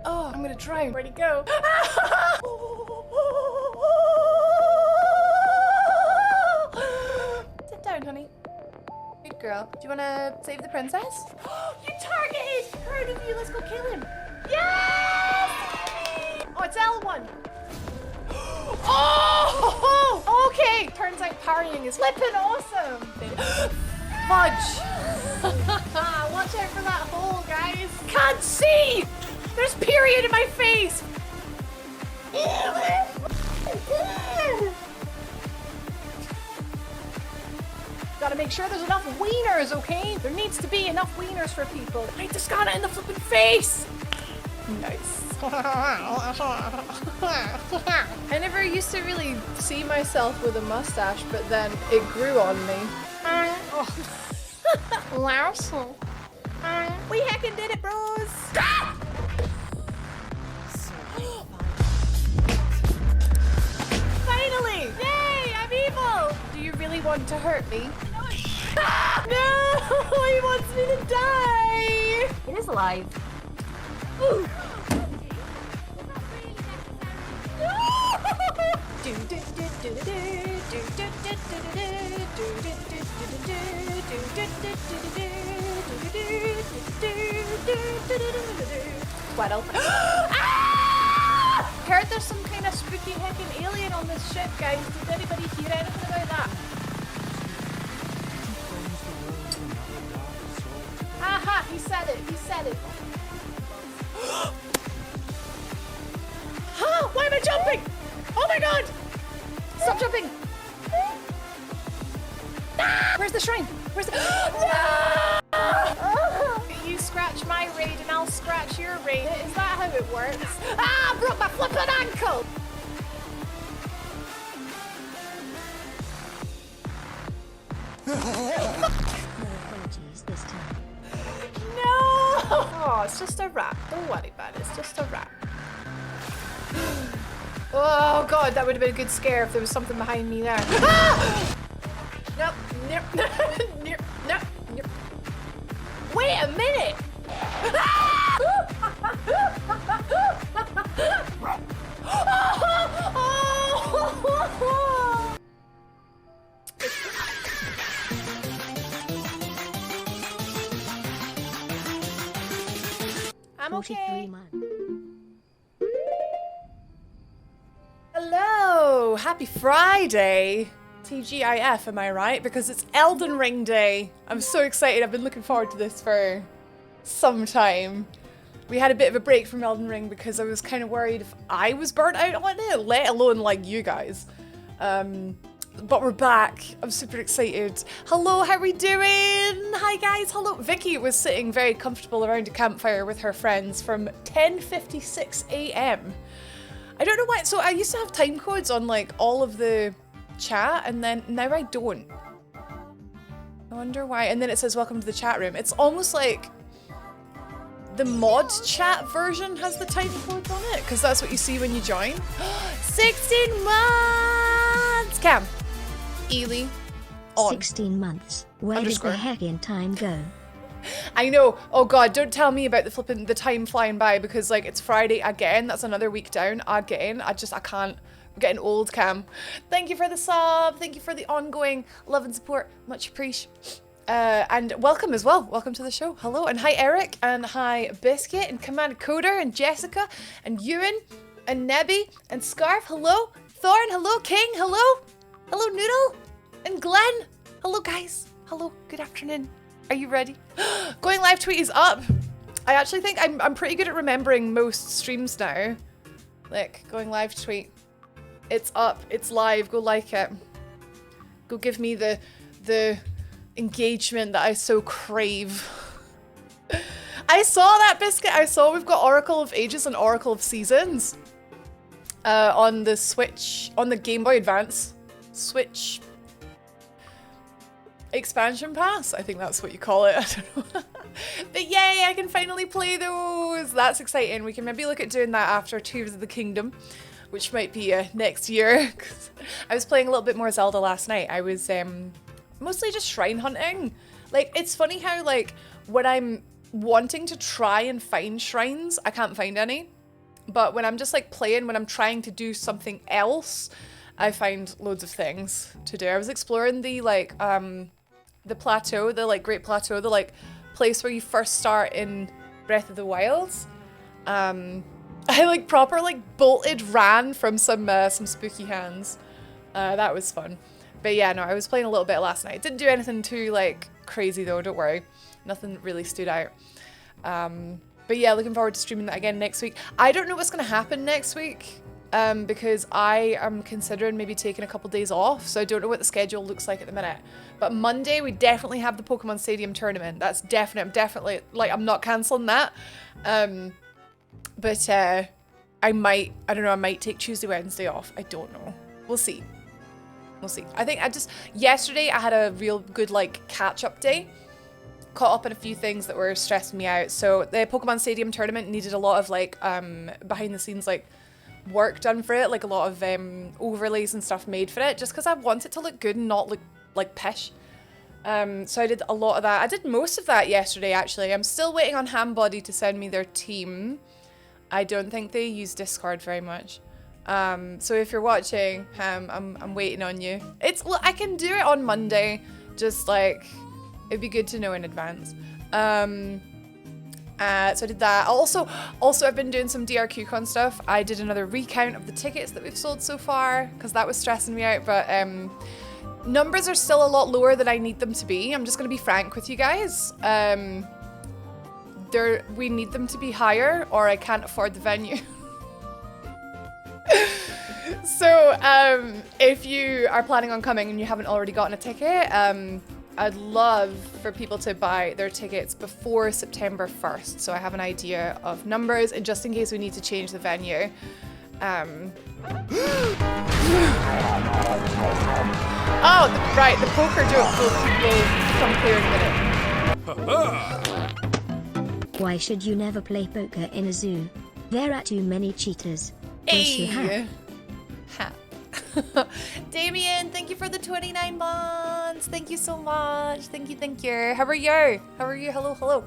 Oh, I'm gonna drown. Where'd he go? Sit down, honey. Good girl. Do you wanna save the princess? You targeted! Proud of you, let's go kill him. Yes! Oh, it's L1. Oh! Okay! Turns out parrying is flippin' awesome! Fudge! Watch out for that hole, guys! Can't see! There's period in my face! Gotta make sure there's enough wieners, okay? There needs to be enough wieners for people. I just got it in the flippin' face! Nice. I never used to really see myself with a mustache, but then it grew on me. We heckin' did it, bros! Finally! Yay, I'm evil! Do you really want to hurt me? No! He wants me to die! It is alive. Ooh. Sweatle. Ah! Heard there's some kind of spooky heckin' alien on this ship, guys. Did anybody hear anything about that? Aha! He said it. He said it. Huh? Why am I jumping? Oh my god! Stop jumping! Ah! Where's the shrine? Where's the... No! You scratch my raid and I'll scratch your raid. Is that how it works? Ah! Broke my flippin' ankle! No! Oh, it's just a rat. Don't worry about it. It's just a rat. Oh god, that would have been a good scare if there was something behind me there. Ah! Nope. Nope. Nope. Nope. Wait a minute! I'm okay. Hello! Happy Friday! TGIF, am I right? Because it's Elden Ring Day. I'm so excited. I've been looking forward to this for some time. We had a bit of a break from Elden Ring because I was kind of worried if I was burnt out on it, let alone like you guys. But we're back. I'm super excited. Hello, how are we doing? Hi guys, hello. Vicky was sitting very comfortable around a campfire with her friends from 10:56 a.m. I don't know why. So I used to have time codes on like all of the chat and then now I don't. I wonder why. And then it says welcome to the chat room. It's almost like the mod chat version has the time codes on it because that's what you see when you join. 16 months! Cam. Ely. On. 16 months. Where Underscore. did the heck in time go? I know. Oh god, don't tell me about the time flying by because like it's Friday again. That's another week down again. I can't. I'm getting old, Cam. Thank you for the sub. Thank you for the ongoing love and support. Much appreciated. And welcome as well. Welcome to the show. Hello and hi Eric and hi Biscuit and Commander Coder and Jessica and Ewan and Nebby and Scarf. Hello. Thorn. Hello. King. Hello. Hello Noodle and Glenn. Hello guys. Hello. Good afternoon. Are you ready? Going live tweet is up. I actually think I'm pretty good at remembering most streams now. Like going live tweet. It's up. It's live. Go like it. Go give me the engagement that I so crave. I saw that, Biscuit. I saw we've got Oracle of Ages and Oracle of Seasons on the Switch, on the Game Boy Advance Switch expansion pass. I think that's what you call it. I don't know. But yay, I can finally play those. That's exciting. We can maybe look at doing that after Tears of the Kingdom, which might be next year. 'Cause I was playing a little bit more Zelda last night. I was mostly just shrine hunting. Like, it's funny how, like, when I'm wanting to try and find shrines, I can't find any. But when I'm just, like, playing, when I'm trying to do something else, I find loads of things to do. I was exploring the, like, the plateau, the, like, Great Plateau, the, like, place where you first start in Breath of the Wild. I, like, proper, like, bolted ran from some spooky hands. That was fun. But yeah, no, I was playing a little bit last night. Didn't do anything too, like, crazy though, don't worry. Nothing really stood out. But yeah, looking forward to streaming that again next week. I don't know what's going to happen next week, because I am considering maybe taking a couple days off, so I don't know what the schedule looks like at the minute. But Monday, we definitely have the Pokemon Stadium tournament. That's definite. I'm definitely, like, I'm not cancelling that. But I don't know, I might take Tuesday, Wednesday off. I don't know. We'll see. We'll see. I think yesterday I had a real good, like, catch-up day. Caught up on a few things that were stressing me out. So the Pokemon Stadium tournament needed a lot of, like, behind the scenes, like, work done for it. Like, a lot of overlays and stuff made for it, just because I want it to look good and not look like pish. So I did a lot of that. I did most of that yesterday, actually. I'm still waiting on Hambody to send me their team. I don't think they use Discord very much. So if you're watching, Ham, I'm waiting on you. I can do it on Monday, just, like, it'd be good to know in advance. So I did that. Also, I've been doing some DRQCon stuff. I did another recount of the tickets that we've sold so far, because that was stressing me out, but numbers are still a lot lower than I need them to be. I'm just going to be frank with you guys. We need them to be higher, or I can't afford the venue. So, if you are planning on coming and you haven't already gotten a ticket, I'd love for people to buy their tickets before September 1st, so I have an idea of numbers, and just in case we need to change the venue. Oh, right, the poker joke will come clear in a minute. Why should you never play poker in a zoo? There are too many cheaters. Yes, you have. Damien, thank you for the 29 months. Thank you so much. Thank you, thank you. How are you? How are you? Hello, hello.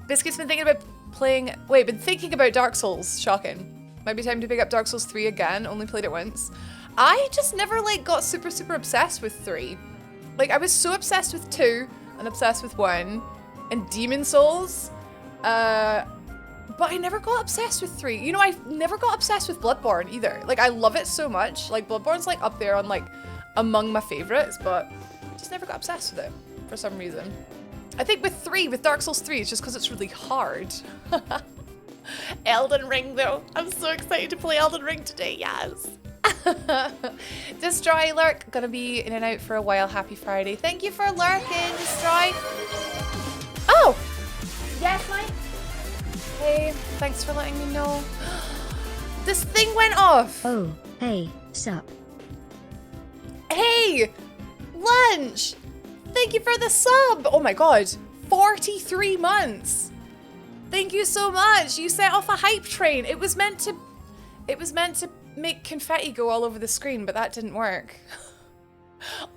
Biscuit's been thinking about been thinking about Dark Souls. Shocking. Might be time to pick up Dark Souls 3 again. Only played it once. I just never, like, got super obsessed with 3. Like, I was so obsessed with 2 and obsessed with 1 and Demon Souls. But I never got obsessed with 3. You know, I never got obsessed with Bloodborne either. Like, I love it so much. Like, Bloodborne's, like, up there on, like, among my favorites, but just never got obsessed with it for some reason. I think with Dark Souls 3, it's just because it's really hard. Elden Ring, though. I'm so excited to play Elden Ring today, yes. Destroy Lurk, gonna be in and out for a while. Happy Friday. Thank you for lurking, Destroy. Oh! Yes, Mike? Hey, thanks for letting me know. This thing went off. Oh, hey, sup? Hey, Lunch. Thank you for the sub. Oh my god, 43 months. Thank you so much. You set off a hype train. It was meant to make confetti go all over the screen, but that didn't work.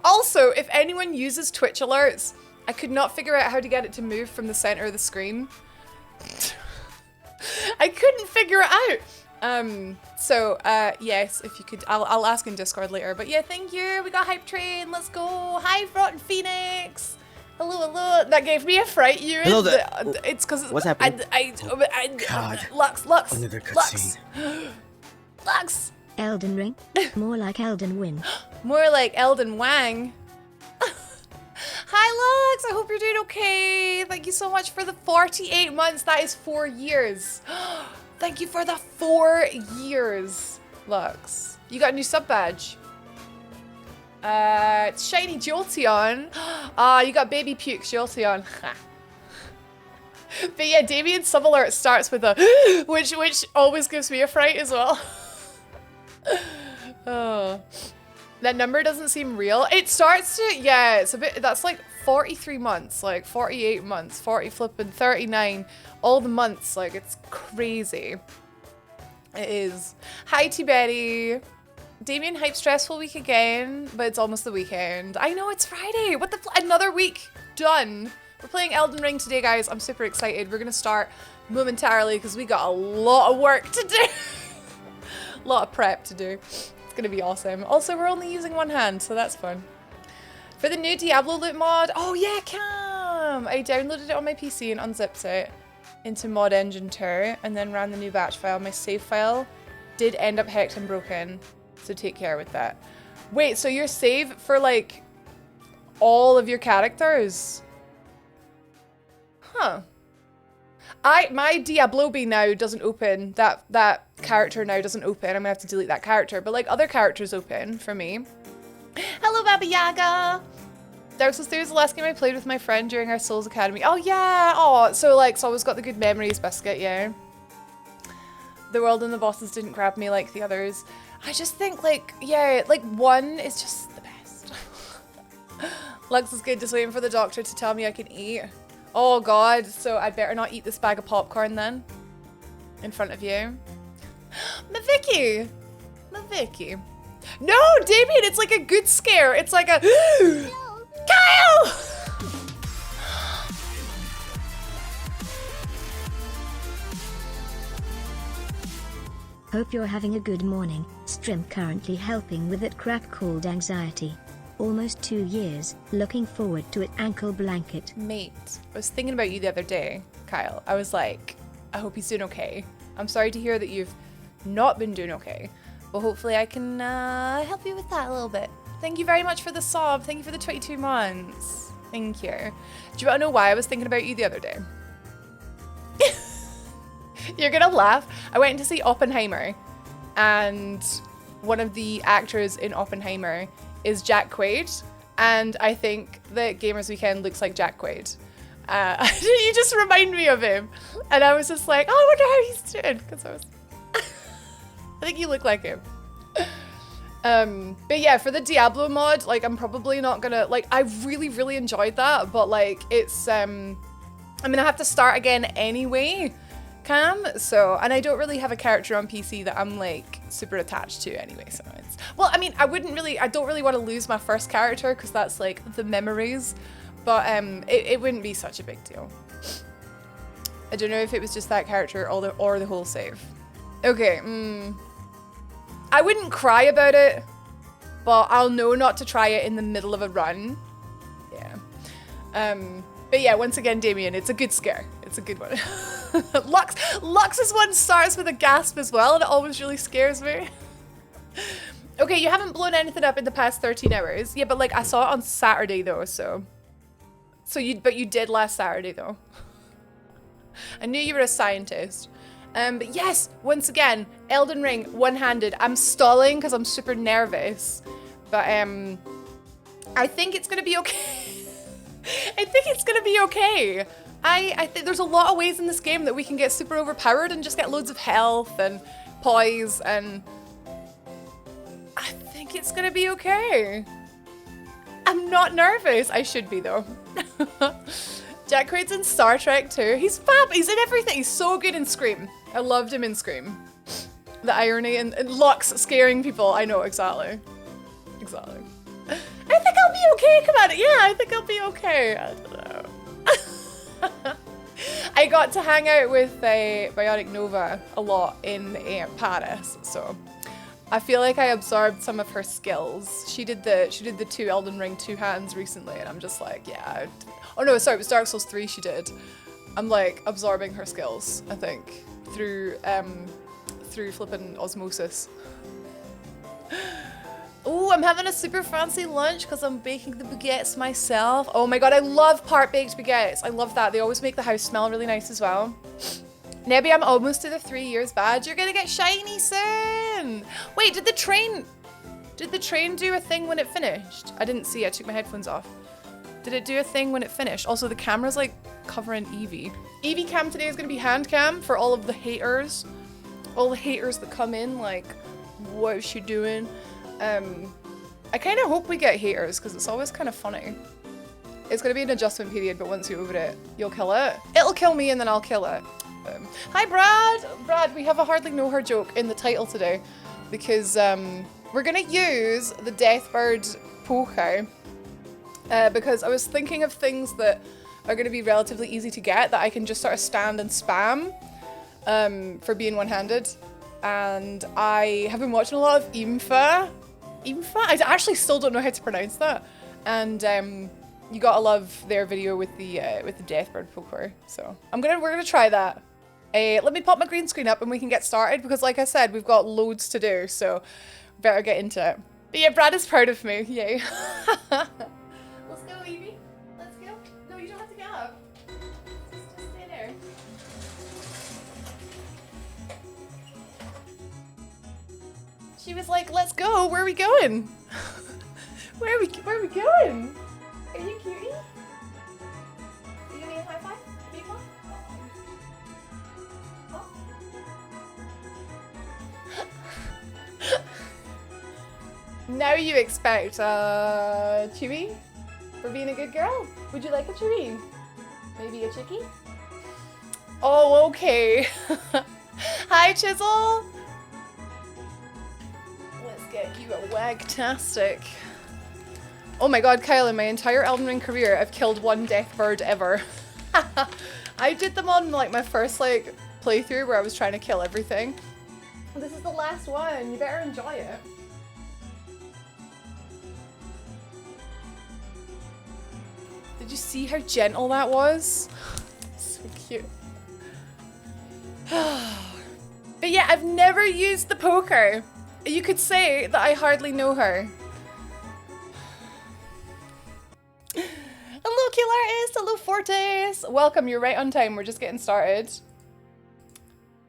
Also, if anyone uses Twitch alerts, I could not figure out how to get it to move from the center of the screen. I couldn't figure it out. Yes, if you could, I'll ask in Discord later. But yeah, thank you. We got hype train. Let's go. Hi, Rotten Phoenix. Hello, hello. That gave me a fright. Hello there. It's because what's happening? God. Lux. Another cutscene. Lux. Elden Ring? More like Elden Win. More like Elden Wang. Hi, Lux. I hope you're doing okay. Thank you so much for the 48 months. That is 4 years. Thank you for the 4 years, Lux. You got a new sub badge. It's Shiny Jolteon. You got Baby Puke Jolteon. But yeah, Damien's sub alert starts with a which always gives me a fright as well. Oh. That number doesn't seem real. It starts to, yeah, it's a bit, that's like 43 months, like 48 months, 40 flipping 39, all the months, like it's crazy. It is. Hi, T-Betty. Damien, hype stressful week again, but it's almost the weekend. I know, it's Friday. What the another week done. We're playing Elden Ring today, guys. I'm super excited. We're gonna start momentarily because we got a lot of work to do. A lot of prep to do. It's gonna be awesome. Also, we're only using one hand, so that's fun. For the new Diablo loot mod, oh yeah, Cam! I downloaded it on my PC and unzipped it into Mod Engine 2 and then ran the new batch file. My save file did end up hacked and broken, so take care with that. Wait, so your save for like all of your characters? Huh. My Diablo now doesn't open. That character now doesn't open. I'm gonna have to delete that character, but like other characters open for me. Hello, Baba Yaga! Dark Souls 3 was the last game I played with my friend during our Souls Academy. Oh yeah! Oh, so like, it's always got the good memories, Biscuit, yeah. The world and the bosses didn't grab me like the others. I just think like, yeah, like 1 is just the best. Lux is good, just waiting for the doctor to tell me I can eat. Oh god, so I'd better not eat this bag of popcorn then. In front of you. My Vicky! My Vicky. No, Damien, it's like a good scare. It's like a... Kyle! Hope you're having a good morning. Stream currently helping with that crap called anxiety. Almost 2 years, looking forward to it. Ankle blanket. Mate, I was thinking about you the other day, Kyle. I was like, I hope he's doing okay. I'm sorry to hear that you've not been doing okay. But hopefully I can help you with that a little bit. Thank you very much for the sub. Thank you for the 22 months. Thank you. Do you want to know why I was thinking about you the other day? You're gonna laugh. I went to see Oppenheimer, and one of the actors in Oppenheimer is Jack Quaid, and I think that Gamers Weekend looks like Jack Quaid. You just remind me of him, and I was just like, oh, I wonder how he's doing, because I was... I think you look like him. But yeah, for the Diablo mod, like, I'm probably not gonna, like, I really enjoyed that, but like, it's, I'm gonna have to start again anyway, Cam, so, and I don't really have a character on PC that I'm like super attached to anyway, so it's, well, I mean, I don't really want to lose my first character because that's like the memories, but it wouldn't be such a big deal. I don't know if it was just that character or the whole save. Okay, I wouldn't cry about it, but I'll know not to try it in the middle of a run. Yeah. But yeah, once again, Damien, it's a good scare. It's a good one. Lux's one starts with a gasp as well, and it always really scares me. Okay, you haven't blown anything up in the past 13 hours. Yeah, but like I saw it on Saturday though, but you did last Saturday though. I knew you were a scientist. But yes, once again, Elden Ring, one-handed. I'm stalling because I'm super nervous, but I think it's gonna be okay. I think it's gonna be okay. I think there's a lot of ways in this game that we can get super overpowered and just get loads of health and poise, and I think it's gonna be okay. I'm not nervous. I should be though. Jack Quaid's in Star Trek too. He's fab. He's in everything. He's so good in Scream. I loved him in Scream. The irony and Lux scaring people. I know, exactly. Exactly. I think I'll be okay. Come on. Yeah, I think I'll be okay. I don't know. I got to hang out with Bionic Nova a lot in Paris, so I feel like I absorbed some of her skills. She did the 2 Elden Ring 2 hands recently, and I'm just like, yeah. Oh no, sorry, it was Dark Souls 3 she did. I'm like absorbing her skills, I think, through flipping osmosis. Oh, I'm having a super fancy lunch because I'm baking the baguettes myself. Oh my god, I love part-baked baguettes. I love that. They always make the house smell really nice as well. Nebby, I'm almost to the 3 years badge. You're gonna get shiny soon. Wait, did the train do a thing when it finished? I didn't see. I took my headphones off. Did it do a thing when it finished? Also, the camera's like covering Evie. Evie cam today is gonna be hand cam for all of the haters. All the haters that come in like, what is she doing? I kind of hope we get haters because it's always kind of funny. It's going to be an adjustment period, but once you're over it, you'll kill it. It'll kill me and then I'll kill it. Hi, Brad! Brad, we have a hardly know her joke in the title today because we're gonna use the Deathbird poker because I was thinking of things that are gonna be relatively easy to get that I can just sort of stand and spam for being one-handed. And I have been watching a lot of Imfa. Imfa? I actually still don't know how to pronounce that. And you gotta love their video with the Deathbird poker. So we're gonna try that. Let me pop my green screen up and we can get started because, like I said, we've got loads to do. So better get into it. But yeah, Brad is proud of me. Yay. Let's go, Evie. Let's go. No, you don't have to get up. Just stay there. She was like, "Let's go. Where are we going? Where are we going? Are you cutie? Are you giving me a high five? People? Oh. Now you expect chewy for being a good girl. Would you like a chewy? Maybe a chickie? Oh, okay. Hi, Chisel. Let's get you a wagtastic. Oh my god, Kyle, in my entire Elden Ring career, I've killed one death bird ever. I did them on like my first like playthrough where I was trying to kill everything. This is the last one. You better enjoy it. Did you see how gentle that was? So cute. But yeah, I've never used the poker. You could say that I hardly know her. Hello, Kill Artist. Hello, Fortes. Welcome. You're right on time. We're just getting started.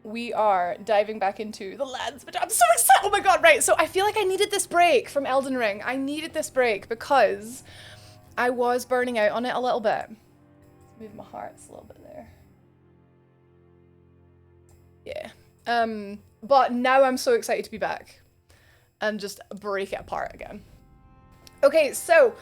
We are diving back into the lands, but I'm so excited. Oh my god, right. So I feel like I needed this break from Elden Ring. I needed this break because I was burning out on it a little bit. Let's move my hearts a little bit there. Yeah. But now I'm so excited to be back and just break it apart again. Okay, so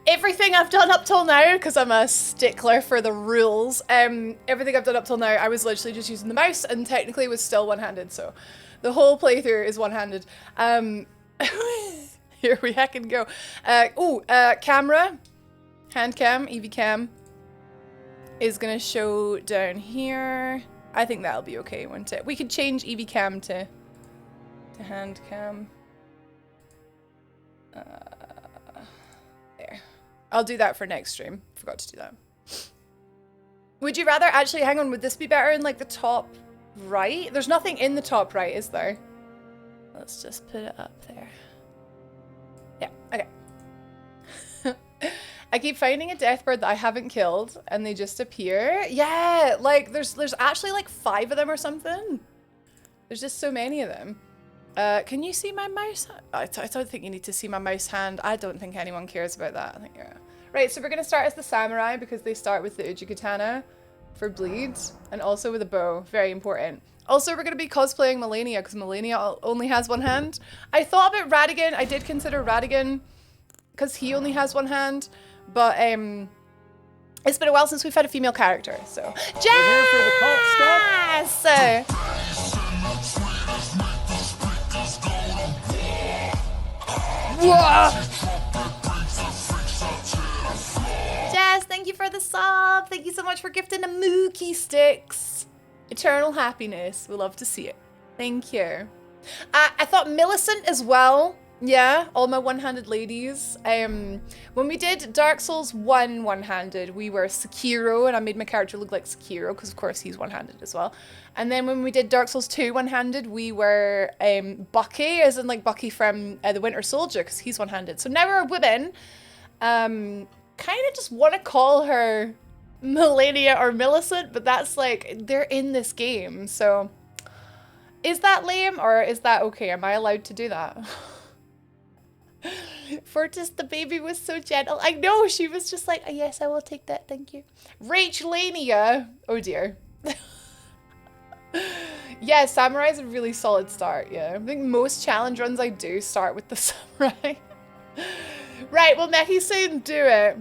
everything I've done up till now, because I'm a stickler for the rules, everything I've done up till now, I was literally just using the mouse and technically was still one-handed, so the whole playthrough is one-handed. Here we heckin' go. Camera, hand cam, EV cam is gonna show down here. I think that'll be okay, won't it? We could change EV cam to hand cam. There. I'll do that for next stream. Forgot to do that. Would you rather actually, hang on, would this be better in like the top right? There's nothing in the top right, is there? Let's just put it up there. Yeah, okay. I keep finding a deathbird that I haven't killed and they just appear. Yeah, like there's actually like 5 of them or something. There's just so many of them. Can you see my mouse? I don't think you need to see my mouse hand. I don't think anyone cares about that. I think you're right. So we're gonna start as the samurai because they start with the Uji-katana for bleed and also with a bow. Very important. Also, we're gonna be cosplaying Malenia because Malenia only has one hand. I thought about Radigan. I did consider Radigan because he only has one hand, but it's been a while since we've had a female character. So Jess! We're here for the cult stuff. Jess, thank you for the sub. Thank you so much for gifting the Mookie sticks. Eternal happiness. We love to see it. Thank you. I thought Millicent as well. Yeah, all my one-handed ladies. When we did Dark Souls 1 one-handed, we were Sekiro, and I made my character look like Sekiro, because of course he's one-handed as well. And then when we did Dark Souls 2 one-handed, we were Bucky, as in like Bucky from the Winter Soldier, because he's one-handed. So now we're women. Kind of just want to call her Malenia or Millicent, but that's like, they're in this game, so... Is that lame, or is that okay? Am I allowed to do that? Fortis, the baby was so gentle. I know, she was just like, oh, yes, I will take that, thank you. Rachelania. Oh dear. Yeah, Samurai's a really solid start, yeah. I think most challenge runs I do start with the Samurai. Right, well, Mechi soon do it.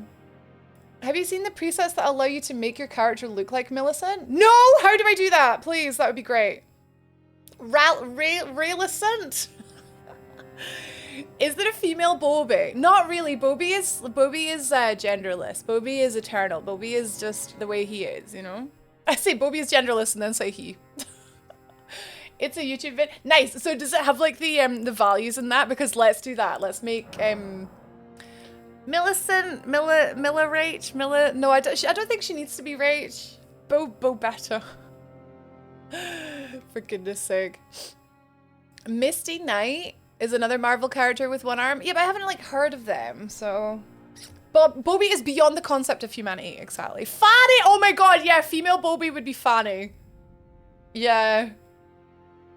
Have you seen the presets that allow you to make your character look like Millicent? No! How do I do that? Please, that would be great. Realisant? Is there a female Bobby? Not really. Bobby is genderless. Bobby is eternal. Bobby is just the way he is, you know? I say Bobby is genderless and then say he. It's a YouTube vid. Nice. So does it have like the values in that? Because let's do that. Let's make Millicent, Milla Rach, Milla. No, I don't think she needs to be Rach. Bo better. For goodness sake. Misty Knight is another Marvel character with one arm. Yeah, but I haven't like heard of them, so. But Bobby is beyond the concept of humanity, exactly. Fanny! Oh my god, yeah, female Bobby would be Fanny. Yeah.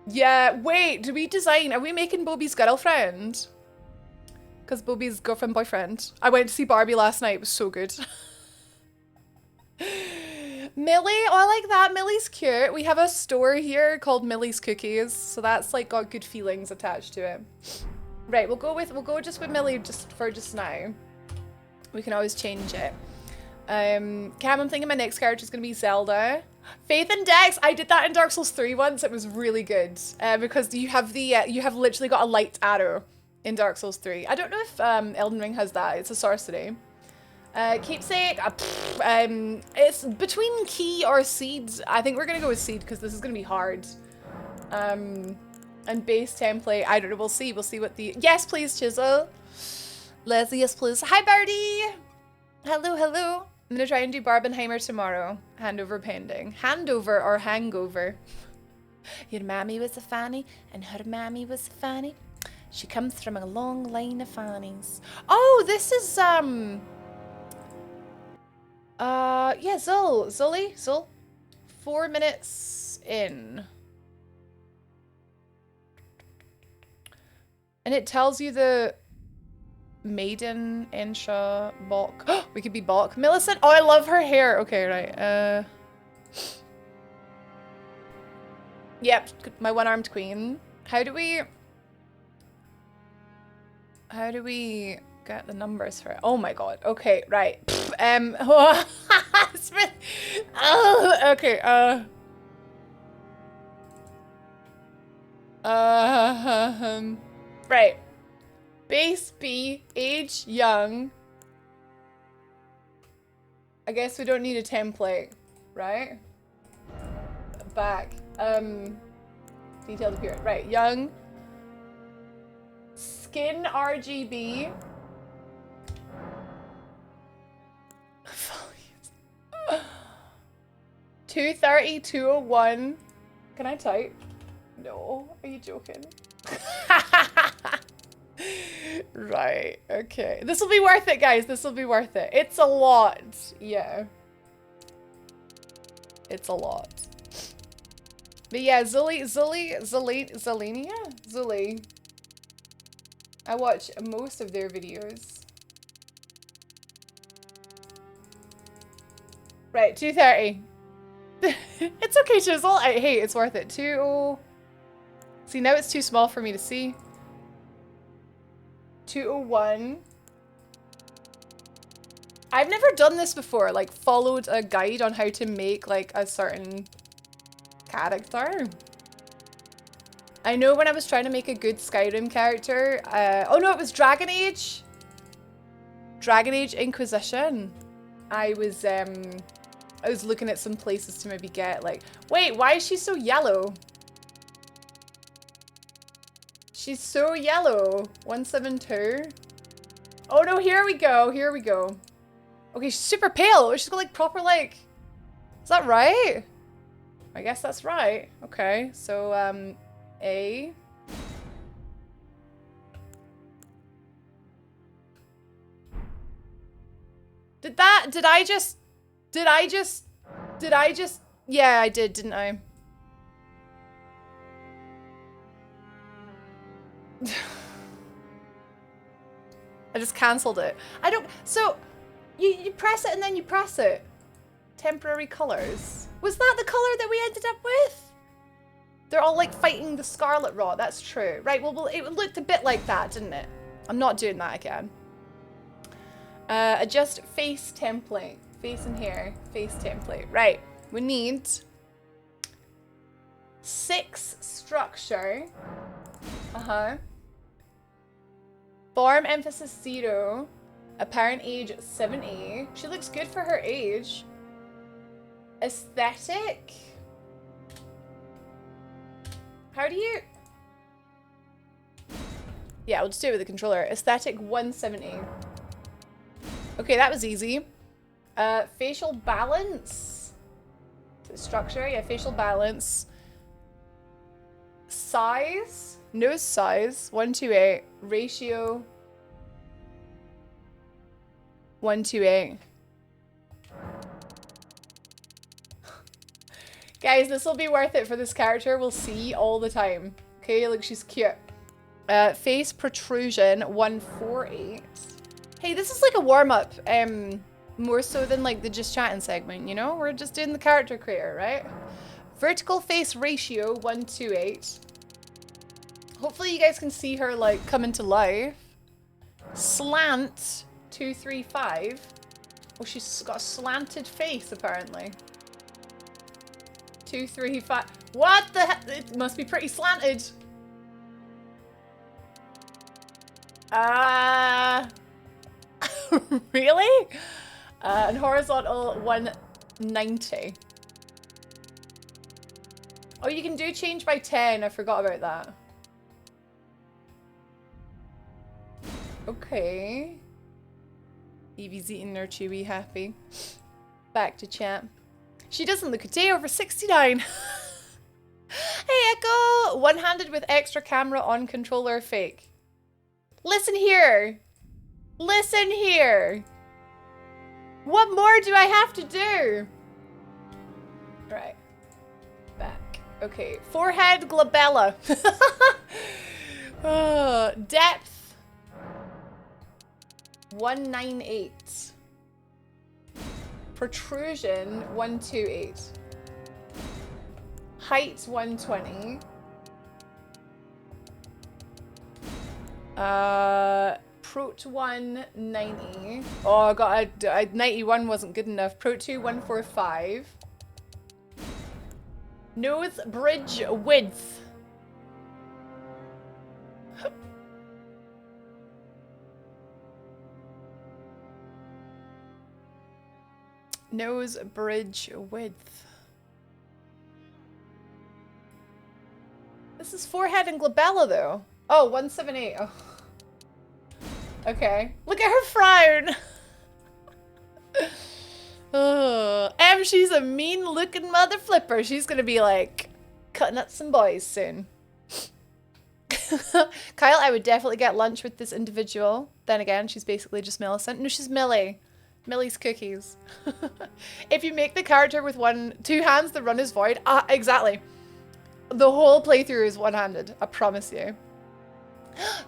Yeah, wait, do we design, are we making Bobby's girlfriend? Because Bobby's girlfriend, boyfriend. I went to see Barbie last night, it was so good. Millie, oh I like that, Millie's cute. We have a store here called Millie's Cookies, so that's like got good feelings attached to it. Right, we'll go just with Millie just now. We can always change it. Cam, I'm thinking my next character is gonna be Zelda. Faith and Dex, I did that in Dark Souls 3 once, it was really good. Because you have you have literally got a light arrow in Dark Souls 3. I don't know if Elden Ring has that, it's a sorcery. Keepsake, it's between key or seeds. I think we're gonna go with seed because this is gonna be hard. And base template, I don't know, we'll see what the, yes please Chisel. Leslie, yes please. Hi Birdie! Hello, hello. I'm gonna try and do Barbenheimer tomorrow. Handover pending. Handover or hangover. Your mammy was a fanny and her mammy was a fanny. She comes from a long line of fannies. Oh, this is yeah, Zul. 4 minutes in. And it tells you the Maiden, Ensha, Bok. We could be Bok. Millicent. Oh, I love her hair. Okay, right. Yep, my one-armed queen. How do we get the numbers for it? Oh my god. Okay, right. Okay. Right. Base B, age young. I guess we don't need a template, right? Back. Detailed appearance. Right, young. Skin RGB. 230, 201. Can I type? No. Are you joking? Right, okay. This will be worth it, guys. This will be worth it. It's a lot. Yeah. It's a lot. But yeah, Zilly. I watch most of their videos. Right, 230. It's okay, Chisel. Hey, it's worth it. 20. See, now it's too small for me to see. 201. I've never done this before, like followed a guide on how to make like a certain character. I know when I was trying to make a good Skyrim character, oh no, it was Dragon Age Inquisition. I was looking at some places to maybe get like, wait, why is she so yellow? She's so yellow. 172. Oh no, here we go. Here we go. Okay, she's super pale. She's got like proper like, is that right? I guess that's right. Okay, so A. Did I just, yeah, I did, didn't I? I just cancelled it. I don't, so you press it and then you press it. Temporary colors. Was that the color that we ended up with? They're all like fighting the scarlet rot. That's true. Right, well, it looked a bit like that, didn't it? I'm not doing that again. Adjust face template. Face in here. Face template. Right. We need 6 structure. Form emphasis 0. Apparent age 70. She looks good for her age. Aesthetic. How do you... Yeah, we'll just do it with the controller. Aesthetic 170. Okay, that was easy. Facial balance. Structure, yeah, facial balance. Size. Nose size. 128. Ratio. 128. Guys, this will be worth it for this character. We'll see all the time. Okay, look, she's cute. Face protrusion 148. Hey, this is like a warm-up. More so than like the just chatting segment, you know? We're just doing the character creator, right? Vertical face ratio 128. Hopefully you guys can see her like come into life. Slant 235. Oh, she's got a slanted face apparently. 235. What the heck? It must be pretty slanted. Really? And horizontal 190. Oh, you can do change by 10. I forgot about that. Okay. Evie's eating her chewy happy. Back to chat. She doesn't look a day over 69. Hey, Echo! One-handed with extra camera on controller fake. Listen here. Listen here. What more do I have to do? Right. Back. Okay. Forehead glabella. Depth. 198. Protrusion 128. Height 120. Prot 190. Oh, I got a 91 wasn't good enough. Prot 2 145. Nose bridge width. Nose bridge width. This is forehead and glabella though. Oh, 178. Oh. Okay. Look at her frown. Oh, she's a mean looking mother flipper. She's gonna be like cutting up some boys soon. Kyle, I would definitely get lunch with this individual. Then again, she's basically just Millicent. No, she's Millie. Millie's cookies. If you make the character with two hands, the run is void. Ah, exactly. The whole playthrough is one-handed. I promise you.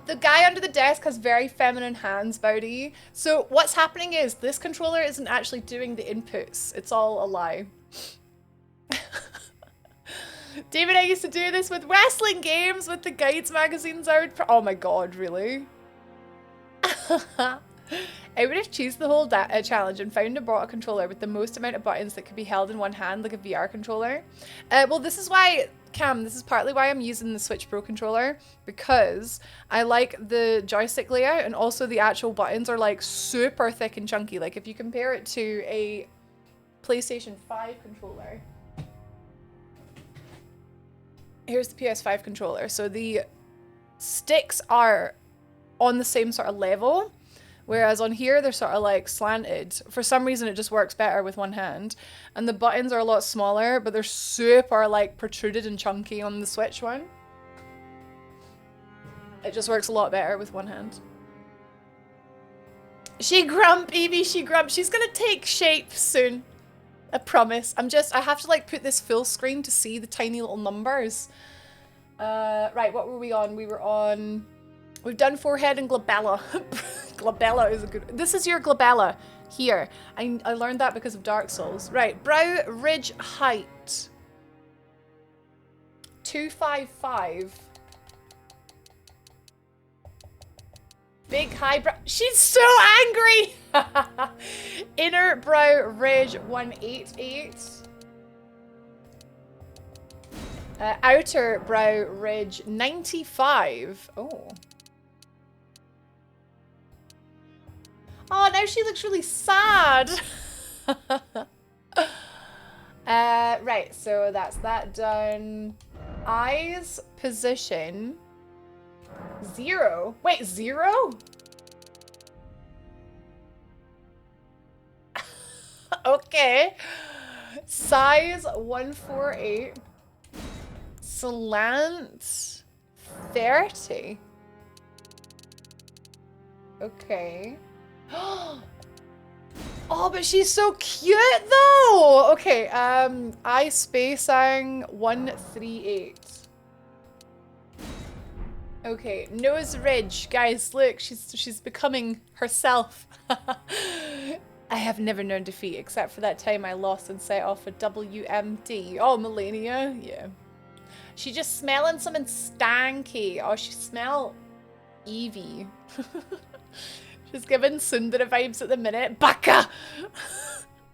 The guy under the desk has very feminine hands, Bowdy. So what's happening is this controller isn't actually doing the inputs. It's all a lie. David, I used to do this with wrestling games with the guides magazines I would... Oh my god, really? I would have chosen the whole challenge and found and bought a controller with the most amount of buttons that could be held in one hand, like a VR controller. Well, this is why, Cam, this is partly why I'm using the Switch Pro controller, because I like the joystick layout and also the actual buttons are like super thick and chunky. Like if you compare it to a PlayStation 5 controller. Here's the PS5 controller. So the sticks are on the same sort of level. Whereas on here, they're sort of like slanted. For some reason, it just works better with one hand. And the buttons are a lot smaller, but they're super like protruded and chunky on the Switch one. It just works a lot better with one hand. She grump, Evie, she grump. She's gonna take shape soon. I promise. I have to like put this full screen to see the tiny little numbers. Right, what were we on? We were on... We've done forehead and glabella. Glabella is a good... This is your glabella. Here. I learned that because of Dark Souls. Right. Brow ridge height. 255. Big highbrow. She's so angry. Inner brow ridge 188. Outer brow ridge 95. Oh. Oh, now she looks really sad. Right, so that's that done. Eyes position 0. Wait, 0? Okay. Size 148. Slant 30. Okay. Oh, but she's so cute though. Okay, eye spacing 138. Okay, nose ridge, guys. Look, she's becoming herself. I have never known defeat except for that time I lost and set off a WMD. Oh, Melania, yeah. She just smelling something stanky. Oh, she smell Evie. She's giving Sundara vibes at the minute. Baka!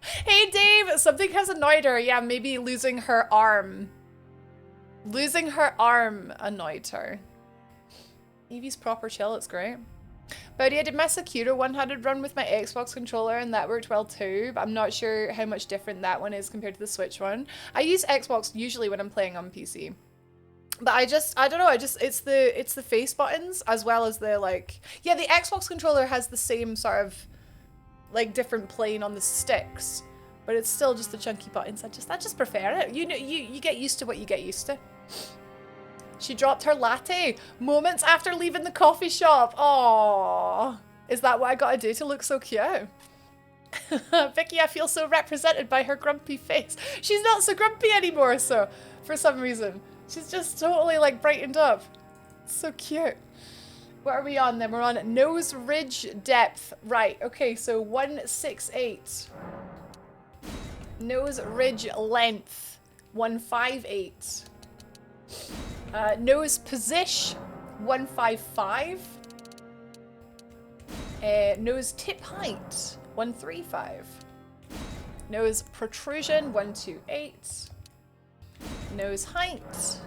Hey, Dave! Something has annoyed her. Yeah, maybe losing her arm. Losing her arm annoyed her. Evie's proper chill. It's great. But yeah, I did my Sekiro one-handed run with my Xbox controller and that worked well too, but I'm not sure how much different that one is compared to the Switch one. I use Xbox usually when I'm playing on PC. But I don't know, it's the face buttons as well as the like, yeah, the Xbox controller has the same sort of like different plane on the sticks, but it's still just the chunky buttons. I just prefer it. You know, you get used to what you get used to. She dropped her latte moments after leaving the coffee shop. Aww. Is that what I gotta do to look so cute? Vicky, I feel so represented by her grumpy face. She's not so grumpy anymore, so for some reason. She's just totally like brightened up. So cute. What are we on then? We're on nose ridge depth. Right, okay, so 168. Nose ridge length 158. Nose position 155. Nose tip height 135. Nose protrusion 128. Nose height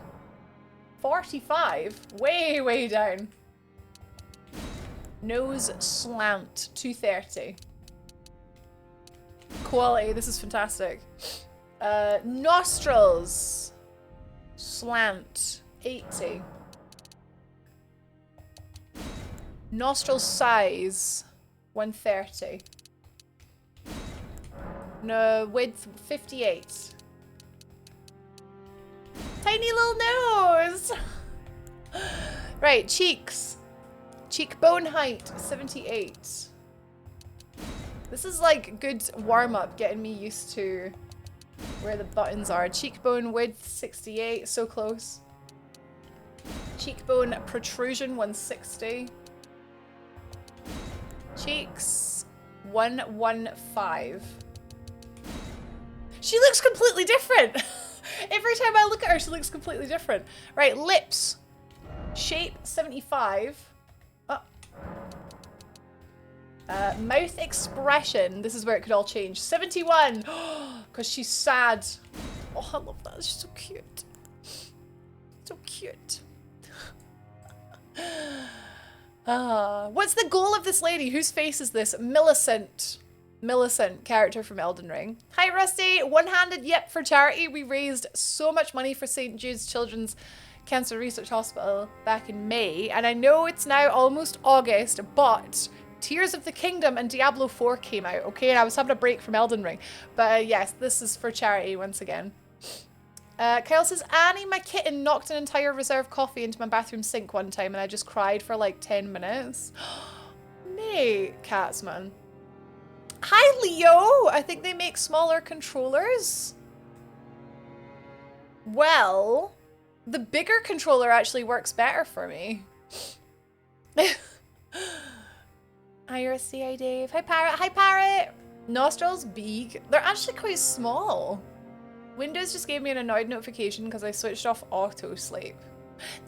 45. Way down. Nose slant 230. Quality, this is fantastic. Nostrils slant 80. Nostril size 130. No, width 58. Tiny little nose. Right, cheeks. Cheekbone height 78. This is like good warm-up, getting me used to where the buttons are. Cheekbone width 68, so close. Cheekbone protrusion 160. Cheeks 115. She looks completely different. Every time I look at her, she looks completely different. Right, lips. Shape 75. Oh. Mouth expression. This is where it could all change. 71. Because she's sad. Oh, I love that. She's so cute. So cute. What's the goal of this lady? Whose face is this? Millicent. Millicent, character from Elden Ring. Hi, Rusty. One-handed yep for charity. We raised so much money for St. Jude's Children's Cancer Research Hospital back in May. And I know it's now almost August, but Tears of the Kingdom and Diablo 4 came out, okay? And I was having a break from Elden Ring. But yes, this is for charity once again. Kyle says, Annie, my kitten, knocked an entire reserve coffee into my bathroom sink one time and I just cried for like 10 minutes. Mate, cats, man. Hi, Leo! I think they make smaller controllers. Well, the bigger controller actually works better for me. Hi, Rusty. Hi, Dave. Hi, Parrot. Hi, Parrot! Nostrils, big. They're actually quite small. Windows just gave me an annoyed notification because I switched off auto sleep.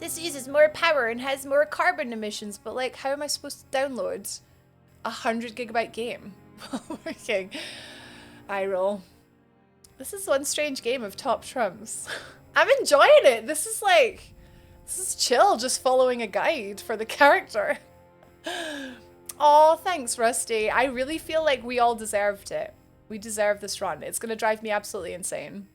This uses more power and has more carbon emissions, but like, how am I supposed to download a 100 GB game? Working. I roll. This is one strange game of top trumps. I'm enjoying it. This is chill, just following a guide for the character. Oh, thanks, Rusty. I really feel like we all deserved it. We deserve this run. It's gonna drive me absolutely insane.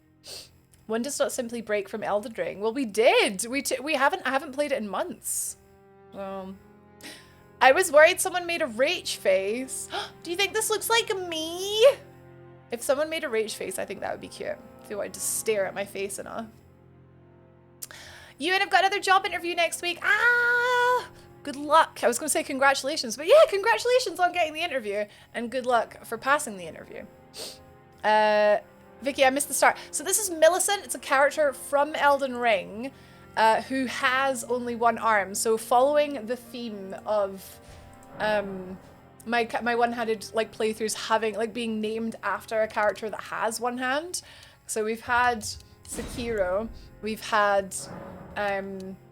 One does not simply break from Elden Ring. Well, we did. I haven't played it in months. I was worried someone made a rage face. Do you think this looks like me? If someone made a rage face, I think that would be cute. If they wanted to stare at my face enough. You and I've got another job interview next week. Ah! Good luck. I was going to say congratulations, but yeah, congratulations on getting the interview. And good luck for passing the interview. Vicky, I missed the start. So this is Millicent. It's a character from Elden Ring who has only one arm. So following the theme of my one-handed like playthroughs having like being named after a character that has one hand. So we've had Sekiro, we've had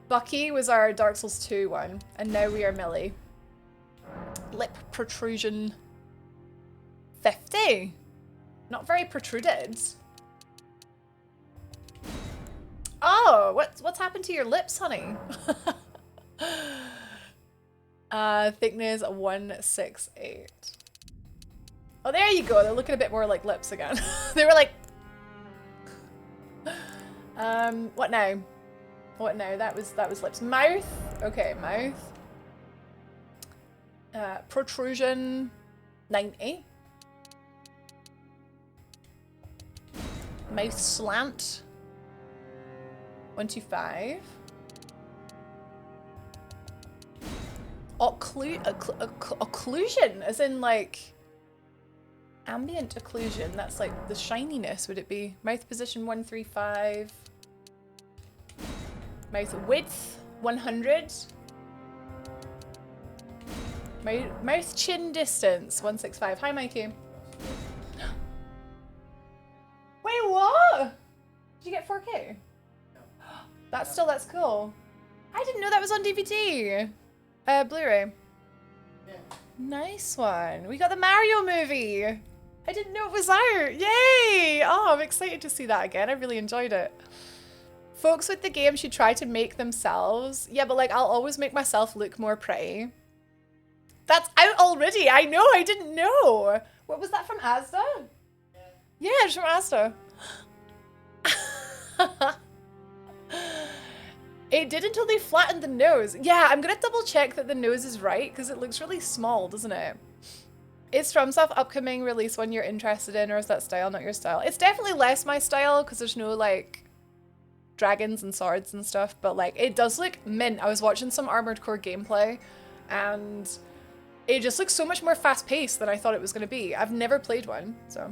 Bucky was our Dark Souls 2 one, and now we are Millie. Lip protrusion 50. Not very protruded. Oh, what's happened to your lips, honey? Thickness 168. Oh, there you go. They're looking a bit more like lips again. They were like, what now? What now? That was lips. Mouth. Okay, mouth. Protrusion 90. Mouth slant 125. Occlusion, as in like ambient occlusion. That's like the shininess, would it be? Mouth position 135. Mouth width 100. Mouth chin distance 165. Hi, Mikey. Wait, what? Did you get 4K? That's cool. I didn't know that was on DVD. Blu-ray. Yeah. Nice one. We got the Mario movie. I didn't know it was out. Yay! Oh, I'm excited to see that again. I really enjoyed it. Folks with the game should try to make themselves. Yeah, but like I'll always make myself look more pretty. That's out already. I know. I didn't know. What was that from Asda? Yeah, it's from Asda. It did until they flattened the nose. Yeah, I'm gonna double check that the nose is right because it looks really small, doesn't it? Is FromSoft upcoming release one you're interested in, or is that style not your style? It's definitely less my style because there's no like dragons and swords and stuff, but like it does look mint. I was watching some Armored Core gameplay and it just looks so much more fast-paced than I thought it was gonna be. I've never played one, so.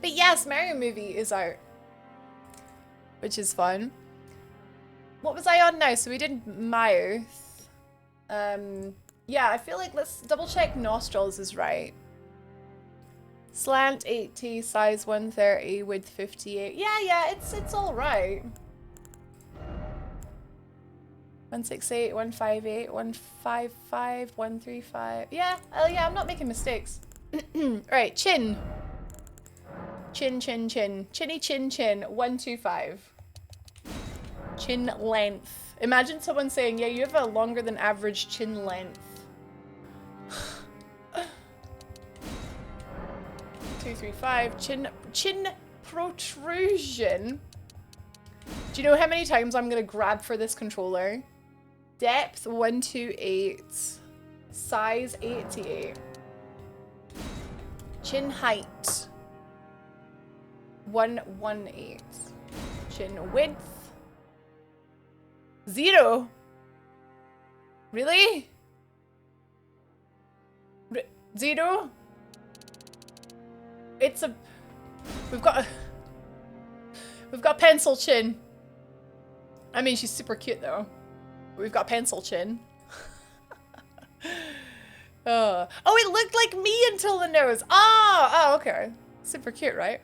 But yes, Mario movie is out, which is fun. What was I on now? So we did mouth. Yeah, I feel like let's double check nostrils is right. Slant 80, size 130, width 58. Yeah, it's all right. 168, 158, 155, 135. Yeah, I'm not making mistakes. Right, chin. Chin. Chinny chin. 125. Chin length. Imagine someone saying, yeah, you have a longer than average chin length. 235. Chin protrusion. Do you know how many times I'm gonna grab for this controller? Depth 128. Size 88. Chin height 118. Chin width 0. Really? 0? It's a... We've got pencil chin. I mean, she's super cute though. But we've got pencil chin. Oh, it looked like me until the nose. Oh, okay. Super cute, right?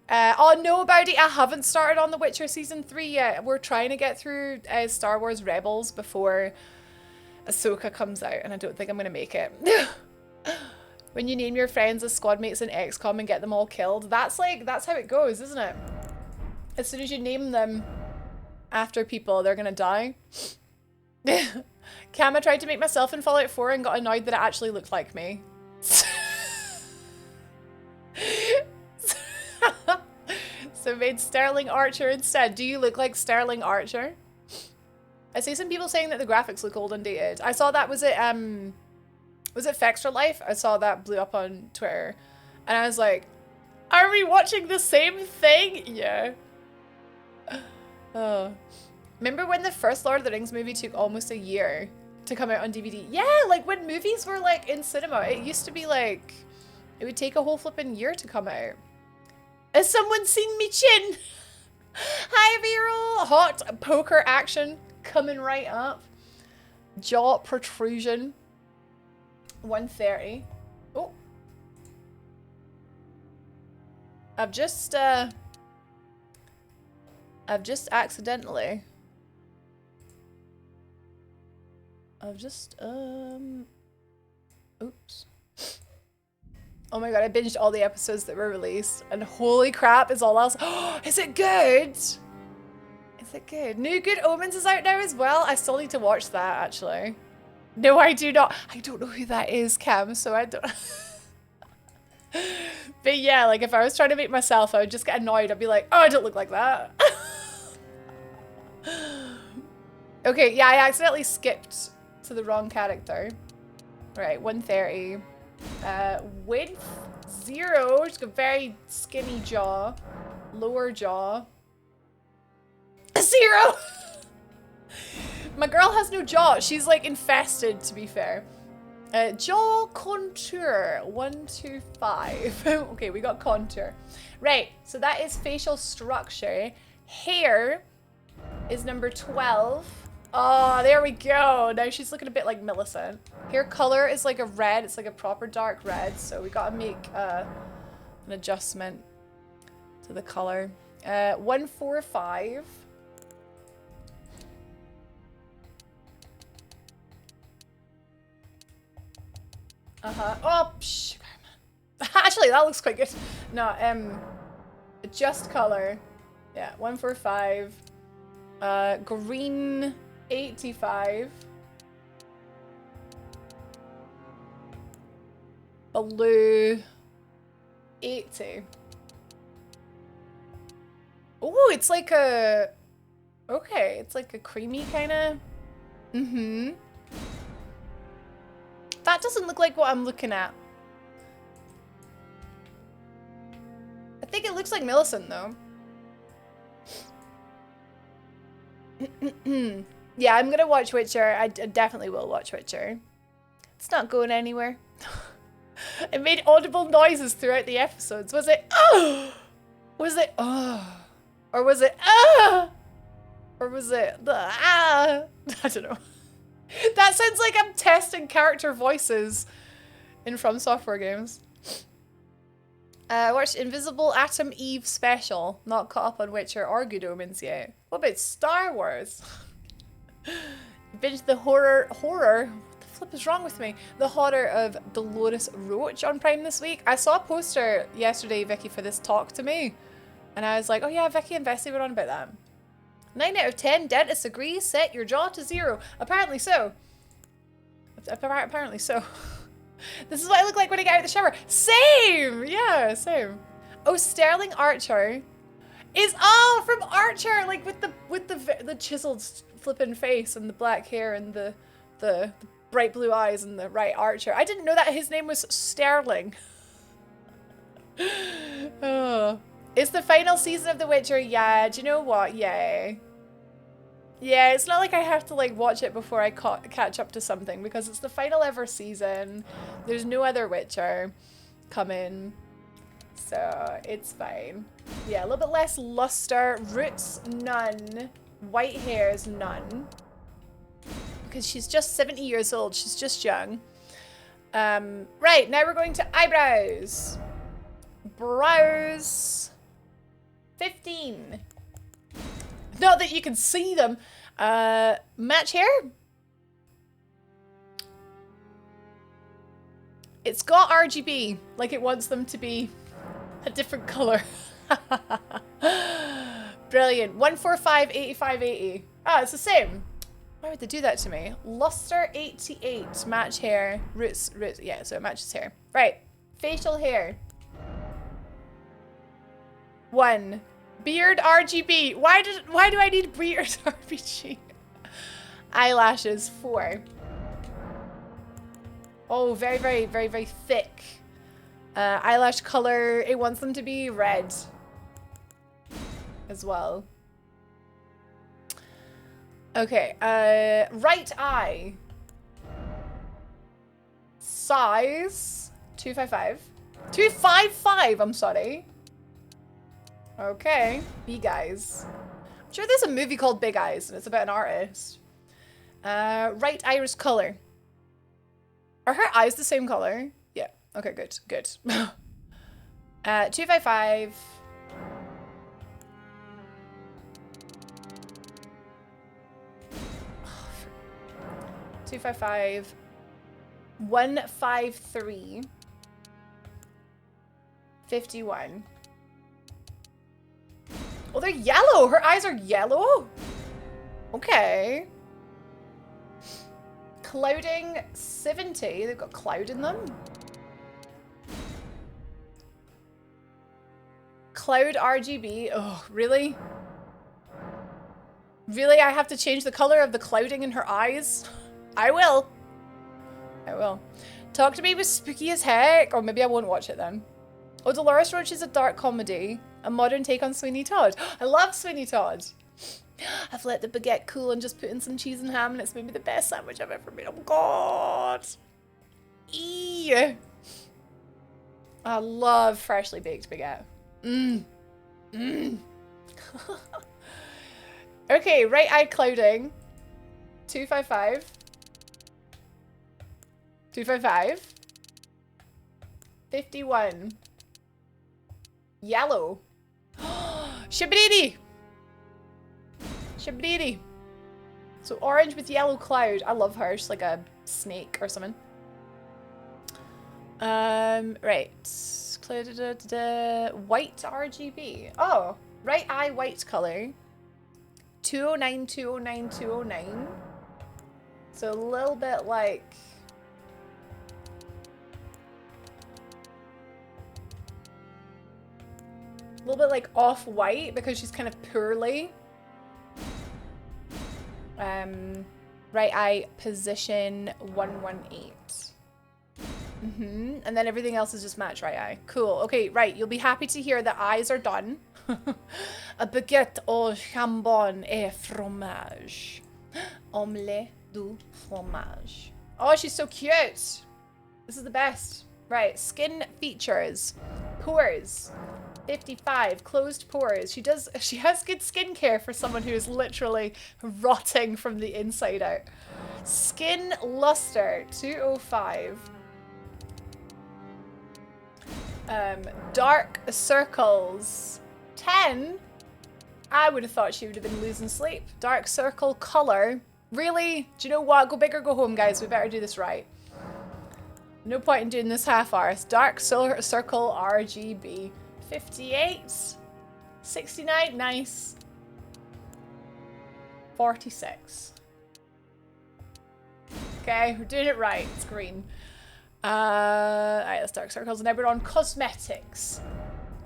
Oh, no, about it. I haven't started on The Witcher Season 3 yet. We're trying to get through Star Wars Rebels before Ahsoka comes out, and I don't think I'm going to make it. When you name your friends as squad mates in XCOM and get them all killed, that's how it goes, isn't it? As soon as you name them after people, they're going to die. Cam, I tried to make myself in Fallout 4 and got annoyed that it actually looked like me. So made Sterling Archer instead. Do you look like Sterling Archer? I see some people saying that the graphics look old and dated. I saw that, was it Fextra Life? I saw that blew up on Twitter. And I was like, are we watching the same thing? Yeah. Oh. Remember when the first Lord of the Rings movie took almost a year to come out on DVD? Yeah, like when movies were like in cinema, it used to be like, it would take a whole flipping year to come out. Has someone seen me chin? Hi, B-roll. Hot poker action coming right up. Jaw protrusion. 130. Oh. I've just accidentally. Oops. Oh my god, I binged all the episodes that were released, and holy crap, is all else. Is it good? Is it good? New Good Omens is out now as well. I still need to watch that, actually. No, I do not. I don't know who that is, Cam, so I don't. But yeah, like if I was trying to make myself, I would just get annoyed. I'd be like, oh, I don't look like that. Okay, yeah, I accidentally skipped to the wrong character. Right, 130. Width 0. Just a very skinny jaw. Lower jaw. 0. My girl has no jaw. She's like infested, to be fair. Jaw contour 125. Okay, we got contour. Right, so that is facial structure. Hair is number 12. Oh, there we go. Now she's looking a bit like Millicent. Hair color is like a red. It's like a proper dark red. So we gotta make an adjustment to the color. 145. Oh, sugar man. Actually, that looks quite good. No, adjust color. Yeah, 145. Green 85. Blue 80. Oh, it's like a... Okay, it's like a creamy kind of... Mm-hmm. That doesn't look like what I'm looking at. I think it looks like Millicent, though. Yeah, I'm gonna watch Witcher. I definitely will watch Witcher. It's not going anywhere. It made audible noises throughout the episodes. Was it, oh? Was it, oh? Or was it, ah? Or was it, ah? I don't know. That sounds like I'm testing character voices in From Software games. Watched Invisible Atom Eve special. Not caught up on Witcher or Good Omens yet. What about Star Wars? Binged the horror. What the flip is wrong with me? The horror of Dolores Roach on Prime this week. I saw a poster yesterday, Vicky, for this talk to me. And I was like, oh yeah, Vicky and Bessie were on about that. 9 out of 10, dentists agree, set your jaw to 0. Apparently so. Apparently so. This is what I look like when I get out of the shower. Same! Yeah, same. Oh, Sterling Archer is, oh, from Archer, like with the chiseled flippin' face and the black hair and the bright blue eyes and the right Archer. I didn't know that his name was Sterling. Oh. It's the final season of The Witcher. Yeah, do you know what? Yay. Yeah, it's not like I have to like watch it before I catch up to something because it's the final ever season. There's no other Witcher coming, so it's fine. Yeah, a little bit less luster. Roots, none. White hairs, none. Because she's just 70 years old. She's just young. Right, now we're going to eyebrows. Brows. 15. Not that you can see them. Match hair? It's got RGB, like it wants them to be a different color. Brilliant. 145, 85, 80. Ah, it's the same. Why would they do that to me? Luster 88, match hair, roots, yeah, so it matches hair. Right, facial hair. 1. Beard RGB. Why do I need beard RGB? Eyelashes 4. Oh, very, very, very, very thick. Eyelash color, it wants them to be red as well. Okay, right eye. Size 255. 255, I'm sorry. Okay, Big Eyes. I'm sure there's a movie called Big Eyes and it's about an artist. Right iris color. Are her eyes the same color? Yeah. Okay, good. Good. 255. Oh, 255. 153. 51. Oh, they're yellow. Her eyes are yellow. Okay. Clouding 70. They've got cloud in them. Cloud RGB. Oh, really? Really? I have to change the color of the clouding in her eyes? I will. I will. Talk to Me was spooky as heck. Or maybe I won't watch it then. Oh, Dolores Roach is a dark comedy. A modern take on Sweeney Todd. I love Sweeney Todd. I've let the baguette cool and just put in some cheese and ham and it's made me the best sandwich I've ever made. Oh god. Eee. I love freshly baked baguette. Mmm. Mmm. Okay, right eye clouding. 255. 255. 51. Yellow. Shabidi! Shabidi! So orange with yellow cloud. I love her. She's like a snake or something. Right. White RGB. Oh, right eye white color. 209, 209, 209. So a little bit like... a little bit like off-white because she's kind of poorly. Right eye position 118. And then everything else is just match right eye. Cool. Okay, right. You'll be happy to hear that eyes are done. A baguette au jambon et fromage. Omelette du fromage. Oh, she's so cute. This is the best. Right. Skin features. Pores. 55. Closed pores. She has good skincare for someone who is literally rotting from the inside out. Skin luster. 205. Dark circles. 10. I would have thought she would have been losing sleep. Dark circle color. Really? Do you know what? Go big or go home, guys. We better do this right. No point in doing this half-arse. Dark circle RGB. 58. 69. Nice. 46. Okay, we're doing it right. It's green. Alright, that's dark circles. Now we're on cosmetics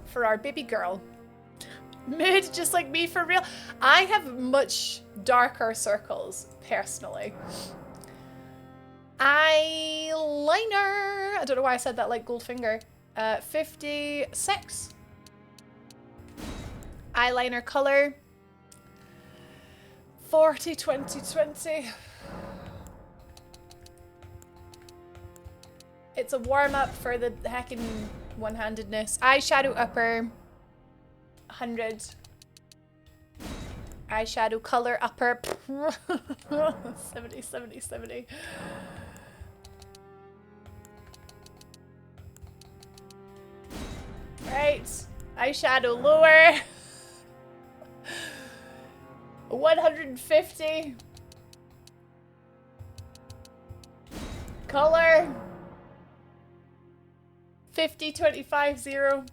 for our baby girl. Mood, just like me, for real. I have much darker circles, personally. Eyeliner. I don't know why I said that like Goldfinger. 56. Eyeliner color. 40, 20, 20. It's a warm-up for the heckin' one-handedness. Eyeshadow upper. 100. Eyeshadow color upper. 70, 70, 70. Right. Eyeshadow lower. 150. Color. 50, 25, 0.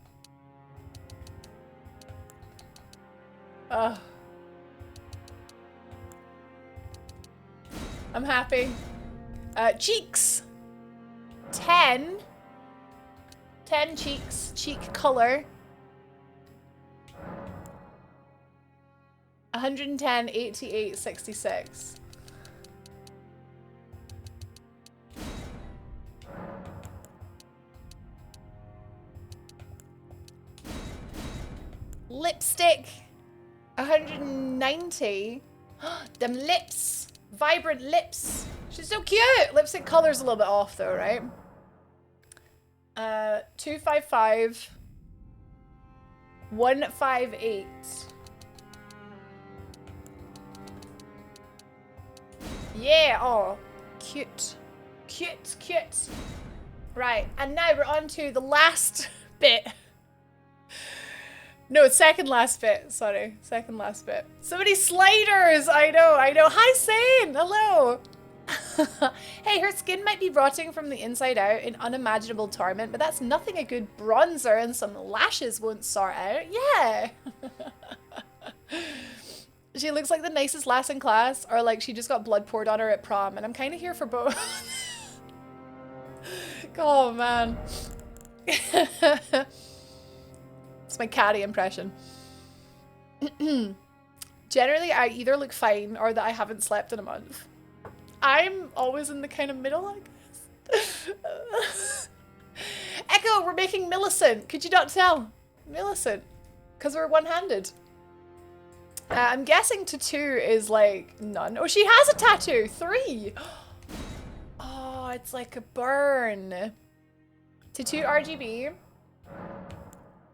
I'm happy. Cheeks. 10. 10 cheeks. Cheek color. 110, 88, 66. Lipstick. 190. Them lips. Vibrant lips. She's so cute. Lipstick color's a little bit off though, right? 255. 158. Yeah, oh, cute. Cute, cute. Right, and now we're on to the last bit. No, second last bit. Sorry, second last bit. So many sliders! I know. Hi, Sane! Hello! Hey, her skin might be rotting from the inside out in unimaginable torment, but that's nothing a good bronzer and some lashes won't sort out. Yeah! She looks like the nicest lass in class, or like she just got blood poured on her at prom, and I'm kind of here for both. Oh, man. It's my catty impression. Generally, I either look fine or that I haven't slept in a month. I'm always in the kind of middle, I guess. Echo, we're making Millicent. Could you not tell? Millicent. Because we're one-handed. I'm guessing tattoo is like none. Oh, she has a tattoo. 3. Oh, it's like a burn. Tattoo RGB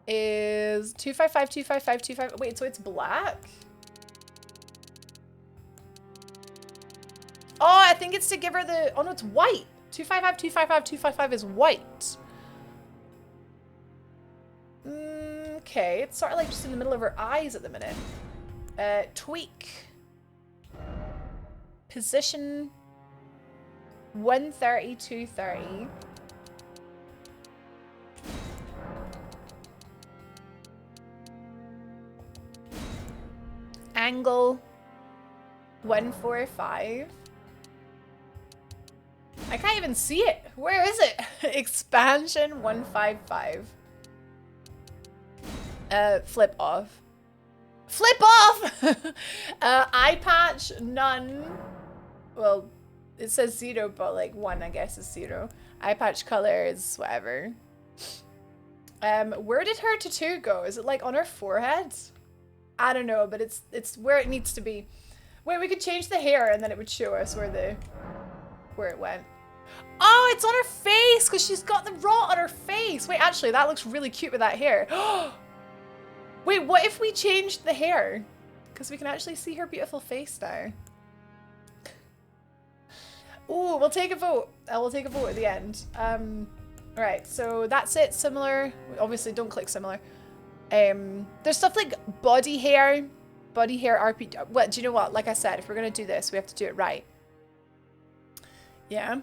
is 255, 255, 255. Wait, so it's black? Oh, I think it's to give her the... Oh, no, it's white. 255, 255, 255 is white. Okay, it's sort of like just in the middle of her eyes at the minute. Tweak. Position 130, 230. Angle 145. I can't even see it. Where is it? Expansion 155. Flip off. Flip off! Eye patch, none. Well, it says 0, but like 1 I guess is 0. Eye patch color is whatever. Where did her tattoo go? Is it like on her forehead? I don't know, but it's where it needs to be. Wait, we could change the hair and then it would show us where it went. Oh, it's on her face because she's got the rot on her face. Wait, actually, that looks really cute with that hair. Wait, what if we changed the hair? Because we can actually see her beautiful face now. Ooh, we'll take a vote. We'll take a vote at the end. Right, so that's it. Similar. Obviously, don't click similar. There's stuff like body hair RP. Well, do you know what? Like I said, if we're gonna do this, we have to do it right. Yeah.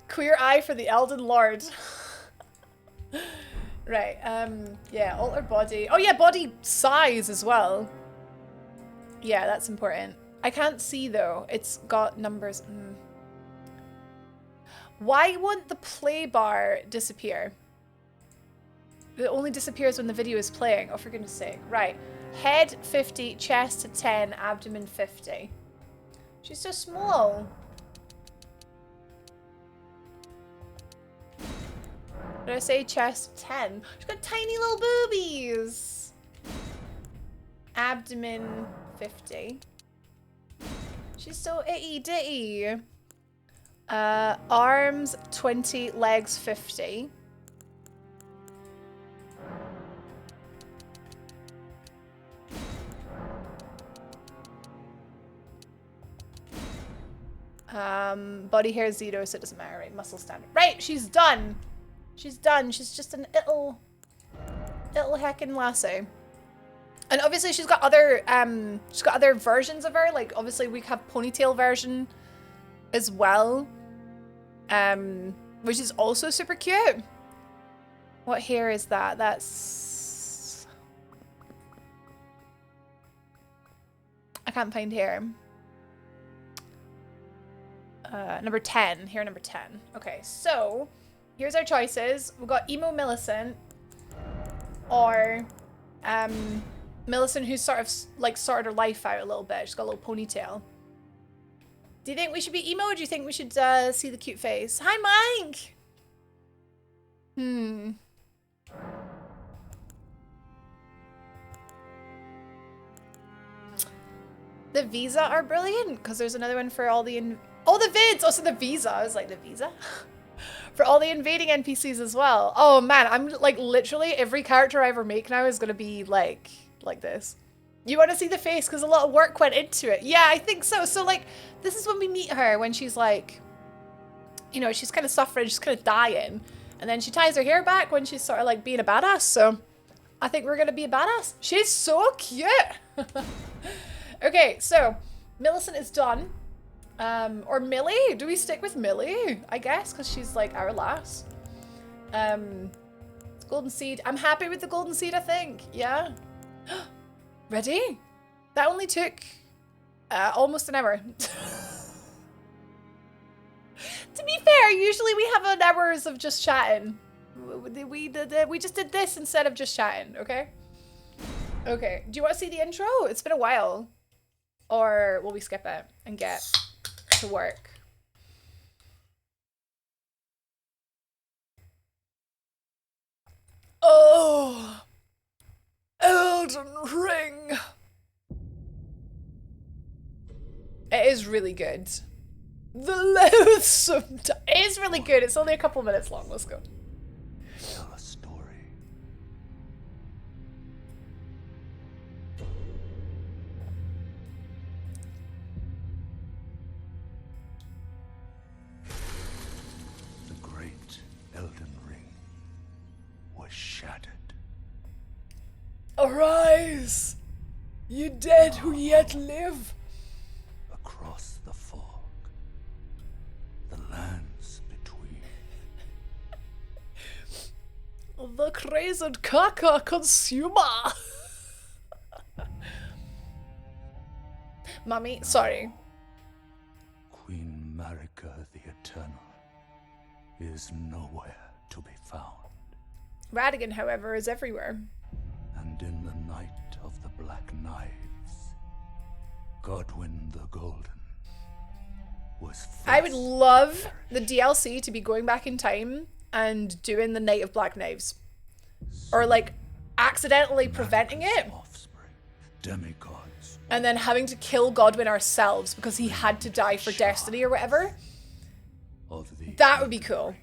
Queer eye for the Elden Lord. Right. Yeah. Alter body. Oh yeah, body size as well. Yeah, that's important. I can't see though. It's got numbers. Why won't the play bar disappear? It only disappears when the video is playing. Oh, for goodness sake. Right. Head 50, chest 10, abdomen 50. She's so small. Did I say chest 10? She's got tiny little boobies. Abdomen 50. She's so itty ditty. Arms 20, legs 50. Body hair 0, so it doesn't matter, right? Muscle standard. Right, she's done. She's done. She's just an little heckin' lasso. And obviously she's got other versions of her. Like obviously we have ponytail version as well. Which is also super cute. What hair is that? That's... I can't find hair. Number 10. Hair number 10. Okay, so here's our choices. We've got Emo Millicent or Millicent who's sort of like sorted her life out a little bit. She's got a little ponytail. Do you think we should be emo or do you think we should see the cute face? Hi, Mike! The Visa are brilliant because there's another one for all the the vids! Oh, so the Visa. I was like, the Visa? For all the invading NPCs as well. Oh man, I'm like literally every character I ever make now is gonna be like this. You want to see the face because a lot of work went into it. Yeah, I think so. So like, this is when we meet her when she's like, you know, she's kind of suffering, she's kind of dying. And then she ties her hair back when she's sort of like being a badass. So I think we're going to be a badass. She's so cute. Okay, so Millicent is done. Or Millie? Do we stick with Millie? I guess, because she's like our last. Golden Seed. I'm happy with the Golden Seed, I think. Yeah. Ready? That only took almost an hour. To be fair, usually we have an hours of just chatting. We just did this instead of just chatting, okay? Okay, do you want to see the intro? It's been a while. Or will we skip it and get to work? Oh! Elden Ring! It is really good. The loathsome. It is really good. It's only a couple minutes long. Let's go. Tell a story. The great Elden Ring was shattered. Arise, ye dead who yet live. Across the fog, the lands between. The crazed caca consumer. Mummy, sorry. Queen Marika the Eternal is nowhere to be found. Radigan, however, is everywhere. And in the night of the Black Knives, Godwyn the Golden was I would love the DLC to be going back in time and doing the Night of Black Knives. Or like accidentally preventing it. Offspring, demigods, And then having to kill Godwyn ourselves because he had to die for Destiny or whatever. of the That would be cool.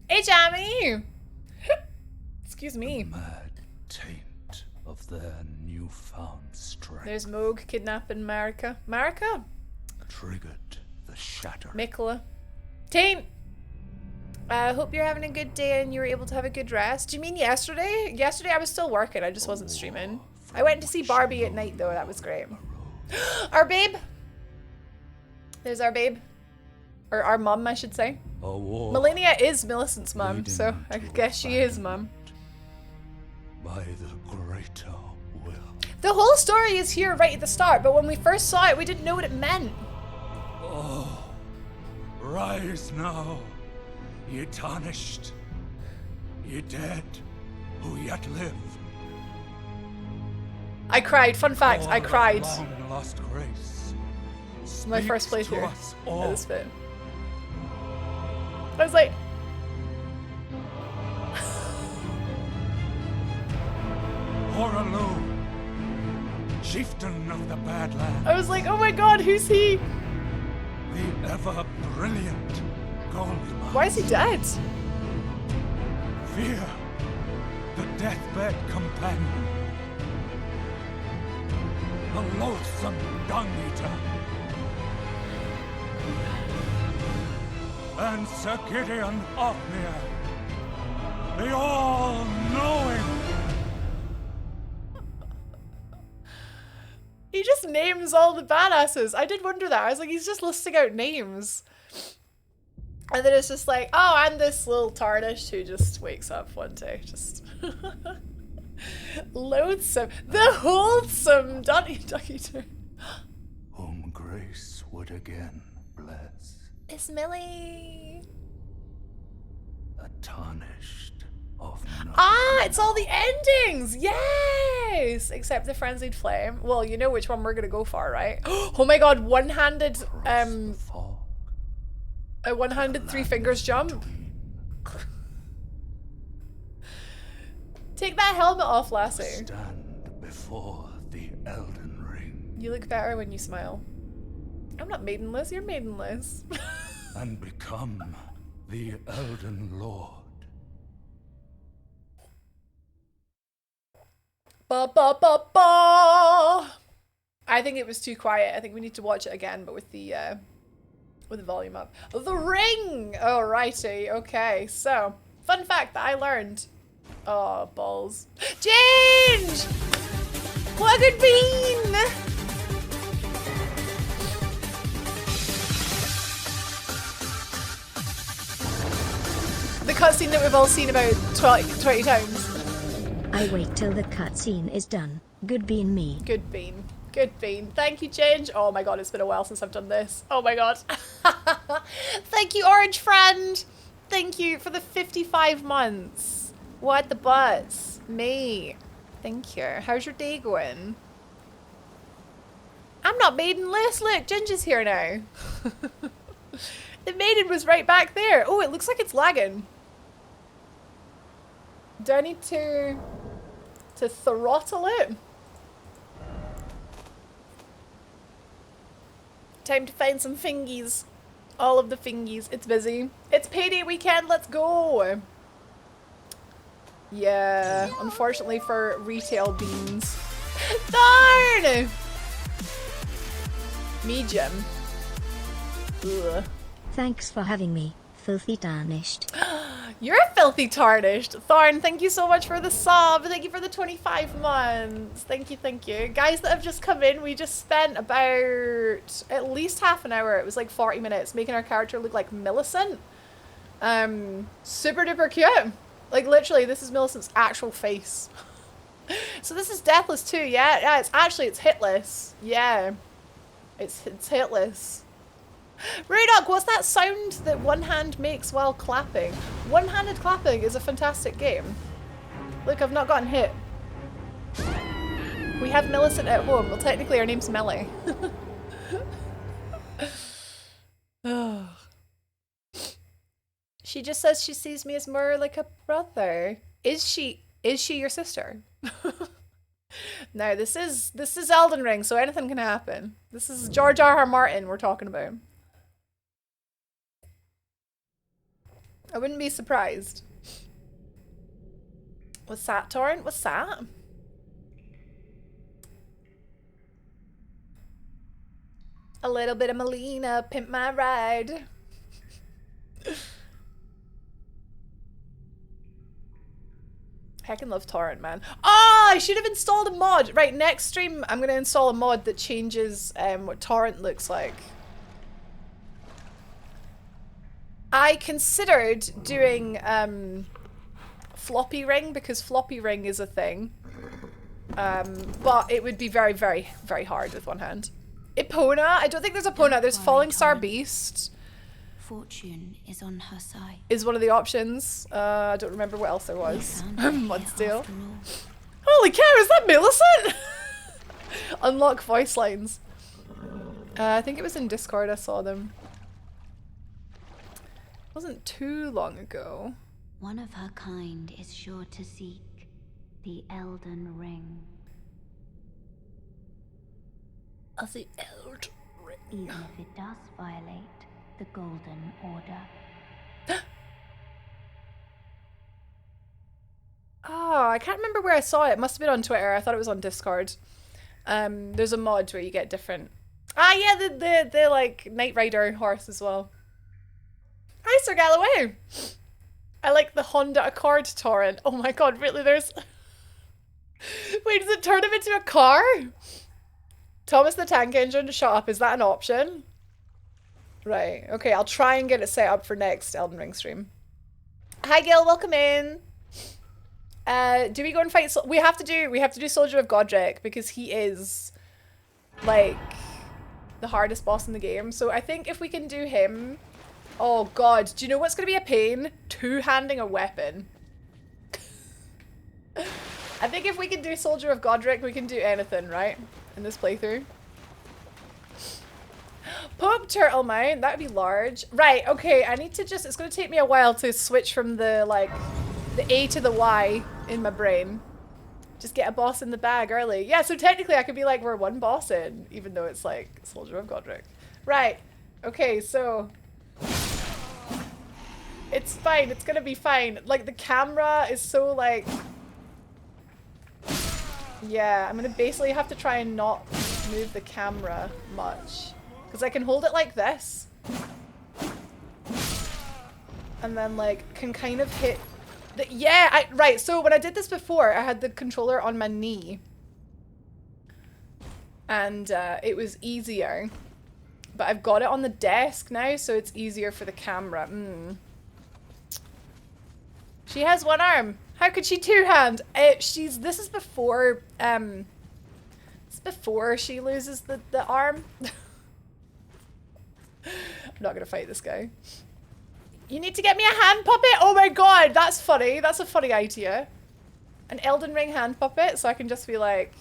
Hey, Jamie! Excuse me. mad taint of their newfound strength There's Moog kidnapping Marika. Marika? triggered the shatter. Mikola. Taint! Hope you're having a good day and you were able to have a good rest. Do you mean yesterday? Yesterday I was still working, I just wasn't streaming. I went to see Barbie at night though, that was great. Our babe! There's our babe. Or our mum, I should say. A war Melania is Millicent's mum, leading so I to guess she is mum. by the greater will. The whole story is here right at the start, but when we first saw it, we didn't know what it meant. Oh, rise now, ye tarnished, ye dead who yet live. I cried. Fun fact, I All cried. Long lost grace. My first speaks to playthrough us of all. this bit. I was like, Horalu, chieftain of the Badlands, I was like, oh my god, who's he? the ever brilliant Goldmine. Why is he dead? Fear, the deathbed companion, the loathsome dung-eater, and Sir Gideon Ofnir, the all-knowing. just names all the badasses. I did wonder that. I was like, he's just listing out names. And then it's just like, oh, and this little tarnished who just wakes up one day. Just loathsome. The wholesome Ducky Turn. Whom grace would again bless. It's Millie. A tarnished of night. Ah, it's all the endings. Yes, except the frenzied flame. Well, you know which one we're gonna go for, right? Oh my god, one-handed Fog. a one-handed three fingers jump. Take that helmet off, Lassie. Stand before the Elden Ring. You look better when you smile. I'm not maidenless, you're maidenless. And become the Elden Lord. Ba ba ba ba. I think it was too quiet. I think we need to watch it again, but with the volume up. The ring! Alrighty, okay. So, fun fact that I learned. Oh, balls. Change! What a good bean! The cutscene that we've all seen about 20 times. I wait till the cutscene is done. Good bean me. Good bean. Good bean. Thank you, Change. Oh my god, it's been a while since I've done this. Oh my god. Thank you, Orange Friend. Thank you for the 55 months. What the butts? Me. Thank you. How's your day going? I'm not maidenless. Look, Ginger's here now. The maiden was right back there. Oh, it looks like it's lagging. Do I need to throttle it? Time to find some fingies. All of the fingies. It's busy. It's payday weekend. Let's go. Yeah, unfortunately for retail beans. Darn! Medium. Ugh. Thanks for having me, filthy tarnished. You're a filthy tarnished. Thorn, thank you so much for the sub. Thank you for the 25 months. Thank you, thank you. Guys that have just come in, we just spent about at least half an hour. It was like 40 minutes making our character look like Millicent. Super duper cute. Like literally, this is Millicent's actual face. So this is deathless too, yeah? Yeah, it's hitless. Yeah. It's hitless. Rudok, what's that sound that one hand makes while clapping? One-handed clapping is a fantastic game. Look, I've not gotten hit. We have Millicent at home. Well, technically our name's Melly. Oh. She just says she sees me as more like a brother. Is she your sister? No, this is Elden Ring, so anything can happen. This is George R.R. Martin we're talking about. I wouldn't be surprised. What's that, Torrent? What's that? A little bit of Melina, pimp my ride. Heckin' love Torrent, man. Oh, I should have installed a mod. Right, next stream, I'm going to install a mod that changes what Torrent looks like. I considered doing floppy ring because floppy ring is a thing. But it would be very, very, very hard with one hand. Epona? I don't think there's Epona. There's Falling Star Beast. Fortune is on her side. Is one of the options. I don't remember what else there was. Mudsteel. Holy cow, is that Millicent? Unlock voice lines. I think it was in Discord I saw them. Wasn't too long ago. One of her kind is sure to seek the Elden Ring. Of the Elden Ring. Even if it does violate the Golden Order. Oh, I can't remember where I saw it. It must have been on Twitter. I thought it was on Discord. There's a mod where you get different. Ah, yeah, the like Knight Rider horse as well. Hi, Sir Galloway. I like the Honda Accord Torrent. Oh my god, really? There's. Wait, does it turn him into a car? Thomas the Tank Engine, shut up. Is that an option? Right. Okay, I'll try and get it set up for next Elden Ring stream. Hi Gil, welcome in. Do we go and fight? We have to do Soldier of Godric because he is like the hardest boss in the game. So I think if we can do him, oh god, do you know what's gonna be a pain? Two-handing a weapon. I think if we can do Soldier of Godric, we can do anything, right? In this playthrough. Pope Turtle Mount, that'd be large. Right, okay, I need to just, it's gonna take me a while to switch from the, like, the A to the Y in my brain. Just get a boss in the bag early. Yeah, so technically I could be like, we're one boss in, even though it's like Soldier of Godric. Right, okay, so it's fine, it's gonna be fine. Like, the camera is so, like, yeah, I'm gonna basically have to try and not move the camera much. Because I can hold it like this. And then, like, can kind of hit the, yeah, right, so when I did this before, I had the controller on my knee. And it was easier. But I've got it on the desk now, so it's easier for the camera. She has one arm. How could she two-hand? This is before, it's before she loses the arm. I'm not gonna fight this guy. You need to get me a hand puppet? Oh my god, that's funny. That's a funny idea. An Elden Ring hand puppet, so I can just be like...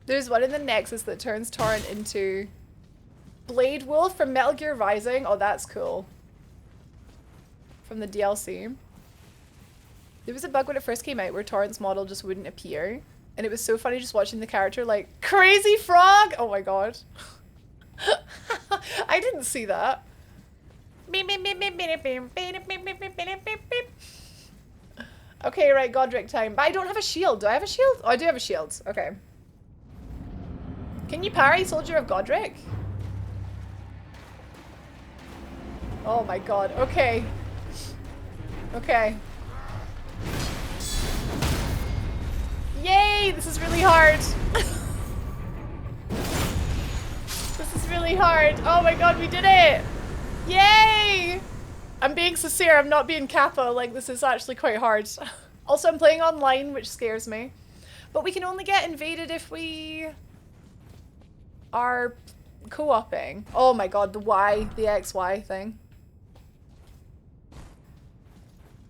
There's one in the Nexus that turns Torrent into Blade Wolf from Metal Gear Rising. Oh, that's cool. From the DLC. There was a bug when it first came out where Torrent's model just wouldn't appear. And it was so funny just watching the character like, crazy frog! Oh my god. I didn't see that. Okay, right, Godric time. But I don't have a shield. Do I have a shield? Oh, I do have a shield. Okay. Can you parry Soldier of Godric? Oh my god. Okay. Okay. Yay! This is really hard. This is really hard. Oh my god, we did it! Yay! I'm being sincere, I'm not being capo. Like, this is actually quite hard. Also, I'm playing online, which scares me. But we can only get invaded if we are co-oping. Oh my god, the Y, the XY thing.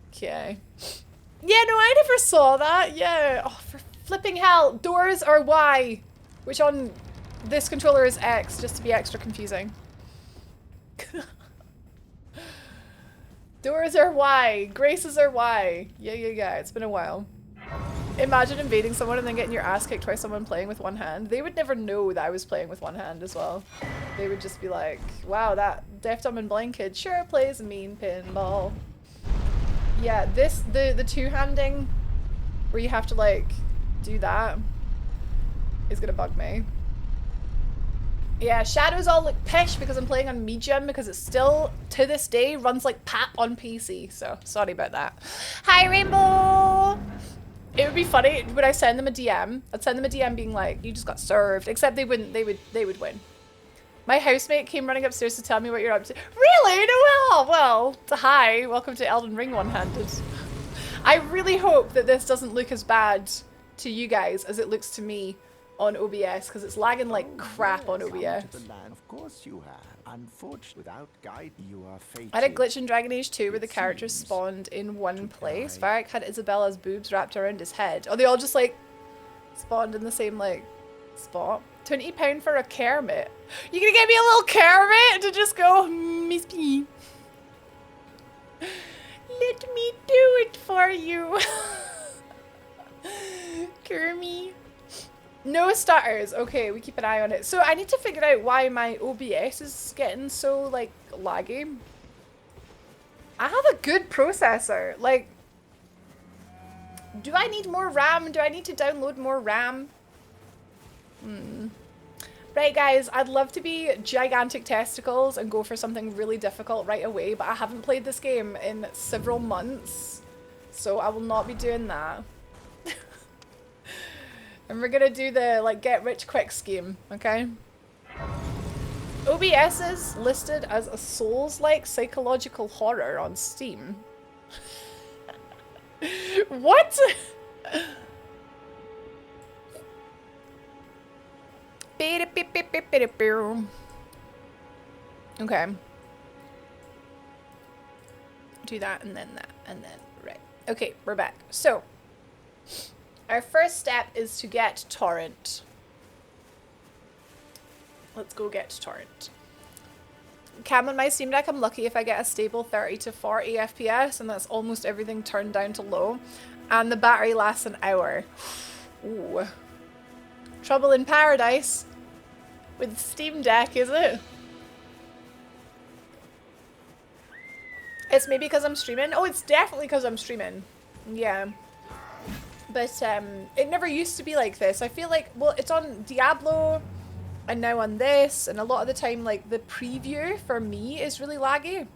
Okay. Yeah, no, I never saw that. Yeah. Oh, for flipping hell. Doors are Y, which on this controller is X, just to be extra confusing. Doors are Y. Graces are Y. Yeah. It's been a while. Imagine invading someone and then getting your ass kicked by someone playing with one hand. They would never know that I was playing with one hand as well. They would just be like, wow, that deaf, dumb, and blind kid sure plays a mean pinball. Yeah, the two-handing where you have to like do that is gonna bug me. Yeah, shadows all look pish because I'm playing on medium because it still, to this day, runs like pap on PC. So, sorry about that. Hi, Rainbow! It would be funny when I send them a DM. I'd send them a DM being like, you just got served. Except they wouldn't, they would win. My housemate came running upstairs to tell me what you're up to. Really? No, well, hi. Welcome to Elden Ring one-handed. I really hope that this doesn't look as bad to you guys as it looks to me on OBS, because it's lagging like crap on OBS. Of course you have. Unfortunately, without guide, you are fated. I had a glitch in Dragon Age 2 where the characters spawned in one place. Varric had Isabella's boobs wrapped around his head. Oh, they all just like spawned in the same like spot. £20 for a Kermit. You gonna get me a little Kermit to just go, Miss P? Let me do it for you. Kermit. No stutters. Okay, we keep an eye on it. So I need to figure out why my OBS is getting so like laggy. I have a good processor. Like, do I need more RAM? Do I need to download more RAM? Right, guys, I'd love to be gigantic testicles and go for something really difficult right away, but I haven't played this game in several months. So I will not be doing that. And we're gonna do the like get rich quick scheme, okay? OBS is listed as a Souls-like psychological horror on Steam. What? Okay. Do that and then that and then right. Okay, we're back. So our first step is to get torrent. Let's go get torrent. Cam on my Steam Deck, I'm lucky if I get a stable 30 to 40 FPS, and that's almost everything turned down to low. And the battery lasts an hour. Ooh. Trouble in paradise with Steam Deck, is it? It's maybe because I'm streaming. Oh, it's definitely because I'm streaming. Yeah. But it never used to be like this. I feel like, well, it's on Diablo and now on this, and a lot of the time, like, the preview for me is really laggy.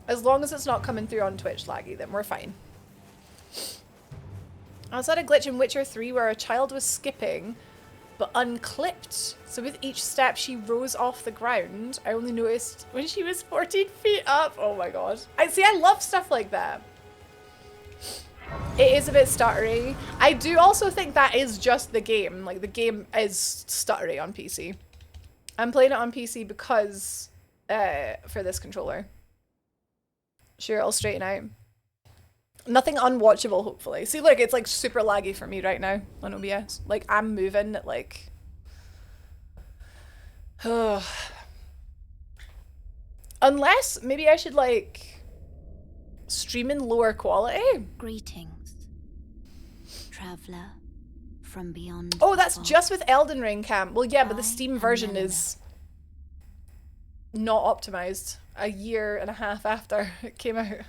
As long as it's not coming through on Twitch laggy, then we're fine. I also had a glitch in Witcher 3 where a child was skipping, but unclipped. So with each step she rose off the ground. I only noticed when she was 14 feet up. Oh my god. I love stuff like that. It is a bit stuttery. I do also think that is just the game. Like, the game is stuttery on PC. I'm playing it on PC because, for this controller. Sure, it'll straighten out. Nothing unwatchable, hopefully. See, look, it's like super laggy for me right now on OBS. Like, I'm moving at like... Unless, maybe I should like... stream in lower quality? Greetings, traveler from beyond. Oh, that's just with Elden Ring, Cam. Well, yeah, but the Steam version is not optimized. A year and a half after it came out.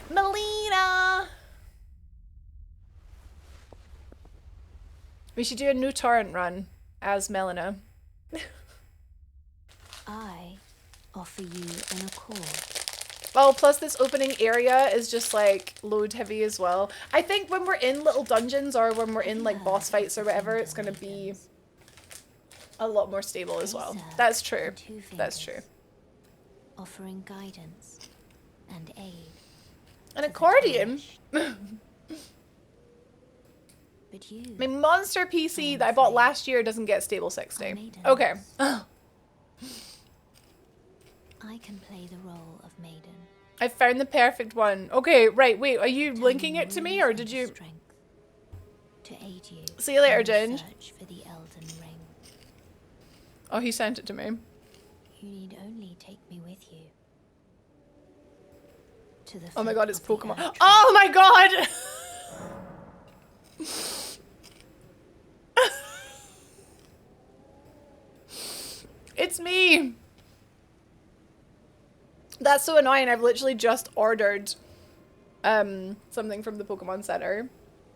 Melina! We should do a new torrent run as Melina. I offer you an accord. Oh, plus this opening area is just like load heavy as well. I think when we're in little dungeons or when we're in like boss fights or whatever, it's gonna be a lot more stable as well. That's true. That's true. Offering guidance and aid. An accordion? But you, My monster PC that I bought last year doesn't get stable 60. Okay. I can play the role of maiden. I found the perfect one. Okay, right, wait, are you linking it to me or did you... Strength to aid you. See you later, in the Ginge. search for the Elden Ring. Oh, he sent it to me. You need only take me with you. To the Oh my foot god, it's of the Pokemon. Earth Oh my god! It's me! That's so annoying. I've literally just ordered something from the Pokemon Center.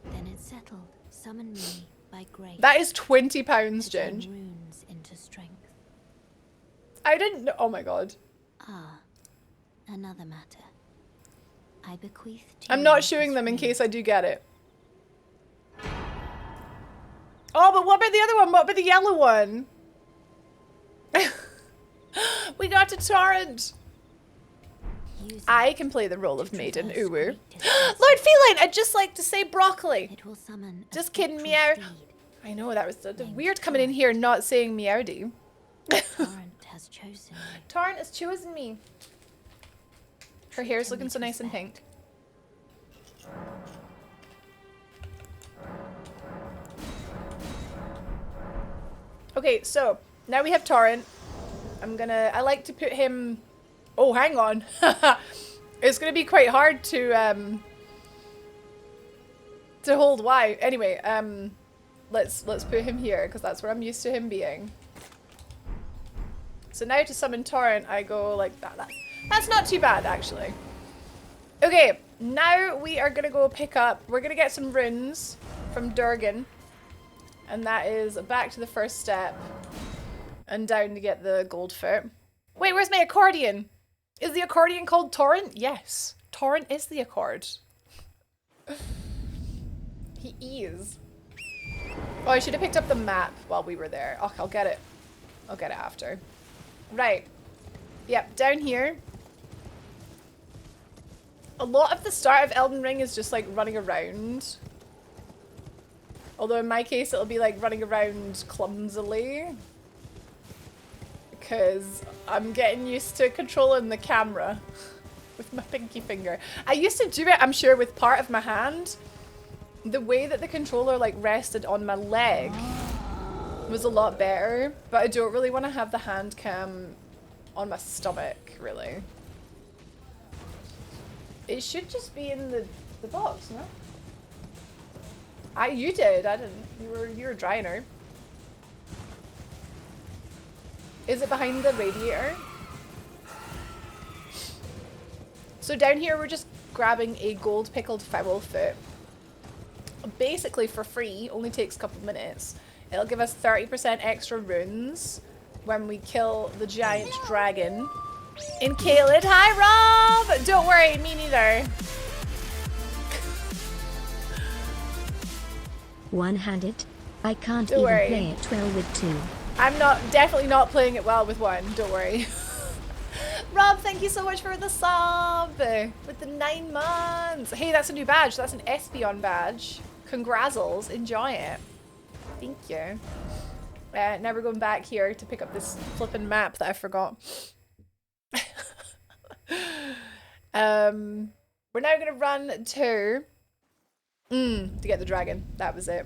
Then it's settled. Summon me by grace. That is £20, to turn Ginge. runes into strength. I didn't know. Oh my god. Ah, another matter. I bequeath to I'm you not this showing them in ring. case I do get it. Oh, but what about the other one? What about the yellow one? We got to torrent. Use I it can play the role of to maiden. traverse Ooh. great distances. Lord Feline, I'd just like to say broccoli. It will summon a Just kidding, spectral meow. steed. I know, that was Named weird coming in here not saying meowdy. Torrent has chosen you. Torrent has chosen me. Her hair's looking so nice and pink. Okay, so now we have Torrent. I like to put him, oh, hang on. It's gonna be quite hard to hold Y. Anyway, let's put him here because that's where I'm used to him being. So now to summon Torrent, I go like that. That's not too bad, actually. Okay, now we are gonna go pick up, we're gonna get some runes from Durgan. And that is back to the first step and down to get the gold foot. Wait, where's my accordion? Is the accordion called Torrent? Yes. Torrent is the accord. He is. Oh, I should have picked up the map while we were there. Oh, I'll get it. I'll get it after. Right. Yep, down here. A lot of the start of Elden Ring is just like running around. Although in my case it'll be like running around clumsily. Because I'm getting used to controlling the camera with my pinky finger. I used to do it, I'm sure, with part of my hand. The way that the controller like rested on my leg was a lot better, but I don't really want to have the hand cam on my stomach, really. It should just be in the box, no? You did, I didn't. You were drying her. Is it behind the radiator? So down here we're just grabbing a gold pickled foul foot. Basically for free, only takes a couple minutes. It'll give us 30% extra runes when we kill the giant dragon in Caelid. Hi Rob! Don't worry, me neither. One-handed? I can't Don't even worry. play it well with two. I'm definitely not playing it well with one, don't worry. Rob, thank you so much for the sub with the 9 months. Hey, that's a new badge. That's an Espion badge. Congrazzles, enjoy it. Thank you. Now we're going back here to pick up this flippin' map that I forgot. We're now gonna run to get the dragon. That was it.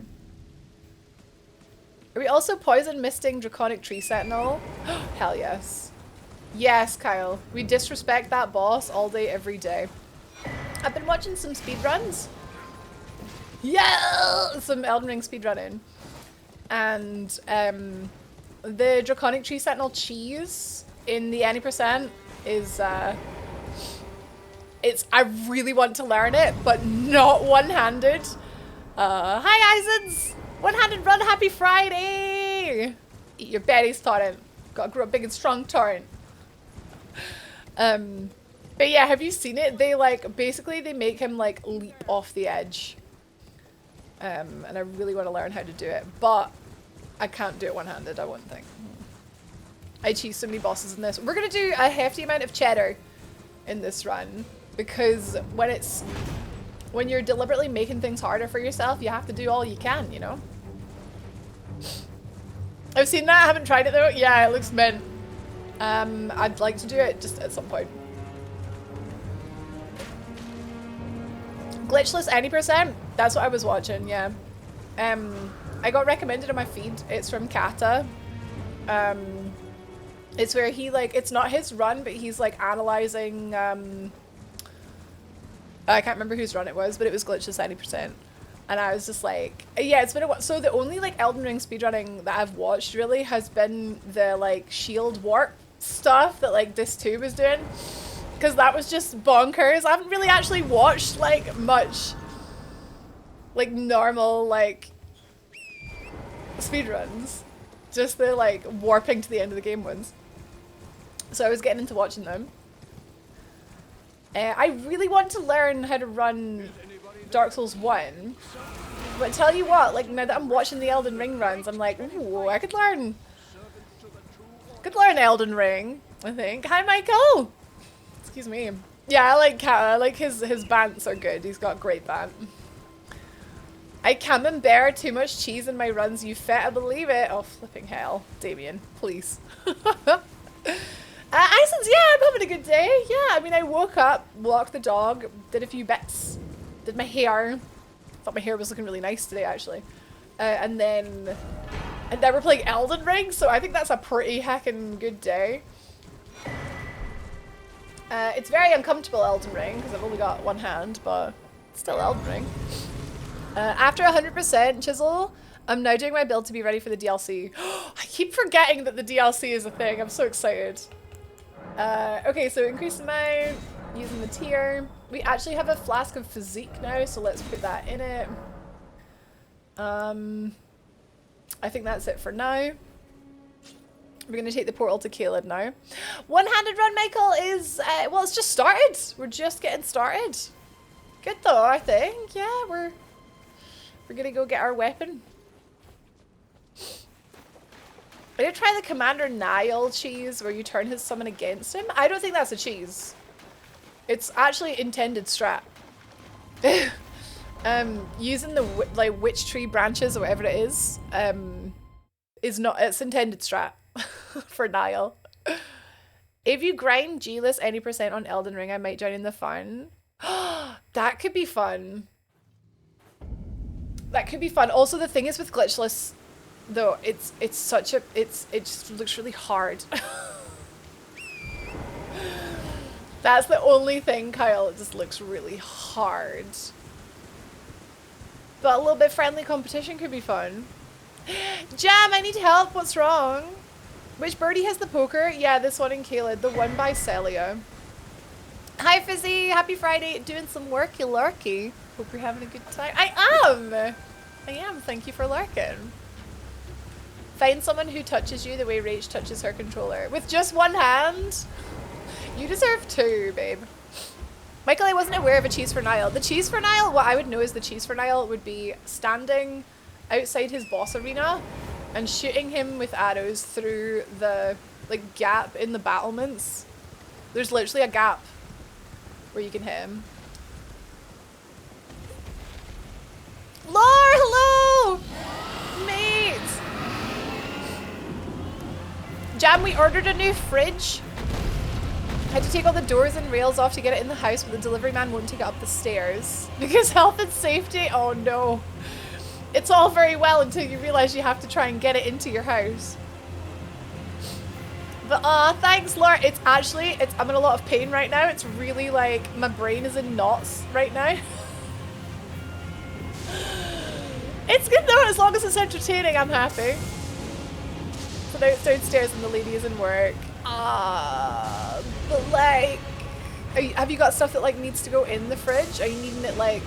Are we also poison misting draconic tree sentinel? Hell yes. Yes, Kyle. We disrespect that boss all day, every day. I've been watching some speedruns. Yeah! Some Elden Ring speedrunning. And the draconic tree sentinel cheese in the any percent is I really want to learn it, but not one-handed. Hi Isons! One-handed run, happy Friday! Eat your berries, Torrent. Gotta grow up big and strong, Torrent. But yeah, have you seen it? They like, basically they make him like leap off the edge. And I really want to learn how to do it, but I can't do it one-handed, I wouldn't think. I cheese so many bosses in this. We're gonna do a hefty amount of cheddar in this run, because when you're deliberately making things harder for yourself, you have to do all you can, you know? I've seen that, I haven't tried it though. Yeah, it looks mint. I'd like to do it just at some point. Glitchless any percent? That's what I was watching, yeah. I got recommended on my feed. It's from Kata. It's where he like, it's not his run, but he's like analyzing, I can't remember whose run it was, but it was Glitchless any percent. And I was just like, yeah, it's been a while. So the only like Elden Ring speedrunning that I've watched really has been the like shield warp stuff that like this too was doing. Because that was just bonkers. I haven't really actually watched like much like normal like speedruns. Just the like warping to the end of the game ones. So I was getting into watching them. I really want to learn how to run Dark Souls 1. But tell you what, like now that I'm watching the Elden Ring runs, I'm like, ooh, I could learn Elden Ring, I think. Hi Michael! Excuse me. Yeah, I like Kat. I like his bants are good. He's got great bant. I camembert too much cheese in my runs, you fet, I believe it. Oh, flipping hell. Damien, please. Isons, yeah, I'm having a good day. Yeah, I mean, I woke up, walked the dog, did a few bits, did my hair. Thought my hair was looking really nice today, actually. And then we're playing Elden Ring, so I think that's a pretty heckin' good day. It's very uncomfortable Elden Ring, because I've only got one hand, but it's still Elden Ring. After 100% Chisel, I'm now doing my build to be ready for the DLC. I keep forgetting that the DLC is a thing. I'm so excited. Okay, so increase amount, using the tier. We actually have a flask of physique now, so let's put that in it. I think that's it for now. We're going to take the portal to Caelid now. One-handed run, Michael, is... well, it's just started. We're just getting started. Good, though, I think. Yeah, we're going to go get our weapon. I'm going to try the Commander Niall cheese where you turn his summon against him. I don't think that's a cheese. It's actually intended strat. Using the like witch tree branches or whatever it is not, it's intended strat for Niall. If you grind G-less any percent on Elden Ring, I might join in the fun. That could be fun. That could be fun. Also, the thing is with glitchless, though, it's such a it just looks really hard. That's the only thing, Kyle. It just looks really hard. But a little bit friendly competition could be fun. Jam, I need help. What's wrong? Which birdie has the poker? Yeah, this one in Caelid. The one by Celia. Hi, Fizzy. Happy Friday. Doing some worky lurky. Hope you're having a good time. I am. Thank you for lurking. Find someone who touches you the way Rach touches her controller. With just one hand? You deserve two, babe. Michael, I wasn't aware of a cheese for Niall. The cheese for Niall, what I would know is the cheese for Niall would be standing outside his boss arena and shooting him with arrows through the like gap in the battlements. There's literally a gap where you can hit him. Lore, hello! Mate! Jam, we ordered a new fridge. Had to take all the doors and rails off to get it in the house, but the delivery man won't take it up the stairs. Because health and safety? Oh no. It's all very well until you realize you have to try and get it into your house. But thanks, Laura. It's actually, I'm in a lot of pain right now. It's really like, my brain is in knots right now. It's good though, as long as it's entertaining, I'm happy. So now it's downstairs and the lady is in work. But like, have you got stuff that like needs to go in the fridge? Are you needing it like,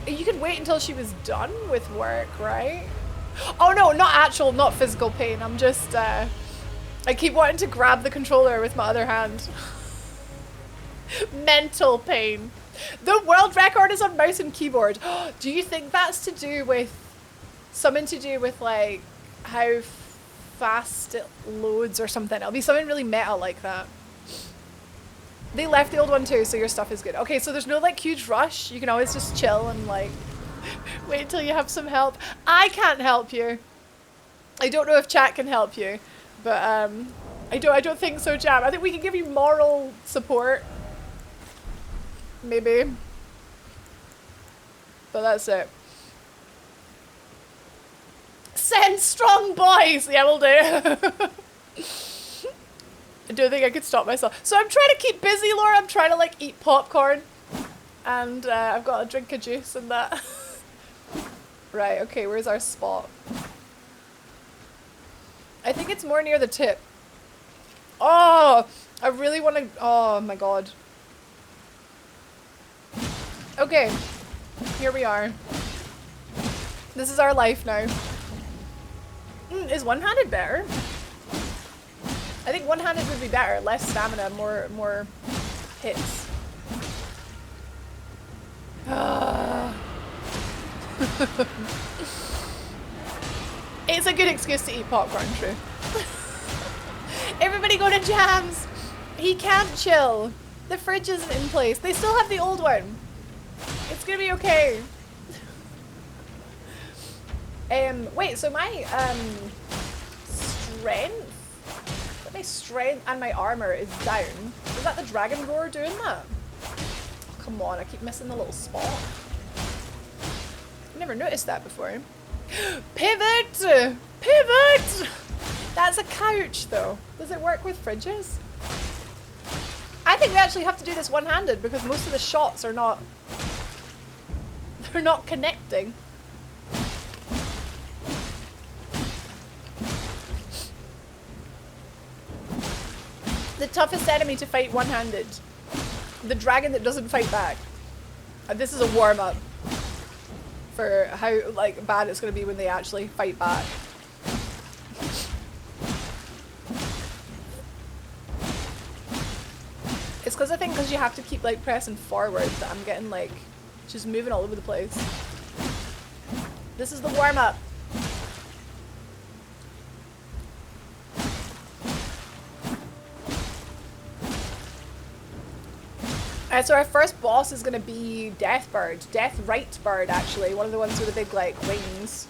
you could wait until she was done with work, right? Oh no, not physical pain. I'm just, I keep wanting to grab the controller with my other hand. Mental pain. The world record is on mouse and keyboard. Do you think that's to do with, something to do with like, how fast it loads or something? It'll be something really meta like that. They left the old one too, so your stuff is good. Okay, so there's no like huge rush. You can always just chill and like wait until you have some help. I can't help you. I don't know if chat can help you, but I don't think so, Jam. I think we can give you moral support. Maybe. But that's it. Send strong boys! Yeah, we'll do. I don't think I could stop myself. So I'm trying to keep busy, Laura. I'm trying to like eat popcorn. And I've got a drink of juice and that. Right, okay, where's our spot? I think it's more near the tip. Oh, I really want to, oh my god. Okay, here we are. This is our life now. Is one-handed better? I think one-handed would be better. Less stamina, more hits. It's a good excuse to eat popcorn, true. Everybody go to Jams! He can't chill. The fridge isn't in place. They still have the old one. It's gonna be okay. Wait, so my strength? My strength and my armor is down. Is that the dragon roar doing that? Oh, come on, I keep missing the little spot. I've never noticed that before. Pivot! Pivot! That's a couch though. Does it work with fridges? I think we actually have to do this one-handed because most of the shots are not... they're not connecting. The toughest enemy to fight one-handed. The dragon that doesn't fight back. And this is a warm-up for how like bad it's going to be when they actually fight back. It's because I think because you have to keep like pressing forward that I'm getting like just moving all over the place. This is the warm-up. Alright, so our first boss is gonna be Deathbird. Deathrightbird, actually. One of the ones with the big, like, wings.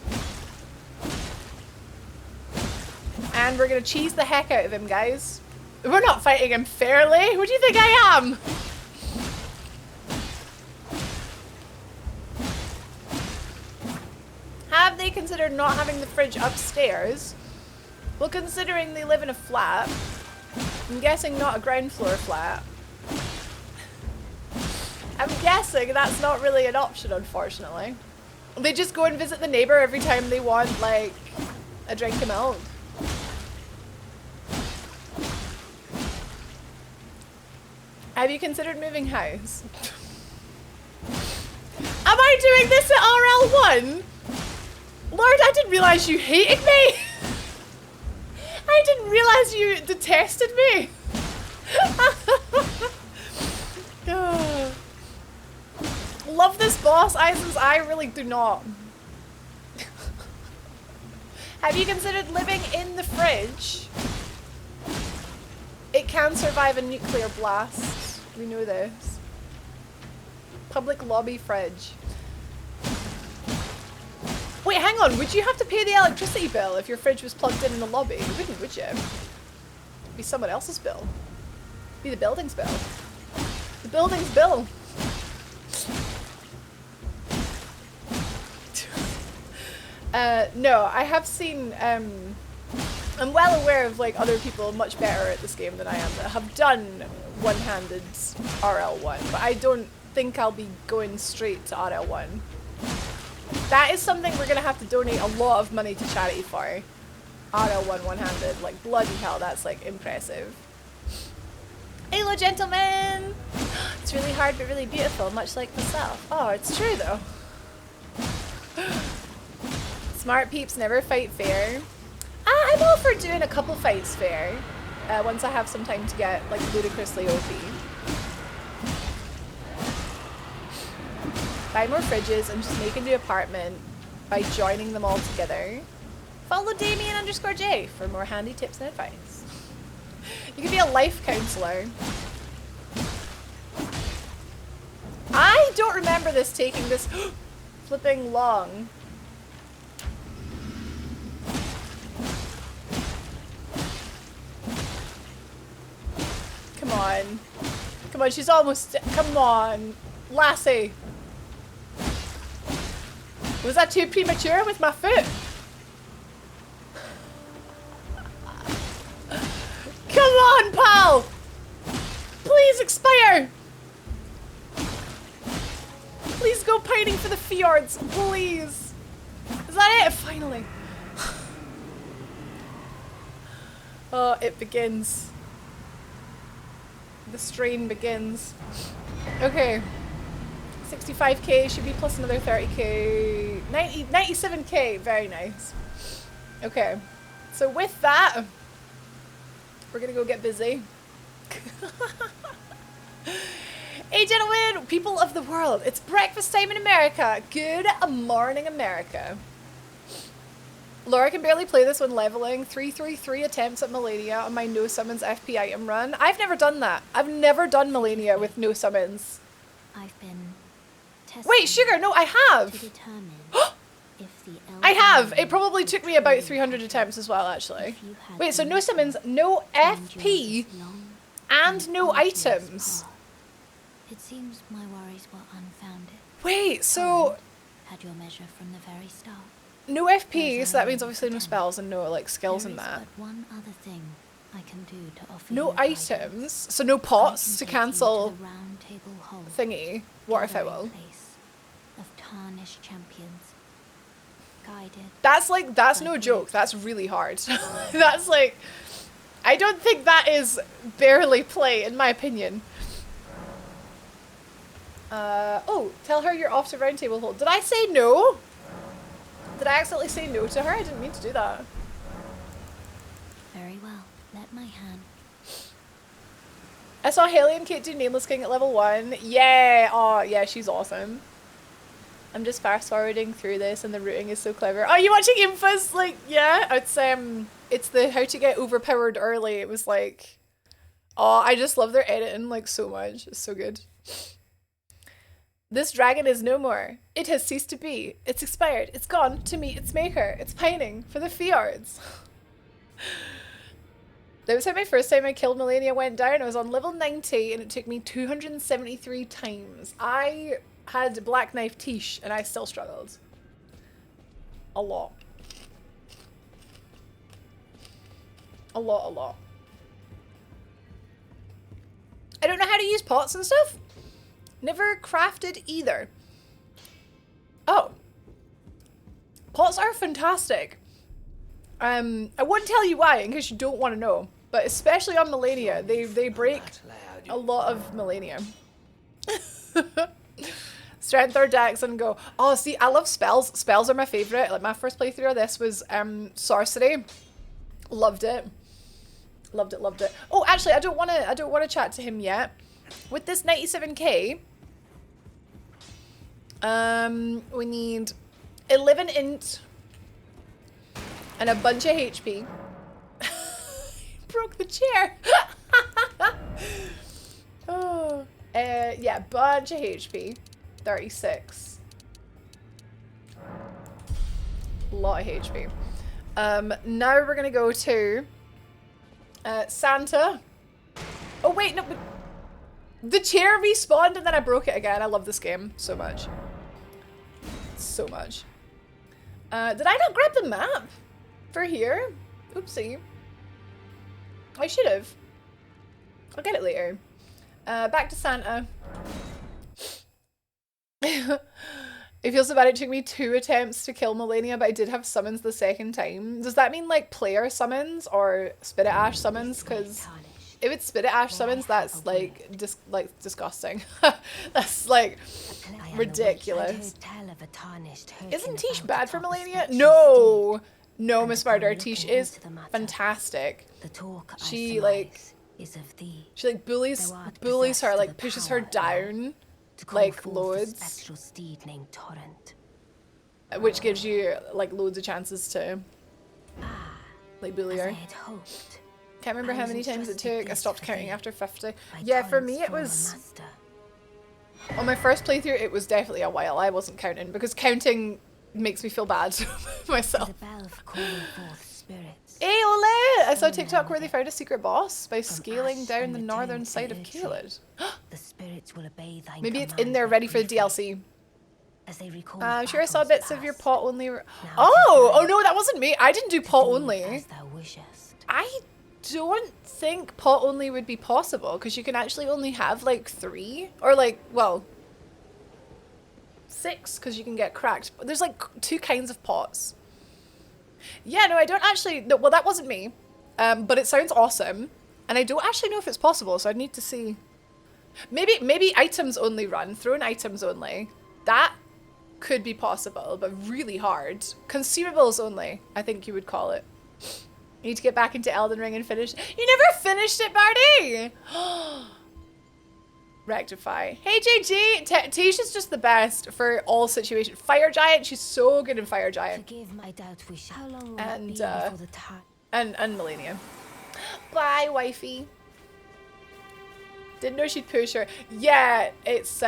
And we're gonna cheese the heck out of him, guys. We're not fighting him fairly. Who do you think I am? Have they considered not having the fridge upstairs? Well, considering they live in a flat, I'm guessing not a ground floor flat. I'm guessing that's not really an option, unfortunately. They just go and visit the neighbor every time they want, like, a drink of milk. Have you considered moving house? Am I doing this at RL1? Lord, I didn't realize you hated me. I didn't realize you detested me. Love this boss, Isons. I really do not. Have you considered living in the fridge? It can survive a nuclear blast. We know this. Public lobby fridge. Wait, hang on. Would you have to pay the electricity bill if your fridge was plugged in the lobby? You wouldn't, would you? It'd be someone else's bill. It'd be the building's bill. The building's bill. No, I have seen, I'm well aware of like other people much better at this game than I am that have done one-handed RL1, but I don't think I'll be going straight to RL1. That is something we're gonna have to donate a lot of money to charity for. RL1 one-handed, like bloody hell, that's like impressive. Hello, gentlemen! It's really hard but really beautiful, much like myself. Oh, it's true though. Smart peeps never fight fair. I'm all for doing a couple fights fair. Once I have some time to get like ludicrously OP. Buy more fridges and just make a new apartment by joining them all together. Follow Damien_J for more handy tips and advice. You can be a life counselor. I don't remember this taking this flipping long. Come on. Come on, she's almost... Come on. Lassie. Was that too premature with my foot? Come on, pal! Please expire! Please go pining for the fjords, please! Is that it? Finally. Oh, it begins. The strain begins. Okay. 65k should be plus another 30k. 97k. Very nice. Okay. So with that, we're gonna go get busy. Hey gentlemen, people of the world, it's breakfast time in America. Good morning, America. Laura can barely play this when leveling. 333 attempts at Melania on my no summons FP item run. I've never done that. I've never done Melania with no summons. I've been testing. Wait, Sugar, no, I have. To determine if the I have. It probably took me about 300 attempts as well, actually. Wait, so no summons, no FP, and no items. It seems my worries were unfounded. Wait, so Had your measure from the very start. no FP, so that means obviously no spells and no like skills in There is that. but one other thing I can do to offer No you guidance. items, so no I pots to can take you cancel to the round table hall, thingy, water gathering fowl. place of tarnished champions, guided. That's no joke. That's really hard. That's like, I don't think that is barely play in my opinion. Oh, tell her you're off to round table hold. Did I say no? Did I accidentally say no to her? I didn't mean to do that. Very well. Let my hand. I saw Haley and Kate do Nameless King at level 1. Yeah, oh yeah, she's awesome. I'm just fast forwarding through this and the routing is so clever. Are you watching Infus? Like, yeah, it's the how to get overpowered early. It was like, oh, I just love their editing like so much. It's so good. This dragon is no more. It has ceased to be. It's expired. It's gone to meet its maker. It's pining for the fjords. That was how my first time I killed Melania went down. I was on level 90 and it took me 273 times. I had Black Knife Tish and I still struggled. A lot. A lot. I don't know how to use pots and stuff. Never crafted either. Oh. Pots are fantastic. I wouldn't tell you why in case you don't want to know. But especially on Melania, they break a lot of Melania. Strength or dex and go. Oh, see, I love spells. Spells are my favorite. Like my first playthrough of this was sorcery. Loved it. Loved it. Oh, actually, I don't want to chat to him yet. With this 97k, we need 11 int and a bunch of HP. Broke the chair. Oh, yeah, bunch of HP. 36. Lot of HP. Now we're gonna go to Santa. Oh wait, no, the chair respawned and then I broke it again. I love this game so much. So much. Did I not grab the map for here? Oopsie. I should have. I'll get it later. Back to Santa. It feels so bad it took me 2 attempts to kill Melania, but I did have summons the second time. Does that mean like player summons or Spirit Ash summons? Because if it's Spirit Ash summons, that's like disgusting. That's like ridiculous. Isn't Tish bad for Melania? No! No, Miss Murder. Tish is fantastic. She like bullies her, like pushes her down like loads, which gives you like loads of chances to like bully her. Can't remember how many times it took. I stopped counting after 50. Yeah, for me it was on my first playthrough. It was definitely a while. I wasn't counting because counting makes me feel bad myself. Hey Ole! I saw a TikTok where they found a secret boss by scaling down the northern side of Caelid. Maybe it's in there ready for the DLC. I'm sure I saw bits of your pot only. Oh no, that wasn't me. I didn't do pot only. I don't think pot only would be possible because you can actually only have like 3 or like, well, 6 because you can get cracked. There's like 2 kinds of pots. Yeah, no, I don't actually. No, well, that wasn't me. But it sounds awesome, and I don't actually know if it's possible. So I'd need to see. Maybe items only run. Throw in items only. That could be possible, but really hard. Consumables only, I think you would call it. You need to get back into Elden Ring and finish. You never finished it, Barty. Rectify. Hey JG, Tish is just the best for all situations. Fire Giant, she's so good in Fire Giant. How long will And it be before the time? and Melania. Bye, wifey. Didn't know she'd push her. Yeah, it's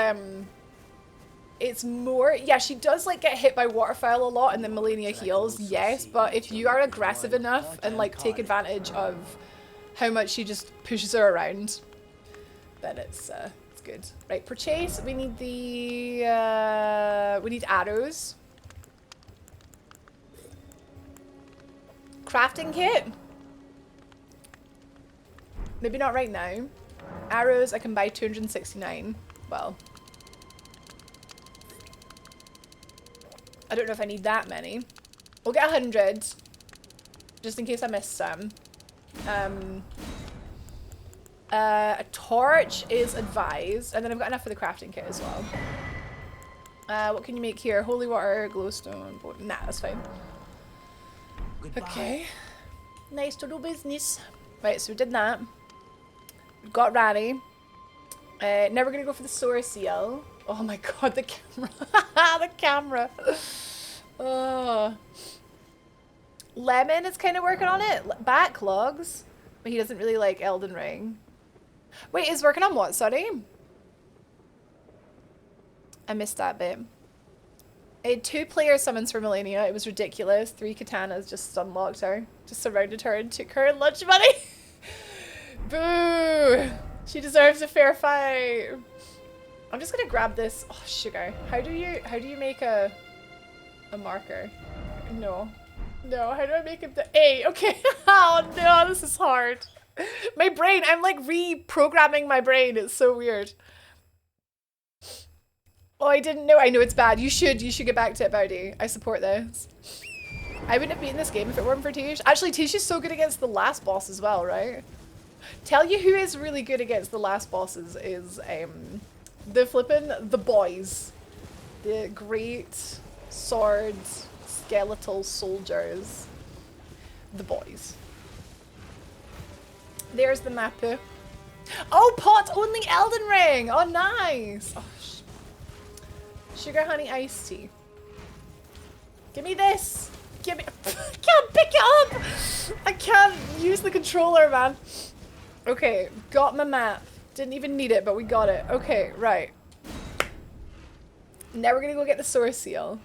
more. Yeah, she does like get hit by waterfowl a lot, and then Melania heals. Yes, but if you are aggressive enough and like take advantage of how much she just pushes her around, then it's good. Right, purchase. We need the we need arrows. Crafting kit. Maybe not right now. Arrows, I can buy 269. Well, I don't know if I need that many. We'll get 100, just in case I miss some. A torch is advised, and then I've got enough for the crafting kit as well. What can you make here? Holy water, glowstone, nah, that's fine. Okay. Nice to do business. Right, so we did that. Got Rani. Now we're gonna go for the Sora Seal. Oh my god, the camera. The camera. Oh. Lemon is kind of working on it. Backlogs. But he doesn't really like Elden Ring. Wait, is working on what? Sorry? I missed that bit. I had 2 player summons for Melania. It was ridiculous. 3 katanas just unlocked her. Just surrounded her and took her lunch money. Boo! She deserves a fair fight. I'm just gonna grab this. Oh, sugar. How do you make a marker? No. No, how do I make it the A? Okay. Oh no, this is hard. My brain, I'm like reprogramming my brain. It's so weird. Oh, I didn't know. I know it's bad. You should get back to it, Bowdy. I support this. I wouldn't have beaten this game if it weren't for Tish. Actually, Tish is so good against the last boss as well, right? Tell you who is really good against the last bosses is the boys. The great sword skeletal soldiers. The boys. There's the Mapu. Oh, pot only Elden Ring. Oh, nice. Oh, sugar honey iced tea. Give me this. Give me. I can't pick it up. I can't use the controller, man. Okay, got my map. Didn't even need it, but we got it. Okay, right. Now we're gonna go get the Source Seal.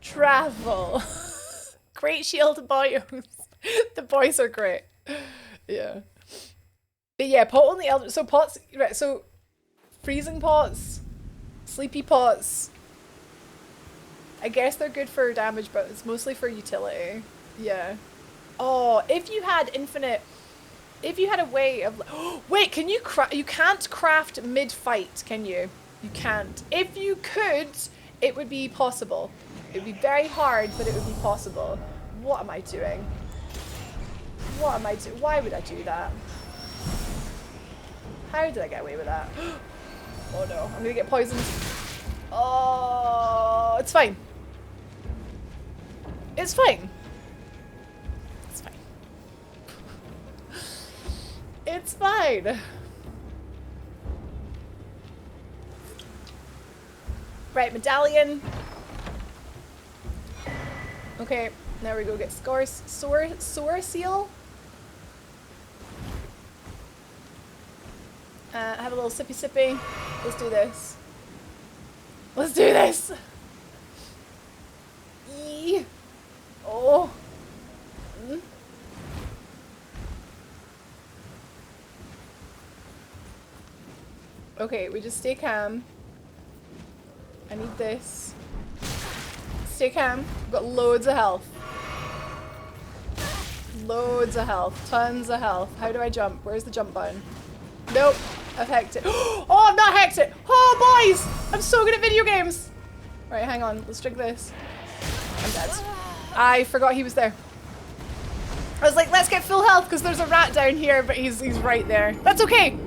Travel. Great shield biomes. The boys are great. Yeah. But yeah, pot only Elden. So pots, right, so freezing pots, sleepy pots. I guess they're good for damage, but it's mostly for utility. Yeah. Oh, if you had a way of, wait, can you you can't craft mid-fight, can you? You can't. If you could, it would be possible. It would be very hard, but it would be possible. What am I doing? What am I doing? Why would I do that? How did I get away with that? Oh no, I'm gonna get poisoned. Oh, it's fine. It's fine. It's fine. It's fine. Right, medallion. Okay, now we go get Sour Seal. Have a little sippy. Let's do this. Let's do this. Eee. Oh. Mm. Okay, we just stay calm. I need this. Stay calm. We've got loads of health. Loads of health. Tons of health. How do I jump? Where's the jump button? Nope. I've hacked it. Oh, I've not hacked it. Oh, boys. I'm so good at video games. Right, hang on. Let's drink this. I'm dead. I forgot he was there. I was like, let's get full health because there's a rat down here, but he's right there. That's okay.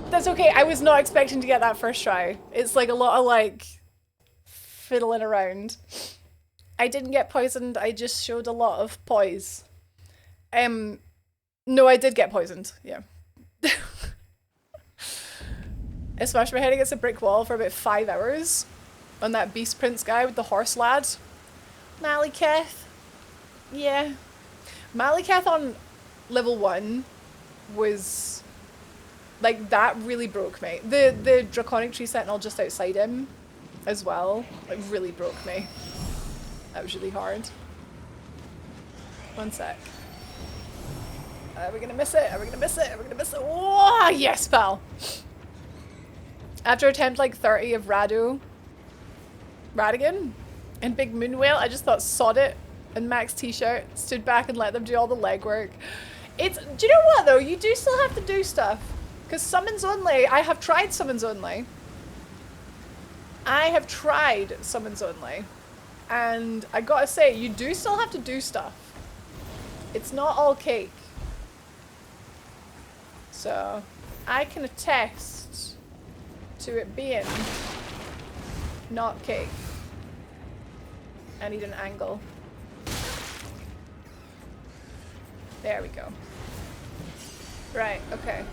That's okay. I was not expecting to get that first try. It's like a lot of like fiddling around. I didn't get poisoned. I just showed a lot of poise. No, I did get poisoned. Yeah. I smashed my head against a brick wall for about 5 hours on that Beast Prince guy with the horse lad. Maliketh. Yeah. Maliketh on level 1 was like, that really broke me. The Draconic Tree Sentinel just outside him as well, like, really broke me. That was really hard. One sec. Are we gonna miss it? Are we gonna miss it? Are we gonna miss it? Oh, yes, pal! After attempt like 30 of Radigan and Big Moon Whale, I just thought sod it and Max T-shirt, stood back and let them do all the legwork. It's, do you know what though? You do still have to do stuff. Because summons only, I have tried summons only. I have tried summons only. And I gotta say, you do still have to do stuff. It's not all cake. So, I can attest to it being not cake. I need an angle. There we go. Right, okay.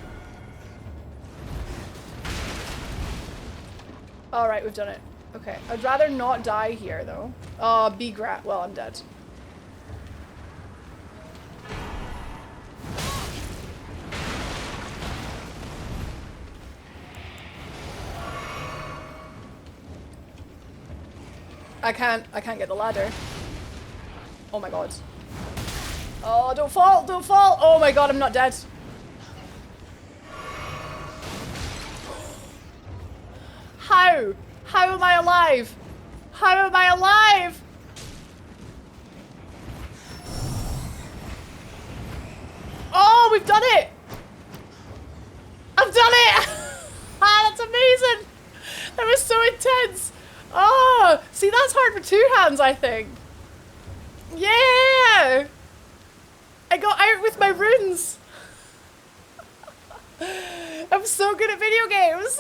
Alright, we've done it. Okay. I'd rather not die here, though. Oh, B-Grat. Well, I'm dead. I can't get the ladder. Oh my god. Oh, don't fall! Don't fall! Oh my god, I'm not dead. How? How am I alive? How am I alive? Oh, we've done it! I've done it! Ah, that's amazing! That was so intense! Oh, see, that's hard for two hands, I think. Yeah! I got out with my runes. I'm so good at video games.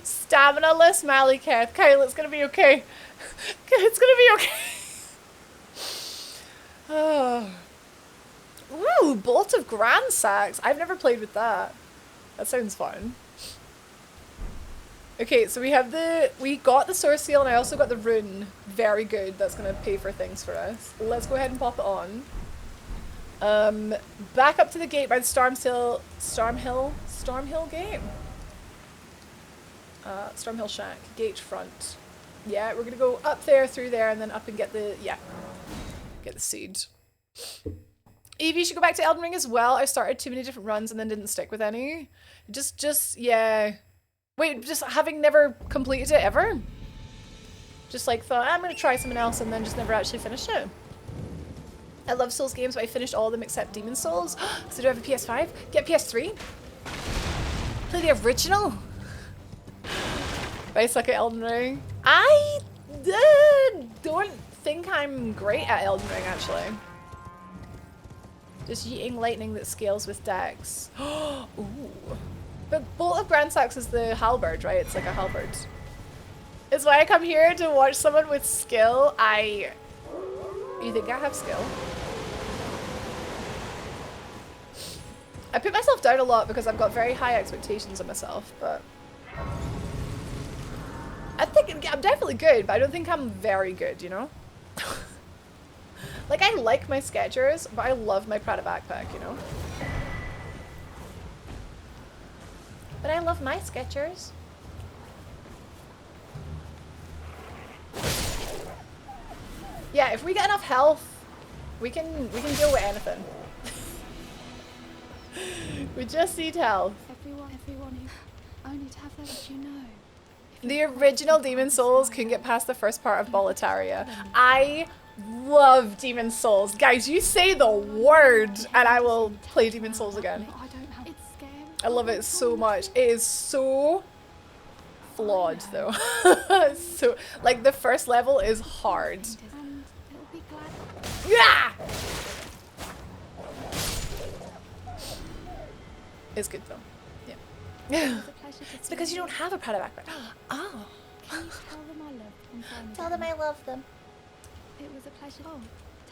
Stamina-less Maliketh. Kyle, it's gonna be okay. It's gonna be okay. Oh. Ooh, Bolt of Grand Sacks. I've never played with that. That sounds fun. Okay, so we got the source seal and I also got the rune. Very good. That's gonna pay for things for us. Let's go ahead and pop it on. Back up to the gate by the Stormhill Gate. Stormhill Shack, gate front. Yeah, we're gonna go up there, through there, and then up and get the, get the seed. Evie should go back to Elden Ring as well. I started too many different runs and then didn't stick with any. Yeah. Wait, just having never completed it ever? Just like thought, I'm gonna try something else and then just never actually finished it. I love Souls games, but I finished all of them except Demon Souls. So do I have a PS5? Get PS3? Play the original? But I suck at Elden Ring. I don't think I'm great at Elden Ring, actually. Just yeeting lightning that scales with dex. Ooh. But Bolt of Grand Sacks is the halberd, right? It's like a halberd. It's why I come here to watch someone with skill. You think I have skill? I put myself down a lot because I've got very high expectations of myself, but I think I'm definitely good, but I don't think I'm very good, you know? Like, I like my Skechers, but I love my Prada backpack, you know? But I love my Skechers. Yeah, if we get enough health, we can deal with anything. We just need health. Everyone, only to have that, you know. The original Demon Souls couldn't get past the first part of Boletaria. I love Demon Souls. Guys, you say the word and I will play Demon Souls again. It's scary. I love it so much. It is so flawed though. So, like, the first level is hard. And it'll be glad. Yeah! It's good though. Yeah. It's because you don't have a Prada backpack. Oh. Tell them I love them. Tell them I love them. It was a pleasure. Oh,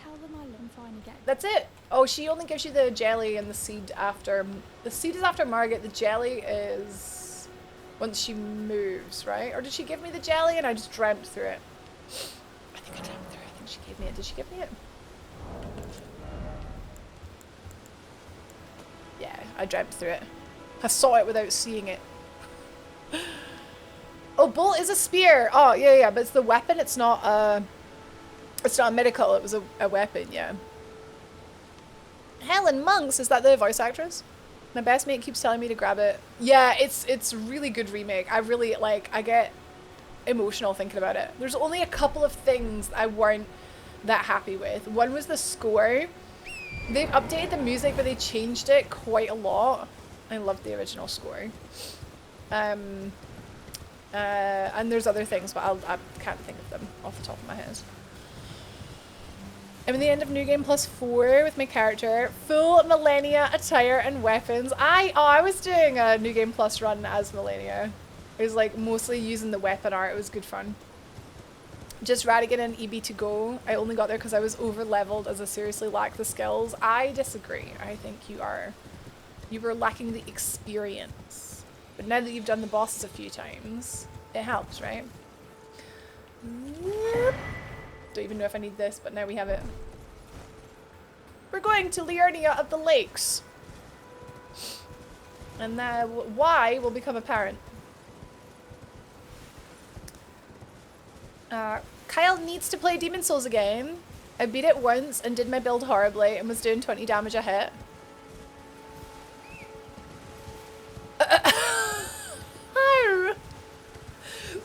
tell them I love them. Finally get. That's it. Oh, she only gives you the jelly and the seed after. The seed is after Margit. The jelly is once she moves, right? Or did she give me the jelly and I just dreamt through it? I think I dreamt through it. I think she gave me it. Did she give me it? Yeah, I dreamt through it. I saw it without seeing it. Oh, bolt is a spear. Oh, yeah, but it's the weapon. It's not a medical. It was a weapon, yeah. Helen Monks, is that the voice actress? My best mate keeps telling me to grab it. Yeah, it's a really good remake. I get emotional thinking about it. There's only a couple of things I weren't that happy with. One was the score. They've updated the music, but they changed it quite a lot. I loved the original score. And there's other things, but I can't think of them off the top of my head. I'm in the end of New Game Plus 4 with my character. Full Millennia attire and weapons. I was doing a New Game Plus run as Millennia. It was like mostly using the weapon art. It was good fun. Just Radigan and EB to go. I only got there because I was over leveled as I seriously lack the skills. I disagree. I think you were lacking the experience. But now that you've done the bosses a few times, it helps, right? Don't even know if I need this, but now we have it. We're going to Liurnia of the Lakes. And why will become apparent. Kyle needs to play Demon Souls again. I beat it once and did my build horribly and was doing 20 damage a hit.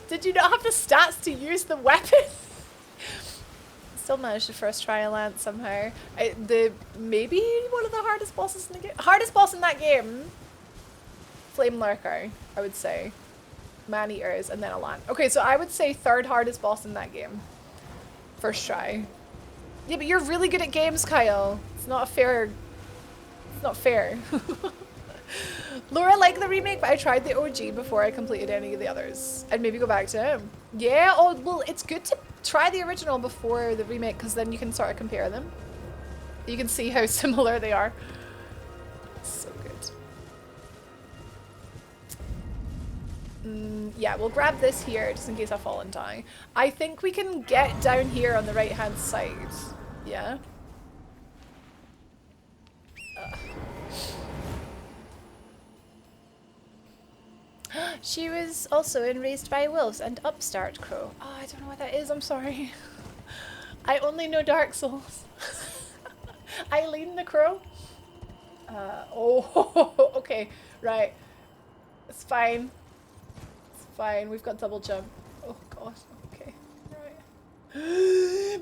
Did you not have the stats to use the weapon? Still managed to first try a lance somehow. Maybe one of the hardest bosses in the game. Hardest boss in that game. Flame Lurker, I would say. Man-eaters and then a lance. Okay, so I would say third hardest boss in that game. First try. Yeah, but you're really good at games, Kyle. It's not fair. It's not fair. Laura liked the remake, but I tried the OG before I completed any of the others. I'd maybe go back to him. Yeah, oh, well, it's good to try the original before the remake because then you can sort of compare them. You can see how similar they are. So good. Yeah, we'll grab this here just in case I fall and die. I think we can get down here on the right-hand side. Yeah? She was also in Raised by Wolves and Upstart Crow. Oh, I don't know what that is. I'm sorry. I only know Dark Souls. Eileen the Crow? Oh, okay. Right. It's fine. It's fine. We've got double jump. Oh, God. Okay. Right.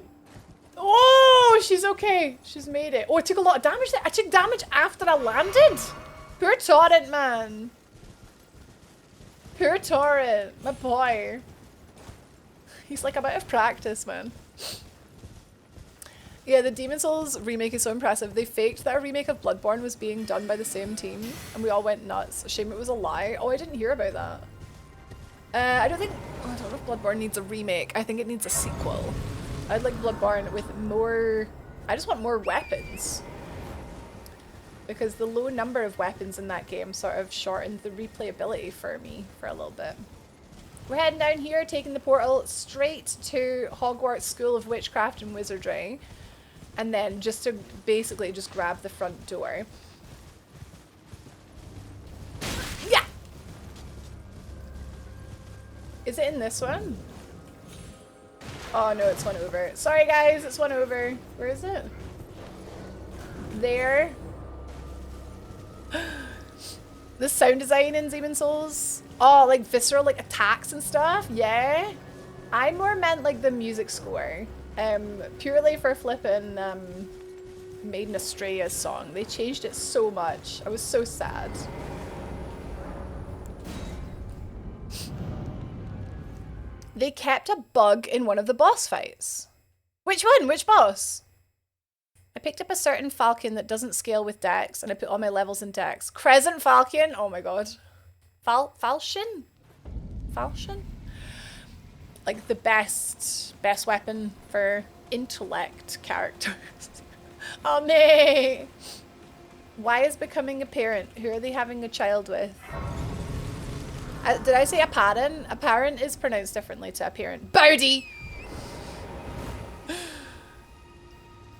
Oh, she's okay. She's made it. Oh, I took a lot of damage there. I took damage after I landed. Poor Torrent, man. Poor Torrent, my boy. He's like, I'm out of practice, man. Yeah, the Demon Souls remake is so impressive. They faked that a remake of Bloodborne was being done by the same team, and we all went nuts. Shame it was a lie. Oh, I didn't hear about that. I don't know if Bloodborne needs a remake. I think it needs a sequel. I'd like Bloodborne with more... I just want more weapons. Because the low number of weapons in that game sort of shortened the replayability for me for a little bit. We're heading down here, taking the portal straight to Hogwarts School of Witchcraft and Wizardry. And then just to basically just grab the front door. Yeah! Is it in this one? Oh no, it's one over. Sorry guys, it's one over. Where is it? There. The sound design in Demon Souls. Oh, like visceral like attacks and stuff. Yeah. I more meant like the music score. Purely for flipping Maiden Astrea's song. They changed it so much. I was so sad. They kept a bug in one of the boss fights. Which one? Which boss? I picked up a certain falcon that doesn't scale with dex, and I put all my levels in dex. Crescent Falcon? Oh my god. Falchion? Falchion? Like the best weapon for intellect characters. Oh mate! Why is becoming a parent? Who are they having a child with? Did I say apparent? Apparent is pronounced differently to apparent. Bowdy!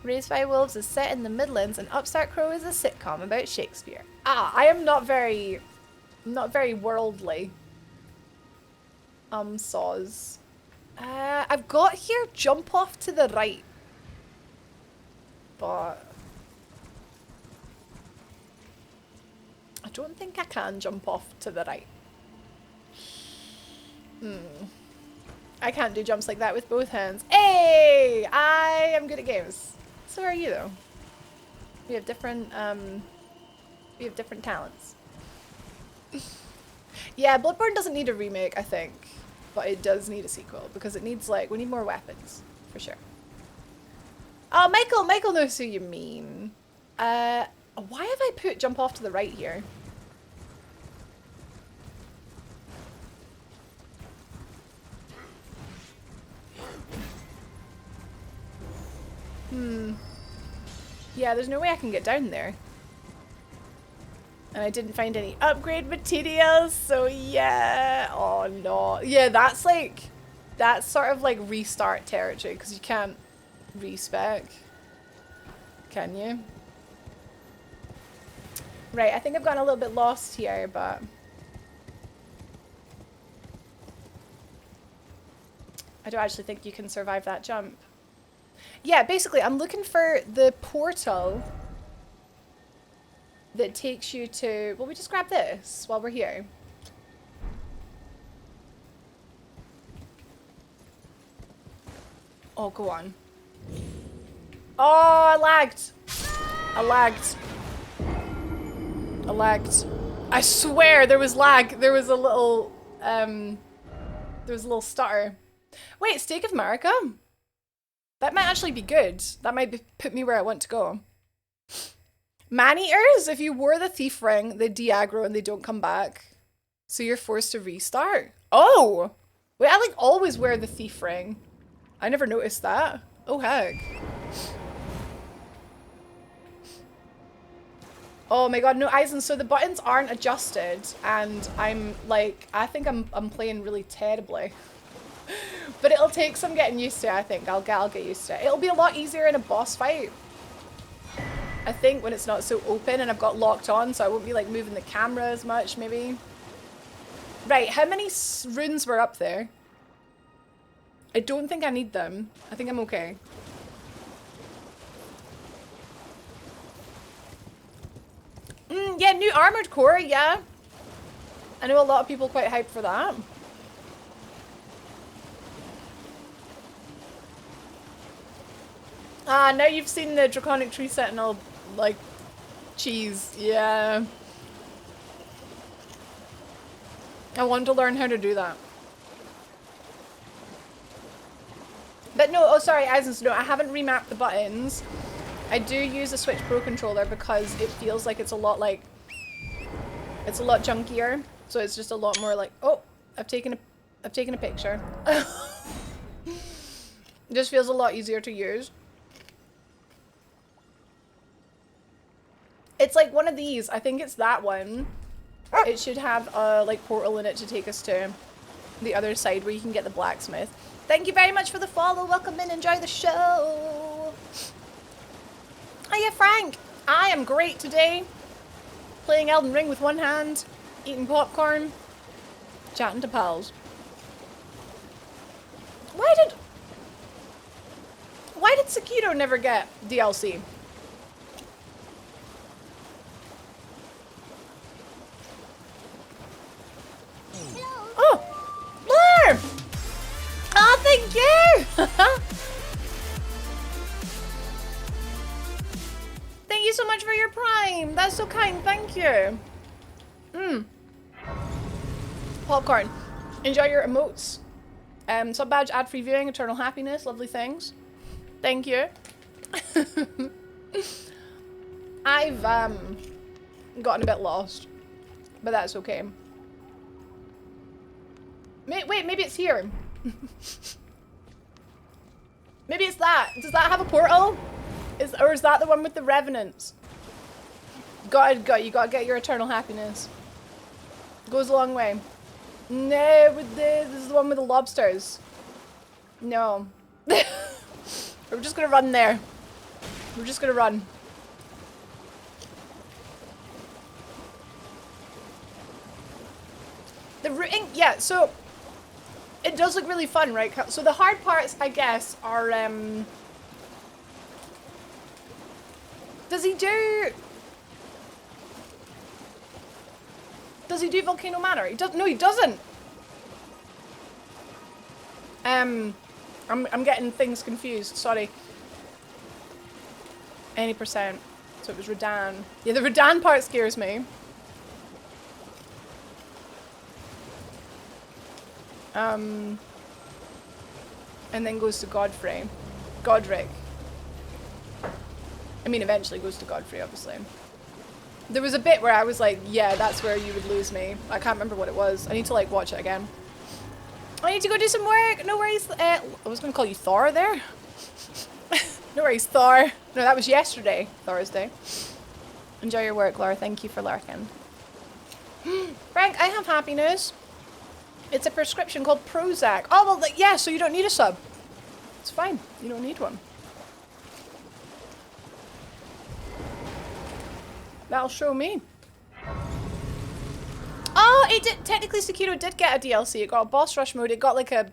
Raised by Wolves is set in the Midlands and Upstart Crow is a sitcom about Shakespeare. Ah, I am not very worldly. Saws. I've got here jump off to the right. But I don't think I can jump off to the right. I can't do jumps like that with both hands. Hey! I am good at games. So are you though. We have different talents. Yeah, Bloodborne doesn't need a remake, I think. But it does need a sequel because it needs like, we need more weapons, for sure. Oh, Michael knows who you mean. Why have I put jump off to the right here? Yeah, there's no way I can get down there. And I didn't find any upgrade materials, so yeah. Oh no. Yeah, that's like, that's sort of like restart territory, because you can't respec. Can you? Right, I think I've gotten a little bit lost here, but... I don't actually think you can survive that jump. Yeah, basically, I'm looking for the portal that takes you to... Well, we just grab this while we're here. Oh, go on. Oh, I lagged. I lagged. I lagged. I swear there was lag. There was a little, stutter. Wait, Steak of America? That might actually be good. That might put me where I want to go. Man-eaters, if you wore the thief ring, they de-aggro and they don't come back. So you're forced to restart. Oh! Wait, I like always wear the thief ring. I never noticed that. Oh heck. Oh my god, no, Eisen, so the buttons aren't adjusted and I'm like, I think I'm playing really terribly. But it'll take some getting used to, I think. I'll get used to it. It'll be a lot easier in a boss fight. I think when it's not so open and I've got locked on, so I won't be like moving the camera as much, maybe. Right, how many runes were up there? I don't think I need them. I think I'm okay. Yeah, new armored core, yeah. I know a lot of people quite hyped for that. Ah, now you've seen the Draconic Tree Sentinel, like, cheese. Yeah. I want to learn how to do that. But no, oh sorry, Eisens, no, I haven't remapped the buttons. I do use a Switch Pro controller because it feels like it's a lot like, it's a lot junkier. So it's just a lot more like, oh, I've taken a picture. It just feels a lot easier to use. It's like one of these. I think it's that one. It should have a like portal in it to take us to the other side where you can get the blacksmith. Thank you very much for the follow. Welcome in. Enjoy the show. Hiya, Frank. I am great today. Playing Elden Ring with one hand, eating popcorn, chatting to pals. Why did Sekiro never get DLC? Oh! Blur! Oh, thank you! Thank you so much for your prime. That's so kind. Thank you. Popcorn. Enjoy your emotes. Sub badge, ad-free viewing, eternal happiness, lovely things. Thank you. I've gotten a bit lost, but that's okay. Wait, maybe it's here. Maybe it's that. Does that have a portal? Or is that the one with the revenants? You gotta get your eternal happiness. Goes a long way. No, this is the one with the lobsters. No. We're just gonna run there. We're just gonna run. The routing, yeah, so it does look really fun, right? So the hard parts, I guess, are Does he do Volcano Manor? He doesn't. No, he doesn't. I'm getting things confused. Sorry. Any percent. So it was Radahn. Yeah, the Radahn part scares me. And then goes to Godric. I mean, eventually goes to Godfrey, obviously. There was a bit where I was like, yeah, that's where you would lose me. I can't remember what it was. I need to, like, watch it again. I need to go do some work. No worries. I was going to call you Thor there. No worries, Thor. No, that was yesterday, Thursday. Enjoy your work, Laura. Thank you for lurking. Frank, I have happy news. It's a prescription called Prozac. Oh, well, yeah, so you don't need a sub. It's fine. You don't need one. That'll show me. Oh, it did. Technically, Sekiro did get a DLC. It got a boss rush mode. It got like a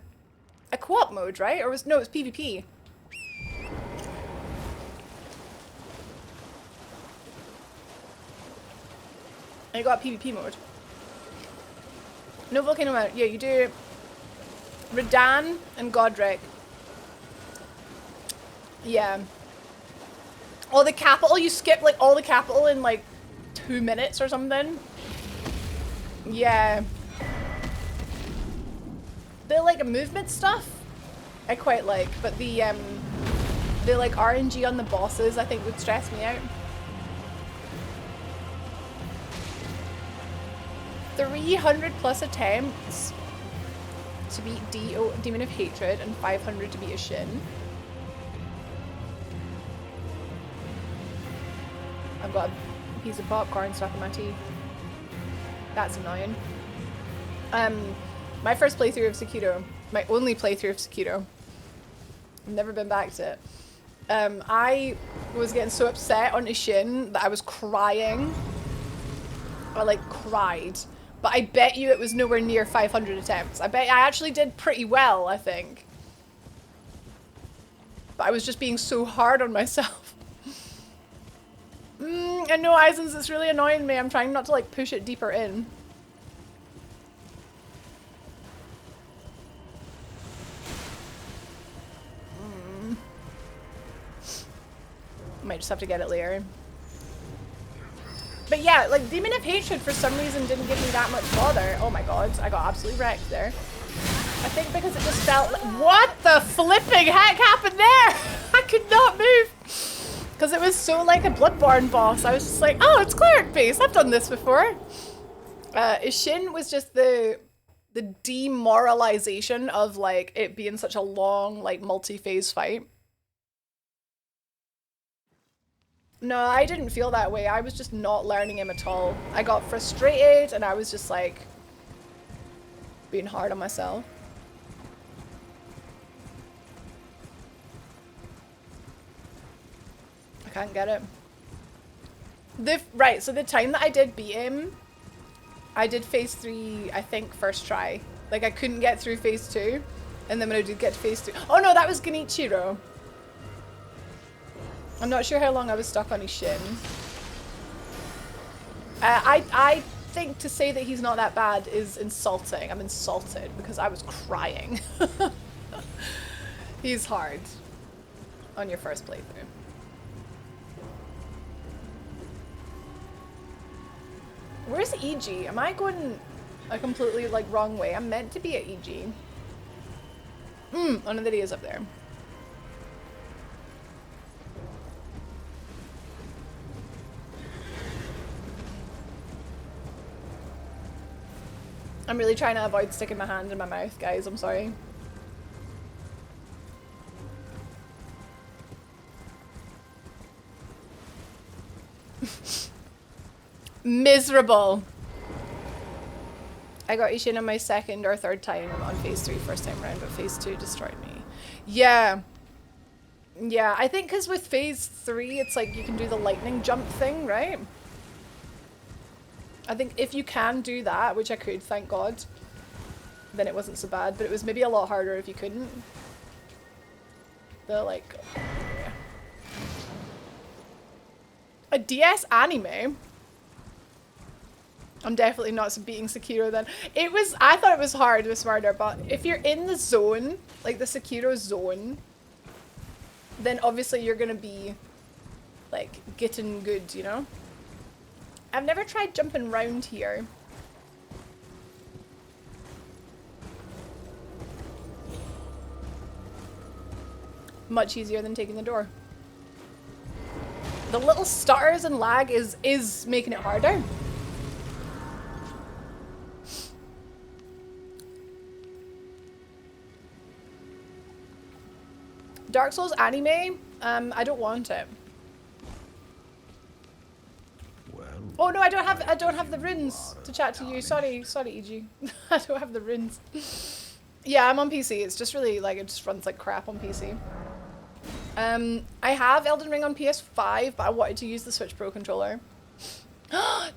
co-op mode, right? Or was no, it was PvP. And it got a PvP mode. No volcano mode. Yeah, you do Radan and Godric. Yeah. All the capital, you skip like all the capital in like 2 minutes or something. Yeah. The like movement stuff I quite like, but the like RNG on the bosses I think would stress me out. 300 plus attempts to beat Demon of Hatred and 500 to beat a Shin. I've got a piece of popcorn stuck in my teeth. That's annoying. My first playthrough of Sekiro, my only playthrough of Sekiro, I've never been back to it. I was getting so upset on Ishin that I was crying. I like cried. But I bet you it was nowhere near 500 attempts. I bet I actually did pretty well, I think. But I was just being so hard on myself. I know, Eisens, it's really annoying me. I'm trying not to like push it deeper in. Might just have to get it later. But yeah, like Demon of Hatred for some reason didn't give me that much bother. Oh my god, I got absolutely wrecked there. I think because it just felt like, what the flipping heck happened there? I could not move. Because it was so like a Bloodborne boss. I was just like, oh, it's cleric base. I've done this before. Ishin was just the demoralization of like it being such a long, like multi-phase fight. No, I didn't feel that way. I was just not learning him at all. I got frustrated and I was just like being hard on myself. I can't get it. Right, so the time that I did beat him, I did phase 3, I think, first try. Like I couldn't get through phase 2. And then when I did get to phase 3, oh no, that was Genichiro. I'm not sure how long I was stuck on his shin. I think to say that he's not that bad is insulting. I'm insulted because I was crying. He's hard on your first playthrough. Where's EG? Am I going a completely like wrong way? I'm meant to be at EG. Oh no, that he is up there. I'm really trying to avoid sticking my hand in my mouth, guys. I'm sorry. Miserable. I got Ishin on my second or third time on phase 3 first time around, but phase 2 destroyed me. Yeah. Yeah, I think because with phase 3, it's like you can do the lightning jump thing, right? I think if you can do that, which I could, thank God, then it wasn't so bad, but it was maybe a lot harder if you couldn't. The like... Yeah. A DS anime? I'm definitely not beating Sekiro then. It was, I thought it was hard with Murder, but if you're in the zone, like the Sekiro zone, then obviously you're gonna be like getting good, you know? I've never tried jumping round here. Much easier than taking the door. The little stutters and lag is making it harder. Dark Souls anime? I don't want it. Well, Oh no, I don't have the runes to chat to you. Sorry, EG. I don't have the runes. Yeah, I'm on PC. It's just really like it just runs like crap on PC. I have Elden Ring on PS5, but I wanted to use the Switch Pro controller.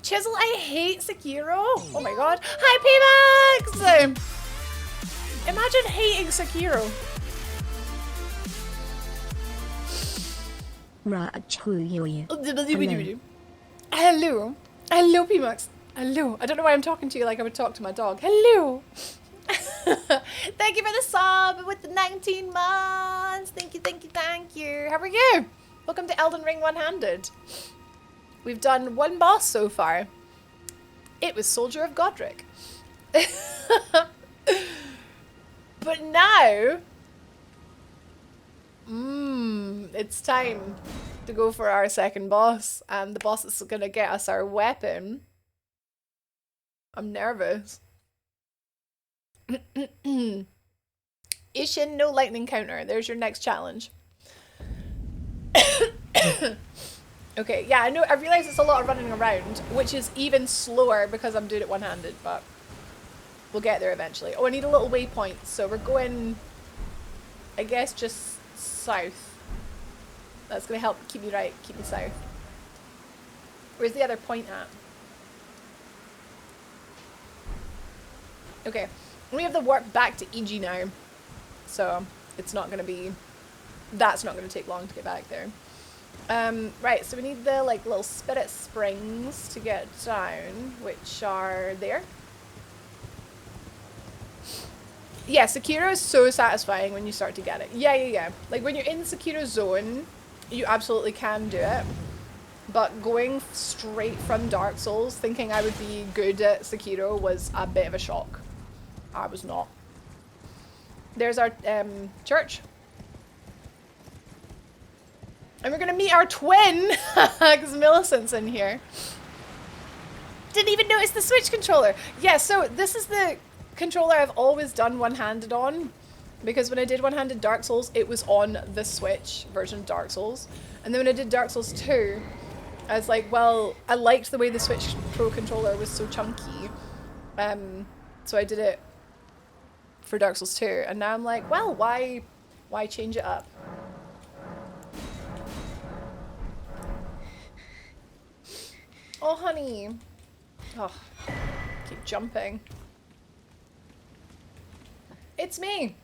Chisel, I hate Sekiro. Oh my god. Hi, P-Max! Imagine hating Sekiro. Hello. Hello, P-Max. Hello. I don't know why I'm talking to you like I would talk to my dog. Hello. Thank you for the sub with the 19 months. Thank you, thank you, thank you. How are you? Welcome to Elden Ring One-Handed. We've done one boss so far. It was Soldier of Godric. But now, it's time to go for our second boss. And the boss that's going to get us our weapon. I'm nervous. Ishin, no lightning counter. There's your next challenge. Okay, yeah, I know. I realize it's a lot of running around, which is even slower because I'm doing it one-handed, but we'll get there eventually. Oh, I need a little waypoint, so we're going, I guess, just south. That's going to help keep me right, keep me south. Where's the other point at? Okay, we have the warp back to EG now, so it's not going to be, that's not going to take long to get back there. Right, so we need the like little spirit springs to get down, which are there. Yeah, Sekiro is so satisfying when you start to get it. Yeah. Like when you're in the Sekiro zone, you absolutely can do it. But going straight from Dark Souls, thinking I would be good at Sekiro was a bit of a shock. I was not. There's our church. And we're gonna meet our twin, because Millicent's in here. Didn't even notice the Switch controller. Yeah, so this is the controller I've always done one-handed on, because when I did one-handed Dark Souls, it was on the Switch version of Dark Souls. And then when I did Dark Souls 2, I was like, well, I liked the way the Switch Pro controller was so chunky. So I did it for Dark Souls 2, and now I'm like, well, why change it up? Oh, honey. Oh, keep jumping. It's me.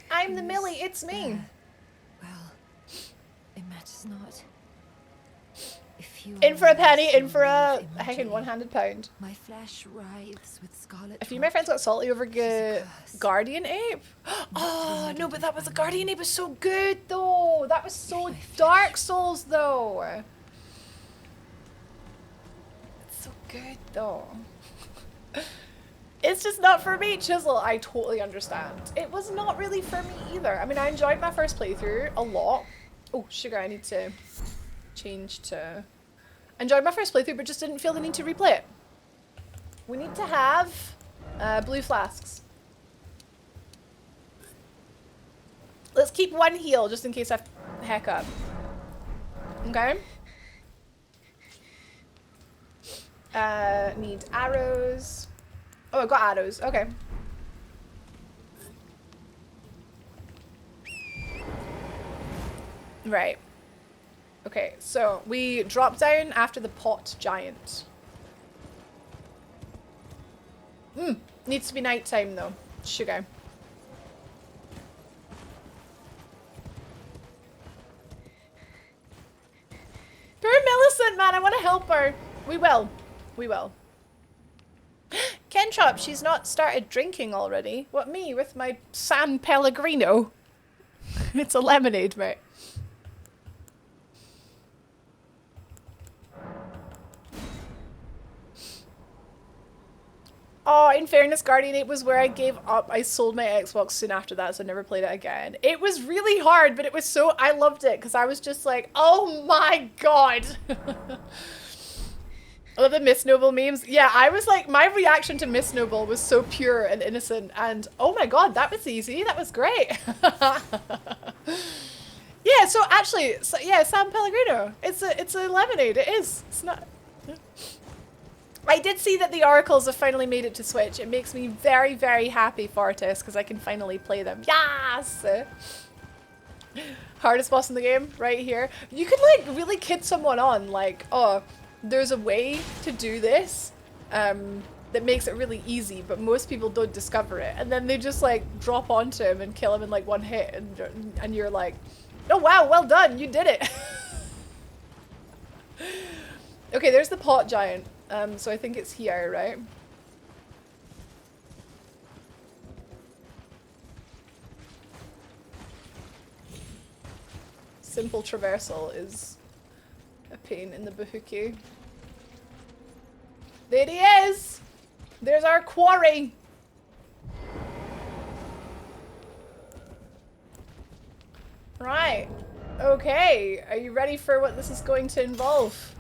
I'm the Millie. It's me. Well, it matters not. If you In for a penny, in for a imagery, heckin' one-handed pound. my flesh writhes with scarlet. A few of my friends got salty over curse. Guardian Ape. Oh, no, but that was a Guardian Ape was so good, though. That was so Dark Souls, though. It's so good, though. It's just not for me, Chisel. I totally understand. It was not really for me either. I mean, I enjoyed my first playthrough a lot. Oh, sugar, I need to change to... I enjoyed my first playthrough, but just didn't feel the need to replay it. We need to have blue flasks. Let's keep one heal, just in case I heck up. Okay. Need arrows. Oh, I got arrows. Okay. Right. Okay, so we drop down after the pot giant. Needs to be nighttime though. Sugar. Poor Millicent, man, I want to help her. We will. We will. Kentrop, she's not started drinking already. What, me with my San Pellegrino? It's a lemonade, mate. Oh, in fairness, Guardian 8 was where I gave up. I sold my Xbox soon after that, so I never played it again. It was really hard, but it was so... I loved it, because I was just like, oh my god! I love the Miss Noble memes. Yeah, I was like, my reaction to Miss Noble was so pure and innocent, and oh my god, that was easy. That was great. yeah, so actually, yeah, San Pellegrino. It's a lemonade. It is. It's not. I did see that the Oracles have finally made it to Switch. It makes me very, very happy, Fortis, because I can finally play them. Yes! Hardest boss in the game, right here. You could, like, really kid someone on, like, oh, there's a way to do this that makes it really easy, but most people don't discover it. And then they just, like, drop onto him and kill him in, like, one hit, and you're like, oh, wow, well done, you did it. Okay, there's the pot giant. So I think it's here, right? Simple traversal is a pain in the bahookie. There he is! There's our quarry! Right. Okay. Are you ready for what this is going to involve?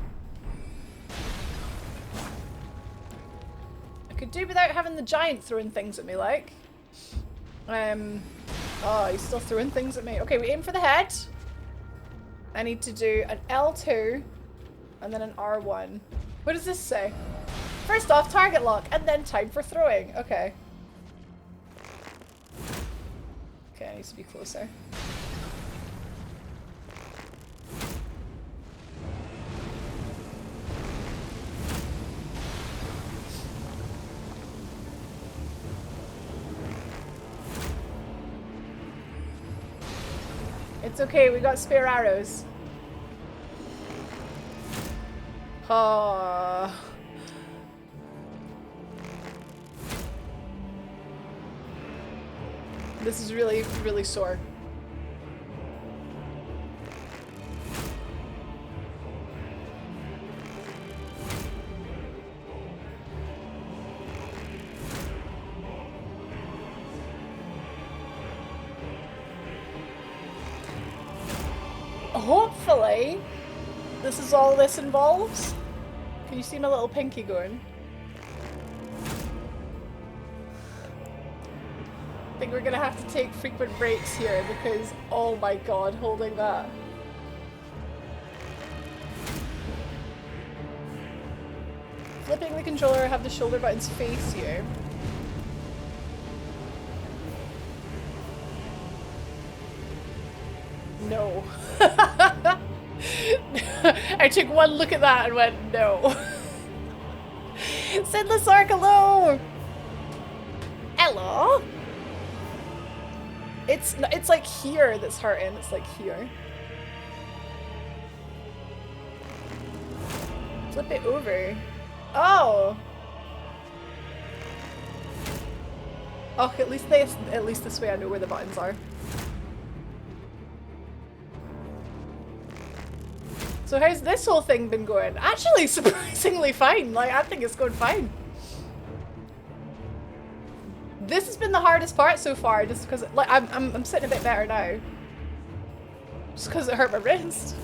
I could do without having the giant throwing things at me, like. Oh, he's still throwing things at me. Okay, we aim for the head. I need to do an L2 and then an R1. What does this say? First off, target lock, and then time for throwing. Okay. Okay, I need to be closer. It's okay, we got spare arrows. Oh. This is really, really sore. Hopefully, this is all this involves. Can you see my little pinky going? I think we're gonna have to take frequent breaks here because, oh my god, holding that. Flipping the controller, have the shoulder buttons face you. No. I took one look at that and went, no. Sinless Arc, hello! Hello? It's like here that's hurting. It's like here. Flip it over. Oh! Oh, at least this way I know where the buttons are. So how's this whole thing been going? Actually, surprisingly fine. Like, I think it's going fine. This has been the hardest part so far, just because, like, I'm sitting a bit better now. Just because it hurt my wrist.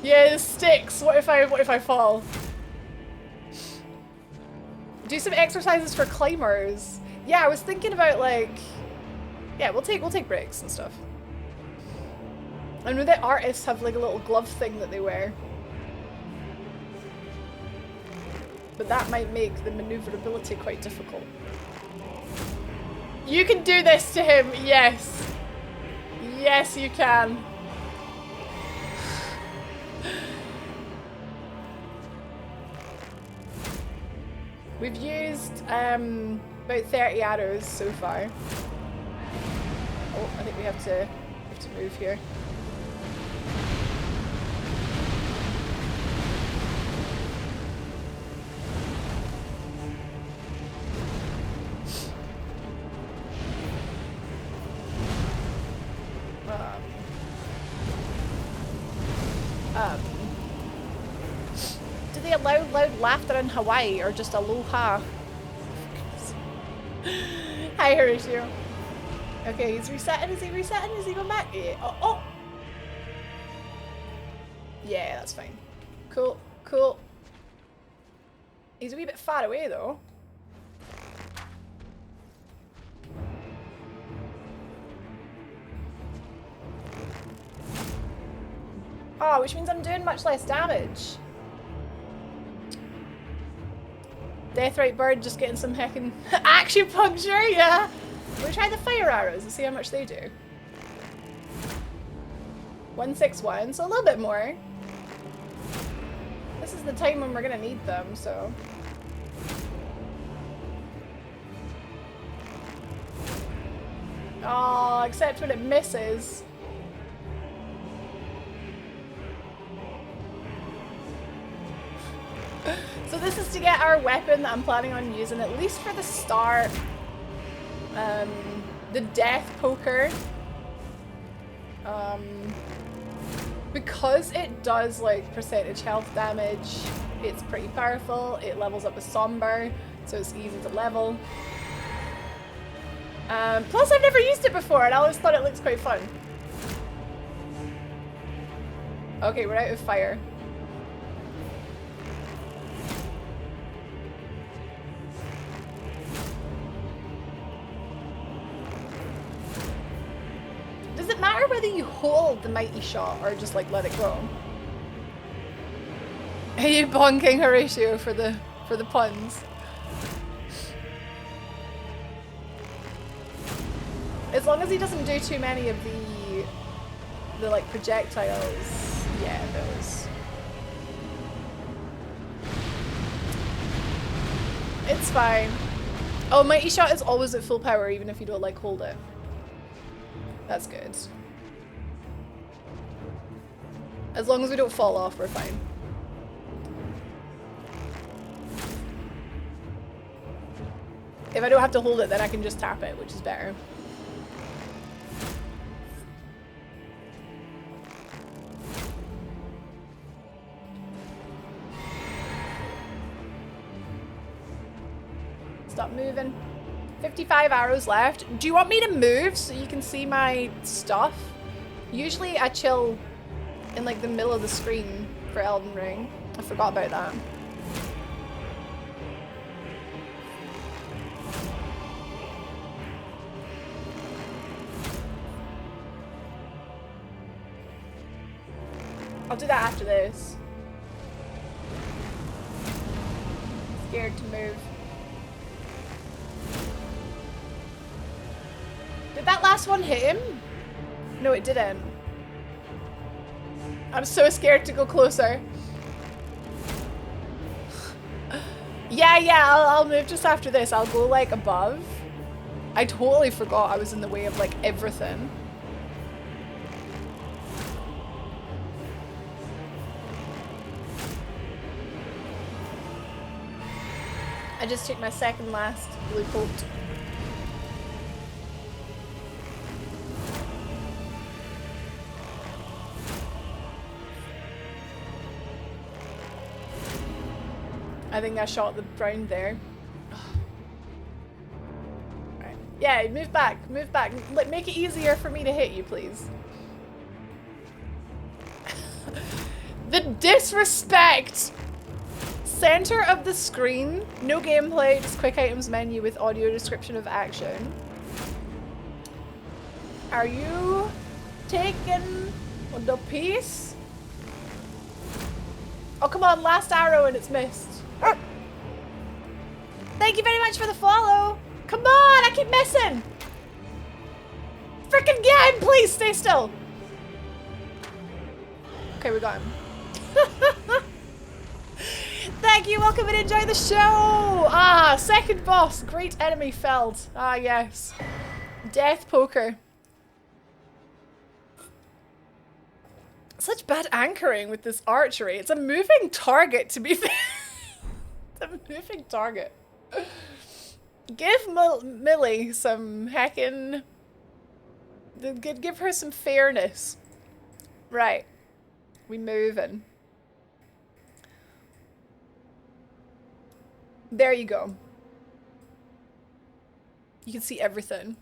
Yeah, it sticks. What if I fall? Do some exercises for climbers. Yeah, I was thinking about, like, yeah, we'll take breaks and stuff. I know that artists have like a little glove thing that they wear. But that might make the maneuverability quite difficult. You can do this to him, yes. Yes, you can. We've used about 30 arrows so far. Oh, I think we have to move here. Do they allow loud laughter in Hawaii or just aloha? Hi, Horatio. Okay, he's resetting. Is he resetting? Is he going back? Yeah. Oh, oh. Yeah, that's fine. Cool, cool. He's a wee bit far away though. Oh, which means I'm doing much less damage. Deathrite bird just getting some heckin' acupuncture, yeah. We'll try the fire arrows and see how much they do. 161, so a little bit more. This is the time when we're gonna need them, so. Oh, except when it misses. So this is to get our weapon that I'm planning on using, at least for the start. The death poker. Because it does like percentage health damage, it's pretty powerful. It levels up with Somber, so it's easy to level. Plus I've never used it before and I always thought it looks quite fun. Okay, we're out of fire. Does it matter whether you hold the mighty shot or just like let it go? Are you bonking Horatio for the puns? As long as he doesn't do too many of the like projectiles, yeah, those. It's fine. Oh, mighty shot is always at full power even if you don't like hold it. That's good. As long as we don't fall off, we're fine. If I don't have to hold it, then I can just tap it, which is better. Stop moving. 55 arrows left. Do you want me to move so you can see my stuff? Usually I chill in like the middle of the screen for Elden Ring. I forgot about that. I'll do that after this. Scared to move. Did that last one hit him? No, it didn't. I'm so scared to go closer. Yeah, I'll move just after this. I'll go like above. I totally forgot I was in the way of like everything. I just took my second last blue coat. I think I shot the brown there. Right. Yeah, move back, move back. Make it easier for me to hit you, please. The disrespect! Center of the screen, no gameplay, just quick items menu with audio description of action. Are you taking the piece? Oh, come on, last arrow and it's missed. Thank you very much for the follow. Come on, I keep missing. Freaking get him, please stay still. Okay, we got him. Thank you, welcome and enjoy the show. Ah, second boss, great enemy felled. Ah, yes. Death poker. Such bad anchoring with this archery. It's a moving target, to be fair. It's a moving target. Give Millie some heckin'... Give her some fairness. Right. We moving. There you go. You can see everything.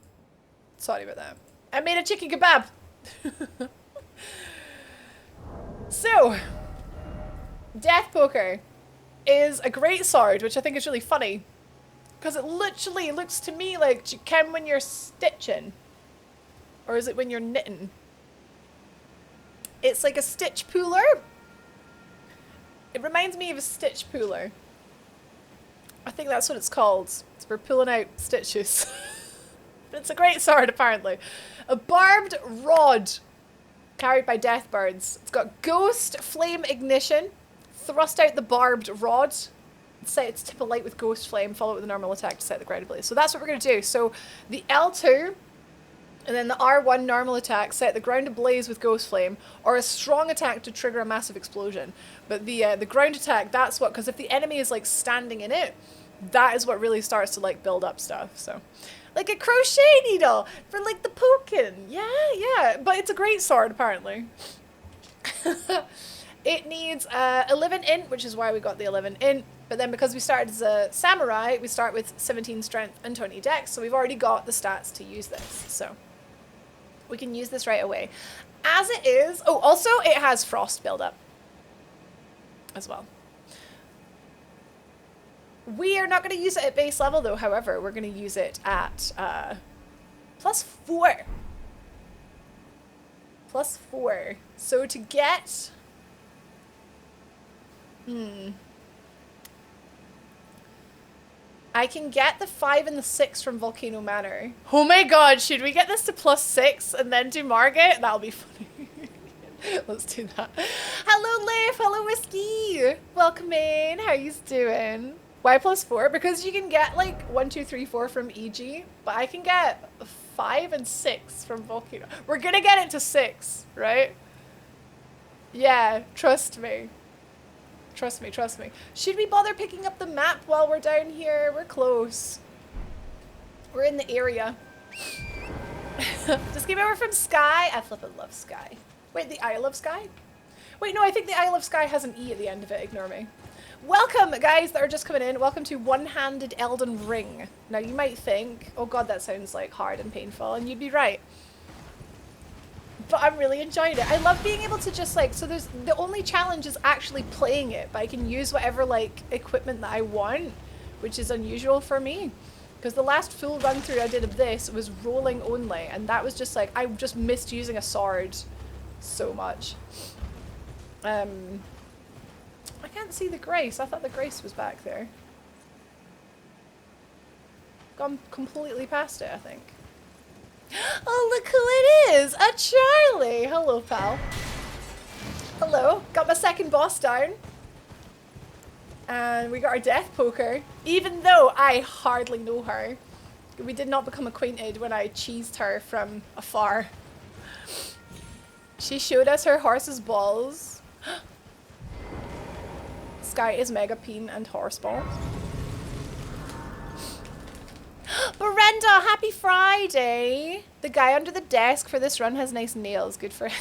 Sorry about that. I made a chicken kebab. So, Death Poker is a great sword, which I think is really funny. Because it literally looks to me like you can when you're stitching. Or is it when you're knitting? It's like a stitch pooler. It reminds me of a stitch pooler. I think that's what it's called. It's for pulling out stitches. But it's a great sword, apparently. A barbed rod carried by death birds. It's got ghost flame ignition. Thrust out the barbed rod. Set its tip alight with ghost flame. Follow it with a normal attack to set the ground ablaze. So that's what we're going to do. So the L2 and then the R1 normal attack set the ground ablaze with ghost flame, or a strong attack to trigger a massive explosion. But the ground attack, that's what, because if the enemy is like standing in it, that is what really starts to like build up stuff. So like a crochet needle for like the poking. Yeah. But it's a great sword, apparently. It needs 11 int, which is why we got the 11 int. But then because we started as a samurai, we start with 17 strength and 20 dex. So we've already got the stats to use this. So we can use this right away. As it is, oh, also it has frost buildup as well. We are not going to use it at base level though, however, we're going to use it at +4. +4. So to get... I can get the 5 and the 6 from Volcano Manor. Oh my god, should we get this to +6 and then do Margate? That'll be funny. Let's do that. Hello, Leif. Hello, Whiskey. Welcome in. How you doing? Why +4? Because you can get like 1, 2, 3, 4 from EG, but I can get 5 and 6 from Volcano. We're gonna get it to 6, right? Yeah, trust me. Trust me, trust me. Should we bother picking up the map while we're down here? We're close. We're in the area. Just came over from Skye. I flippin' love Skye. Wait, the Isle of Skye? Wait, no, I think the Isle of Skye has an E at the end of it. Ignore me. Welcome, guys that are just coming in. Welcome to One-Handed Elden Ring. Now, you might think, oh god, that sounds like hard and painful, and you'd be right. But I'm really enjoying it. I love being able to just like, so there's, the only challenge is actually playing it, but I can use whatever like equipment that I want, which is unusual for me. Because the last full run through I did of this was rolling only, and that was just like, I just missed using a sword so much. I can't see the Grace. I thought the Grace was back there. Gone completely past it, I think. Oh, look who it is! A Charlie! Hello, pal. Hello. Got my second boss down. And we got our death poker. Even though I hardly know her. We did not become acquainted when I cheesed her from afar. She showed us her horse's balls. Sky is mega peen and horse balls. Brenda, happy Friday! The guy under the desk for this run has nice nails. Good for him.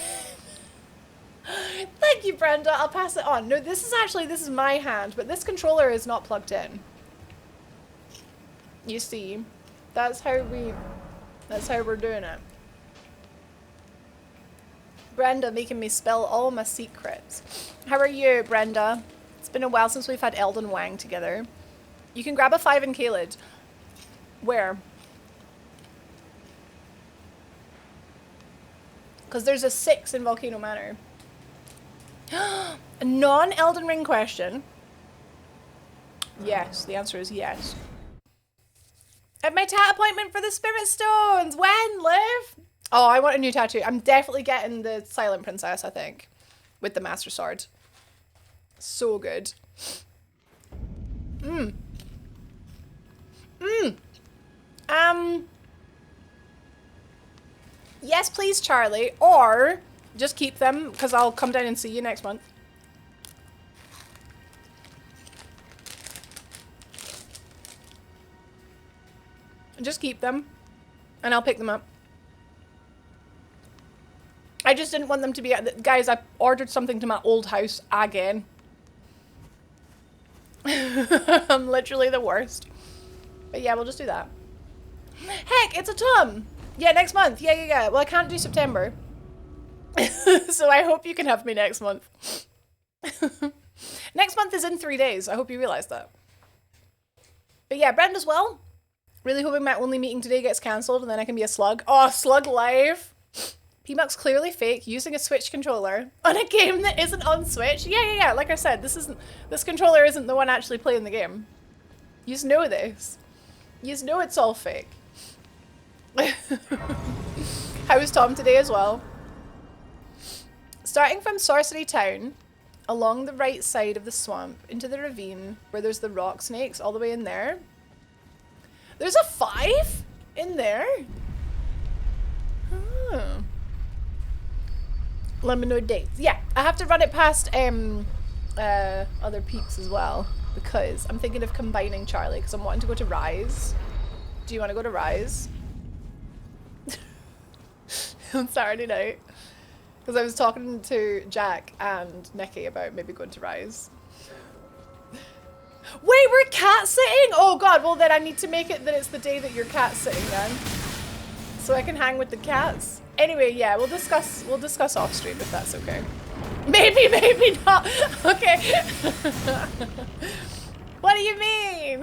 Thank you, Brenda. I'll pass it on. No, this is my hand, but this controller is not plugged in. You see, that's how we're doing it. Brenda making me spill all my secrets. How are you, Brenda? It's been a while since we've had Elden Wang together. You can grab a 5 in Caelid. Where? Because there's a 6 in Volcano Manor. A non-Elden Ring question. Yes, the answer is yes. At my tat appointment for the Spirit Stones. When, Liv? Oh, I want a new tattoo. I'm definitely getting the Silent Princess, I think. With the Master Sword. So good. Yes, please, Charlie. Or just keep them, because I'll come down and see you next month. Just keep them, and I'll pick them up. I just didn't want them to be... Guys, I ordered something to my old house again. I'm literally the worst. But yeah, we'll just do that. Heck, it's a Tom! Yeah, next month. Yeah. Well, I can't do September. So I hope you can have me next month. Next month is in 3 days. I hope you realize that. But yeah, Brenda as well. Really hoping my only meeting today gets cancelled and then I can be a slug. Oh, slug live. PMUX clearly fake using a Switch controller on a game that isn't on Switch. Yeah. Like I said, this controller isn't the one actually playing the game. Yous know this. Yous know it's all fake. How was Tom today as well? Starting from Sorcery Town, along the right side of the swamp, into the ravine, where there's the rock snakes all the way in there. There's a 5 in there? Oh. Let me know dates. Yeah, I have to run it past other peeps as well, because I'm thinking of combining Charlie, because I'm wanting to go to Rise. Do you want to go to Rise? On Saturday night. Because I was talking to Jack and Nikki about maybe going to Rise. Wait, we're cat sitting? Oh god, well then I need to make it that it's the day that you're cat sitting then. So I can hang with the cats. Anyway, yeah, we'll discuss off stream if that's okay. Maybe not. Okay. What do you mean?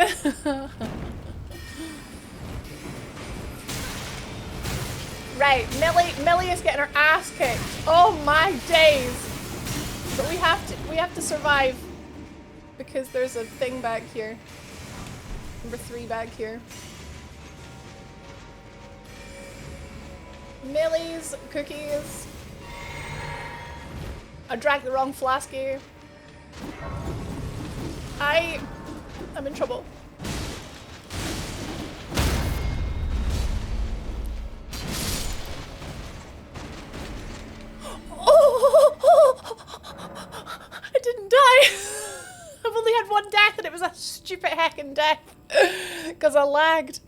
Right, Millie is getting her ass kicked. Oh my days. But we have to survive because there's a thing back here. Number 3 back here. Millie's cookies. I drank the wrong flasky. I'm in trouble. I didn't die. I've only had one death and it was a stupid heckin' death because I lagged.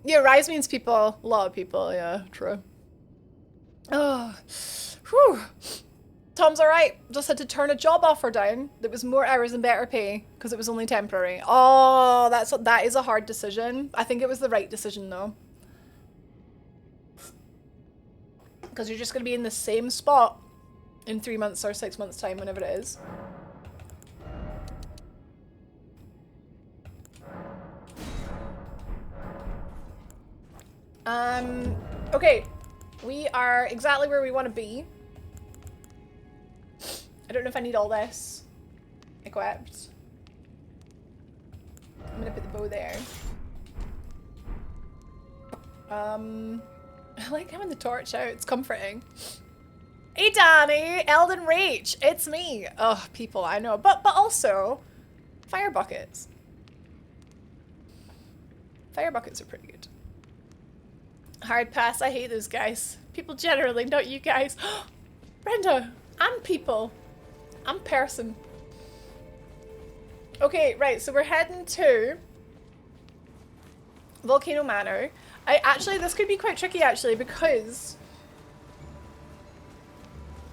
Yeah, Rise means people, a lot of people, yeah, true. Oh, whew. Tom's alright. Just had to turn a job offer down that was more hours and better pay because it was only temporary. Oh, that is a hard decision. I think it was the right decision though. Because you're just going to be in the same spot in 3 months or 6 months time, whenever it is. Okay. We are exactly where we want to be. I don't know if I need all this equipped. I'm gonna put the bow there. I like having the torch out, it's comforting. Hey Danny, Elden Reach, it's me. Oh, people, I know, but also fire buckets. Fire buckets are pretty good. Hard pass, I hate those guys. People generally, not you guys. Brenda, I'm people. I'm person. Okay, right, so we're heading to Volcano Manor. This could be quite tricky actually because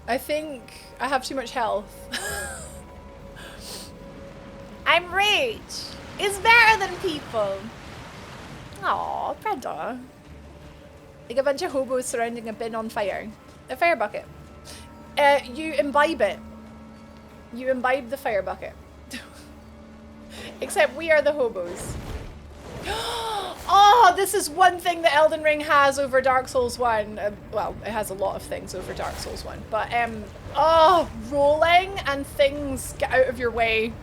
I think I have too much health. I'm rich. It's better than people. Aw, Brenda. Like a bunch of hobos surrounding a bin on fire. A fire bucket. You imbibe it. You imbibe the fire bucket. Except we are the hobos. Oh, this is one thing that Elden Ring has over Dark Souls 1. Well, it has a lot of things over Dark Souls 1. But, oh, rolling and things get out of your way.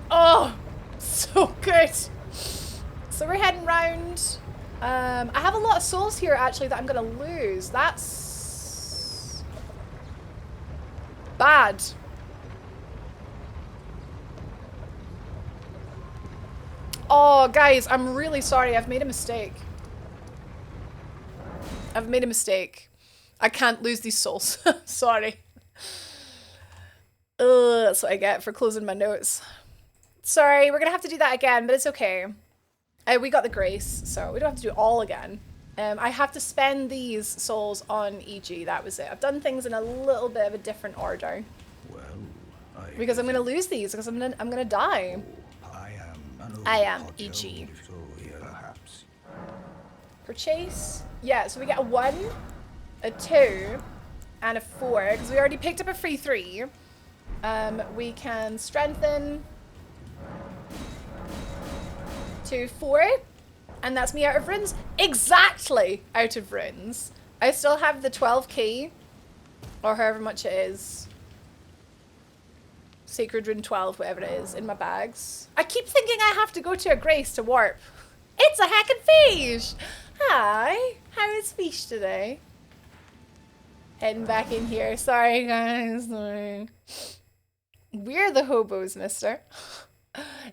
Oh, so good. So we're heading round. I have a lot of souls here, actually, that I'm going to lose. That's bad. Oh, guys, I'm really sorry. I've made a mistake. I've made a mistake. I can't lose these souls. Sorry. Ugh, that's what I get for closing my notes. Sorry, we're going to have to do that again, but it's okay. We got the grace, so we don't have to do it all again. I have to spend these souls on EG. That was it. I've done things in a little bit of a different order. Well, because I'm going to lose these, because I'm gonna die. I am EG. Perhaps. Purchase. Yeah, so we get a 1, a 2, and a 4. Because we already picked up a free 3. We can strengthen to 4. And that's me out of runes. Exactly out of runes. I still have the 12k Or however much it is. Sacred Rune 12, whatever it is, in my bags. I keep thinking I have to go to a Grace to warp. It's a heckin' fish! Hi, how is fish today? Heading back in here. Sorry, guys. Sorry. We're the hobos, mister.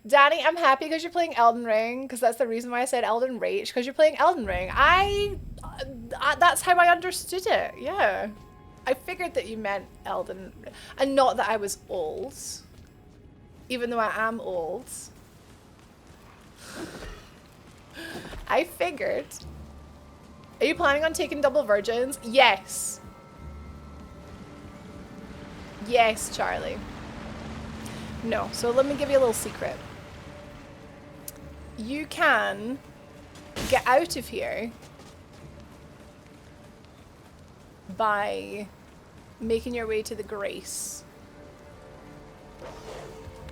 Danny, I'm happy because you're playing Elden Ring, because that's the reason why I said Elden Rage, because you're playing Elden Ring. That's how I understood it, yeah. I figured that you meant Elden, and not that I was old, even though I am old. I figured. Are you planning on taking double virgins? Yes. Yes, Charlie. No, so let me give you a little secret. You can get out of here by making your way to the Grace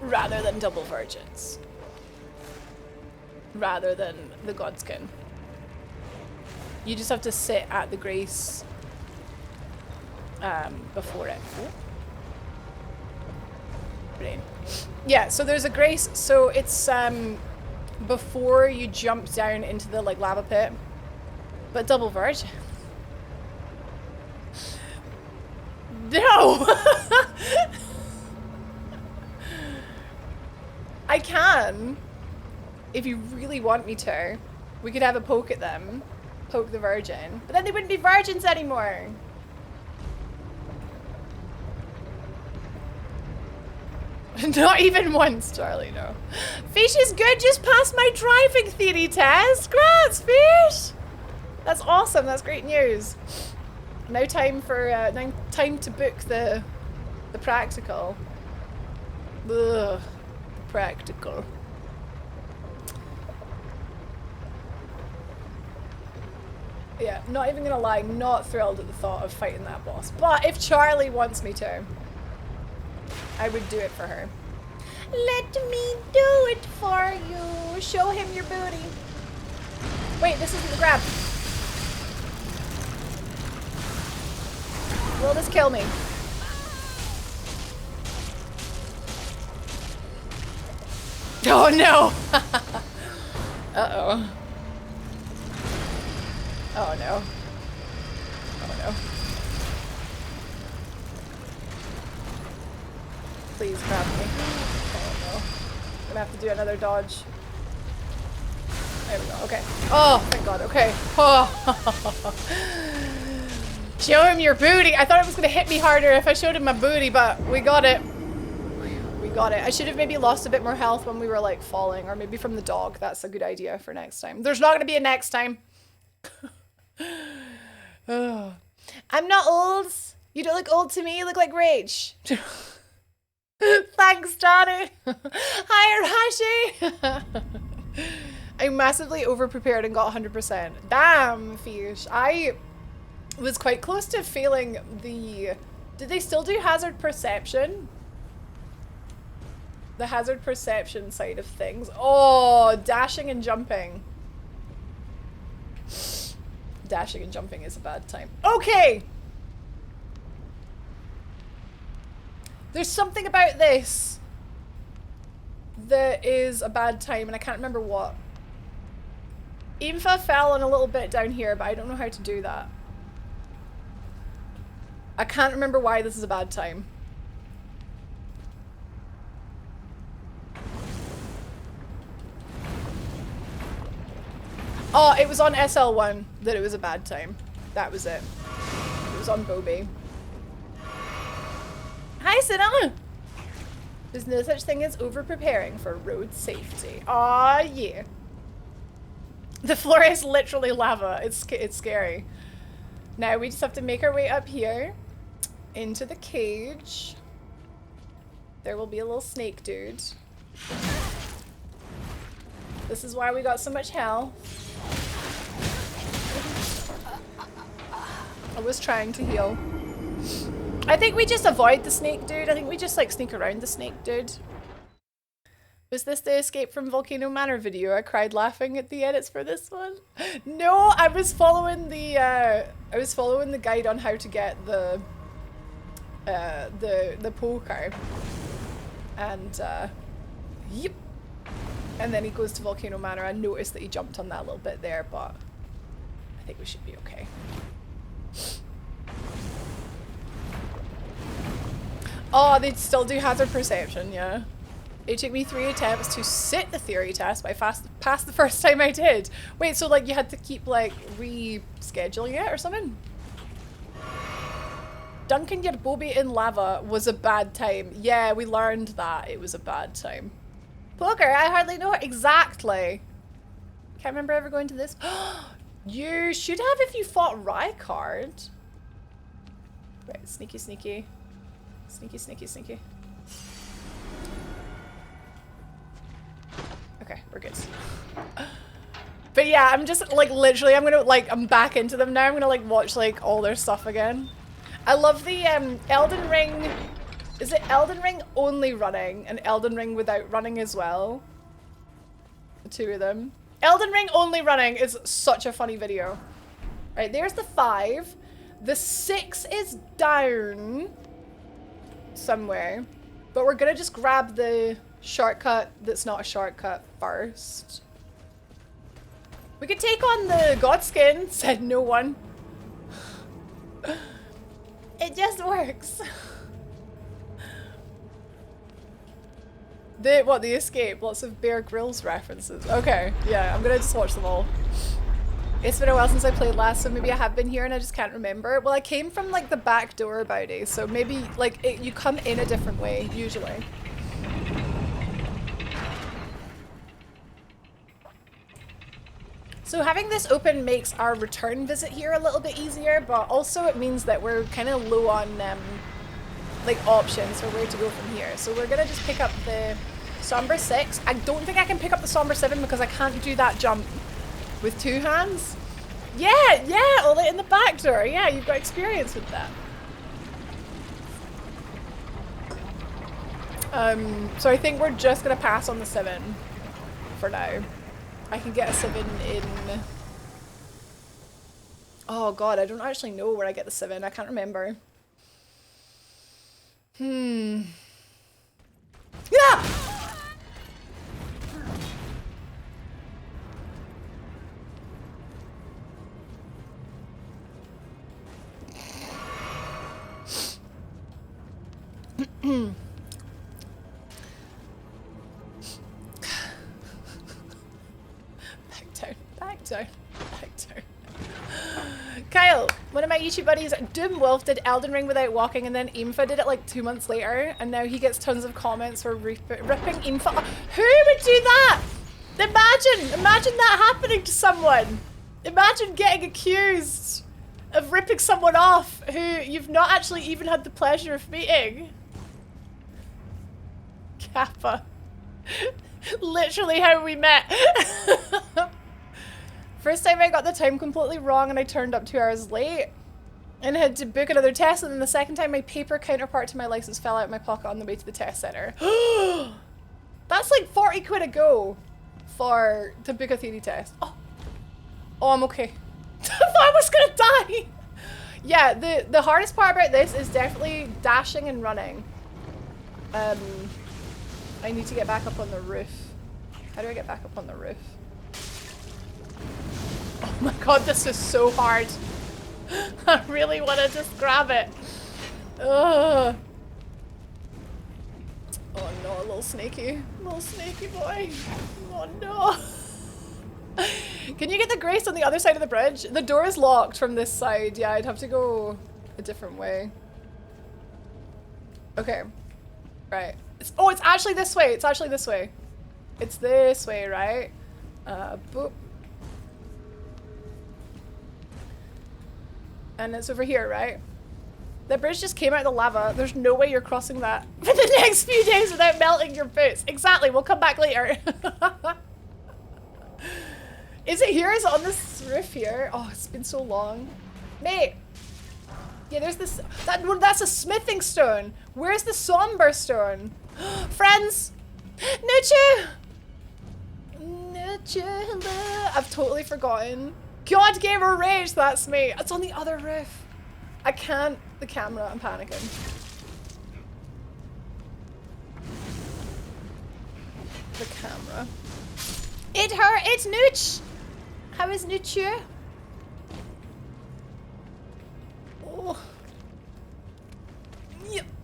rather than double virgins, rather than the Godskin. You just have to sit at the Grace before it. Brain. Yeah, so there's a Grace, so it's before you jump down into the like lava pit, but double virgin. No! I can. If you really want me to. We could have a poke at them. Poke the virgin. But then they wouldn't be virgins anymore. Not even once, Charlie, no. Fish is good, just passed my driving theory test. Congrats, Fish! That's awesome, that's great news. Now time for time to book the practical. Ugh, practical. Yeah, not even gonna lie, not thrilled at the thought of fighting that boss. But if Charlie wants me to, I would do it for her. Let me do it for you. Show him your booty. Wait, this isn't the grab. Will this kill me? Oh no! Uh-oh. Oh no. Oh no. Please grab me. Oh no. I'm gonna have to do another dodge. There we go. Okay. Oh, thank God. Okay. Oh. Show him your booty. I thought it was gonna hit me harder if I showed him my booty, but we got it. We got it. I should have maybe lost a bit more health when we were like falling, or maybe from the dog. That's a good idea for next time. There's not gonna be a next time. Oh. I'm not old. You don't look old to me. You look like Rage. Thanks, Johnny. Hi, Arashi. I massively over-prepared and got 100%. Damn, Fish. I was quite close to failing the... Did they still do hazard perception? The hazard perception side of things. Oh, dashing and jumping. Dashing and jumping is a bad time. Okay! There's something about this that is a bad time, and I can't remember what. Infa fell on a little bit down here, but I don't know how to do that. I can't remember why this is a bad time. Oh, it was on SL1 that it was a bad time. That was it. It was on Bobby. Hi, Sinna! There's no such thing as over-preparing for road safety. Aw, yeah. The floor is literally lava. It's scary. Now we just have to make our way up here into the cage. There will be a little snake dude. This is why we got so much health. I was trying to heal. I think we just avoid the snake dude. I think we just like sneak around the snake dude. Was this the Escape from Volcano Manor video? I cried laughing at the edits for this one. No, I was following the guide on how to get the the poker. And yep. And then he goes to Volcano Manor. I noticed that he jumped on that little bit there, but I think we should be okay. Oh, they still do hazard perception, yeah. It took me 3 attempts to sit the theory test, but I passed the first time I did. Wait, so like you had to keep like rescheduling it or something? Dunking your bobby in lava was a bad time. Yeah, we learned that it was a bad time. Poker, I hardly know it exactly. Can't remember ever going to this. You should have if you fought Rykard. Right, sneaky, sneaky. Sneaky, sneaky, sneaky. Okay, we're good. But yeah, I'm just like literally, I'm back into them now. I'm gonna like watch like all their stuff again. I love the Elden Ring. Is it Elden Ring only running and Elden Ring without running as well? The two of them. Elden Ring only running is such a funny video. Right, there's the 5. The 6 is down somewhere. But we're gonna just grab the shortcut that's not a shortcut first. We could take on the Godskin, said no one. It just works. The escape? Lots of Bear Grylls references. Okay, yeah, I'm gonna just watch them all. It's been a while since I played last, so maybe I have been here and I just can't remember. Well, I came from like the back door about it, so maybe like you come in a different way, usually. So having this open makes our return visit here a little bit easier, but also it means that we're kind of low on like options for where to go from here. So we're gonna just pick up the Somber 6. I don't think I can pick up the Somber 7 because I can't do that jump with 2 hands. Yeah, all in the back door. Yeah, you've got experience with that. So I think we're just gonna pass on the 7 for now. I can get a 7 in... Oh god, I don't actually know where I get the 7. I can't remember. Yeah! Back down. Kyle, one of my YouTube buddies, Doomwolf, did Elden Ring without walking, and then Aimfa did it like 2 months later, and now he gets tons of comments for ripping Aimfa. Who would do that? Imagine that happening to someone. Imagine getting accused of ripping someone off who you've not actually even had the pleasure of meeting. Kappa. Literally how we met. First time I got the time completely wrong and I turned up 2 hours late and had to book another test, and then the second time my paper counterpart to my license fell out of my pocket on the way to the test center. That's like 40 quid a go to book a theory test. Oh, I'm okay. I was gonna die. Yeah, the hardest part about this is definitely dashing and running. I need to get back up on the roof. How do I get back up on the roof? Oh my god, this is so hard. I really want to just grab it. Ugh. Oh no, a little snaky boy. Oh no. Can you get the grace on the other side of the bridge? The door is locked from this side. Yeah, I'd have to go a different way. Okay. Right. It's actually this way. It's this way, right? Boop. And it's over here, right? The bridge just came out of the lava. There's no way you're crossing that for the next few days without melting your boots. Exactly, we'll come back later. Is it here? Is it on this roof here? Oh, it's been so long. Mate! Yeah, there's this... That's a smithing stone. Where's the somber stone? Friends! Nuchu! I've totally forgotten. God Gamer Rage, that's me. It's on the other roof. I can't. The camera, I'm panicking. the camera. It's Nooch! How is Nooch here? Oh.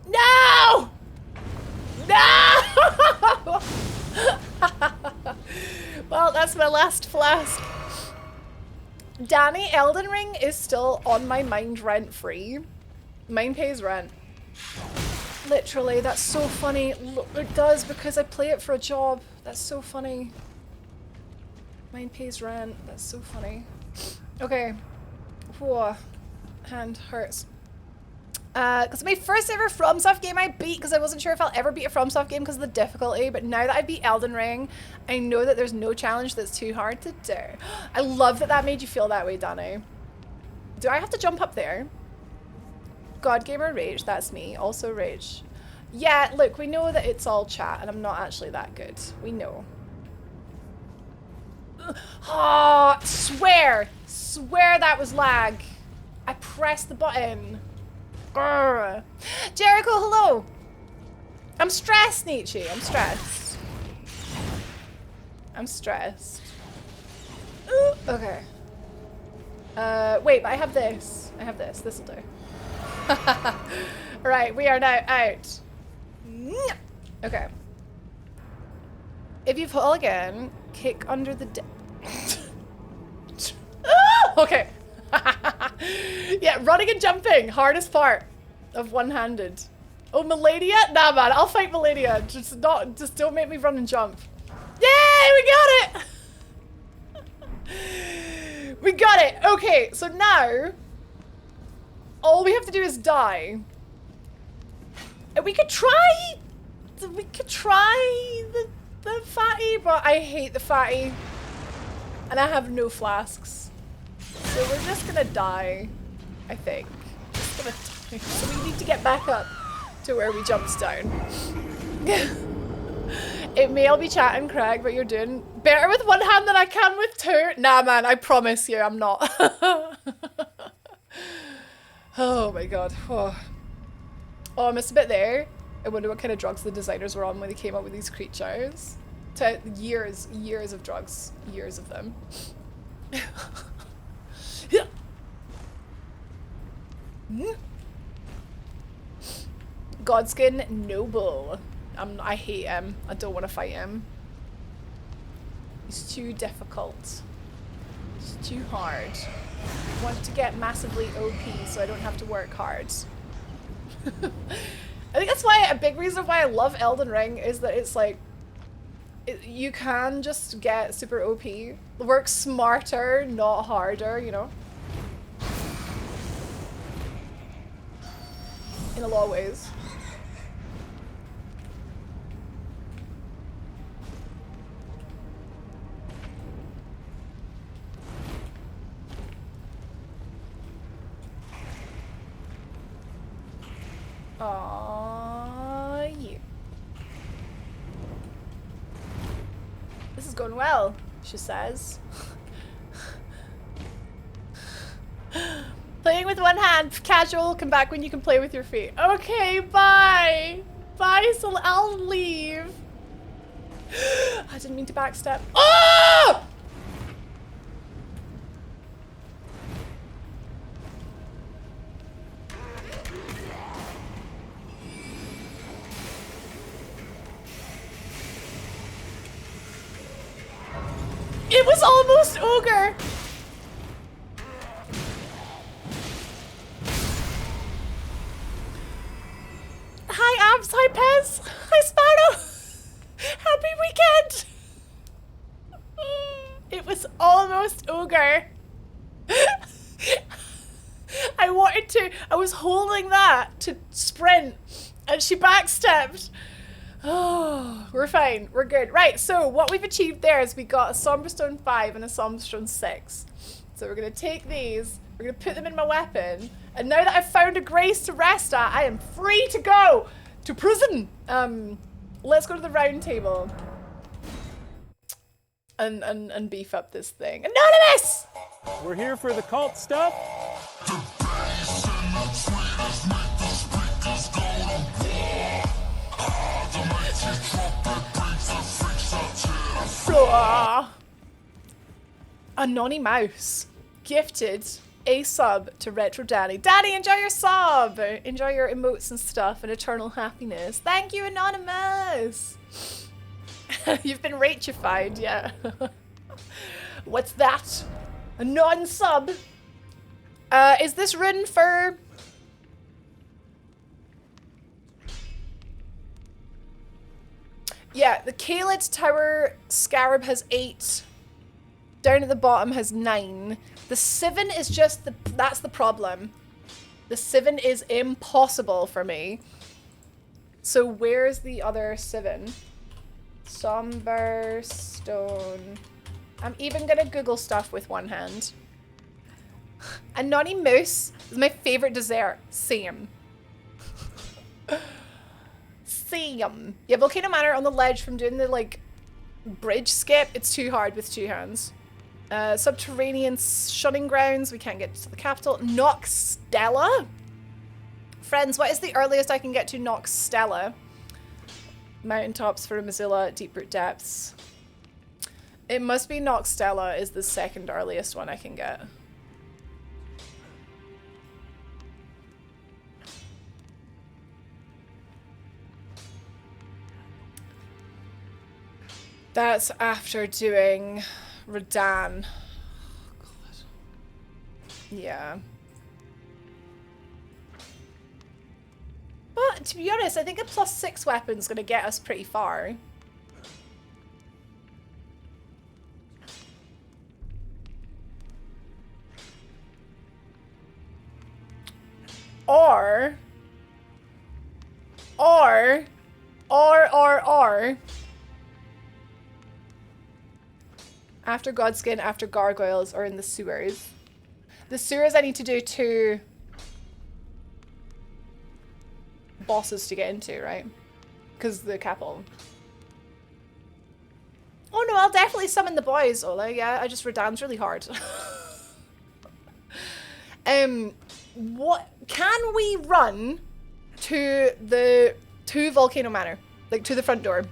No! No! Well, that's my last flask. Danny, Elden Ring is still on my mind rent-free. Mine pays rent. Literally, that's so funny. Look, it does because I play it for a job. That's so funny. Mine pays rent. That's so funny. Okay. Whoa. Hand hurts. Because my first ever FromSoft game I beat because I wasn't sure if I'll ever beat a FromSoft game because of the difficulty, but now that I beat Elden Ring, I know that there's no challenge that's too hard to do. I love that that made you feel that way, Danny. Do I have to jump up there? God Gamer Rage, that's me. Also Rage. Yeah, look, we know that it's all chat and I'm not actually that good. We know. Oh, swear that was lag. I pressed the button. Grr. Jericho, hello. I'm stressed, Nietzsche. I'm stressed. I'm stressed. Ooh, okay. Wait, but I have this. I have this. This'll do. Right, we are now out. Okay. If you fall again, kick under the okay. Yeah, running and jumping, hardest part of one-handed. Oh, Melania? Nah, man, I'll fight Melania. Just don't make me run and jump. Yay, we got it! We got it. Okay, so now all we have to do is die. And we could try the fatty, but I hate the fatty. And I have no flasks. So we're just gonna die, I think. Just gonna die. So we need to get back up to where we jumped down. It may all be chatting, Craig, but you're doing better with one hand than I can with two. Nah, man, I promise you, I'm not. Oh my god. Oh, I missed a bit there. I wonder what kind of drugs the designers were on when they came up with these creatures. Years of drugs. Years of them. Godskin Noble. I hate him. I don't want to fight him. He's too difficult. It's too hard. I want to get massively OP so I don't have to work hard. I think that's why a big reason why I love Elden Ring is that it's like you can just get super OP. Work smarter, not harder, you know? In a lot of ways. Aww, you. This is going well, she says. Playing with one hand, casual, come back when you can play with your feet. Okay, bye. Bye, so I'll leave. I didn't mean to backstep. Oh! It was almost ogre. Hi Abs, hi Pez, hi Sparrow. Happy weekend. It was almost ogre. I was holding that to sprint and she backstepped. Oh, we're fine. We're good. Right, so what we've achieved there is we got a Somberstone 5 and a Somberstone 6. So we're going to take these, we're going to put them in my weapon, and now that I've found a grace to rest at, I am free to go to prison. Let's go to the round table and beef up this thing. Anonymous! We're here for the cult stuff. Anony Mouse gifted a sub to Retro Danny. Danny, enjoy your sub! Enjoy your emotes and stuff and eternal happiness. Thank you, Anonymous! You've been Ratified, yeah. What's that? A non-sub? Is this rune for... Yeah, the Caelid Tower Scarab has 8. Down at the bottom has 9. The Sivan is just the... That's the problem. The Sivan is impossible for me. So where's the other Sivan? Somber Stone. I'm even gonna Google stuff with one hand. Anonymous is my favorite dessert. Same. Same. Yeah, Volcano Manor on the ledge from doing the, like, bridge skip. It's too hard with 2 hands. Subterranean shunning grounds. We can't get to the capital. Nox Stella? Friends, what is the earliest I can get to Nox Stella? Mountaintops for Missoula, deep root depths. It must be Nox Stella is the second earliest one I can get. That's after doing Radan. Oh, God. Yeah. But to be honest, I think a +6 weapon's gonna get us pretty far. Or after Godskin, after Gargoyles, or in the sewers. The sewers I need to do 2 bosses to get into, right? Because the capital. Oh no, I'll definitely summon the boys, Ola. Yeah, I just Radan's really hard. What can we run to Volcano Manor? Like to the front door.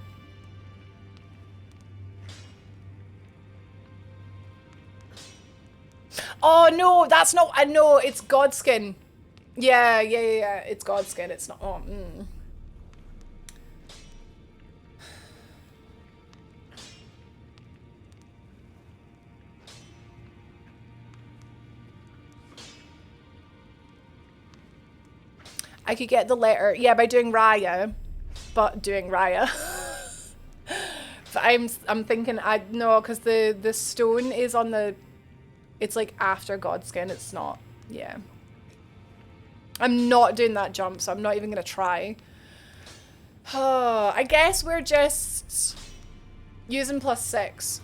Oh no, that's not, I know, it's Godskin. Yeah, it's Godskin, it's not, oh, I could get the letter, yeah, by doing Raya, but doing Raya. But I'm thinking, no, because the stone is on the, it's like after Godskin, it's not, yeah. I'm not doing that jump, so I'm not even gonna try. I guess we're just using +6.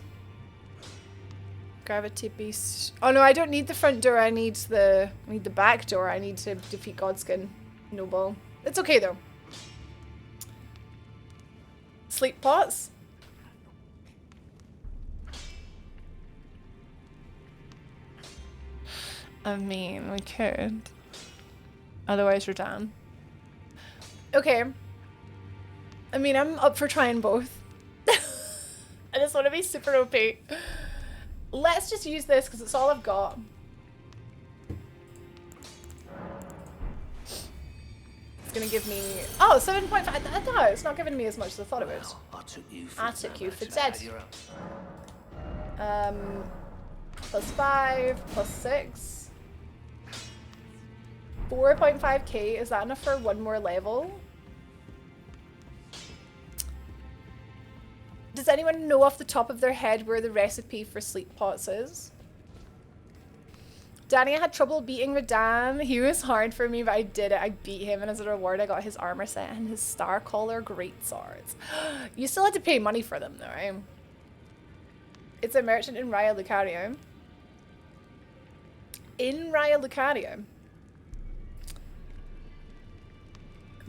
Gravity Beast. Oh no, I don't need the front door, I need the back door. I need to defeat Godskin. Noble. It's okay though. Sleep pots? I mean, we could. Otherwise, you're down. Okay. I mean, I'm up for trying both. I just want to be super OP. Let's just use this because it's all I've got. It's going to give me... Oh, 7.5. No, it's not giving me as much as I thought it would. I took you for dead. +5, +6. 4.5k, is that enough for one more level? Does anyone know off the top of their head where the recipe for sleep pots is? Danny, I had trouble beating Radan. He was hard for me, but I did it. I beat him, and as a reward, I got his armor set and his Star Collar great swords. You still had to pay money for them, though, right? It's a merchant in Raya Lucario. In Raya Lucario.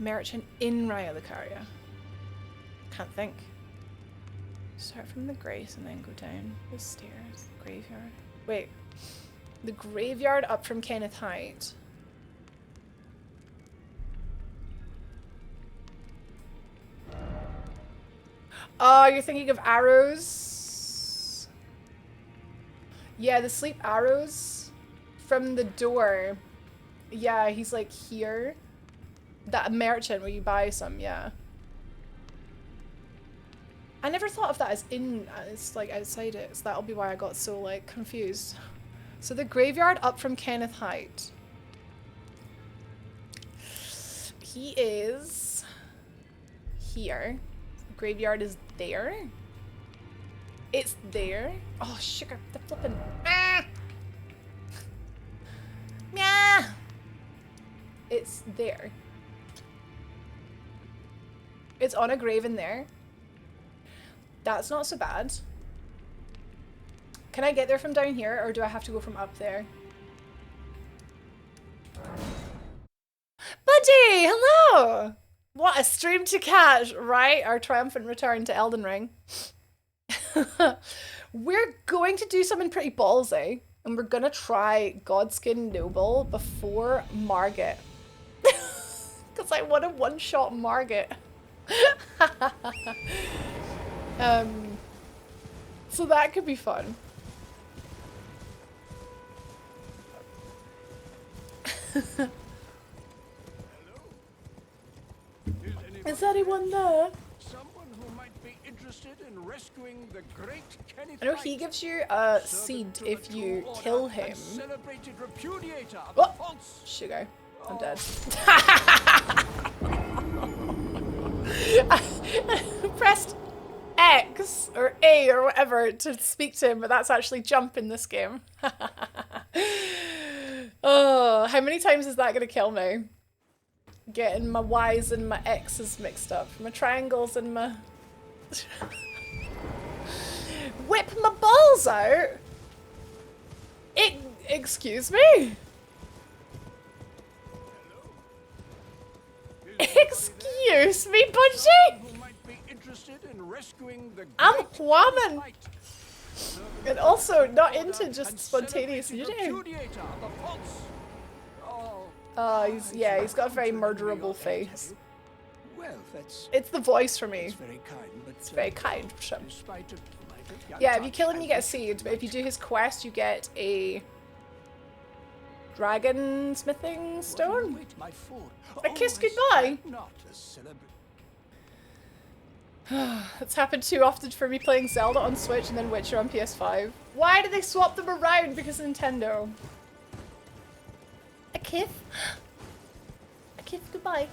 Merchant in Raya Lucario. Can't think. Start from the Grace and then go down the stairs. Graveyard. Wait. The graveyard up from Kenneth Height. Oh, you're thinking of arrows? Yeah, the sleep arrows from the door. Yeah, he's like here. That merchant where you buy some, yeah. I never thought of that as as like outside it, so that'll be why I got so like confused. So the graveyard up from Kenneth Height. He is here. The graveyard is there. It's there. Oh, sugar, the flippin'. Ah! Yeah. It's there. It's on a grave in there. That's not so bad. Can I get there from down here, or do I have to go from up there? Buddy, hello! What a stream to catch, right? Our triumphant return to Elden Ring. We're going to do something pretty ballsy, and we're gonna try Godskin Noble before Margit. Because I want to one-shot Margit. So that could be fun. Is anyone there? Someone who might be interested in rescuing the great Kenneth I know he Knight, gives you a servant seed to the if you true order kill and him. celebrated repudiator of What? the false. Sugar. I'm dead. I pressed X or A or whatever to speak to him, but that's actually jump in this game. Oh, how many times is that going to kill me? Getting my Y's and my X's mixed up. My triangles and my... Whip my balls out? Excuse me? Excuse me, Bungie? Who might be interested in rescuing the I'm great woman. Knight, And also not into just spontaneous celebrated nudity. repudiator of the false. Oh, He's got a very murderable face. well, that's It's the voice for me. very kind, but It's very kind. Shum. despite of Yeah, if you kill him, you get a seed, but if you do his quest, you get a dragon smithing stone. A kiss goodbye. Not a celebration. It's happened too often for me playing Zelda on Switch and then Witcher on PS5. Why do they swap them around? Because Nintendo. A kiss? A kiss goodbye.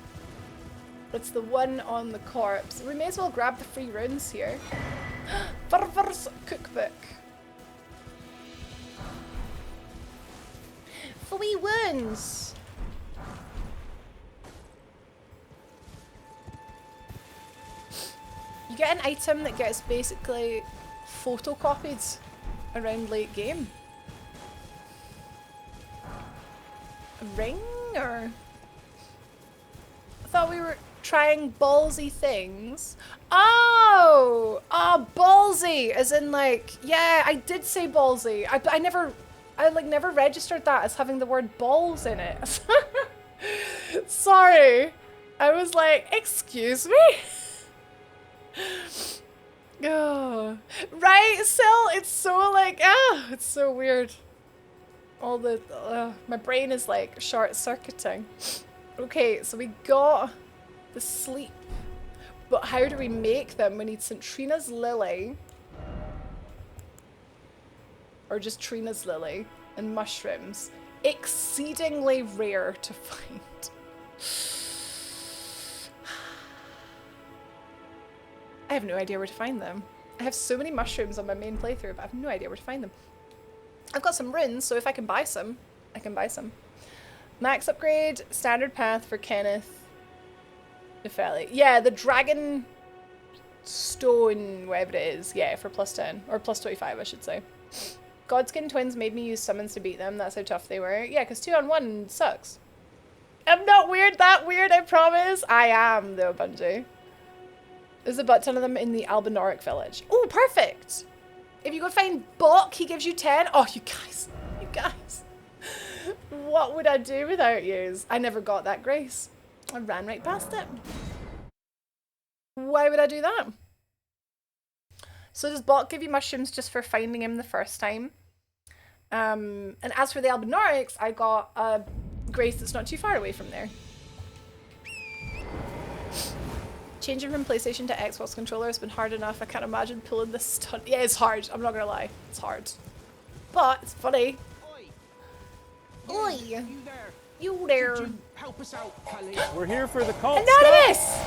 It's the one on the corpse. We may as well grab the free runes here. Varvar's cookbook. Free runes. You get an item that gets basically photocopied around late game. A ring or... I thought we were trying ballsy things. Oh! Oh, ballsy! As in like, yeah, I did say ballsy. I never registered that as having the word balls in it. Sorry. I was like, excuse me? Oh. Right, Sil? It's so like, it's so weird. All the, my brain is like short-circuiting. Okay, so we got the sleep. But how do we make them? We need St. Trina's Lily. Or just Trina's Lily. And mushrooms. Exceedingly rare to find. I have no idea where to find them. I have so many mushrooms on my main playthrough, but I have no idea where to find them. I've got some runes, so if I can buy some, I can buy some. Max upgrade, standard path for Kenneth Nepheli. Yeah, the dragon stone, whatever it is. Yeah, for plus 10. Or plus 25, I should say. Godskin twins made me use summons to beat them. That's how tough they were. Yeah, because 2-on-1 sucks. I'm not weird, that weird, I promise. I am, though, Bungie. There's a butt ton of them in the Albinoric village. Oh, perfect! If you go find Bok, he gives you 10. Oh, you guys. You guys. What would I do without yous? I never got that grace. I ran right past it. Why would I do that? So does Bok give you mushrooms just for finding him the first time? And as for the Albinorics, I got a Grace that's not too far away from there. Changing from PlayStation to Xbox controller has been hard enough. I can't imagine pulling this stunt. Yeah, it's hard. I'm not gonna lie. It's hard. But it's funny. Oi! You there? You there. Could you help us out, Khalid? We're here for the cult Anonymous!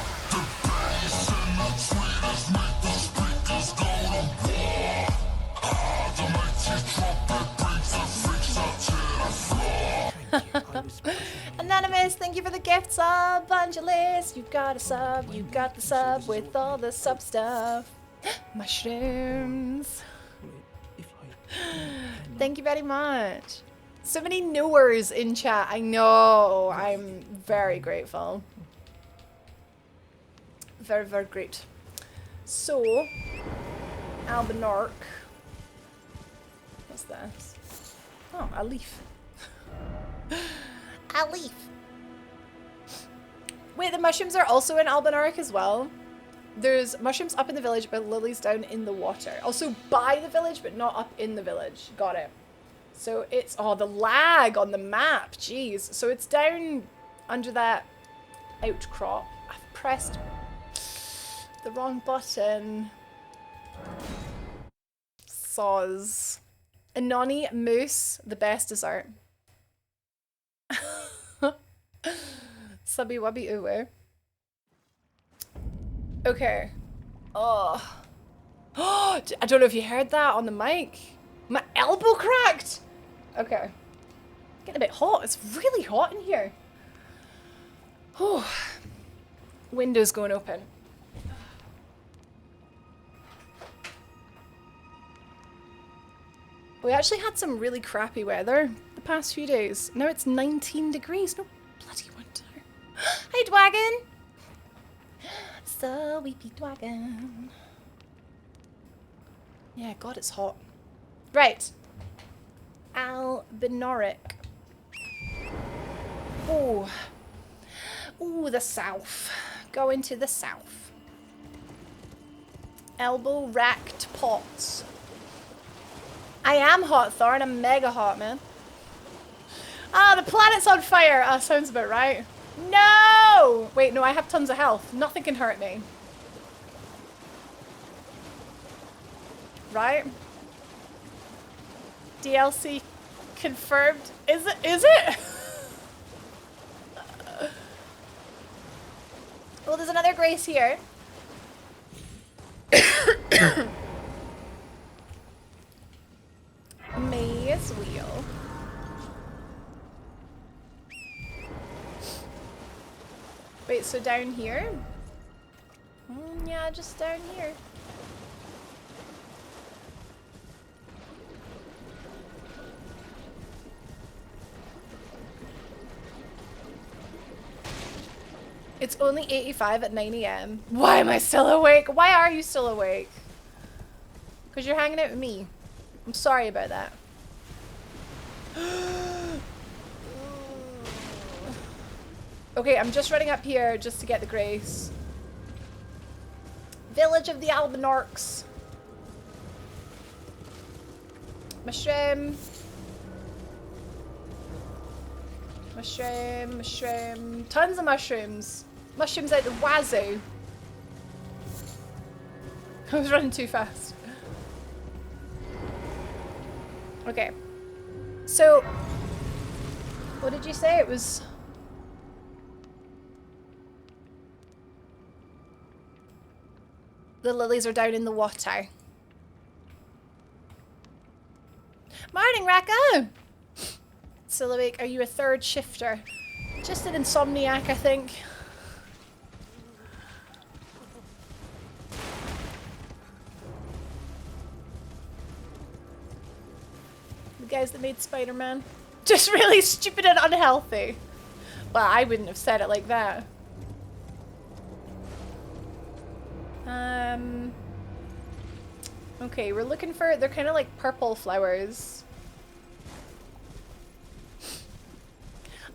Anonymous, thank you for the gift sub. Angelis, you got a sub. You got the sub with all the sub stuff. Mushrooms. Thank you very much. So many knowers in chat. I know. I'm very grateful. Very, very great. So, Albinark. What's this? Oh, a leaf. A leaf. Wait, the mushrooms are also in Albinark as well? There's mushrooms up in the village, but lilies down in the water. Also by the village, but not up in the village. Got it. So it's, oh, the lag on the map. Jeez. So it's down under that outcrop. I've pressed the wrong button. Soz. Anoni Moose, the best dessert. Subby wubby uwe. Okay. Oh. I don't know if you heard that on the mic. My elbow cracked. Okay. Getting a bit hot. It's really hot in here. Oh. Windows going open. We actually had some really crappy weather the past few days. Now it's 19 degrees. No bloody winter. Hey, Dwagon. So weepy Dwagon. Yeah, God, it's hot. Right. Albinoric. Oh. Ooh, the south. Going to the south. Elbow racked pots. I am hot, Thorn. I'm mega hot, man. Ah, the planet's on fire. Ah, sounds about right. No! Wait, no, I have tons of health. Nothing can hurt me. Right? DLC confirmed. Is it? Is it? Well, there's another Grace here. Maze wheel. Wait, so down here? Yeah, just down here. It's only 85 at 9 AM. Why am I still awake? Why are you still awake? Because you're hanging out with me. I'm sorry about that. Okay, I'm just running up here just to get the Grace. Village of the Albinorks. Mushroom. Mushroom, mushroom. Tons of mushrooms. Mushrooms out the wazoo. I was running too fast. Okay. So, what did you say? It was... The lilies are down in the water. Morning, Raka! Still awake. Are you a third shifter? Just an insomniac, I think. The guys that made Spider-Man. Just really stupid and unhealthy. Well, I wouldn't have said it like that. Okay, we're looking for... They're kind of like purple flowers.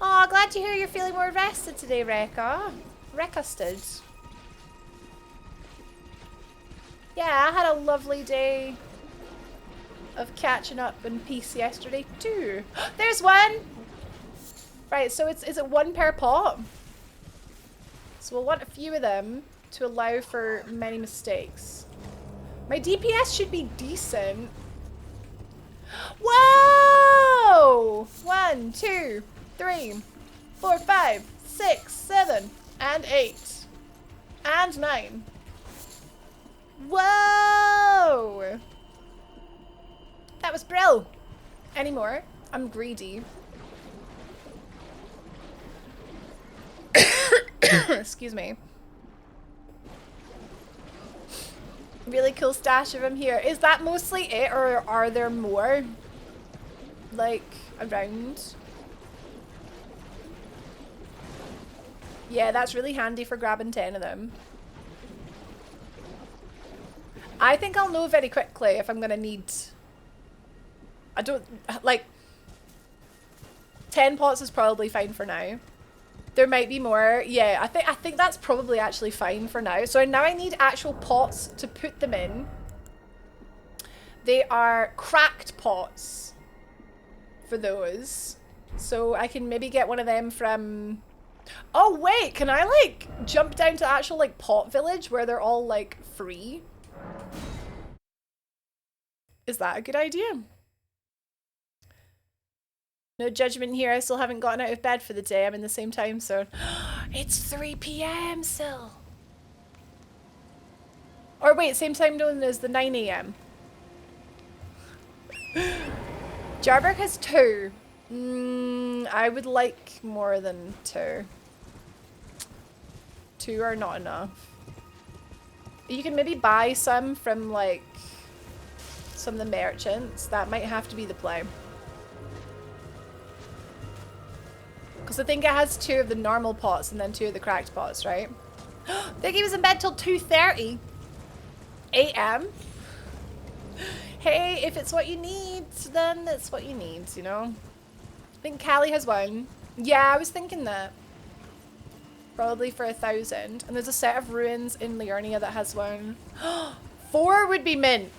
Oh, glad to hear you're feeling more rested today, Rekka. Rekka-sted. Yeah, I had a lovely day of catching up in peace yesterday too. There's one! Right, so is it one per pot? So we'll want a few of them to allow for many mistakes. My DPS should be decent. Whoa! 1, 2, 3, 4, 5, 6, 7, and 8. And 9. Whoa! That was brill. Any more? I'm greedy. Excuse me. Really cool stash of them here. Is that mostly it, or are there more? Like, around? Yeah, that's really handy for grabbing 10 of them. I think I'll know very quickly if I'm gonna need... I don't... Like... 10 pots is probably fine for now. There might be more. Yeah, I think that's probably actually fine for now. So now I need actual pots to put them in. They are cracked pots for those. So I can maybe get one of them from... Oh wait, can I like jump down to the actual like pot village where they're all like free? Is that a good idea? No judgment here, I still haven't gotten out of bed for the day. I'm in the same time zone. It's 3 PM still. Or wait, same time zone as the 9 AM. Jarberg has 2. I would like more than 2. 2 are not enough. You can maybe buy some from like some of the merchants. That might have to be the play. Because I think it has 2 of the normal pots and then 2 of the cracked pots, right? Vicky was in bed till 2:30 AM. Hey, if it's what you need, then it's what you need, you know? I think Callie has 1. Yeah, I was thinking that. Probably for 1,000. And there's a set of ruins in Liurnia that has 1. 4 would be mint.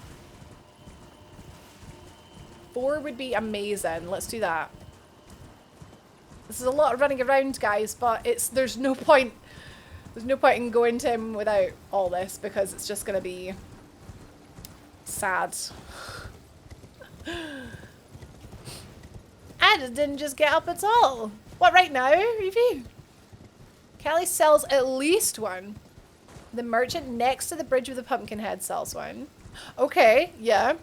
4 would be amazing. Let's do that. This is a lot of running around, guys, but there's no point in going to him without all this because it's just gonna be sad. I didn't just get up at all. What, right now, Evie? Kelly sells at least 1. The merchant next to the bridge with the pumpkin head sells 1. Okay, yeah.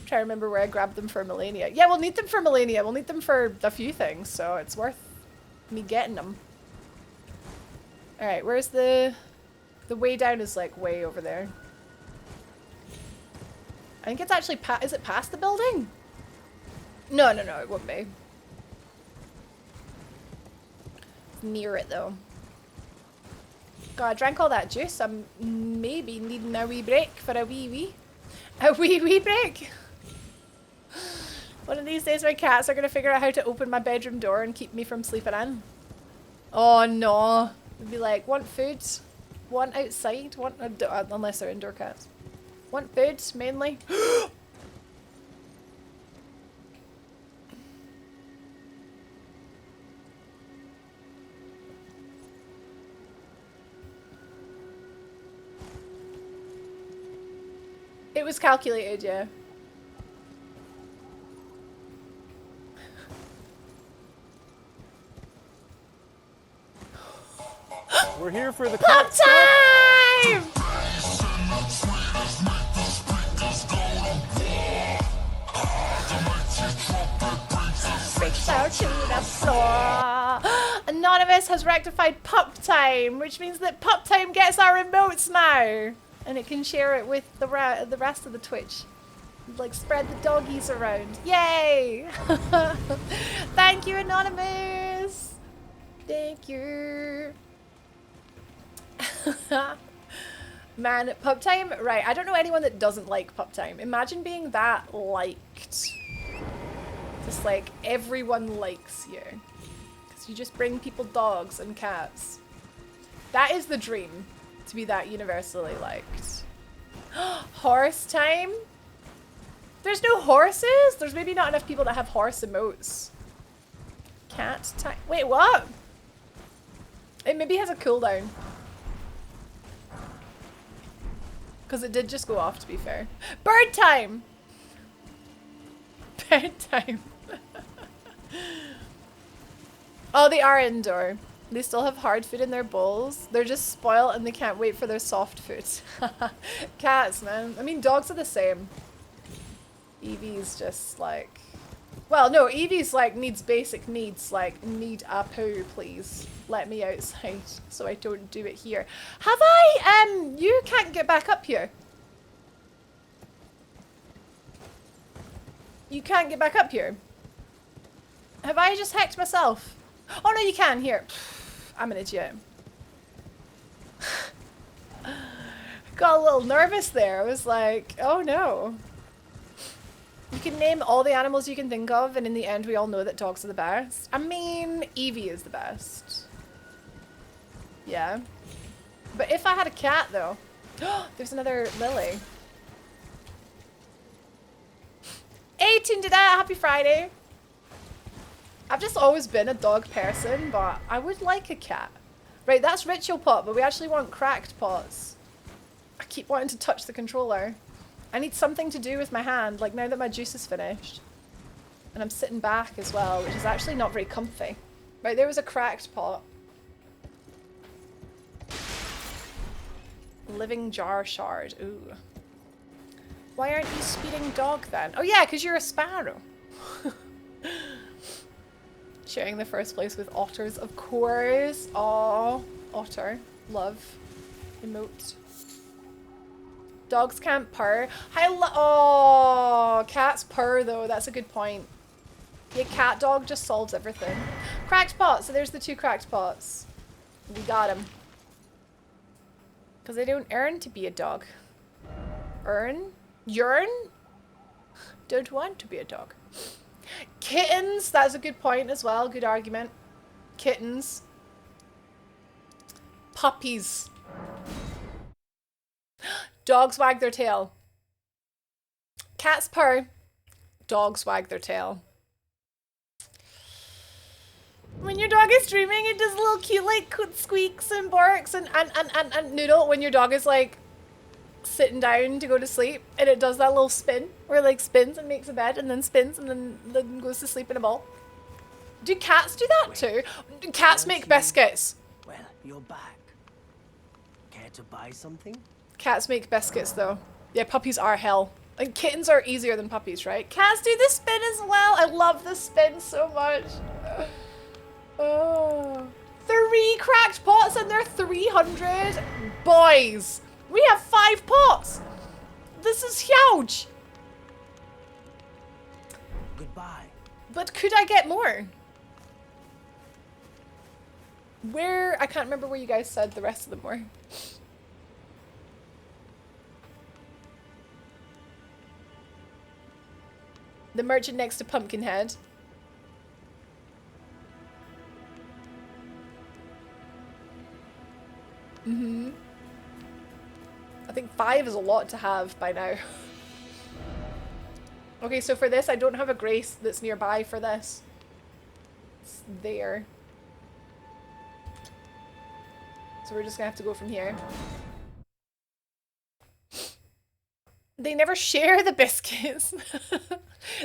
Try to remember where I grabbed them for Melania. Yeah, we'll need them for Melania. We'll need them for a few things, so it's worth me getting them. Alright, where's the way down is like way over there. I think it's actually is it past the building? No, it won't be. It's near it though. God, I drank all that juice. I'm maybe needing a wee break for a wee break. One of these days my cats are going to figure out how to open my bedroom door and keep me from sleeping in. Oh no. They'd be like, want food? Want outside? Want unless they're indoor cats. Want food, mainly. It was calculated, yeah. We're here for the pop time! Reach out to the floor. Anonymous has rectified pup time, which means that pup time gets our remotes now, and it can share it with the rest of the Twitch. Like spread the doggies around. Yay! Thank you, Anonymous. Thank you. Man, pup time? Right, I don't know anyone that doesn't like pup time. Imagine being that liked. Just like everyone likes you. Because you just bring people dogs and cats. That is the dream, to be that universally liked. Horse time? There's no horses? There's maybe not enough people that have horse emotes. Cat time. Wait, what? It maybe has a cooldown. Because it did just go off, to be fair. Bird time! Bird time. Oh, they are indoor. They still have hard food in their bowls. They're just spoiled and they can't wait for their soft food. Cats, man. I mean, dogs are the same. Evie's just like... Well, no, Evie's like needs basic needs, like need a poo, please. Let me outside so I don't do it here. Have I, you can't get back up here. You can't get back up here. Have I just hacked myself? Oh no, you can, here. I'm an idiot. Got a little nervous there. I was like, oh no. You can name all the animals you can think of, and in the end we all know that dogs are the best. I mean, Evie is the best. Yeah. But if I had a cat though... There's another Lily. 18 to that! Happy Friday! I've just always been a dog person, but I would like a cat. Right, that's ritual pot, but we actually want cracked pots. I keep wanting to touch the controller. I need something to do with my hand, like now that my juice is finished. And I'm sitting back as well, which is actually not very comfy. Right, there was a cracked pot. Living jar shard, ooh. Why aren't you speeding dog then? Oh yeah, because you're a sparrow. Sharing the first place with otters, of course. Aww, otter, love, emote. Dogs can't purr. Oh, cats purr though. That's a good point. Yeah, cat dog just solves everything. Cracked pot. So there's the 2 cracked pots. We got them. Because they don't earn to be a dog. Earn? Yearn? Don't want to be a dog. Kittens. That's a good point as well. Good argument. Kittens. Puppies. Dogs wag their tail. Cats purr. Dogs wag their tail. When your dog is dreaming, it does little cute like squeaks and barks and Noodle, when your dog is like sitting down to go to sleep and it does that little spin where it like spins and makes a bed and then spins and then goes to sleep in a ball. Do cats do that too? Cats make biscuits. Well, you're back. Care to buy something? Cats make biscuits though. Yeah, puppies are hell. Like kittens are easier than puppies, right? Cats do the spin as well. I love the spin so much. Oh. 3 cracked pots and they're 300. Boys, we have 5 pots. This is huge. Goodbye. But could I get more? Where? I can't remember where you guys said the rest of them were. The merchant next to Pumpkinhead. Mm-hmm. I think 5 is a lot to have by now. Okay, so for this, I don't have a grace that's nearby for this. It's there. So we're just gonna have to go from here. They never share the biscuits.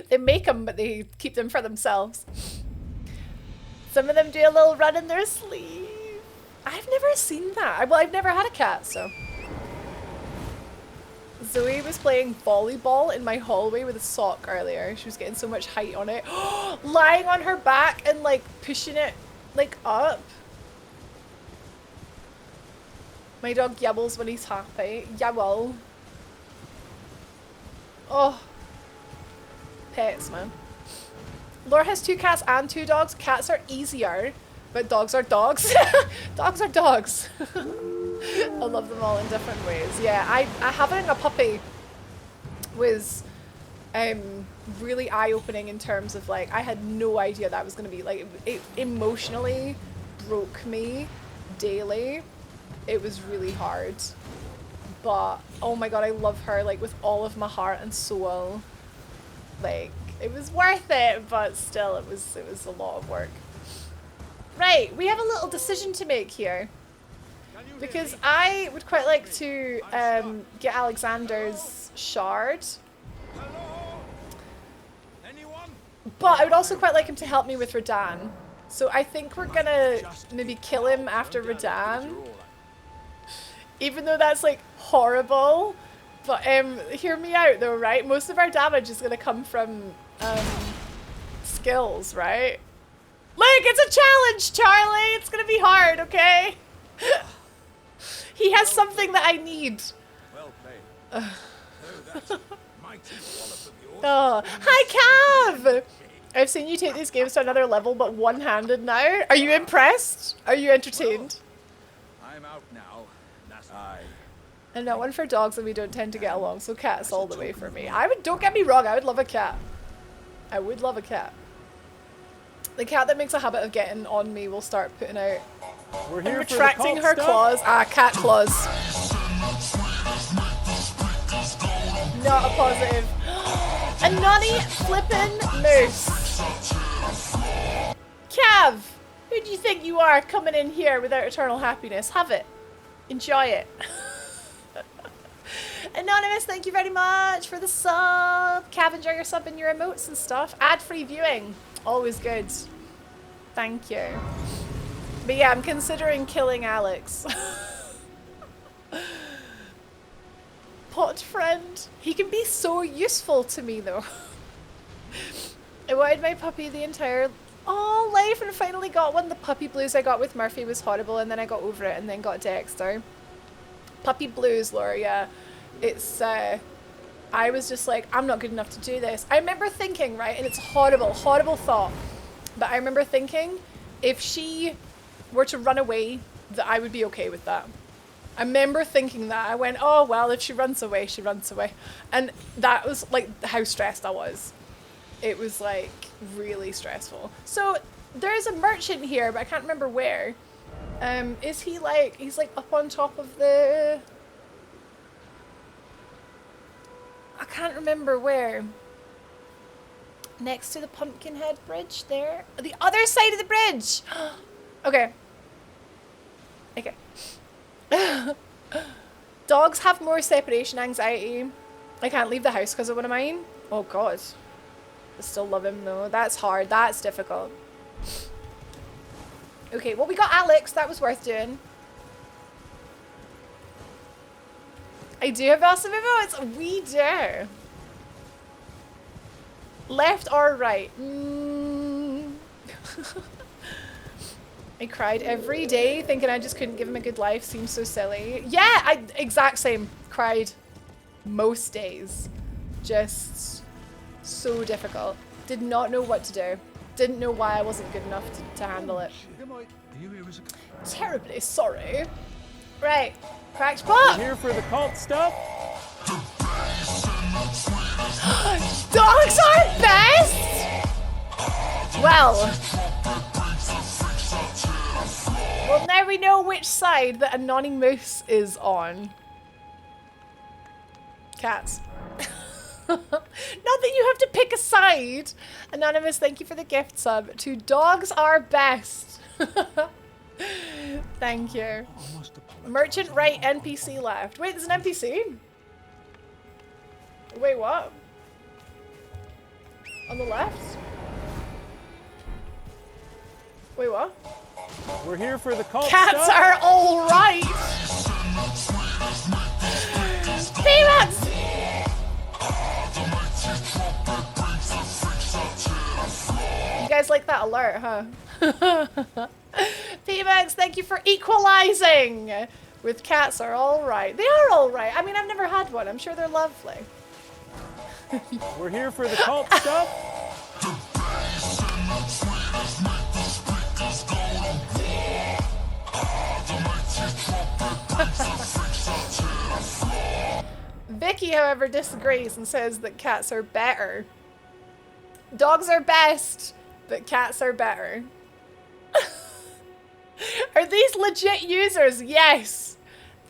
They make them, but they keep them for themselves. Some of them do a little run in their sleeve. I've never seen that. Well, I've never had a cat, so. Zoe was playing volleyball in my hallway with a sock earlier. She was getting so much height on it. Lying on her back and like pushing it like up. My dog yabbles when he's happy. Yabble. Oh. Pets, man. Laura has 2 cats and 2 dogs. Cats are easier, but dogs are dogs. Dogs are dogs. I love them all in different ways. Yeah, I having a puppy was really eye-opening in terms of like, I had no idea that was going to be like, it emotionally broke me daily. It was really hard. but oh my god, I love her like with all of my heart and soul. Like, it was worth it, but still it was a lot of work. Right, we have a little decision to make here. Because I would quite like to get Alexander's shard. But I would also quite like him to help me with Radahn. So I think we're gonna maybe kill him after Radahn. Even though that's like horrible. But hear me out though, right? Most of our damage is gonna come from skills, right? Look, it's a challenge, Charlie! It's gonna be hard, okay? He has something that I need. Well played. Oh, hi Cav! I've seen you take these games to another level, but one-handed now. Are you impressed? Are you entertained? I'm out now. That's I. I'm not one for dogs and we don't tend to get along, so cats all the way for me. Don't get me wrong, I would love a cat. I would love a cat. The cat that makes a habit of getting on me will start putting out We're here and for retracting the her cult claws. Ah, cat claws. Not a positive. A nunny flippin' moose. Cav! Who do you think you are coming in here without eternal happiness? Have it. Enjoy it. Anonymous, thank you very much for the sub. Cav, enjoy your sub and your emotes and stuff. Ad-free viewing. Always good. Thank you. But yeah, I'm considering killing Alex. Pot friend. He can be so useful to me though. I wanted my puppy the entire life and finally got one. The puppy blues I got with Murphy was horrible and then I got over it and then got Dexter. Puppy blues, Laura, yeah. It's, I was just like, I'm not good enough to do this. I remember thinking, right, and it's a horrible, horrible thought, but I remember thinking if she were to run away, that I would be okay with that. I remember thinking that. I went, oh, well, if she runs away, she runs away. And that was, like, how stressed I was. It was, like, really stressful. So, there's a merchant here, but I can't remember where. Is he, like, he's, like, up on top of the... I can't remember where. Next to the Pumpkinhead Bridge there. The other side of the bridge! Okay. Okay. Dogs have more separation anxiety. I can't leave the house because of one of mine. Oh god. I still love him though. That's hard. That's difficult. Okay, well we got Alex. That was worth doing. I do have awesome emotes. We do. Left or right? I cried every day thinking I just couldn't give him a good life. Seems so silly. Yeah, exact same. Cried most days. Just so difficult. Did not know what to do. Didn't know why I wasn't good enough to handle it. Terribly sorry. Right. Cracked pot. We're here for the cult stuff. Dogs are best! Well, now we know which side that Anonymous is on. Cats. Not that you have to pick a side. Anonymous, thank you for the gift sub. To dogs are best. Thank you. Merchant right, NPC left. Wait, there's an NPC? Wait, what? On the left? Wait, what? We're here for the cult Cats stuff. are alright! Peanuts! You guys like that alert, huh? P-Max, thank you for equalizing! With cats are alright. They are alright. I mean, I've never had one. I'm sure they're lovely. We're here for the cult stuff. Vicky, however, disagrees and says that cats are better. Dogs are best, but cats are better. Are these legit users? Yes.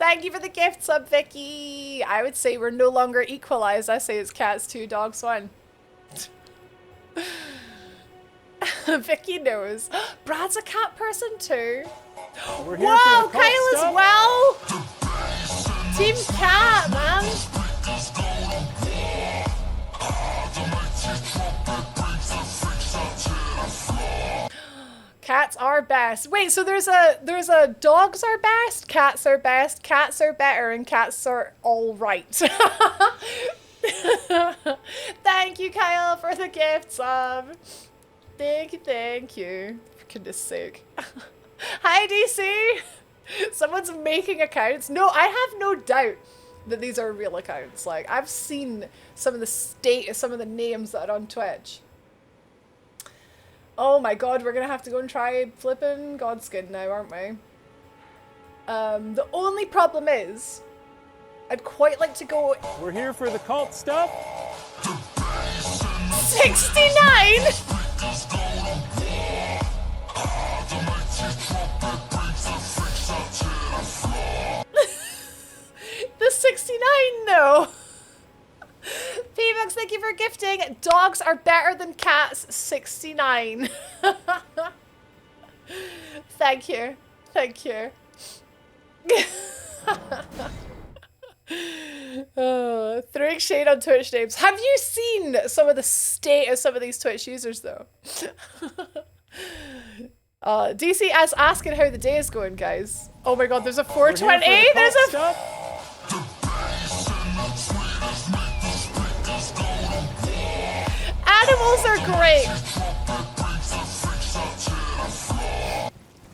Thank you for the gift sub, Vicky. I would say we're no longer equalized. I say it's cats 2, dogs 1. Vicky knows. Brad's a cat person too. We're here Whoa, for the cult Kyle stuff. as well. Team cat, man. Cats are best. Wait, so there's a dogs are best, cats are best, cats are better, and cats are all right. Thank you, Kyle, for the gift sub. Thank you, thank you. For goodness sake. Hi, DC. Someone's making accounts. No, I have no doubt that these are real accounts. Like, I've seen some of the names that are on Twitch. Oh my god, we're gonna have to go and try flipping Godskin now, aren't we? The only problem is, I'd quite like to go... We're here for the cult stuff. 69?! The 69 though! P-Bucks, thank you for gifting. Dogs are better than cats, 69. Thank you. Thank you. Throwing shade on Twitch names. Have you seen some of the state of some of these Twitch users though? DC as asking how the day is going, guys. Oh my god, there's a 420. There's a... Stuff. Animals are great.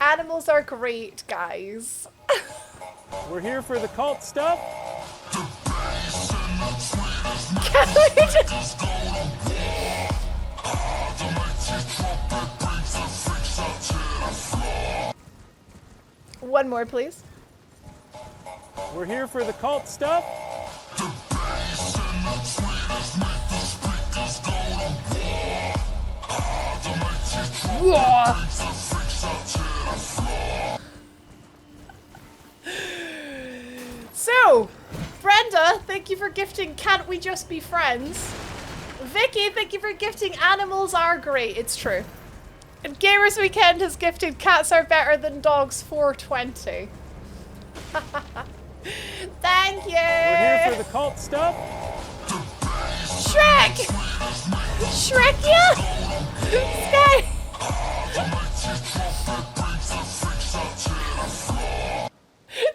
Animals are great, guys. We're here for the cult stuff. Can we just... One more, please. We're here for the cult stuff. So, Brenda, thank you for gifting Can't We Just Be Friends? Vicky, thank you for gifting Animals Are Great. It's true. And Gamers Weekend has gifted Cats Are Better Than Dogs 420. Thank you! We're here for the cult stuff. Shrek! Shrek, yeah! Sky!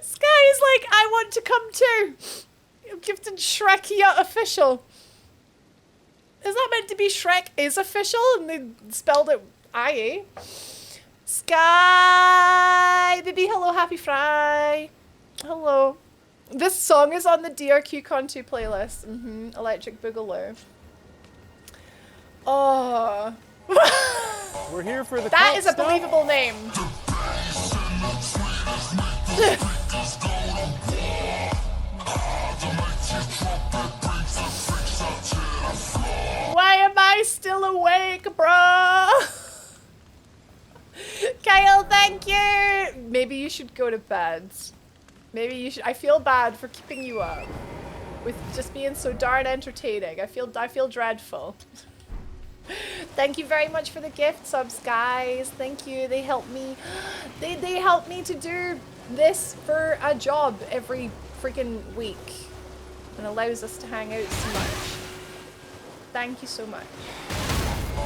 Sky is like, I want to come too! I'm gifted Shrekia official. Is that meant to be Shrek is official? And they spelled it I-A. Sky! Baby, hello, happy fry. Hello. This song is on the DRQ Con2 playlist. Electric Boogaloo. Oh. We're here for the That cult is a stuff. believable name. Why am I still awake, bro? Kyle, thank you. Maybe you should go to bed. Maybe you should. I feel bad for keeping you up with just being so darn entertaining. I feel dreadful. Thank you very much for the gift subs, guys. Thank you. They help me. They help me to do this for a job every freaking week, and allows us to hang out so much. Thank you so much.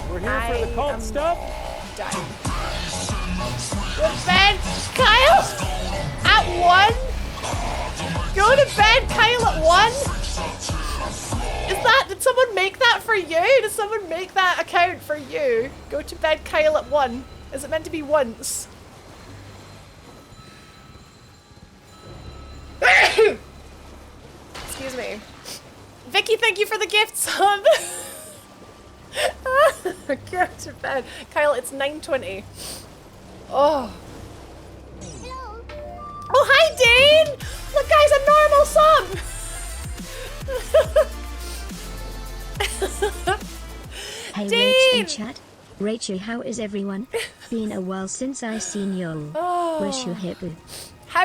We're here for the cult stuff. Dying. Go to bed, Kyle. At 1. Go to bed, Kyle. At 1. Is that? Did someone make that for you? Did someone make that account for you? Go to bed, Kyle. At 1. Is it meant to be once? Excuse me. Vicky, thank you for the gift sub. Go to bed. Kyle, it's 9:20. Oh. Hello. Oh, hi, Dane! Look, guys, a normal sub! Hey Dean! Rach in chat. Rachel, how is everyone? Been a while since I seen you. Oh. Wish you happy. How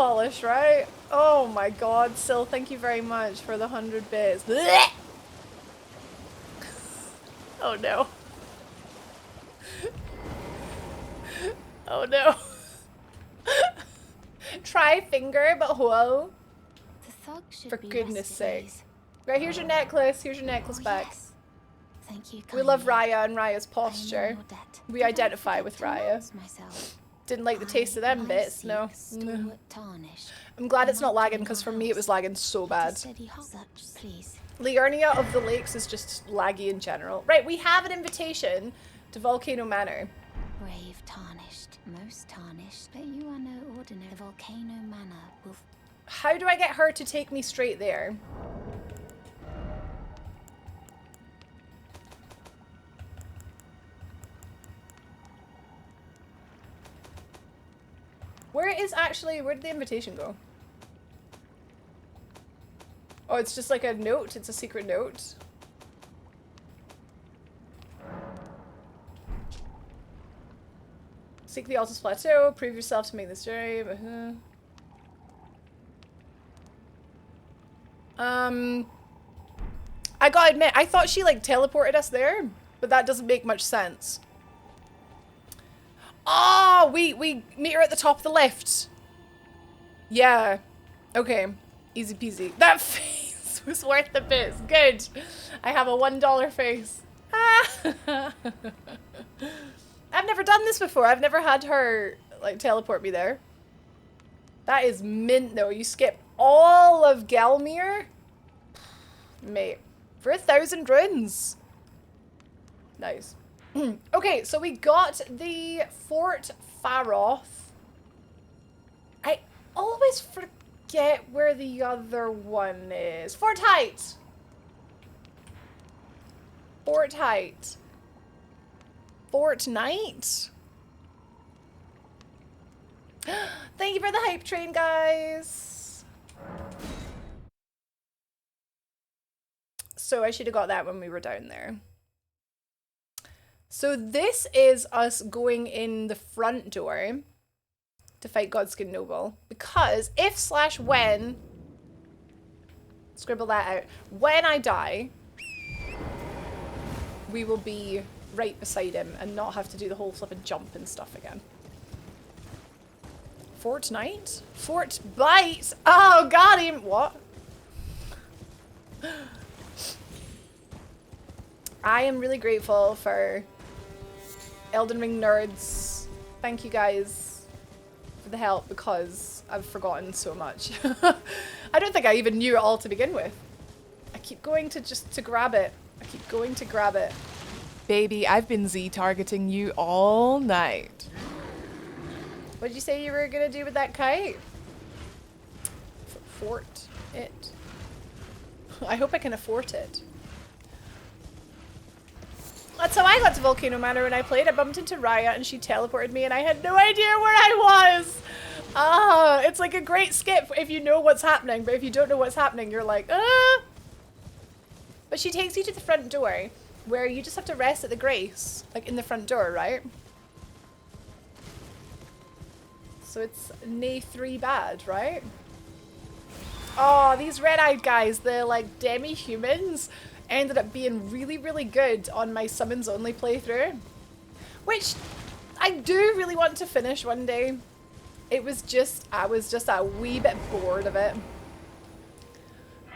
polish, right? Oh my god, Sil, thank you very much for the 100 bits. Blech! Oh no. Oh no. Try finger, but whoa. The thug should For be goodness rested sake. ease. Right, here's your necklace. Here's your necklace Oh, back. yes. Thank you. We love kindly. Raya and Raya's I am posture. in your debt. We Did I identify forget with to Raya. announce myself? Didn't like the taste of them I bits, no. seek stalwart tarnished. I'm glad it's Am I not lagging doing because my for me it was house? lagging so bad. Steady heart. Such, please. Liurnia of the Lakes is just laggy in general. Right, we have an invitation to Volcano Manor. Brave tarnished, most tarnished, but you are no ordinary. The volcano manor will. How do I get her to take me straight there? Where did the invitation go? Oh, it's just like a note. It's a secret note. Seek the Altus Plateau. Prove yourself to make this journey. I gotta admit, I thought she like teleported us there, but that doesn't make much sense. Oh, we meet her at the top of the lift. Yeah. Okay. Easy peasy. That face was worth the bits. Good. I have a $1 face. I've never done this before. I've never had her like teleport me there. That is mint though. You skip all of Gelmir? Mate. For 1,000 runes. Nice. Okay, so we got the Fort Faroth. I always forget where the other one is. Fort Height. Fort Height. Fortnite. Thank you for the hype train, guys. So I should have got that when we were down there. So this is us going in the front door to fight Godskin Noble. Because if/when, scribble that out, when I die, we will be right beside him and not have to do the whole flippin' jump and stuff again. Fortnite? Fort Bite! Oh, got him! What? I am really grateful for Elden Ring nerds. Thank you guys for the help because I've forgotten so much. I don't think I even knew it all to begin with. I keep going to grab it. I keep going to grab it. Baby, I've been Z-targeting you all night. What did you say you were gonna do with that kite? Fort it. I hope I can afford it. That's how I got to Volcano Manor when I played. I bumped into Raya and she teleported me and I had no idea where I was. Ah, it's like a great skip if you know what's happening, but if you don't know what's happening, you're like, ah. But she takes you to the front door where you just have to rest at the grace, like in the front door, right? So it's nay 3 bad, right? Oh, these red-eyed guys, the like demi-humans, ended up being really, really good on my summons only playthrough. Which I do really want to finish one day. It was just, I was just a wee bit bored of it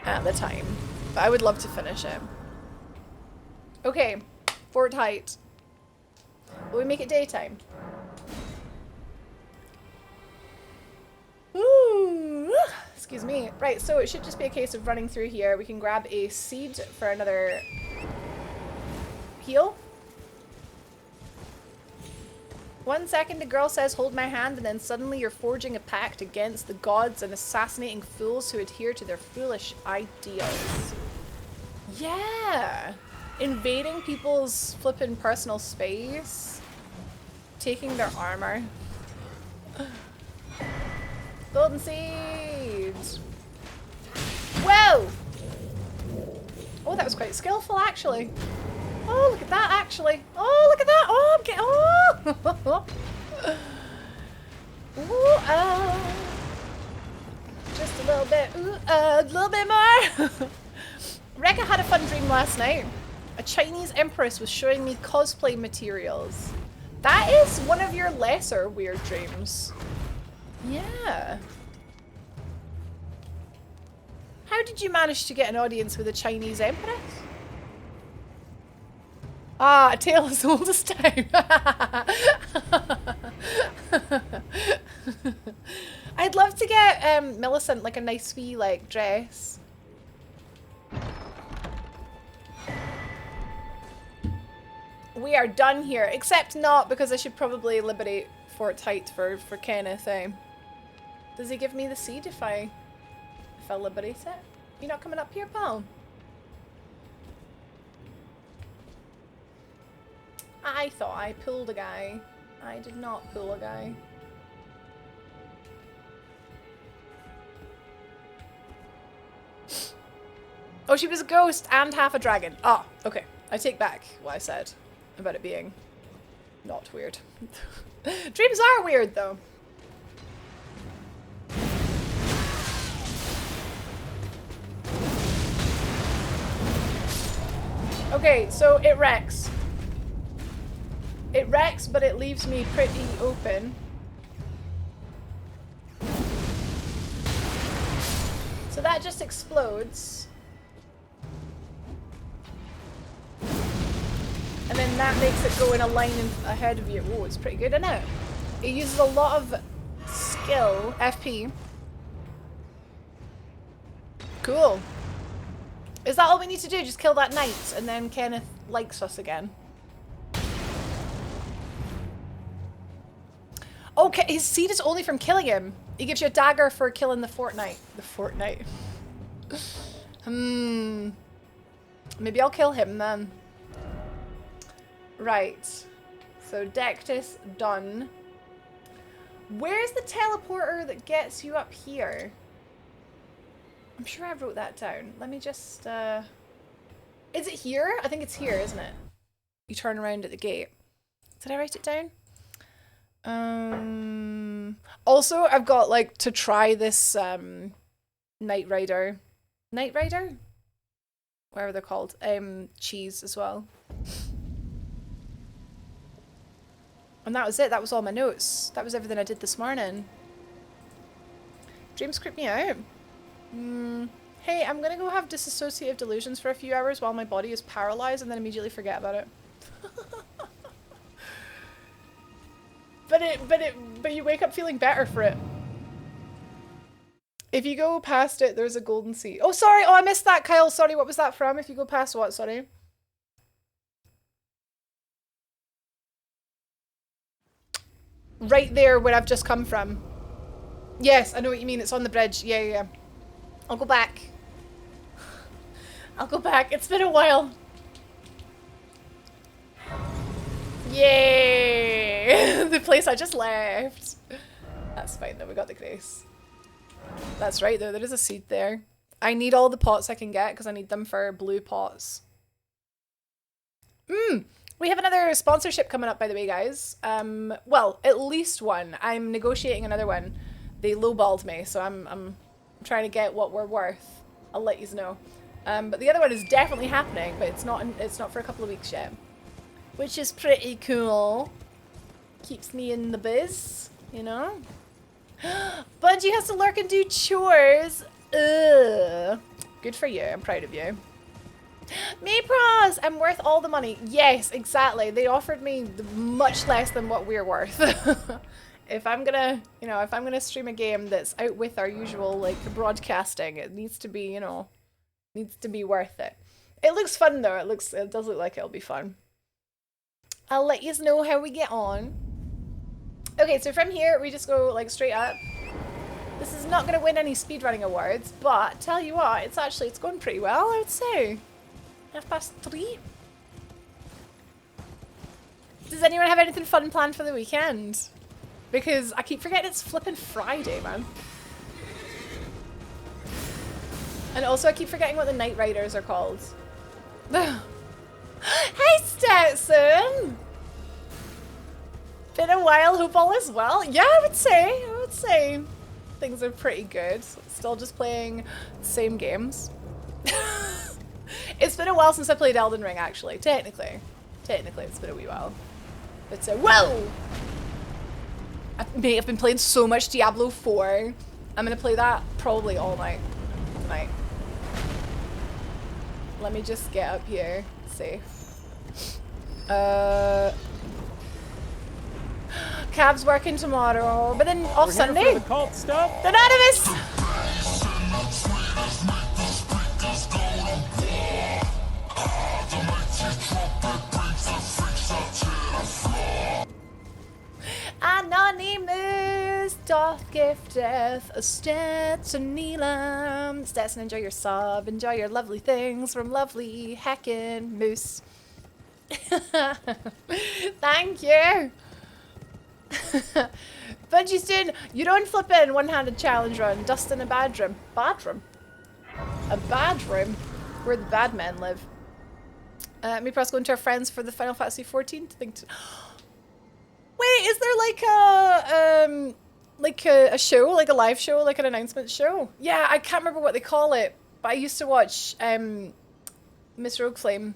at the time. But I would love to finish it. Okay, Fort Height. Will we make it daytime? Ooh, excuse me. Right, so it should just be a case of running through here. We can grab a seed for another heal. 1 second, the girl says, hold my hand, and then suddenly you're forging a pact against the gods and assassinating fools who adhere to their foolish ideals. Yeah! Invading people's flippin' personal space. Taking their armor. Golden seeds! Whoa! Oh, that was quite skillful, actually. Oh, look at that, actually. Oh, look at that. Oh, I'm getting... Oh! Ooh, A little bit more. Rekka had a fun dream last night. A Chinese empress was showing me cosplay materials. That is one of your lesser weird dreams. Yeah. How did you manage to get an audience with a Chinese empress? Ah, a tale as old as time. I'd love to get Millicent like a nice wee like dress. We are done here, except not, because I should probably liberate Fort Height for Kenneth. Does he give me the seed if I liberate it? You not coming up here, pal? I thought I pulled a guy. I did not pull a guy. Oh, she was a ghost and half a dragon. Ah, okay. I take back what I said about it being not weird. Dreams are weird, though. Okay, so it wrecks. It wrecks, but it leaves me pretty open. So that just explodes. And then that makes it go in a line ahead of you. Oh, it's pretty good, isn't it? It uses a lot of skill, FP. Cool. Is that all we need to do? Just kill that knight, and then Kenneth likes us again. Okay, his seed is only from killing him. He gives you a dagger for killing the Fortnite. The Fortnite. Maybe I'll kill him then. Right. So Dectus done. Where's the teleporter that gets you up here? I'm sure I wrote that down. Let me just, is it here? I think it's here, isn't it? You turn around at the gate. Did I write it down? Also, I've got, like, to try this, Knight Rider. Knight Rider? Whatever they're called. Cheese as well. And that was it. That was all my notes. That was everything I did this morning. Dreams creep me out. Hey, I'm gonna go have dissociative delusions for a few hours while my body is paralyzed and then immediately forget about it. But you wake up feeling better for it. If you go past it, there's a golden seed. Oh, sorry. Oh, I missed that, Kyle. Sorry, what was that from? If you go past what? Sorry. Right there where I've just come from. Yes, I know what you mean. It's on the bridge. Yeah. I'll go back. I'll go back. It's been a while. Yay! The place I just left. That's fine though. We got the grace. That's right though. There is a seed there. I need all the pots I can get because I need them for blue pots. We have another sponsorship coming up, by the way, guys. Well, at least one. I'm negotiating another one. They lowballed me, so I'm trying to get what we're worth. I'll let you know. But the other one is definitely happening, but it's not for a couple of weeks yet, which is pretty cool. Keeps me in the biz, you know. Bungie has to lurk and do chores. Ugh. Good for you. I'm proud of you. Me pros, I'm worth all the money. Yes, exactly. They offered me much less than what we're worth. If I'm gonna, you know, if I'm gonna stream a game that's out with our usual, like, broadcasting, it needs to be, you know, needs to be worth it. It looks fun though. It does look like it'll be fun. I'll let you know how we get on. Okay, so from here we just go like straight up. This is not gonna win any speedrunning awards, but tell you what, it's going pretty well, I would say. 3:30. Does anyone have anything fun planned for the weekend? Because I keep forgetting it's flipping Friday, man. And also I keep forgetting what the Knight Riders are called. Hey, Stetson! Been a while, hope all is well. Yeah, I would say. Things are pretty good. Still just playing the same games. It's been a while since I played Elden Ring, actually. Technically, it's been a wee while. But whoa! Mate, I've been playing so much Diablo 4. I'm gonna play that probably all night tonight. Let me just get up here. Safe. Cav's working tomorrow, but then off We're Sunday. here for the cult stuff. Anonymous! Anonymous doth gifteth a Stetson Neelam. Stetson, enjoy your sub. Enjoy your lovely things from lovely heckin' moose. Thank you. Bungie Stone, you don't flip in one-handed challenge run. Dust in a bad room. Bad room? A bad room? Where the bad men live. Me press going to our friends for the Final Fantasy 14 to think to... Wait, is there like a show, like a live show, like an announcement show? Yeah, I can't remember what they call it, but I used to watch Miss Rogueflame,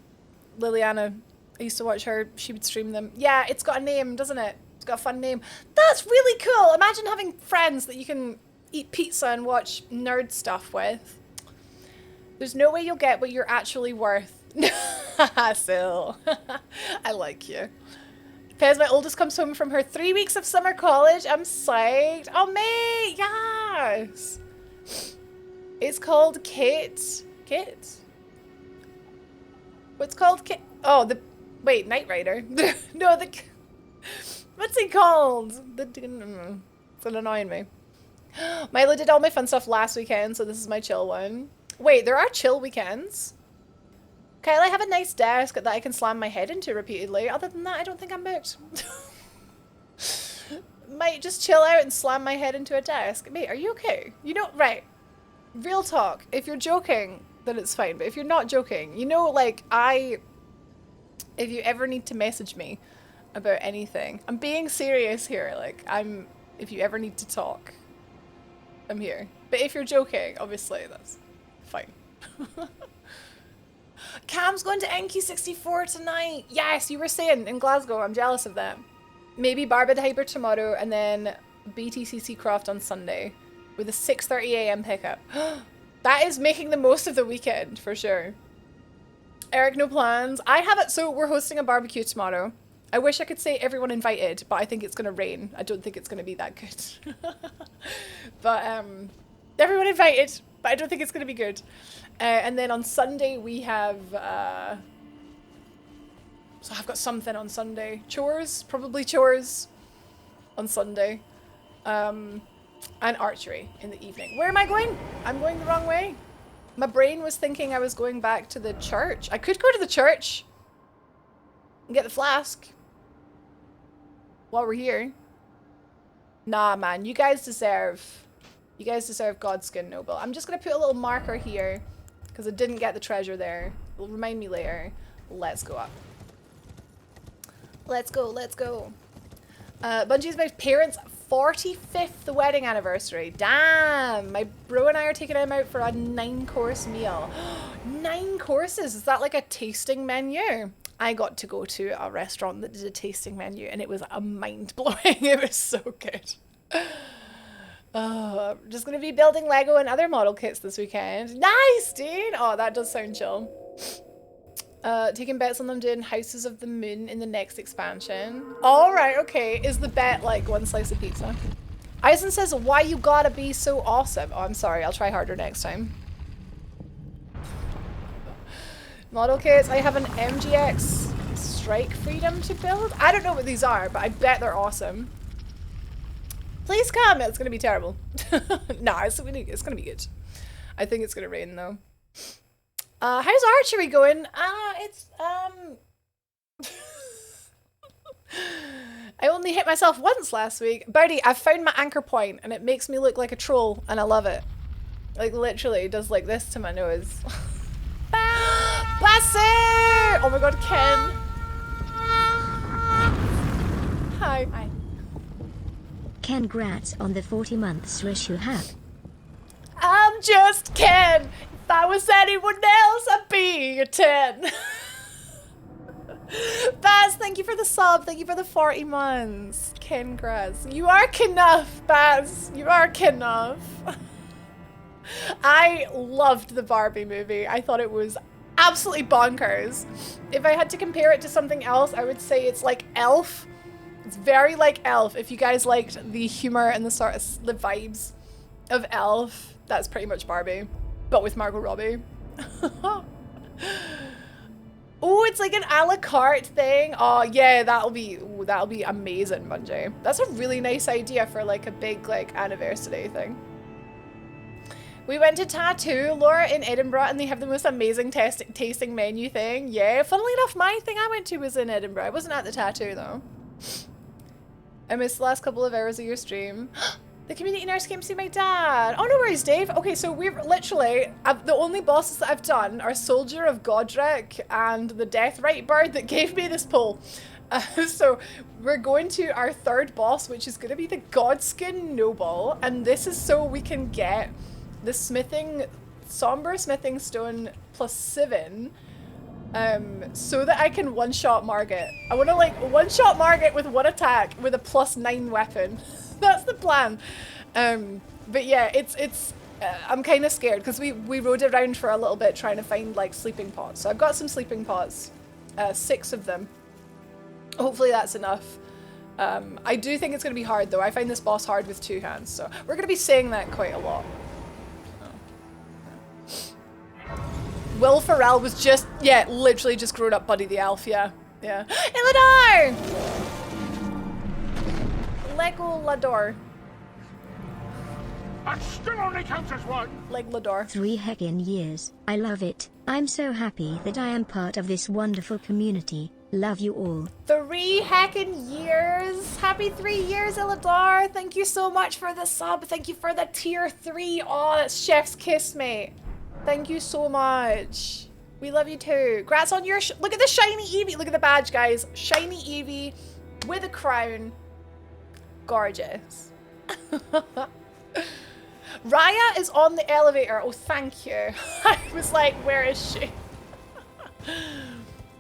Liliana. I used to watch her. She would stream them. Yeah, it's got a name, doesn't it? It's got a fun name. That's really cool. Imagine having friends that you can eat pizza and watch nerd stuff with. There's no way you'll get what you're actually worth. Sil. I like you. Pez, my oldest comes home from her 3 weeks of summer college. I'm psyched. Oh, mate, yes. It's called Kit. Kit? What's called Kit? Oh, wait, Knight Rider. No, what's he called? It's annoying me. Milo did all my fun stuff last weekend, so this is my chill one. Wait, there are chill weekends? Kyle, I have a nice desk that I can slam my head into repeatedly. Other than that, I don't think I'm booked. Might just chill out and slam my head into a desk. Mate, are you okay? You know, right. Real talk. If you're joking, then it's fine. But if you're not joking, you know, like, if you ever need to message me about anything, I'm being serious here. Like, if you ever need to talk, I'm here. But if you're joking, obviously, that's fine. Cam's going to NQ64 tonight. Yes, you were saying in Glasgow. I'm jealous of that. Maybe Barbara the Hyper tomorrow and then BTCC Croft on Sunday with a 6:30 AM pickup. That is making the most of the weekend for sure. Eric, no plans. I have it. So we're hosting a barbecue tomorrow. I wish I could say everyone invited, but I think it's going to rain. I don't think it's going to be that good. But everyone invited, but I don't think it's going to be good. And then on Sunday we have, so I've got something on Sunday. Chores, probably chores on Sunday. And archery in the evening. Where am I going? I'm going the wrong way. My brain was thinking I was going back to the church. I could go to the church and get the flask while we're here. Nah, man, you guys deserve Godskin Noble. I'm just gonna put a little marker here because I didn't get the treasure there. It'll remind me later. Let's go up. Let's go, let's go. Bungie's my parents' 45th wedding anniversary. Damn! My bro and I are taking him out for a 9-course meal. 9 courses? Is that like a tasting menu? I got to go to a restaurant that did a tasting menu and it was a mind-blowing. It was so good. I'm just going to be building Lego and other model kits this weekend. Nice, dude! Oh, that does sound chill. Taking bets on them doing Houses of the Moon in the next expansion. Alright, okay. Is the bet like 1 slice of pizza? Eisen says, why you gotta be so awesome? Oh, I'm sorry. I'll try harder next time. Model kits. I have an MGX Strike Freedom to build. I don't know what these are, but I bet they're awesome. Please come. It's gonna be terrible. Nah, it's gonna be good. I think it's gonna rain though. How's archery going? I only hit myself once last week. Birdie, I found my anchor point and it makes me look like a troll and I love it. Like literally it does like this to my nose. Basser! Oh my god, Ken. Hi. Hi. Congrats on the 40 months wish you have. I'm just Ken. If I was anyone else, I'd be a 10. Baz, thank you for the sub. Thank you for the 40 months. Congrats. You are enough, Baz. You are enough. I loved the Barbie movie. I thought it was absolutely bonkers. If I had to compare it to something else, I would say it's like Elf. It's very like Elf. If you guys liked the humor and the sort of the vibes of Elf, that's pretty much Barbie, but with Margot Robbie. Oh, it's like an a la carte thing. Oh yeah, that'll be amazing, Bungie. That's a really nice idea for like a big like anniversary thing. We went to Tattoo Laura in Edinburgh and they have the most amazing tasting menu thing. Yeah, funnily enough, my thing I went to was in Edinburgh. I wasn't at the Tattoo though. I missed the last couple of hours of your stream. The community nurse came to see my dad. Oh, no worries, Dave. Okay, so we're literally, the only bosses that I've done are Soldier of Godric and the Deathrite Bird that gave me this pull. So we're going to our third boss, which is going to be the Godskin Noble. And this is so we can get the Somber Smithing Stone +7. So that I can one-shot Margit. I want to like one-shot Margit with one attack with a +9 weapon. That's the plan. But yeah, it's I'm kind of scared because we rode around for a little bit trying to find like sleeping pots. So I've got some sleeping pots, 6 of them. Hopefully that's enough. I do think it's going to be hard though. I find this boss hard with 2 hands, so we're going to be saying that quite a lot. Will Ferrell was just, yeah, literally just grown up Buddy the Elf, yeah. Yeah. Illidan! Legolador. That still only counts as one. Legolador. 3 heckin' years. I love it. I'm so happy that I am part of this wonderful community. Love you all. 3 heckin' years. Happy 3 years, Illidan. Thank you so much for the sub. Thank you for the tier 3. Oh, that's chef's kiss, mate. Thank you so much. We love you too. Congrats on your look at the shiny Eevee. Look at the badge, guys. Shiny Eevee with a crown. Gorgeous. Raya is on the elevator. Oh, thank you. I was like, where is she?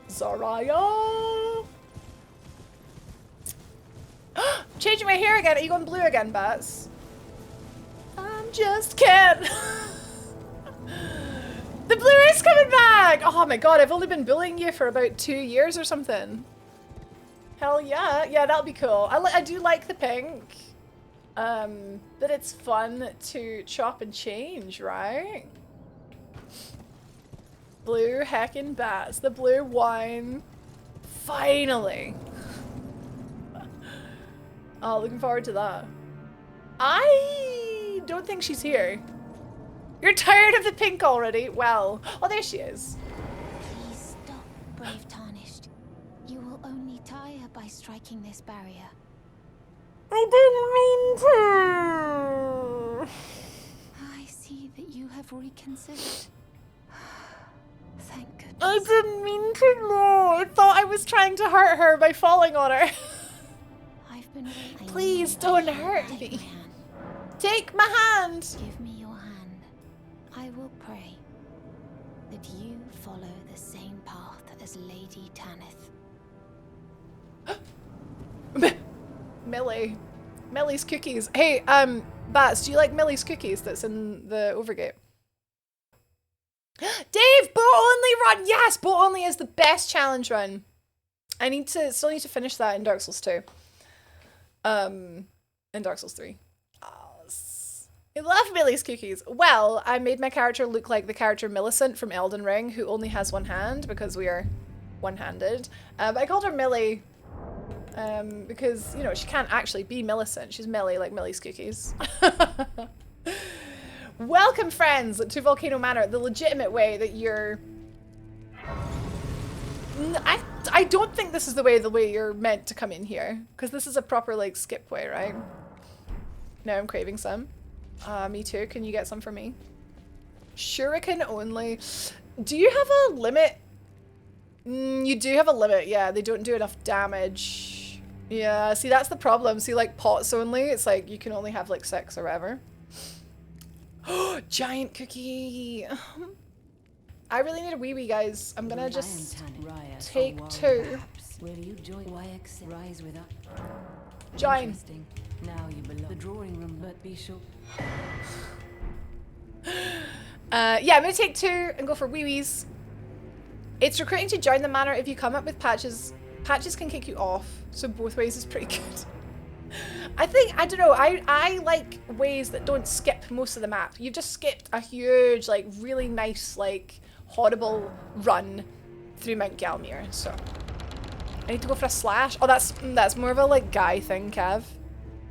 Zaraya. Changing my hair again. Are you going blue again, Bats? I'm just kidding. The blue is coming back! Oh my god, I've only been bullying you for about 2 years or something. Hell yeah. Yeah, that'll be cool. I do like the pink. But it's fun to chop and change, right? Blue heckin' bats. The blue wine. Finally. Oh, looking forward to that. I don't think she's here. You're tired of the pink already? Well, oh, there she is. Please stop, brave Tarnished. You will only tire by striking this barrier. I didn't mean to. I see that you have reconsidered. Thank goodness. I didn't mean to, no. I thought I was trying to hurt her by falling on her. I've been waiting. Please don't hurt me. Take my hand. Give me your hand. I will pray that you follow the same path as Lady Tanith. Millie. Millie's cookies. Hey, Bats, do you like Millie's cookies that's in the overgate? Dave, boat only run! Yes, boat only is the best challenge run. I still need to finish that in Dark Souls 2. In Dark Souls 3. I love Millie's cookies. Well, I made my character look like the character Millicent from Elden Ring, who only has one hand because we are one-handed. But I called her Millie because, you know, she can't actually be Millicent. She's Millie, like Millie's cookies. Welcome, friends, to Volcano Manor, the legitimate way that you're... I don't think this is the way you're meant to come in here, because this is a proper, like, skip way, right? Now I'm craving some. Me too. Can you get some for me? Shuriken only. Do you have a limit? You do have a limit, yeah. They don't do enough damage. Yeah, see, that's the problem. See, like, pots only, it's like you can only have like 6 or whatever. Giant cookie. I really need a wee, guys. I'm gonna just take 2. Will you join YX rise with us? Join. Interesting. Now you belong the drawing room, but be sure. Yeah, I'm gonna take 2 and go for wee-wees. It's recruiting to join the manor if you come up with patches. Patches can kick you off, so both ways is pretty good. I don't know, I like ways that don't skip most of the map. You've just skipped a huge, like, really nice, like, horrible run through Mount Galmir, so. I need to go for a slash. Oh, that's more of a, like, guy thing, Kev.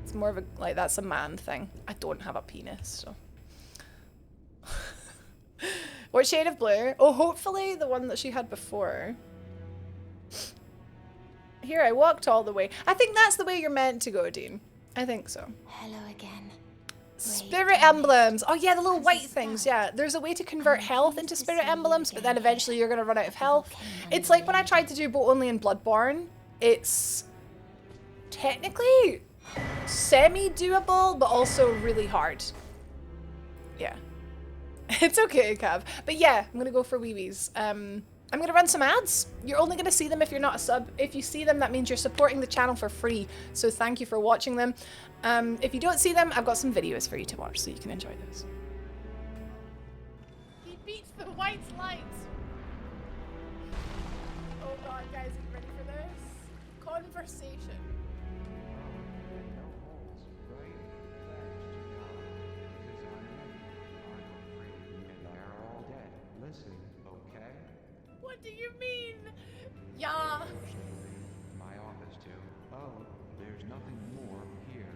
It's more of a, like, that's a man thing. I don't have a penis, so. What shade of blue? Oh, hopefully the one that she had before. Here, I walked all the way. I think that's the way you're meant to go, Dean. I think so. Hello again. Spirit emblems. Oh yeah, the little white things. Yeah, there's a way to convert health into spirit emblems, but then eventually you're gonna run out of health. It's like when I tried to do boat only in Bloodborne. It's technically semi-doable, but also really hard. Yeah. It's okay, Cav. But yeah, I'm gonna go for wee-wees. I'm gonna run some ads. You're only gonna see them if you're not a sub. If you see them, that means you're supporting the channel for free. So thank you for watching them. If you don't see them, I've got some videos for you to watch so you can enjoy those. He beats the white light. Oh god, guys, are you ready for this? Conversation. What do you mean? Yeah. My office too. Oh, there's nothing more here.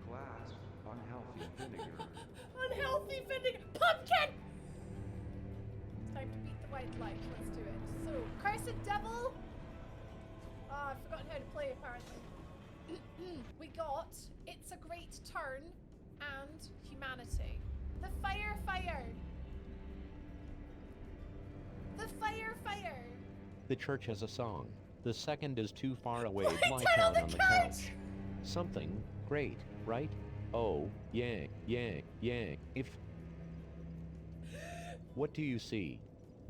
Glass, unhealthy vinegar. Unhealthy vinegar. Pumpkin! It's time to beat the white light. Let's do it. So, cursed devil. Ah, I've forgotten how to play apparently. We got It's a Great Turn and Humanity. The fire. The fire. The church has a song. The second is Too Far Away, Why Lie turn Down on on the the couch? Couch. Something great, right? Oh, yeah. If... What do you see?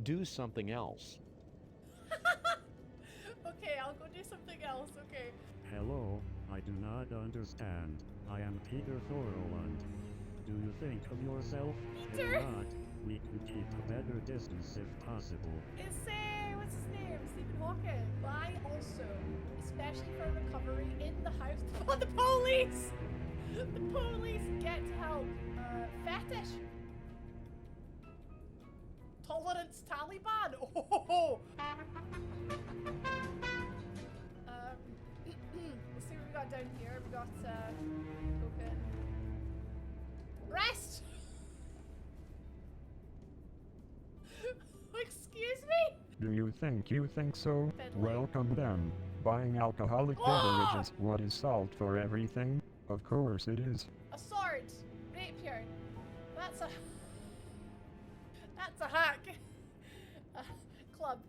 Do something else. Okay, I'll go do something else, okay. Hello, I do not understand. I am Peter Thorland. Do you think of yourself? Peter? If not, we can keep a better distance if possible. It's what's his name? Stephen Hawking. But I also, especially for recovery in the house. Oh, the police! The police get help. Fetish. Tolerance Taliban. Oh. Let's see what we got down here. We got token. Rest. Excuse me? Do you think so? Fiddly. Welcome then. Buying alcoholic beverages. What is salt for everything? Of course it is. A sword. Rapier. That's a hack. Club.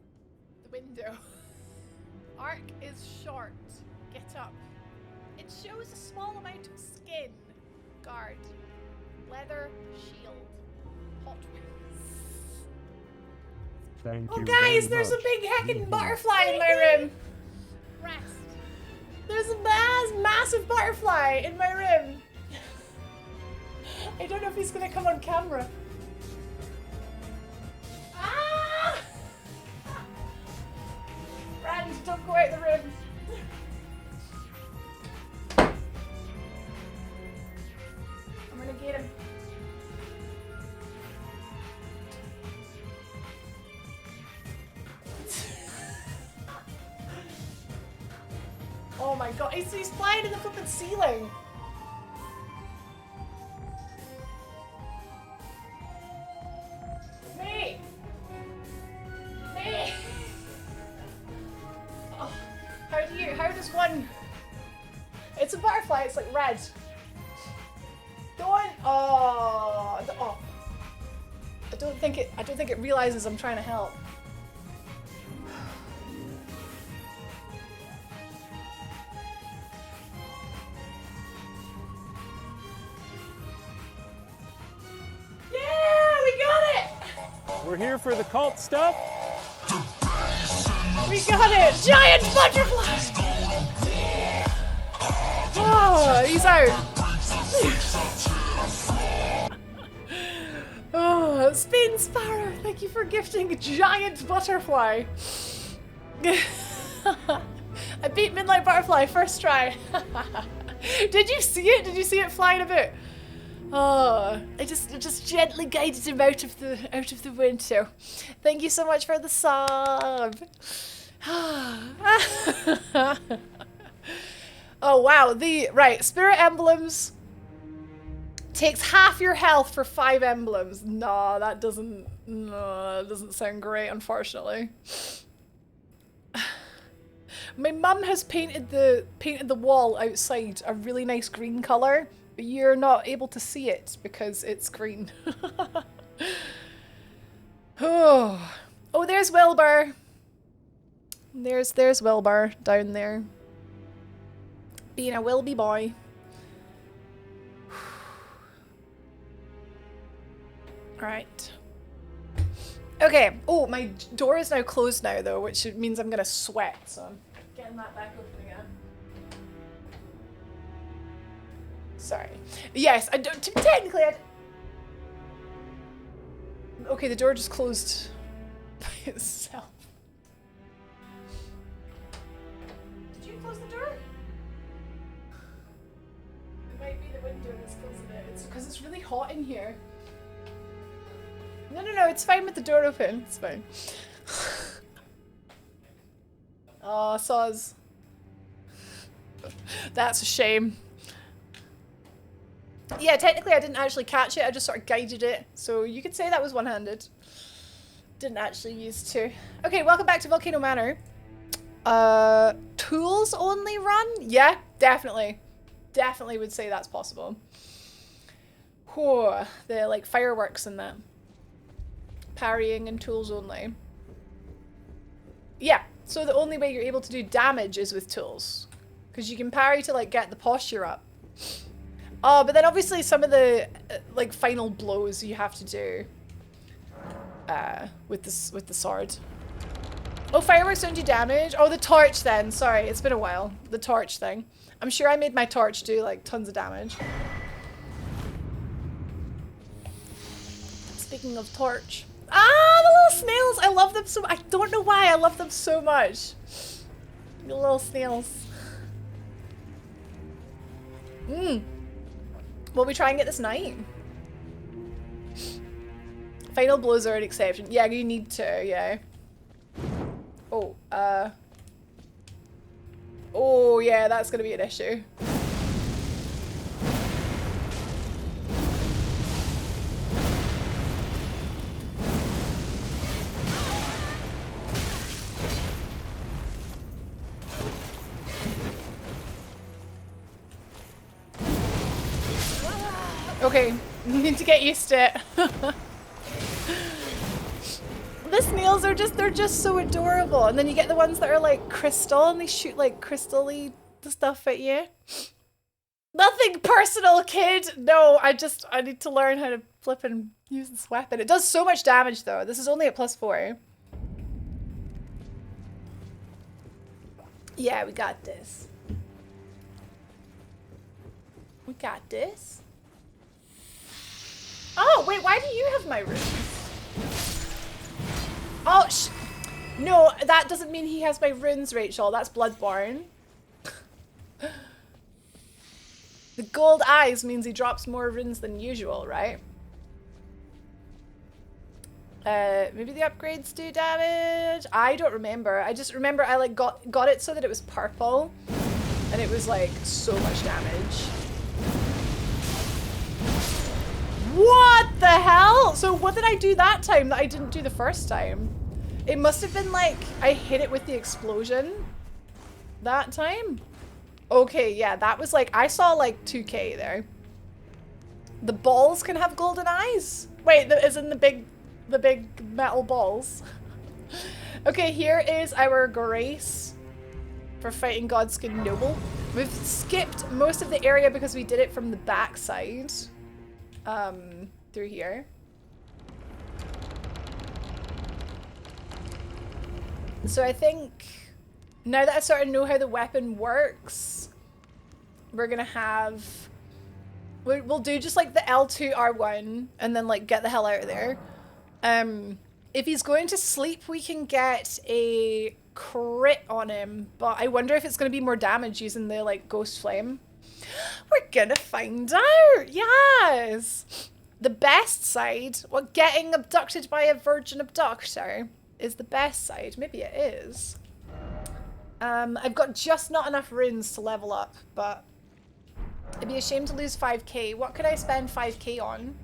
The window. Arc is short. Get up. It shows a small amount of skin. Guard. Leather shield. Hot wings. Thank Oh you guys, very there's a much. big heckin' Mhm. butterfly in my room. Rest. There's a massive butterfly in my room. I don't know if he's gonna come on camera. Ah! Rand, don't go out the room. I'm gonna get him. Oh my god, he's flying in the flippin' ceiling. Me! Oh, how does one... It's a butterfly, it's like red. Don't, oh. I don't think it realizes I'm trying to help. We're here for the cult stuff. We got it! Giant butterfly! Oh, he's out. Oh, Spain Sparrow, thank you for gifting a giant butterfly. I beat Midnight Butterfly first try. Did you see it? Did you see it flying about? Oh, I just gently guided him out of the window. Thank you so much for the sub. Oh wow, right, spirit emblems takes half your health for 5 emblems. No, that doesn't sound great, unfortunately. My mum has painted the wall outside a really nice green color, but you're not able to see it because it's green. Oh, there's Wilbur. There's Wilbur down there. Being a Wilby boy. Right. Okay. Oh, my door is now closed now though, which means I'm gonna sweat, so I'm getting that back open again. Sorry. Yes, I don't. Technically, okay, the door just closed by itself. Did you close the door? It might be the window that's closing it. It's because it's really hot in here. No, it's fine with the door open. It's fine. Oh, Soz. That's a shame. Yeah, technically I didn't actually catch it, I just sort of guided it. So you could say that was one-handed. Didn't actually use two. Okay, welcome back to Volcano Manor. Tools only run? Yeah, definitely. Definitely would say that's possible. Whoa, the like fireworks and that. Parrying and tools only. Yeah, so the only way you're able to do damage is with tools. Because you can parry to like get the posture up. Oh, but then obviously some of the like final blows you have to do with the sword. Oh, fireworks don't do damage. Oh, the torch then. Sorry, it's been a while. The torch thing. I'm sure I made my torch do like tons of damage. Speaking of torch. Ah, the little snails! I love them so. I don't know why I love them so much. The little snails. Will we try and get this night? Final blows are an exception. Yeah, you need to, yeah. Oh, oh, yeah, that's gonna be an issue. Okay, need to get used to it. The snails are they're just so adorable. And then you get the ones that are like crystal and they shoot like crystal-y stuff at you. Nothing personal, kid! No, I need to learn how to flip and use this weapon. It does so much damage though. This is only at +4. Yeah, we got this. We got this. Oh, wait, why do you have my runes? Oh, no, that doesn't mean he has my runes, Rachel. That's Bloodborne. The gold eyes means he drops more runes than usual, right? Maybe the upgrades do damage? I don't remember. I just remember I like got it so that it was purple. And it was like so much damage. What the hell? So what did I do that time that I didn't do the first time? It must have been like I hit it with the explosion that time. Okay, yeah, that was like I saw like 2k there. The balls can have golden eyes. Wait, is in the big metal balls. Okay, here is our grace for fighting Godskin Noble. We've skipped most of the area because we did it from the backside. Through here. So I think now that I sort of know how the weapon works, we're gonna have... We'll do just like the L2 R1 and then like get the hell out of there. If he's going to sleep, we can get a crit on him, but I wonder if it's going to be more damage using the like ghost flame. We're gonna find out. Yes. The best side, what, getting abducted by a virgin abductor is the best side. Maybe it is. I've got just not enough runes to level up, but it'd be a shame to lose 5k. What could I spend 5k on?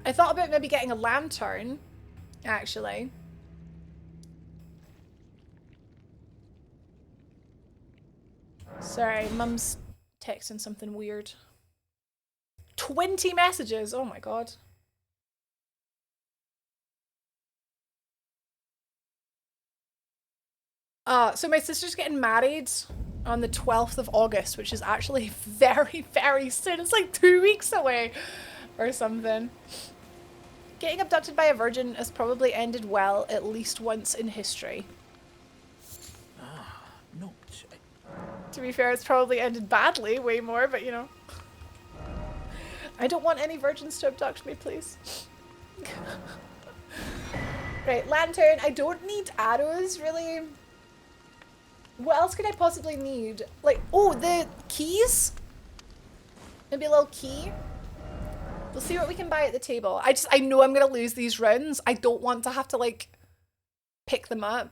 I thought about maybe getting a lantern, actually. Sorry, Mum's texting something weird. 20 messages! Oh my god. So my sister's getting married on the 12th of August, which is actually very, very soon. It's like 2 weeks away or something. Getting abducted by a virgin has probably ended well at least once in history. No. To be fair, it's probably ended badly, way more, but you know. I don't want any virgins to abduct me, please. Right, lantern. I don't need arrows, really. What else could I possibly need? Like, oh, the keys? Maybe a little key? We'll see what we can buy at the table. I know I'm gonna lose these rounds. I don't want to have to, like, pick them up.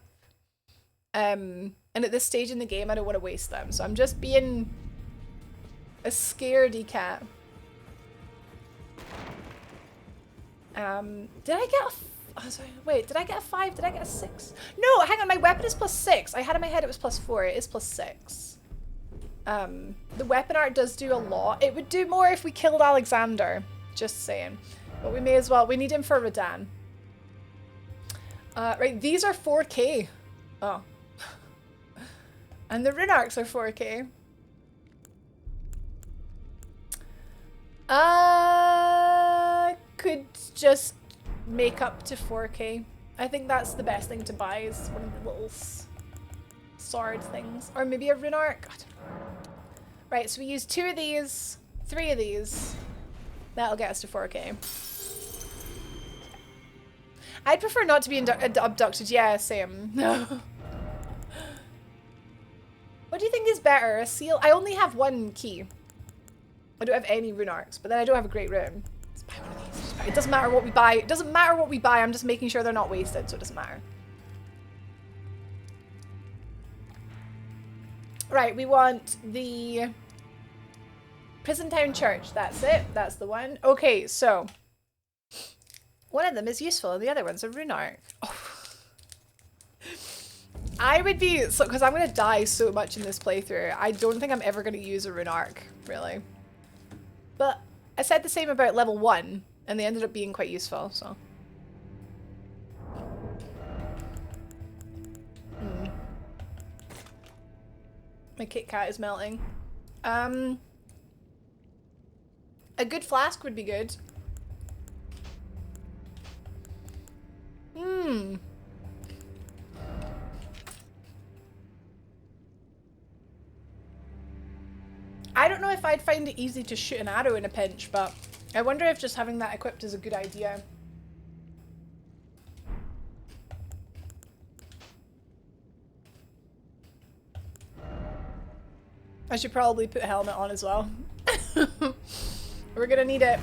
And at this stage in the game, I don't want to waste them. So I'm just being a scaredy cat. Did I get a... Oh, sorry, wait, did I get a 5? Did I get a 6? No, hang on, my weapon is +6. I had in my head it was +4. It is +6. The weapon art does do a lot. It would do more if we killed Alexander. Just saying. But we may as well. We need him for Radan. Right, these are 4k. Oh. And the rune arcs are 4k. Could just make up to 4k. I think that's the best thing to buy, is one of the little sword things. Or maybe a rune arc. I don't know. Right, so we use 2 of these, 3 of these. That'll get us to 4k. I'd prefer not to be abducted. Yeah, same. What do you think is better? A seal? I only have 1 key. I don't have any rune arcs, but then I don't have a great rune. Let's buy one of these. It doesn't matter what we buy. It doesn't matter what we buy. I'm just making sure they're not wasted, so it doesn't matter. Right, we want the Prison Town Church. That's it. That's the one. Okay, so one of them is useful and the other one's a rune arc. Oh. I would be, so because I'm going to die so much in this playthrough, I don't think I'm ever going to use a rune arc, really. But I said the same about level 1, and they ended up being quite useful, so. My Kit Kat is melting. A good flask would be good. I don't know if I'd find it easy to shoot an arrow in a pinch, but I wonder if just having that equipped is a good idea. I should probably put a helmet on as well. We're gonna need it.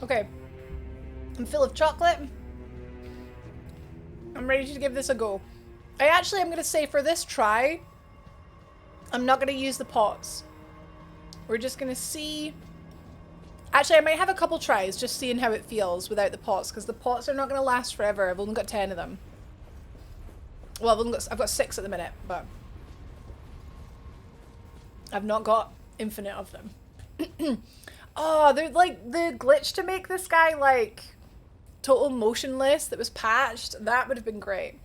Okay. I'm full of chocolate. I'm ready to give this a go. I'm gonna say for this try, I'm not gonna use the pots. We're just gonna see. Actually, I might have a couple tries just seeing how it feels without the pots, because the pots are not gonna last forever. I've only got 10 of them. Well, I've got 6 at the minute, but I've not got infinite of them. Oh, they're like the glitch to make this guy like total motionless that was patched. That would have been great.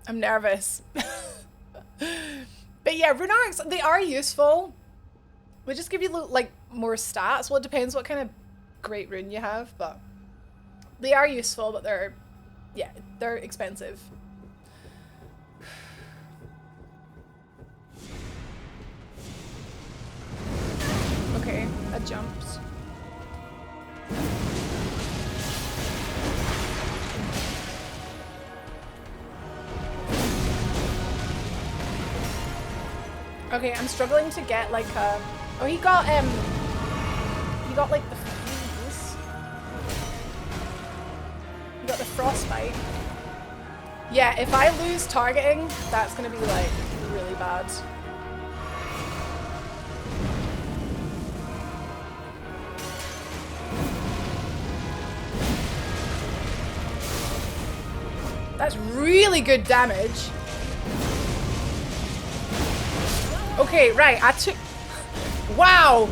I'm nervous. But yeah, rune arcs, they are useful. They just give you like more stats. Well, it depends what kind of great rune you have, but they are useful, but they're expensive. Okay, I jumped. Okay, I'm struggling to get like a... Oh, he got like the freeze. He got the frostbite. Yeah, if I lose targeting, that's gonna be like really bad. That's really good damage. Okay, right, I took... Wow!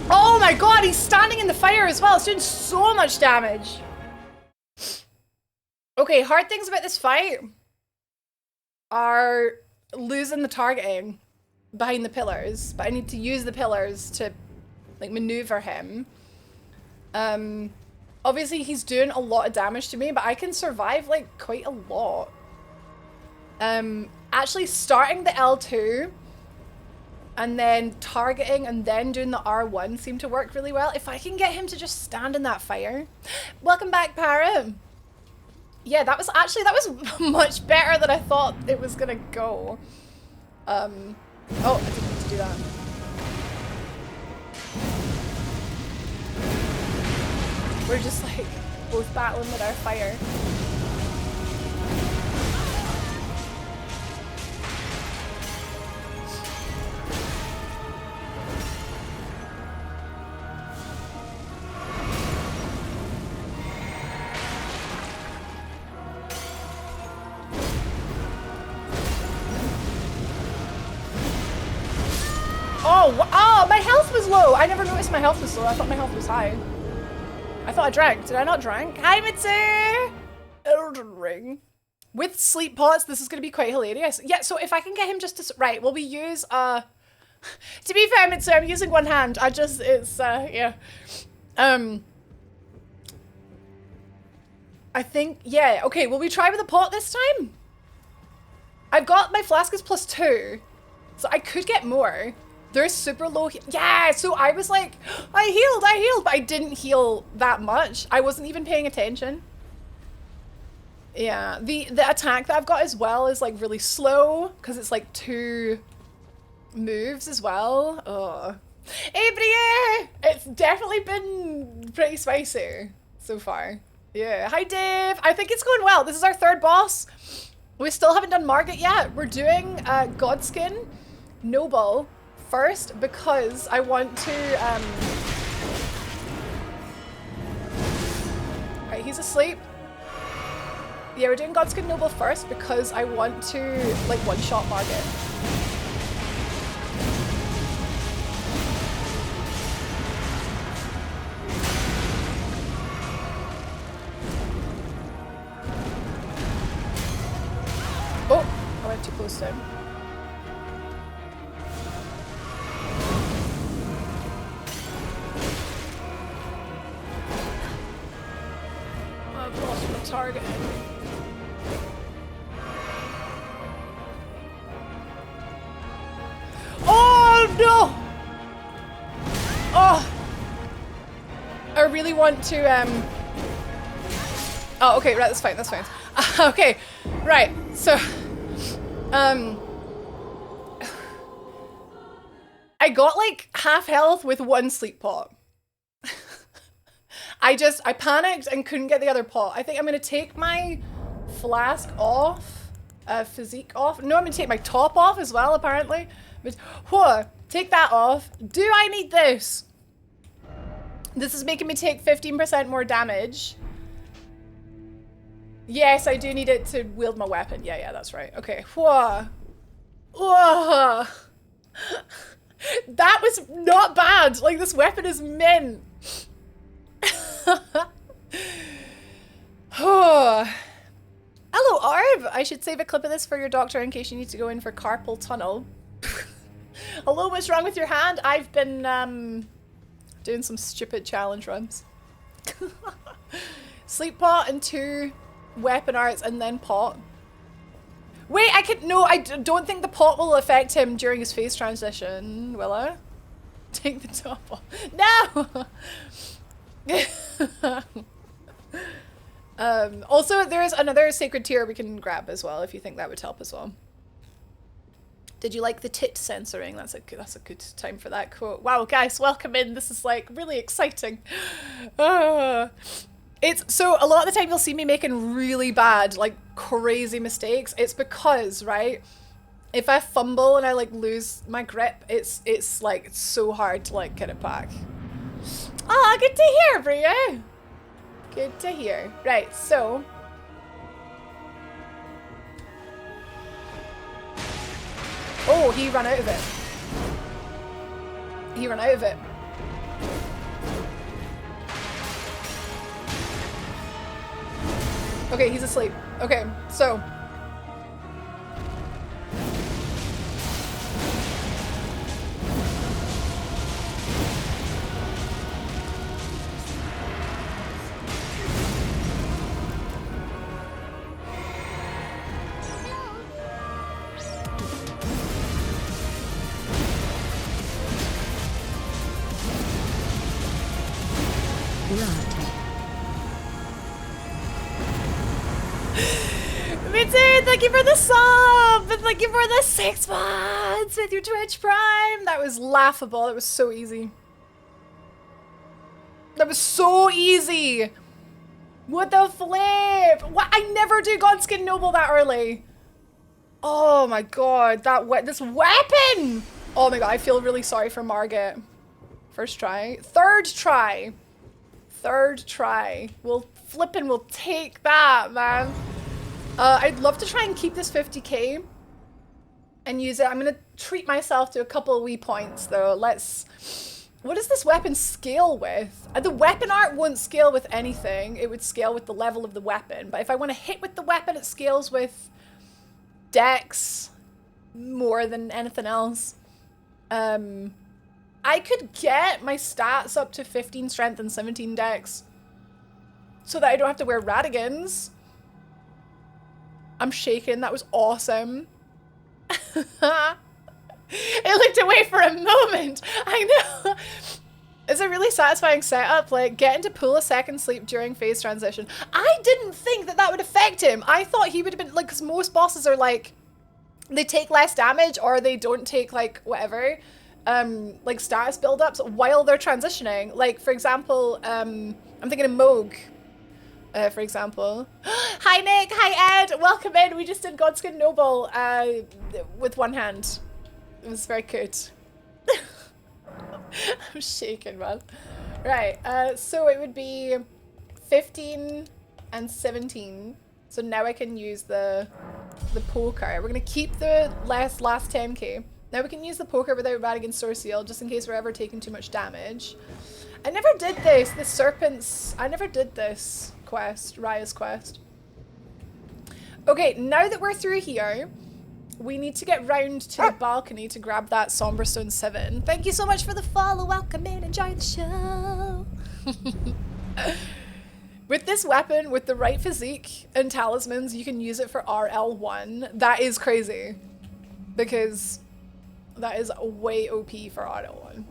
Oh my god, he's standing in the fire as well. It's doing so much damage. Okay, hard things about this fight are losing the targeting behind the pillars, but I need to use the pillars to like maneuver him. Obviously he's doing a lot of damage to me, but I can survive like quite a lot. Actually starting the L2 and then targeting and then doing the R1 seem to work really well. If I can get him to just stand in that fire. Welcome back, Para. Yeah, that was much better than I thought it was gonna go. Oh, I didn't need to do that. We're just like both battling with our fire. Oh, my health was low. I never noticed my health was low. I thought my health was high. I thought I drank. Did I not drink? Hi, Mitsu! Elden Ring. With sleep pots, this is going to be quite hilarious. Yeah, so if I can get him just to... Right, well, we use... To be fair, Mitsu, I'm using one hand. Yeah. I think... Yeah, okay, will we try with a pot this time? I've got... My flask is +2. So I could get more. There's super low... Yeah, so I was like, I healed, but I didn't heal that much. I wasn't even paying attention. Yeah, the attack that I've got as well is like really slow because it's like 2 moves as well. Oh. Hey, Bria! It's definitely been pretty spicy so far. Yeah, hi Dave! I think it's going well. This is our 3rd boss. We still haven't done Margit yet. We're doing Godskin Noble first because I want to Right, he's asleep. Yeah, we're doing Godskin Noble first because I want to like one-shot Margit. Oh, I went too close to him. I've lost my target. Oh no! Oh! I really want to Oh, okay, right, that's fine, that's fine. Okay, right, so I got like half health with 1 sleep pot. I panicked and couldn't get the other pot. I think I'm gonna take my flask off, physique off. No, I'm gonna take my top off as well, apparently. But, whoa, take that off. Do I need this? This is making me take 15% more damage. Yes, I do need it to wield my weapon. Yeah, that's right. Okay, whoa. Whoa. That was not bad. Like, this weapon is mint. Oh. Hello, Arv. I should save a clip of this for your doctor in case you need to go in for carpal tunnel. Hello, what's wrong with your hand? I've been doing some stupid challenge runs. Sleep pot and 2 weapon arts and then pot. Wait, no, I don't think the pot will affect him during his phase transition, will it? Take the top off. No! Also, there's another sacred tier we can grab as well if you think that would help as well. Did you like the tit censoring? That's a good time for that quote. Wow, guys, welcome in. This is like really exciting. It's so a lot of the time you'll see me making really bad, like crazy mistakes. It's because, right, if I fumble and I like lose my grip, it's like it's so hard to like get it back. Ah, good to hear, Bria. Good to hear. Right, so oh, he ran out of it. He ran out of it. Okay, he's asleep. Okay, so. Me too! Thank you for the sub! And thank you for the 6 months with your Twitch Prime! That was laughable. That was so easy. That was so easy! What the flip? What? I never do Godskin Noble that early. Oh my god, this weapon! Oh my god, I feel really sorry for Margit. First try. Third try. Third try. We'll take that, man. I'd love to try and keep this 50k and use it. I'm gonna treat myself to a couple of wee points though. What does this weapon scale with? The weapon art won't scale with anything. It would scale with the level of the weapon. But if I want to hit with the weapon, it scales with dex more than anything else. I could get my stats up to 15 strength and 17 dex so that I don't have to wear Radigans. I'm shaking. That was awesome. It looked away for a moment. I know. It's a really satisfying setup. Like, getting to pull a second sleep during phase transition. I didn't think that would affect him. I thought he would have been, like, because most bosses are like, they take less damage or they don't take, like, whatever, like, status build-ups while they're transitioning. Like, for example, I'm thinking of Moog. For example. Hi Nick, hi Ed, welcome in. We just did Godskin Noble with one hand. It was very good. I'm shaking, man. Right, so it would be 15 and 17. So now I can use the poker. We're gonna keep the last 10k. Now we can use the poker without Radigan Sword Seal, just in case we're ever taking too much damage. I never did this, the serpents. I never did this quest, Raya's quest. Okay, now that we're through here, we need to get round to the balcony to grab that Somberstone 7. Thank you so much for the follow. Welcome in. Enjoy the show. With this weapon, with the right physique and talismans, you can use it for RL1. That is crazy. Because that is way OP for RL1.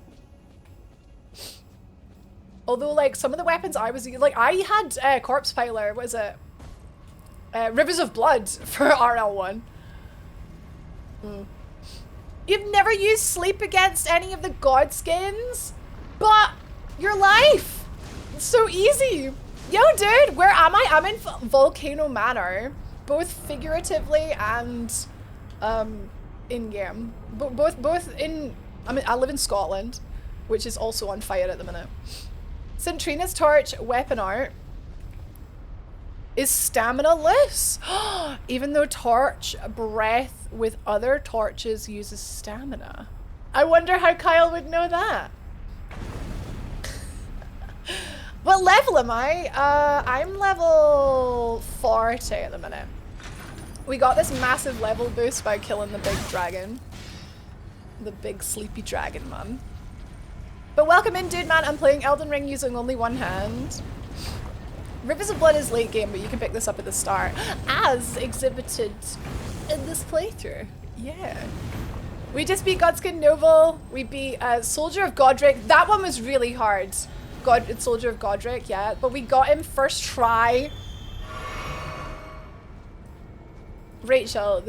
Although, like, some of the weapons I was using, like, I had Corpse Piler, what is it? Rivers of Blood for RL1. You've never used Sleep against any of the Godskins? But your life! It's so easy! Yo, dude, where am I? I'm in Volcano Manor. Both figuratively and in-game. Both in... I live in Scotland, which is also on fire at the minute. Centrina's torch weapon art is stamina-less. Even though torch breath with other torches uses stamina. I wonder how Kyle would know that. What level am I? I'm level 40 at the minute. We got this massive level boost by killing the big dragon. The big sleepy dragon, man. But welcome in, dude, man. I'm playing Elden Ring using only one hand. Rivers of Blood is late game, but you can pick this up at the start. As exhibited in this playthrough. Yeah. We just beat Godskin Noble. We beat Soldier of Godric. That one was really hard. Soldier of Godric, yeah. But we got him first try. Rachel,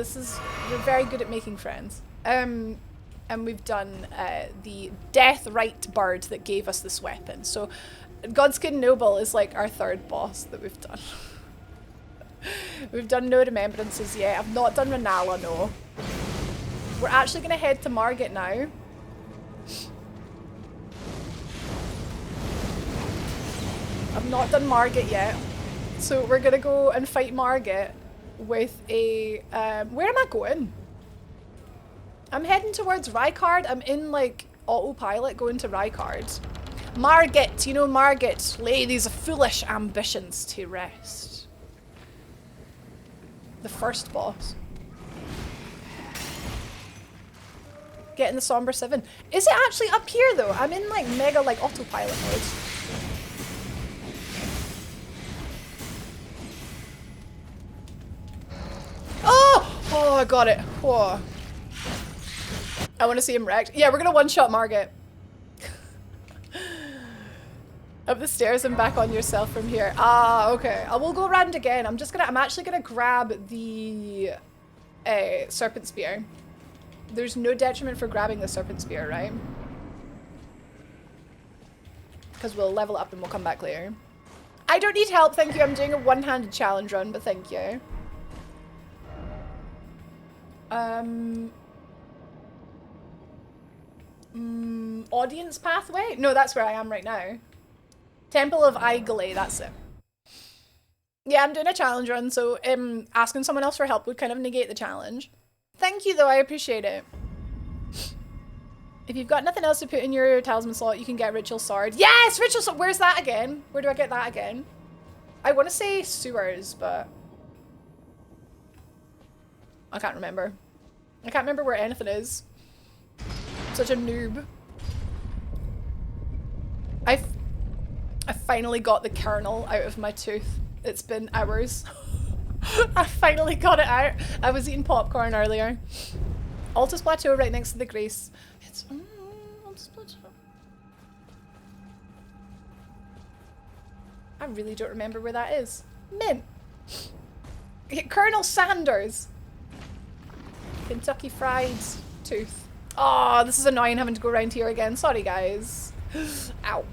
you're very good at making friends. And we've done the Death Right Bird that gave us this weapon. So Godskin Noble is like our third boss that we've done. We've done no Remembrances yet. I've not done Renala, no. We're actually gonna head to Margit now. I've not done Margit yet. So we're gonna go and fight Margit with a, where am I going? I'm heading towards Rykard. I'm in like autopilot going to Rykard. Margit, you know Margit, lay these foolish ambitions to rest. The first boss. Getting the Somber 7. Is it actually up here though? I'm in like mega like autopilot mode. Oh, I got it. Whoa. I want to see him wrecked. Yeah, we're gonna one-shot Margit. Up the stairs and back on yourself from here. Ah, okay. I will go around again. I'm actually gonna grab the Serpent Spear. There's no detriment for grabbing the Serpent Spear, right? Because we'll level up and we'll come back later. I don't need help, thank you. I'm doing a one-handed challenge run, but thank you. Audience pathway? No, that's where I am right now. Temple of Igale, that's it. Yeah, I'm doing a challenge run, so asking someone else for help would kind of negate the challenge. Thank you though, I appreciate it. If you've got nothing else to put in your talisman slot, you can get Ritual Sword. Yes! Ritual Sword! Where's that again? Where do I get that again? I want to say sewers, but I can't remember. I can't remember where anything is. I'm such a noob. I finally got the kernel out of my tooth. It's been hours. I finally got it out. I was eating popcorn earlier. Altus Plateau right next to the Grace. It's Altus Plateau. I really don't remember where that is. Mint. Colonel Sanders. Kentucky Fried Tooth. Oh, this is annoying having to go around here again. Sorry, guys. Ow.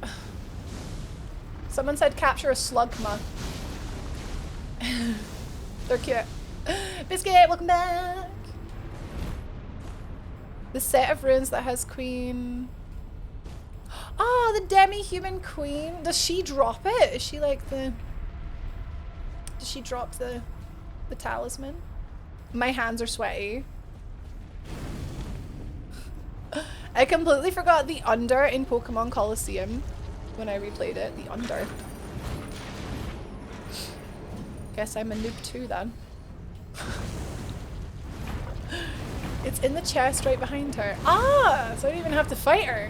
Someone said capture a slugma. They're cute. Biscuit, welcome back. The set of runes that has Queen. Oh, the demi-human queen. Does she drop it? Is she like the... Does she drop the talisman? My hands are sweaty. I completely forgot the Under in Pokemon Colosseum when I replayed it. The Under. Guess I'm a noob too then. It's in the chest right behind her. Ah! So I don't even have to fight her.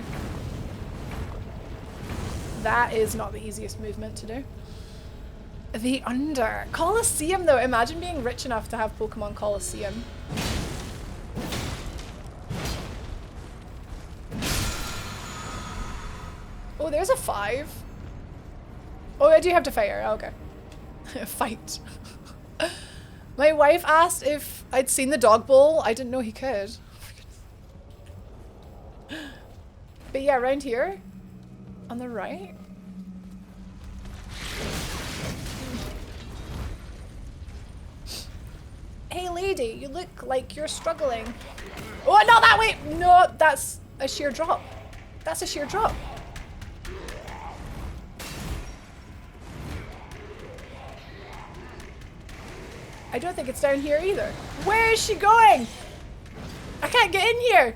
That is not the easiest movement to do. The Under. Colosseum though. Imagine being rich enough to have Pokemon Colosseum. Oh, there's a 5. Oh, I do have to fight her. Okay. Fight. My wife asked if I'd seen the dog bowl. I didn't know he could. But yeah, around here. On the right. Hey lady, you look like you're struggling. Oh, not that way! No, that's a sheer drop. That's a sheer drop. I don't think it's down here either. Where is she going? I can't get in here.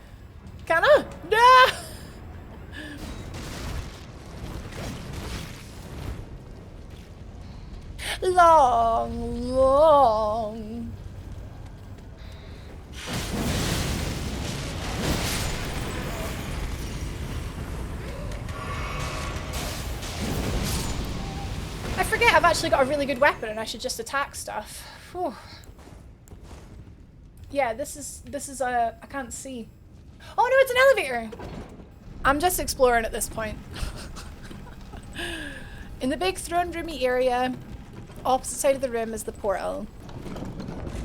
Can I? No! Long. forget I've actually got a really good weapon and I should just attack stuff. Whew. Yeah, this is a, I can't see. Oh no, it's an elevator! I'm just exploring at this point. In the big throne roomy area, opposite side of the room is the portal.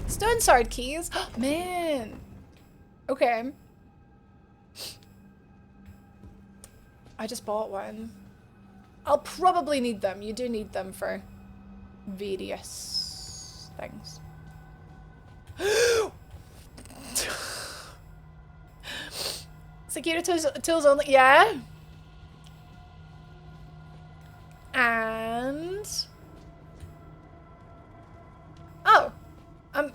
Stone sword keys. Man. Okay. I just bought one. I'll probably need them. You do need them for various things. Security tools only. Yeah. And oh, I'm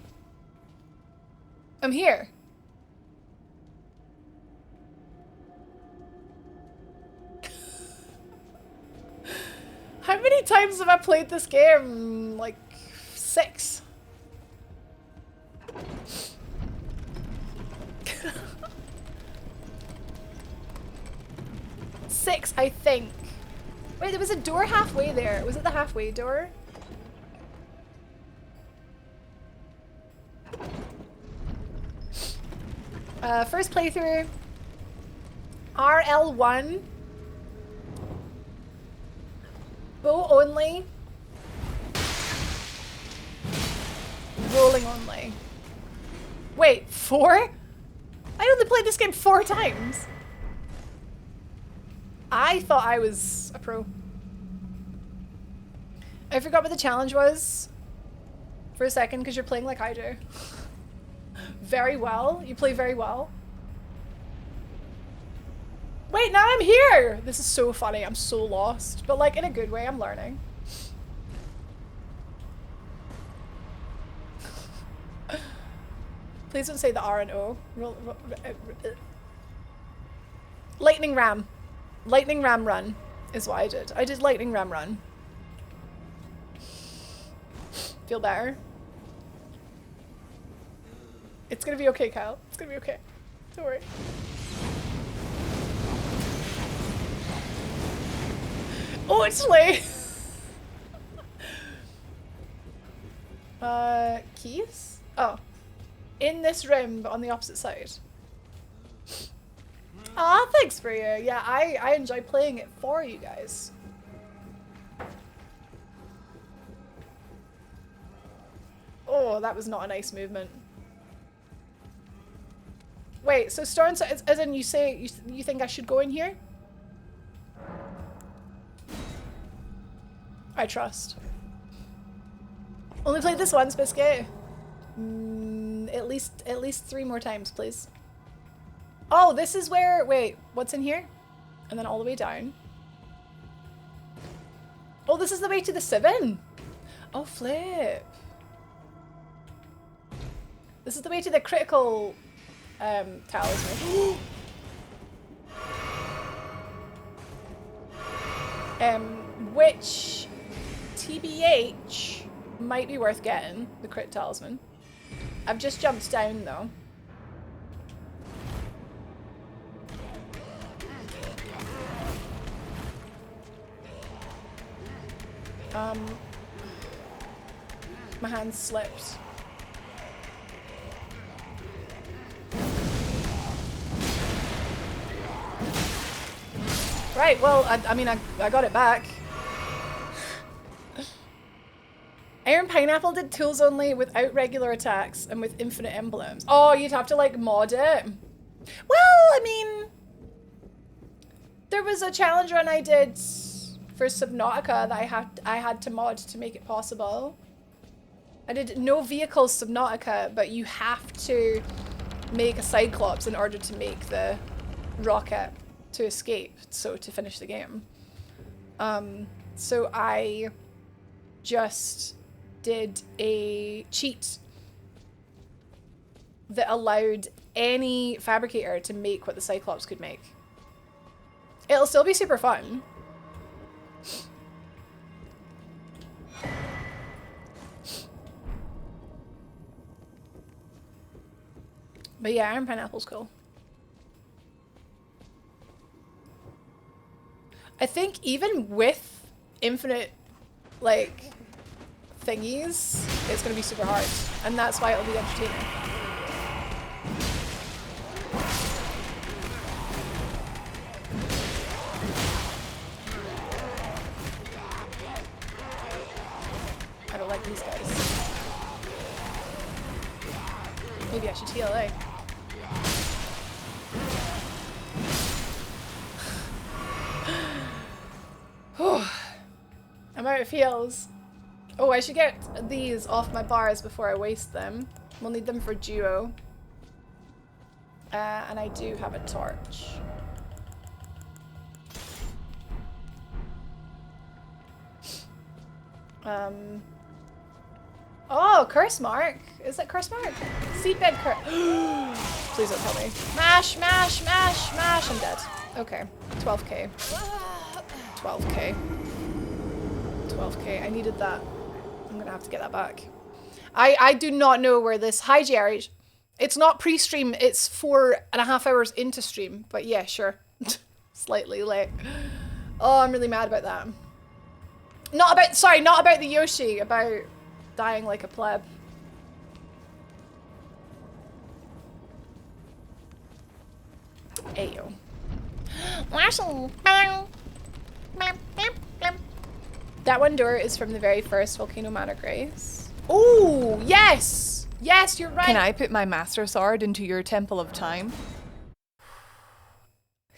here. How many times have I played this game? Like 6. Six, I think. Wait, there was a door halfway there. Was it the halfway door? First playthrough. RL1. Bow only. Rolling only. Wait, 4? I only played this game 4 times. I thought I was a pro. I forgot what the challenge was for a second because you're playing like I do. Very well. You play very well. Wait, now I'm here! This is so funny. I'm so lost. But like in a good way, I'm learning. Please don't say the R and O. Lightning Ram. Lightning Ram run is what I did. I did Lightning Ram run. Feel better? It's gonna be okay, Kyle. It's gonna be okay. Don't worry. Oh, it's late. Keys? Oh. In this room, but on the opposite side. Ah, thanks for you. Yeah, I enjoy playing it for you guys. Oh, that was not a nice movement. Wait, so Storm, as in you say you think I should go in here? I trust. Only played this once, Biscuit. At least 3 more times, please. Oh, this is where, wait, what's in here? And then all the way down. Oh, this is the way to the 7. Oh, flip. This is the way to the critical talisman. Which TBH might be worth getting, the crit talisman. I've just jumped down though. My hand slipped. Right, well, I mean, I got it back. Iron Pineapple did tools only without regular attacks and with infinite emblems. Oh, you'd have to like mod it. Well, I mean, there was a challenge run I did for Subnautica that I had to mod to make it possible. I did no vehicles Subnautica, but you have to make a Cyclops in order to make the rocket to escape, so to finish the game. So I just did a cheat that allowed any fabricator to make what the Cyclops could make. It'll still be super fun. But yeah, Iron Pineapple's cool. I think even with infinite like, thingies, it's gonna be super hard. And that's why it'll be entertaining. I don't like these guys. Maybe I should TLA. I'm out of heals. Oh, I should get these off my bars before I waste them. We'll need them for duo. And I do have a torch. Oh, curse mark. Is it curse mark? Seedbed curse. Please don't tell me. Mash, mash, mash, mash. I'm dead. Okay. 12k. 12k. 12k. I needed that. I'm gonna have to get that back. I do not know where this... Hi, JRH. It's not pre-stream. It's 4.5 hours into stream. But yeah, sure. Slightly late. Oh, I'm really mad about that. Not about... Sorry, not about the Yoshi. About dying like a pleb. Ayo. That one door is from the very first Volcano Manor Grace. Oh, yes! Yes, you're right. Can I put my Master Sword into your Temple of Time?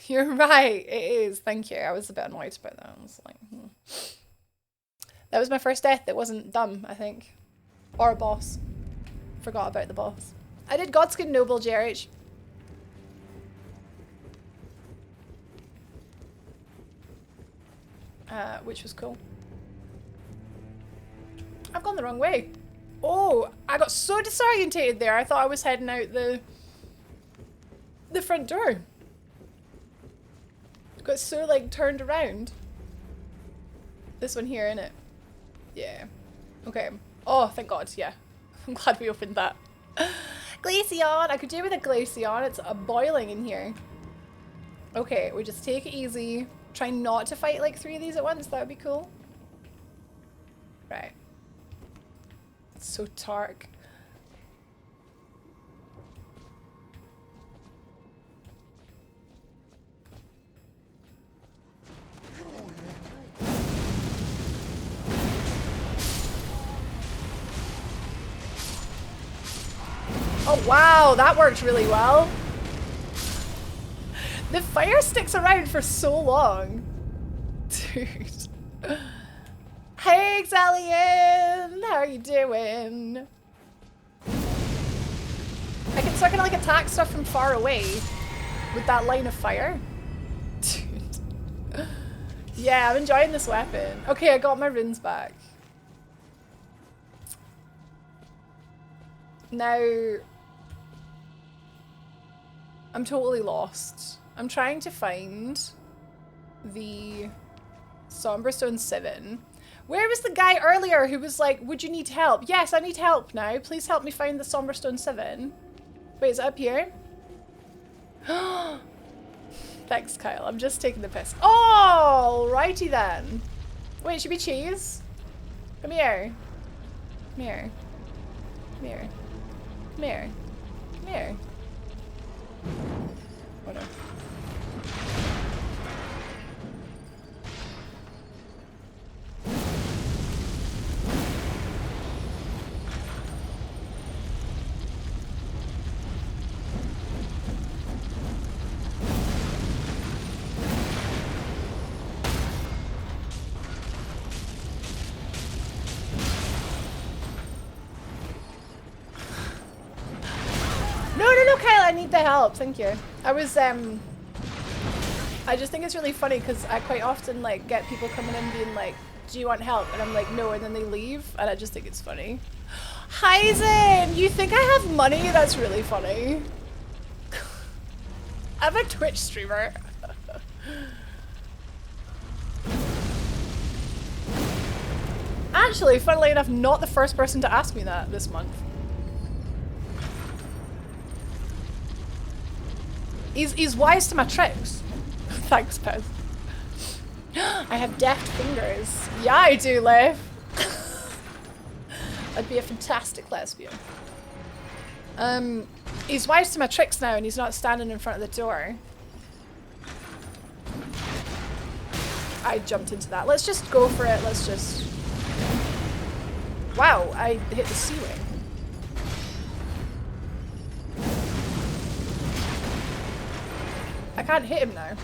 You're right, it is. Thank you. I was a bit annoyed about that. I was like, That was my first death that wasn't dumb, I think. Or a boss. Forgot about the boss. I did Godskin Noble, JRH. Which was cool. I've gone the wrong way. Oh, I got so disorientated there. I thought I was heading out the front door. Got so like turned around. This one here, innit? Yeah. Okay. Oh, thank God. Yeah. I'm glad we opened that. Glaceon. I could do with a Glaceon. It's boiling in here. Okay, we just take it easy. Try not to fight like 3 of these at once. That would be cool. Right. It's so dark. Oh wow, that worked really well. The fire sticks around for so long. Dude. Hey, Xalian! How are you doing? I can sort of like attack stuff from far away with that line of fire. Dude. Yeah, I'm enjoying this weapon. Okay, I got my runes back. Now, I'm totally lost. I'm trying to find the Somberstone 7. Where was the guy earlier who was like, would you need help? Yes, I need help now. Please help me find the Somberstone 7. Wait, is it up here? Thanks, Kyle. I'm just taking the piss. Oh, righty then. Wait, should we cheese? Come here. Come here. Come here. Come here. Come here. Oh no. No, Kyle, I need the help. Thank you. I just think it's really funny because I quite often like get people coming in being like, do you want help? And I'm like, no, and then they leave, and I just think it's funny. Hyzen, you think I have money? That's really funny. I'm a Twitch streamer. Actually, funnily enough, not the first person to ask me that this month. He's wise to my tricks. Thanks, Pez. I have deft fingers. Yeah, I do, Leif. I'd be a fantastic lesbian. He's wise to my tricks now and he's not standing in front of the door. I jumped into that. Let's just go for it. Let's just... Wow, I hit the ceiling. I can't hit him now.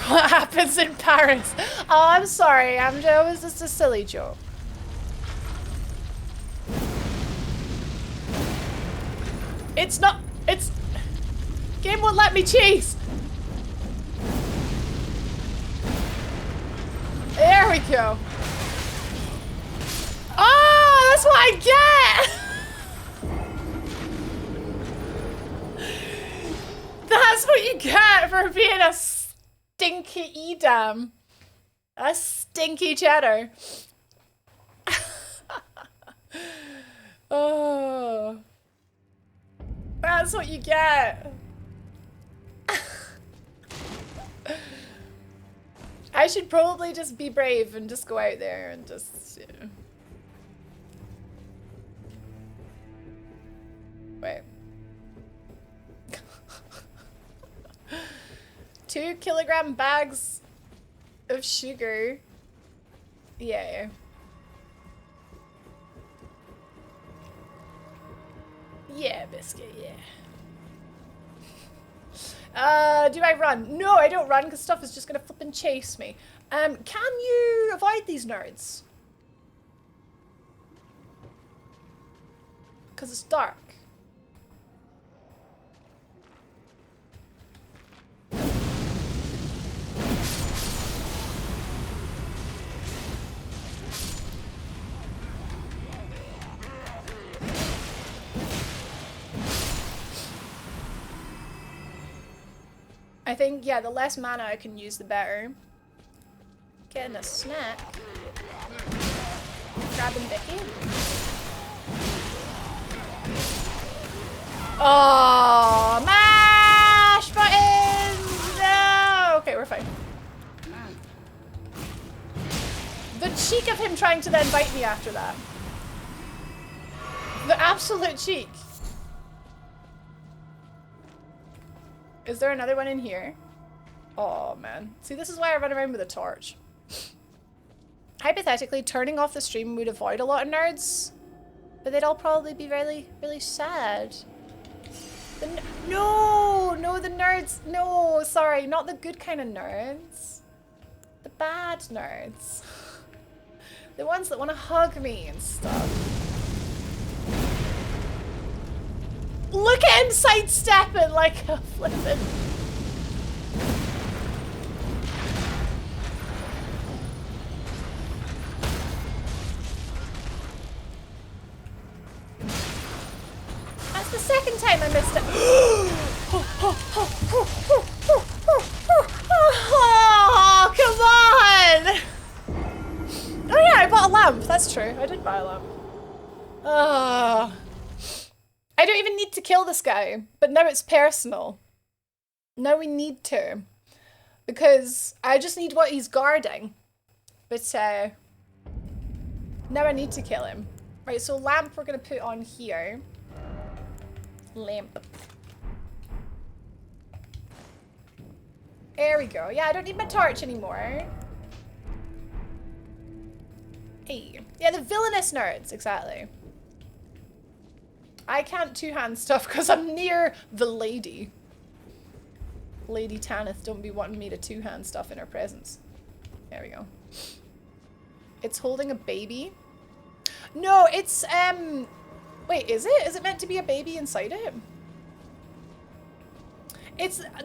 What happens in Paris? Oh, I'm sorry, Amjo. It was just a silly joke. It's not... It's... Game won't let me chase! There we go. Oh, that's what I get! That's what you get for being a stinky Edam. A stinky cheddar. Oh. That's what you get. I should probably just be brave and just go out there and just, you know. Wait. 2 kilogram bags of sugar. Yeah. Yeah, biscuit, yeah. Do I run? No, I don't run because stuff is just gonna flip and chase me. Can you avoid these nerds? Because it's dark. I think, yeah, the less mana I can use, the better. Getting a snack. Grabbing Vicky. Oh, mash buttons! No! Okay, we're fine. The cheek of him trying to then bite me after that. The absolute cheek. Is there another one in here? Oh man. See, this is why I run around with a torch. Hypothetically, turning off the stream would avoid a lot of nerds. But they'd all probably be really, really sad. No, the nerds. No, sorry, not the good kind of nerds. The bad nerds. The ones that want to hug me and stuff. Look at him sidestepping like a flippin'. That's the second time I missed it. Oh, come on! Oh yeah, I bought a lamp. That's true. I did buy a lamp. Oh. I don't even need to kill this guy, but now it's personal. Now we need to. Because I just need what he's guarding. But now I need to kill him. Right, so lamp we're gonna put on here. Lamp. There we go. Yeah, I don't need my torch anymore. Hey. Yeah, the villainous nerds, exactly. I can't two-hand stuff because I'm near the lady. Lady Tanith don't be wanting me to two-hand stuff in her presence. There we go. It's holding a baby. No, it's, wait, is it? Is it meant to be a baby inside it?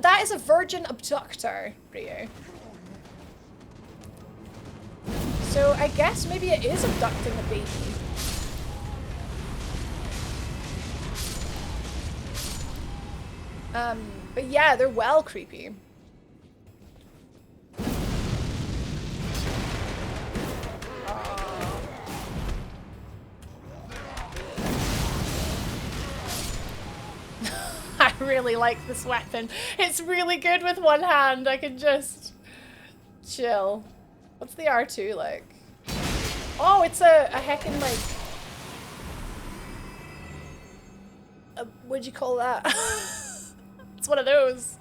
That is a virgin abductor, Rio. So I guess maybe it is abducting a baby. But yeah, they're well creepy. I really like this weapon. It's really good with one hand. I can just chill. What's the R2 like? Oh, it's a heckin' like... what'd you call that? It's one of those.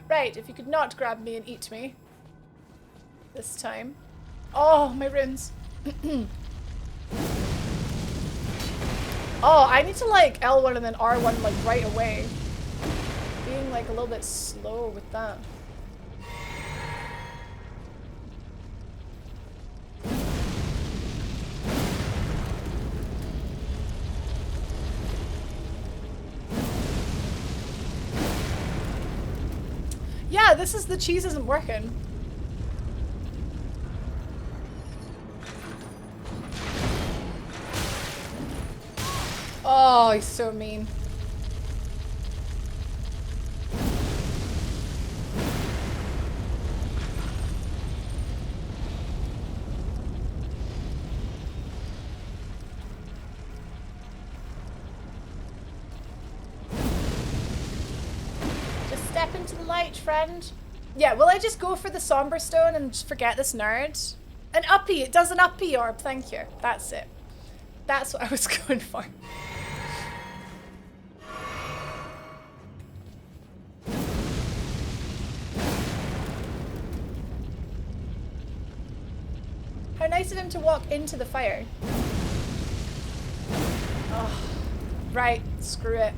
Right, if you could not grab me and eat me. This time. Oh, my runes. Oh, I need to like L1 and then R1 like right away. Being like a little bit slow with that. Yeah, this is the cheese isn't working. Oh, he's so mean. Just step into the light, friend. Yeah, will I just go for the somber stone and just forget this nerd? An uppy, it does an uppy orb, thank you. That's it. That's what I was going for. How nice of him to walk into the fire. Oh, right, screw it.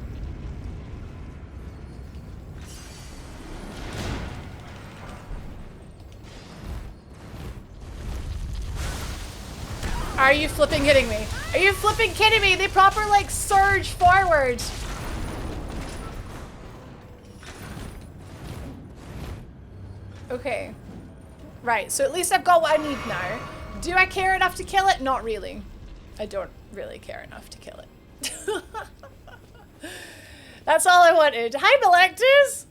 Are you flipping kidding me? Are you flipping kidding me? They proper like surge forward. Okay. Right, so at least I've got what I need now. Do I care enough to kill it? Not really. I don't really care enough to kill it. That's all I wanted. Hi, Melectus!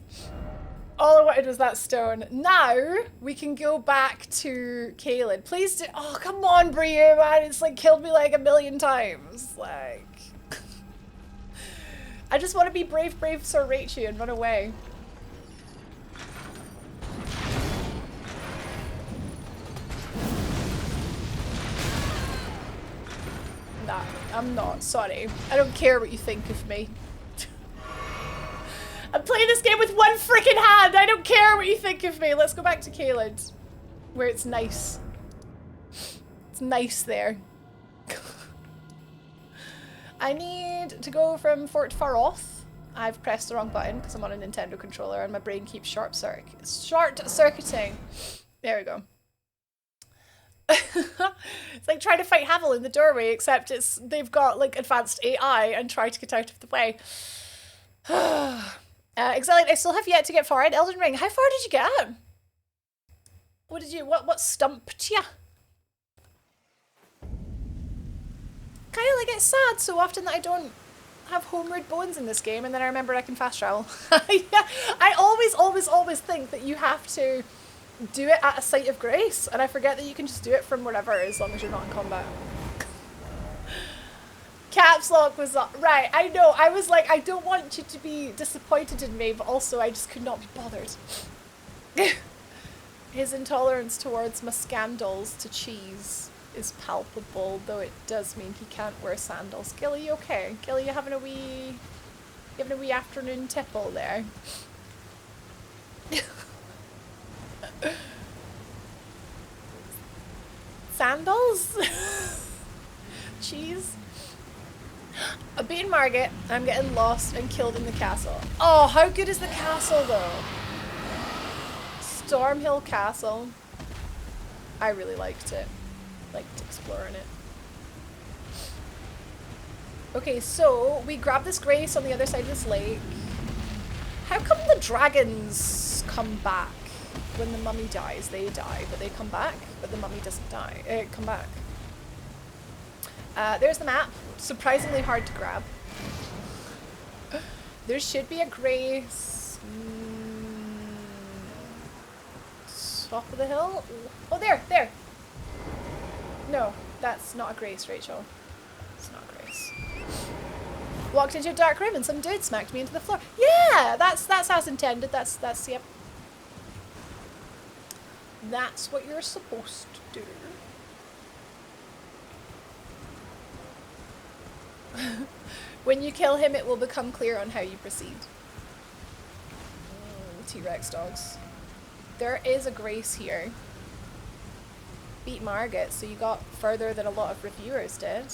All I wanted was that stone. Now, we can go back to Caelid. Please do- oh, come on, Brie, man. It's like killed me like a million times. Like... I just want to be brave, brave Sir Raichu and run away. Nah, I'm not. Sorry. I don't care what you think of me. I'm playing this game with one freaking hand! I don't care what you think of me! Let's go back to Caelid. Where it's nice. It's nice there. I need to go from Fort Faroth. I've pressed the wrong button because I'm on a Nintendo controller and my brain keeps short-circuiting. There we go. It's like trying to fight Havel in the doorway, except they've got like advanced AI and try to get out of the way. Exiliate, I still have yet to get far in Elden Ring. How far did you get? What stumped ya? Kind of like it's sad so often that I don't have homeward bones in this game and then I remember I can fast travel. Yeah, I always think that you have to do it at a site of grace and I forget that you can just do it from wherever as long as you're not in combat. Caps lock was up. Right, I know. I was like, I don't want you to be disappointed in me, but also I just could not be bothered. His intolerance towards muscandals to cheese is palpable, though it does mean he can't wear sandals. Gilly, you okay? Gilly, you having a wee afternoon tipple there? Sandals? Cheese? A beaten Margit, I'm getting lost and killed in the castle. Oh, how good is the castle though? Stormhill Castle. I really liked it. Liked exploring it. Okay, so we grab this grace on the other side of this lake. How come the dragons come back when the mummy dies? They die, but they come back, but the mummy doesn't die. Come back. There's the map. Surprisingly hard to grab. There should be a grace. Top of the hill? Oh, there! No, that's not a grace, Rachel. It's not a grace. Walked into a dark room and some dude smacked me into the floor. Yeah, that's as intended. That's yep. That's what you're supposed to do. When you kill him, it will become clear on how you proceed. T-Rex dogs. There is a grace here. Beat Margit, so you got further than a lot of reviewers did.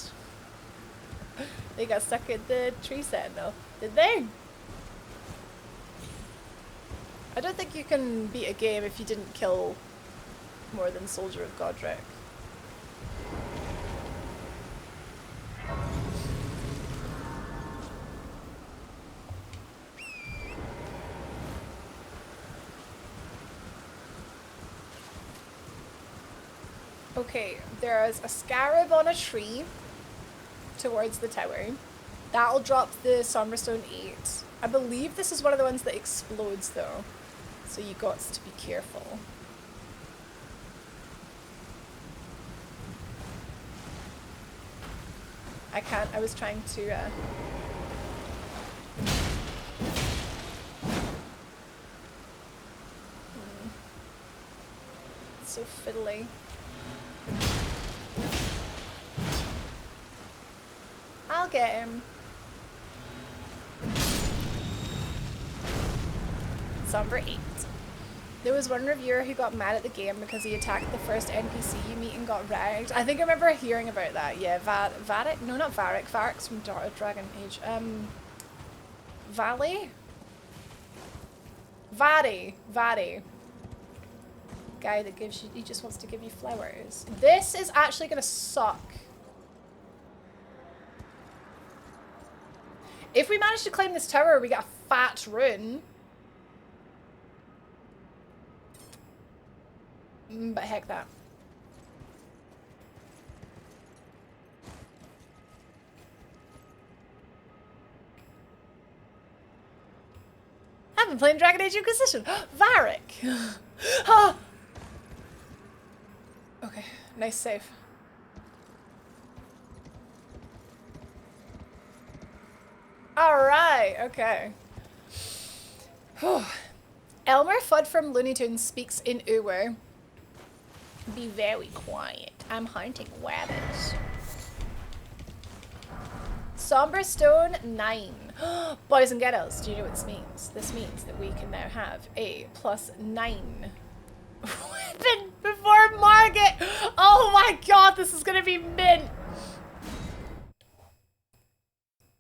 They got stuck at the tree sentinel, did they? I don't think you can beat a game if you didn't kill more than Soldier of Godric. Okay, there's a scarab on a tree towards the tower. That'll drop the Somberstone 8. I believe this is one of the ones that explodes though, so you got to be careful. I can't, I was trying to It's so fiddly. I'll get him. Somber 8. There was one reviewer who got mad at the game because he attacked the first NPC you meet and got ragged. I think I remember hearing about that. Yeah, Varric? No, not Varric. Varric's from Dragon Age. Valley? Vari. Guy that gives you, he just wants to give you flowers. This is actually gonna suck. If we manage to climb this tower, we get a fat rune. But heck that. I've been playing Dragon Age Inquisition. Varric. Ah. Okay, nice save. Alright, okay. Whew. Elmer Fudd from Looney Tunes speaks in Uwer. Be very quiet. I'm hunting rabbits. Somberstone 9. Boys and girls, do you know what this means? This means that we can now have a +9 weapon before Margit. Oh my god, this is gonna be mint.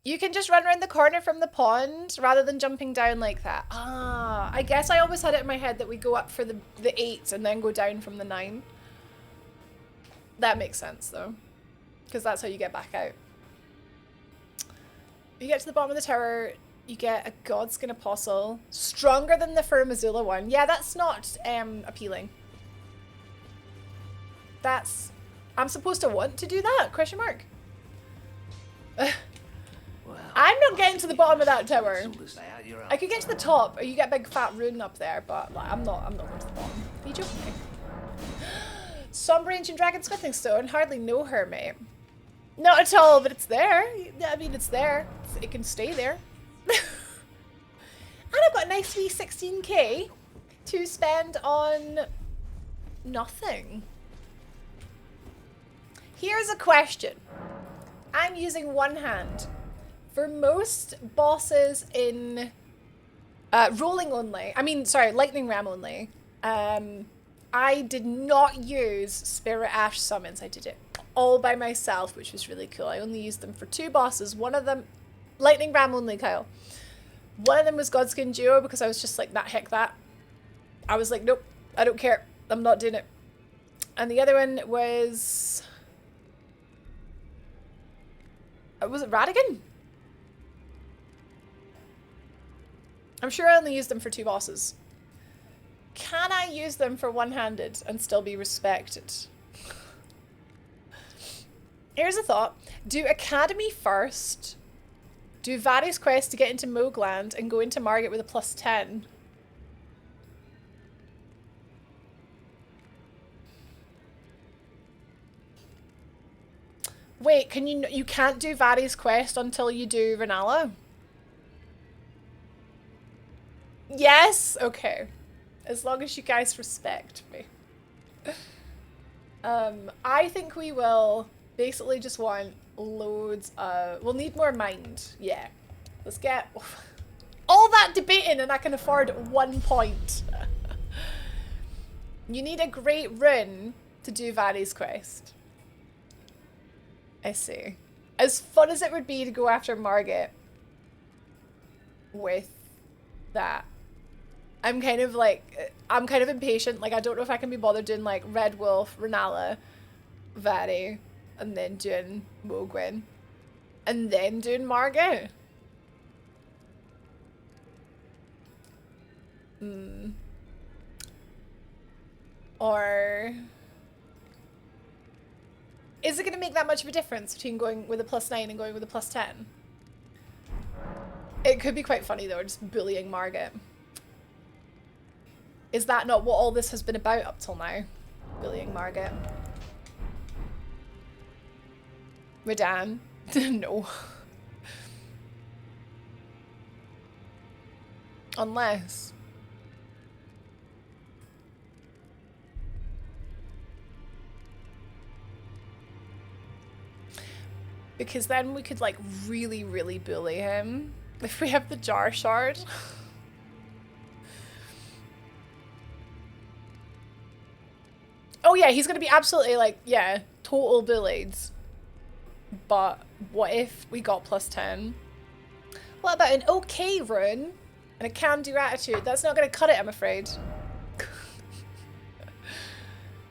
You can just run around the corner from the pond rather than jumping down like that. Ah, I guess I always had it in my head that we go up for the 8 and then go down from the 9. That makes sense though, because that's how you get back out. You get to the bottom of the tower, you get a Godskin Apostle. Stronger than the Fur Missoula one. Yeah, that's not appealing. That's... I'm supposed to want to do that? Question mark. I'm not getting to the bottom of that tower. I could get to the top, or you get a big fat rune up there, but like, I'm not going to the bottom. Are you joking? Somber Ancient Dragon Smithing Stone. Hardly know her, mate. Not at all, but it's there. I mean, it's there. It can stay there. And I've got a nice wee 16k to spend on nothing. Here's a question. I'm using one hand. For most bosses in rolling only, lightning ram only, I did not use Spirit Ash summons. I did it all by myself, which was really cool. I only used them for 2 bosses. One of them, lightning ram only, Kyle. One of them was Godskin Duo because I was just like, nah, heck that. I was like, nope, I don't care. I'm not doing it. And the other one was it Radigan? I'm sure I only used them for 2 bosses. Can I use them for one-handed and still be respected? Here's a thought. Do Academy first. Do Various quests to get into Mogland and go into Margit with a +10. Wait, can you can't do Various quest until you do Renala? Yes? Okay. As long as you guys respect me. I think we will Basically just want loads of... We'll need more mind. Yeah. Let's get... all that debating and I can afford 1 point. You need a great rune to do Vadi's quest. I see. As fun as it would be to go after Margit with that, I'm kind of impatient. Like, I don't know if I can be bothered doing like Red Wolf, Renala, Vadi, and then doing Mogwin, and then doing Margit. Or is it going to make that much of a difference between going with a +9 and going with a +10? It could be quite funny though, just bullying Margit. Is that not what all this has been about up till now? Bullying Margit. Redan? No. Unless... because then we could like really, really bully him if we have the jar shard. Oh yeah, he's gonna be absolutely like, yeah, total bullied. But what if we got +10? What about an okay rune and a can-do attitude? That's not gonna cut it, I'm afraid.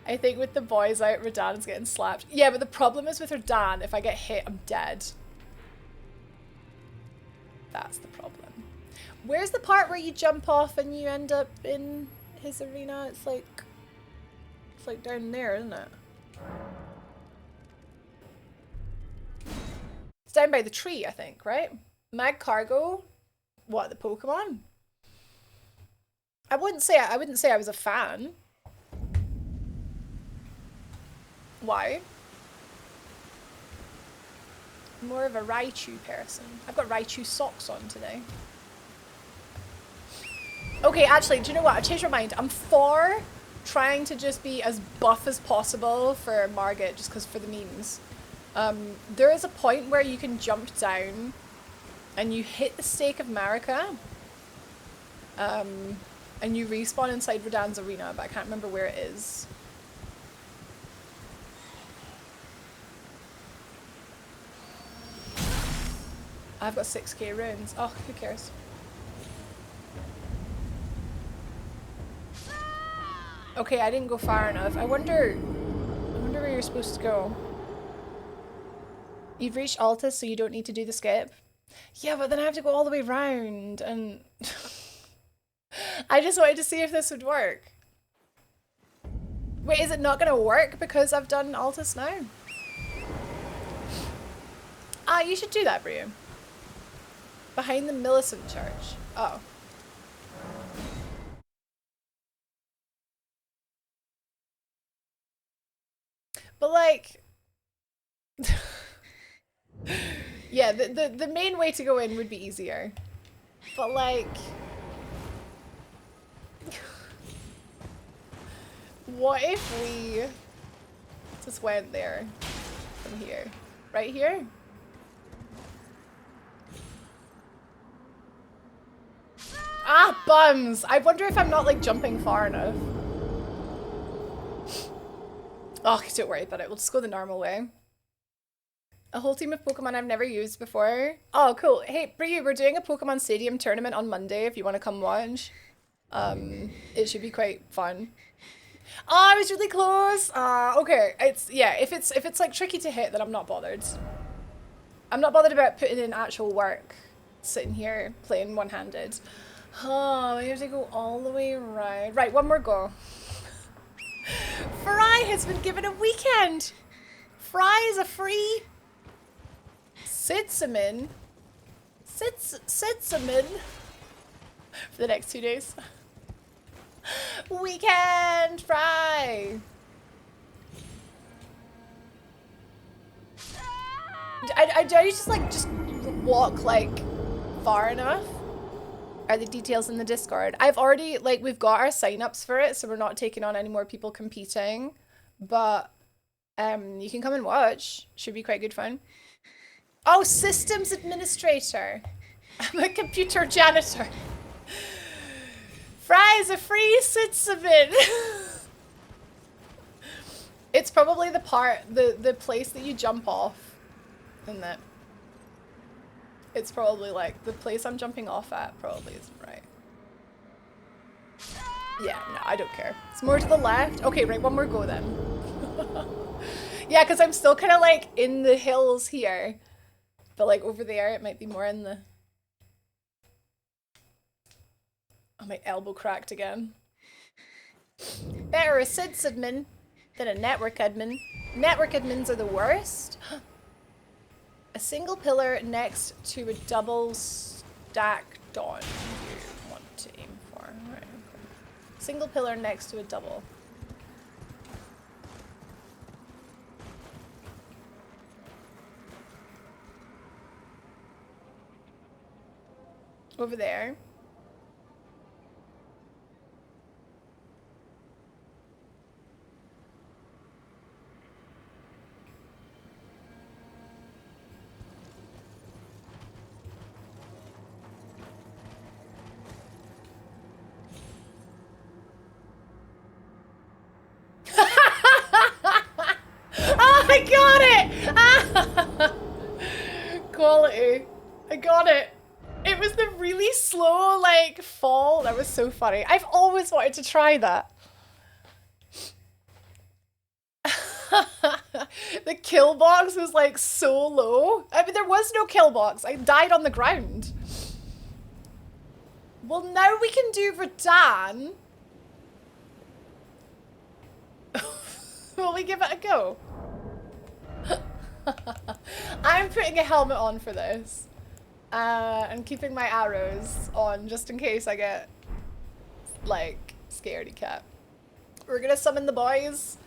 I think with the boys out, Radan's getting slapped. Yeah, but the problem is with Radan, if I get hit, I'm dead. That's the problem. Where's the part where you jump off and you end up in his arena? It's like down there, isn't it? It's down by the tree, I think, right? Mag Cargo? What, the Pokemon? I wouldn't say I was a fan. Why? More of a Raichu person. I've got Raichu socks on today. Okay, actually, do you know what? I changed my mind. I'm for trying to just be as buff as possible for Margit, just because for the memes. There is a point where you can jump down and you hit the stake of Marika. And you respawn inside Radan's arena, but I can't remember where it is. I've got 6k runes. Oh, who cares? Okay, I didn't go far enough. I wonder where you're supposed to go. You've reached Altus, so you don't need to do the skip. Yeah, but then I have to go all the way round, and I just wanted to see if this would work. Wait, is it not gonna work because I've done Altus now? Ah, you should do that, Brio. Behind the Millicent Church. Oh. But like... yeah, the main way to go in would be easier. But like... what if we just went there from here? Right here? Ah, bums! I wonder if I'm not like jumping far enough. Oh, don't worry about it. We'll just go the normal way. A whole team of Pokemon I've never used before. Oh, cool. Hey, Brie, we're doing a Pokemon Stadium tournament on Monday if you want to come watch. It should be quite fun. Oh, I was really close. Okay. Yeah, if it's like tricky to hit, then I'm not bothered. I'm not bothered about putting in actual work, sitting here playing one-handed. Oh, we have to go all the way around. Right, one more go. Fry has been given a weekend. Fry is a free Sitsamin. Sitsamin for the next 2 days. Weekend Fry. Do I just walk like far enough? Are the details in the Discord? I've already, like, we've got our signups for it, so we're not taking on any more people competing. But You can come and watch. Should be quite good fun. Oh, systems administrator. I'm a computer janitor. Fry's a free citizen. It's probably the part, the place that you jump off, isn't it? It's probably like the place I'm jumping off at probably isn't right. Yeah, no, I don't care. It's more to the left. Okay, right, one more go then. Yeah, because I'm still kind of like in the hills here. But like over there, it might be more in the... Oh, my elbow cracked again. Better a sysadmin than a network admin. Network admins are the worst. A single pillar next to a double stack dawn you want to aim for. Right, okay. Single pillar next to a double. Over there. Oh, I got it! Quality. I got it. It was the really slow, like, fall. That was so funny. I've always wanted to try that. The kill box was, like, so low. I mean, there was no kill box. I died on the ground. Well, now we can do Radan. Will we give it a go? I'm putting a helmet on for this. And keeping my arrows on just in case I get, like, scaredy cat. We're gonna summon the boys,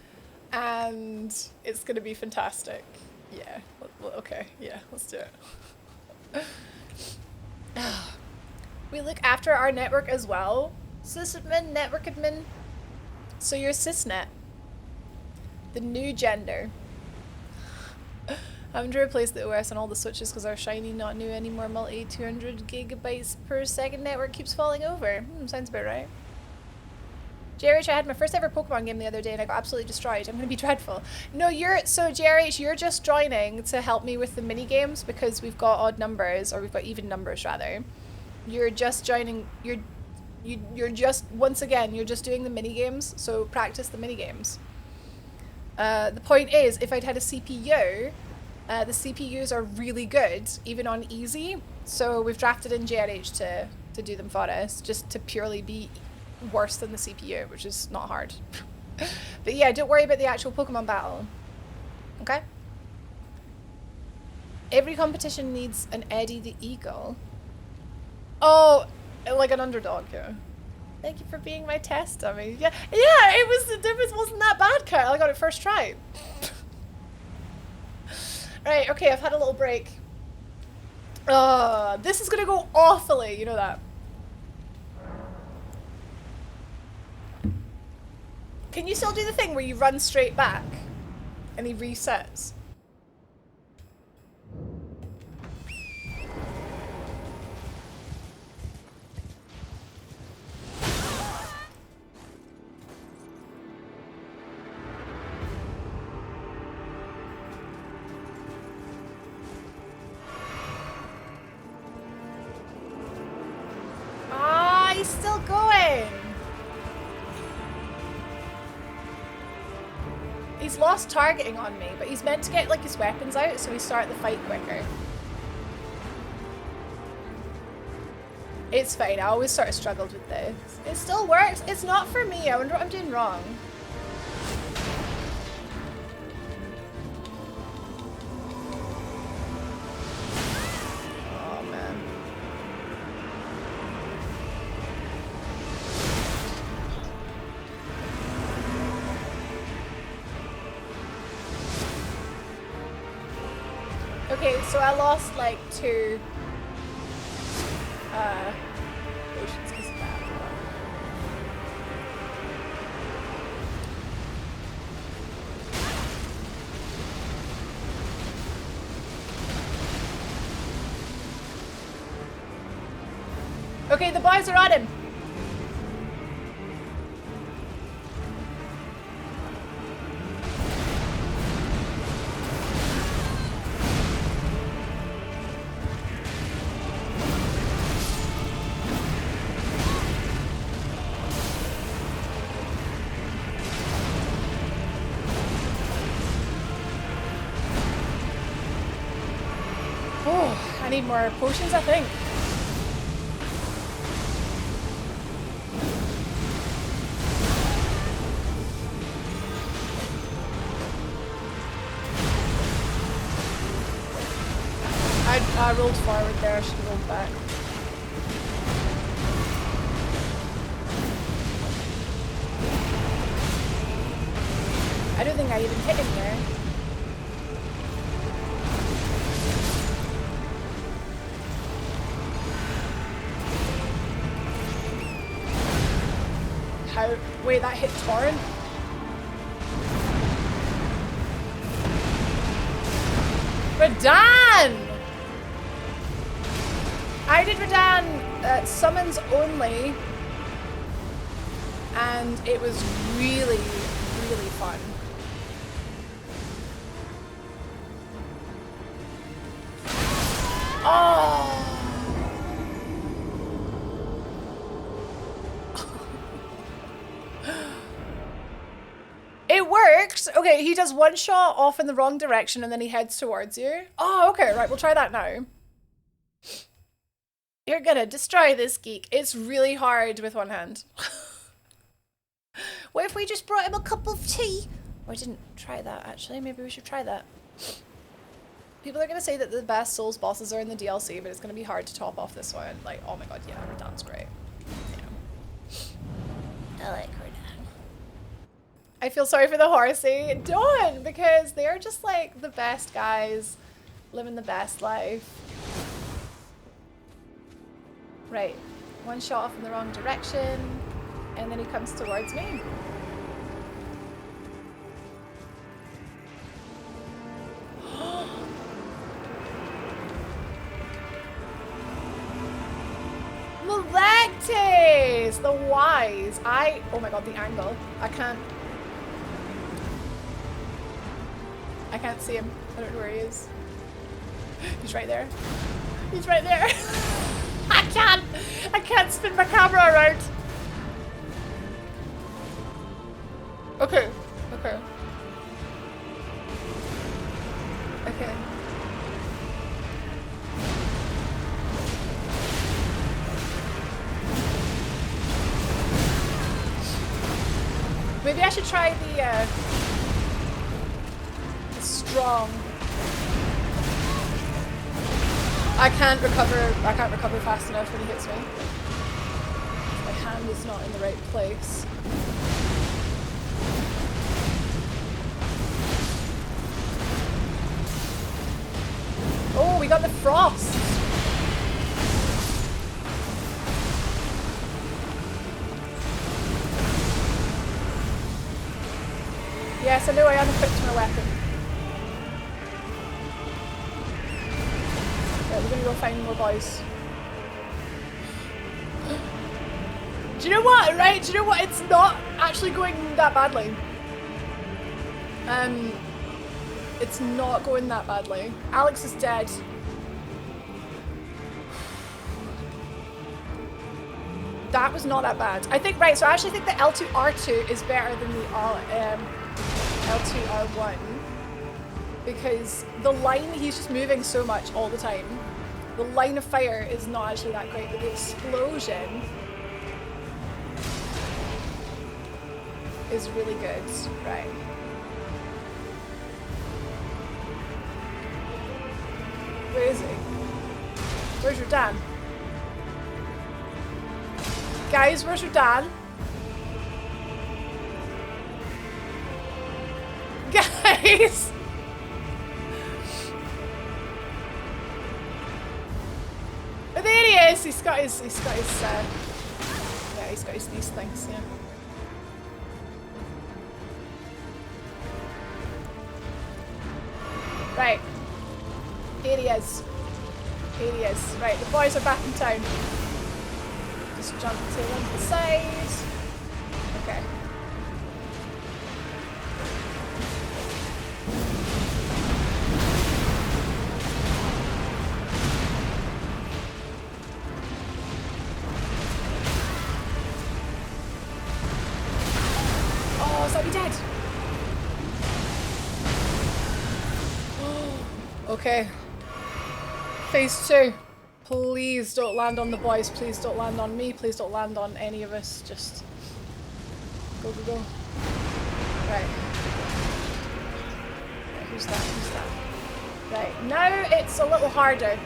and it's gonna be fantastic. Yeah, okay, yeah, let's do it. We look after our network as well. Sysadmin, network admin. So you're sysnet. The new gender. Having to replace the OS on all the switches because our shiny, not new anymore, multi 200 gigabytes per second network keeps falling over. Sounds about right. JRH, I had my first ever Pokemon game the other day and I got absolutely destroyed. I'm gonna be dreadful. No, so JRH, you're just joining to help me with the mini games because we've got odd numbers, or we've got even numbers rather. You're just joining. You're just, once again, you're just doing the mini games. So practice the mini games. The point is, if I'd had a CPU. The CPUs are really good, even on easy. So we've drafted in JRH to do them for us, just to purely be worse than the CPU, which is not hard. But yeah, don't worry about the actual Pokemon battle. Okay? Every competition needs an Eddie the Eagle. Oh, like an underdog, yeah. Thank you for being my test dummy. Yeah, it wasn't that bad, Kyle. I got it first try. Right, okay, I've had a little break. This is gonna go awfully, you know that. Can you still do the thing where you run straight back and he resets? He's still going. He's lost targeting on me, but he's meant to get like his weapons out so we start the fight quicker. It's fine, I always sort of struggled with this. It still works. It's not for me. I wonder what I'm doing wrong. Oh man. Okay, so I lost like 2 potions because of that. Okay, the boys are on him. Oh, I need more potions, I think. I rolled forward there, I should have rolled back. I don't think I even hit him there. How? Wait, that hit Torrent? Radan! I did Radan summons only, and it was really, really fun. Oh! It works! Okay, he does one shot off in the wrong direction and then he heads towards you. Oh, okay, right, we'll try that now. You're gonna destroy this geek. It's really hard with one hand. What if we just brought him a cup of tea? Oh, I didn't try that actually. Maybe we should try that. People are gonna say that the best Souls bosses are in the DLC, but it's gonna be hard to top off this one. Like, oh my god, yeah, Radan's great. Yeah. I like Radan. I feel sorry for the horsey. Don't! Because they're just like the best guys living the best life. Right, one shot off in the wrong direction, and then he comes towards me. Malactes! The wise. Oh my god, the angle. I can't see him. I don't know where he is. He's right there. He's right there. I can't spin my camera around. Okay. Okay. Okay. Maybe I should try the strong. I can't recover fast enough when he hits me. My hand is not in the right place. Oh, we got the frost! Yes, I know I unequipped my weapon. Right, we're gonna go find more boys. Do you know what, right? Do you know what? It's not actually going that badly. It's not going that badly. Alex is dead. That was not that bad. I think, right, so I actually think the L2R2 is better than the L2R1. Because the line, he's just moving so much all the time. The line of fire is not actually that great, but the explosion is really good. Right. Where is he? Where's your dad? Guys, where's your dad? Guys! Oh, there he is! He's got his these things, yeah. Right. Here he is. Here he is. Right, the boys are back in town. Just jump to the side. Okay. Oh, is that be dead? Okay. Phase 2. Please don't land on the boys. Please don't land on me. Please don't land on any of us. Just go, go, go. Right. Who's that? Who's that? Right. Now it's a little harder.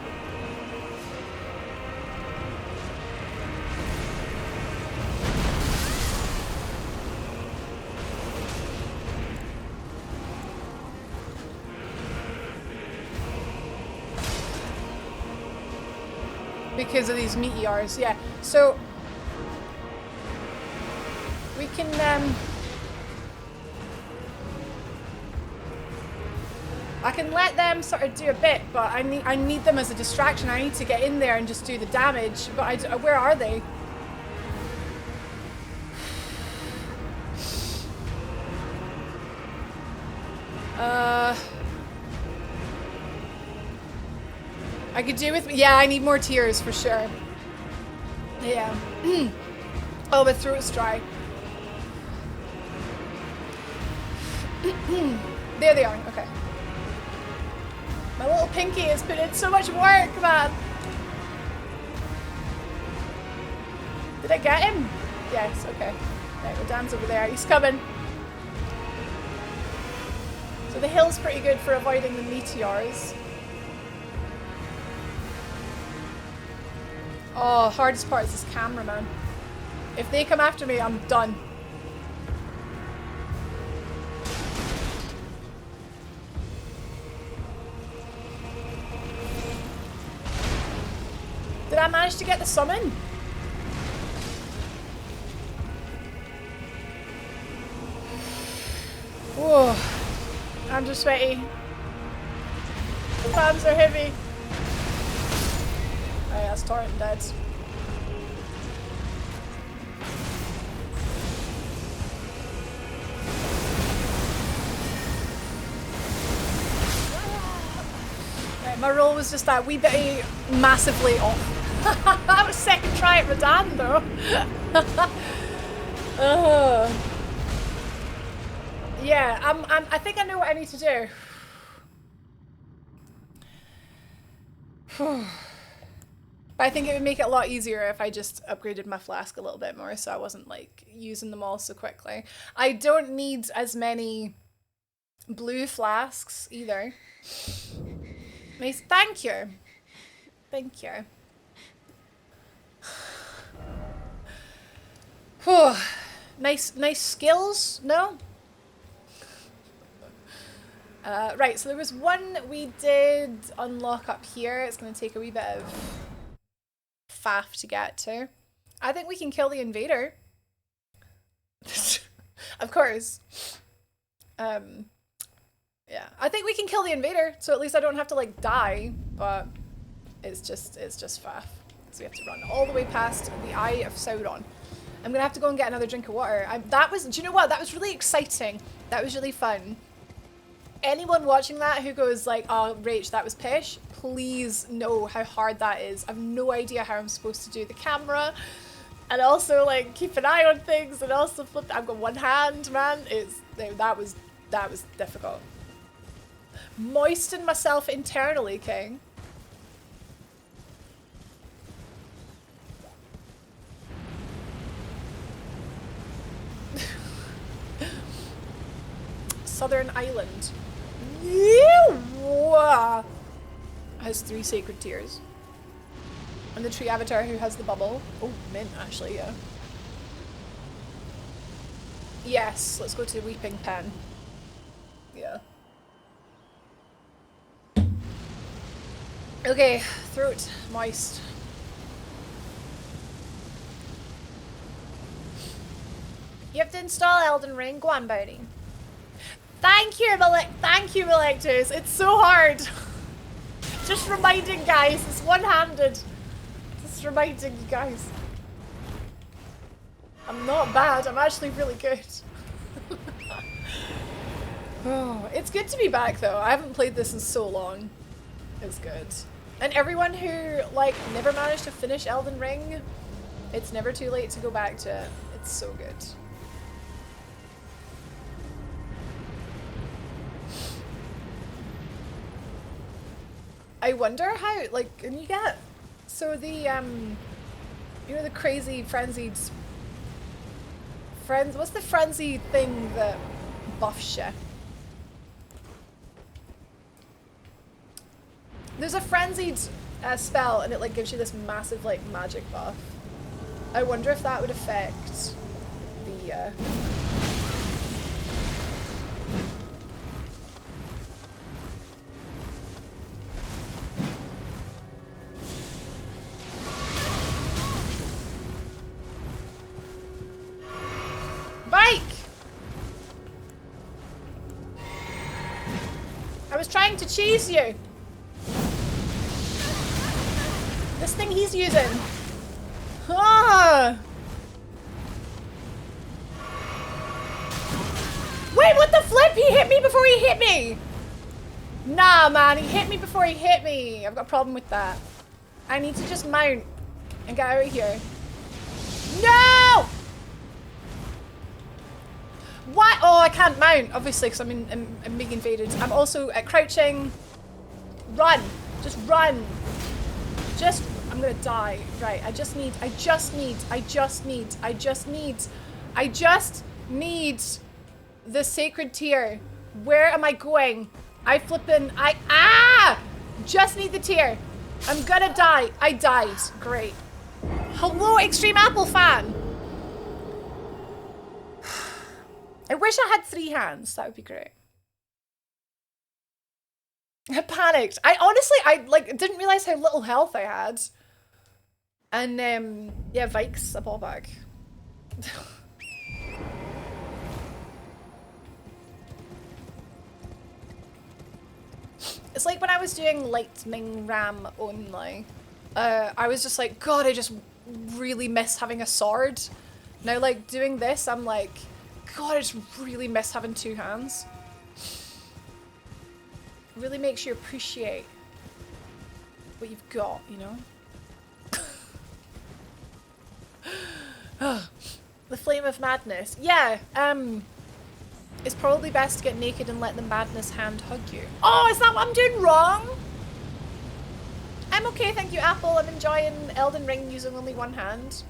Because of these meteors, yeah. So we can I can let them sort of do a bit, but I need them as a distraction. I need to get in there and just do the damage. But where are they? I could do with, yeah, I need more tears for sure. Yeah. Oh, my throat's dry. There they are, okay. My little pinky has put in so much work, man. Did I get him? Yes, okay. Right, well, Dan's over there. He's coming. So the hill's pretty good for avoiding the meteors. Oh, hardest part is this cameraman. If they come after me, I'm done. Did I manage to get the summon? Whoa. I'm just sweaty. The palms are heavy. Oh, yeah, that's Torrent dead. Right, my roll was just that wee bit massively off. That was second try at Radan though. Yeah, I think I know what I need to do. But I think it would make it a lot easier if I just upgraded my flask a little bit more so I wasn't like using them all so quickly. I don't need as many blue flasks either. Nice, thank you. Thank you. Whew. Nice skills, no? Right, so there was one we did unlock up here. It's going to take a wee bit of faff to get to. I think we can kill the invader. Of course. Yeah, I think we can kill the invader, so at least I don't have to like die, but it's just faff. So we have to run all the way past the Eye of Sauron. I'm gonna have to go and get another drink of water. Do you know what? That was really exciting. That was really fun. Anyone watching that who goes like, oh, Rach, that was pish, please know how hard that is. I've no idea how I'm supposed to do the camera and also like keep an eye on things and also flip. I've got one hand, man. That was difficult. Moisten myself internally, King. Southern Island. Yeah. Has 3 sacred tears. And the tree avatar who has the bubble. Oh, mint actually, yeah. Yes, let's go to Weeping Pen. Yeah. Okay, throat moist. You have to install Elden Ring. Go on, Bodhi. Thank you, Melectus. It's so hard. Just reminding guys, it's one-handed. Just reminding you guys. I'm not bad. I'm actually really good. Oh, it's good to be back though. I haven't played this in so long. It's good. And everyone who like never managed to finish Elden Ring, it's never too late to go back to it. It's so good. I wonder how, like, can you get, so the, you know, the crazy frenzied, what's the frenzy thing that buffs you? There's a frenzied spell and it like gives you this massive like magic buff. I wonder if that would affect the, Bike! I was trying to cheese you. This thing he's using. Ah! Wait, what the flip? He hit me before he hit me! Nah, man, he hit me before he hit me. I've got a problem with that. I need to just mount and get out of here. No! Why? Oh, I can't mount, obviously, because I'm being invaded. I'm also crouching. Run. Just run. I'm gonna die. Right, I just need the sacred tear. Where am I going? Just need the tear. I'm gonna die. I died. Great. Hello, Extreme Apple fan. I wish I had 3 hands. That would be great. I panicked. I didn't realize how little health I had. And yeah, Vikes, a ball bag. It's like when I was doing lightning ram only. I was just like, God, I just really miss having a sword. Now, like, doing this, I'm like, God, I just really miss having 2 hands. Really makes you appreciate what you've got, you know? The flame of madness. Yeah, it's probably best to get naked and let the madness hand hug you. Oh, is that what I'm doing wrong? I'm okay, thank you, Apple. I'm enjoying Elden Ring using only 1 hand,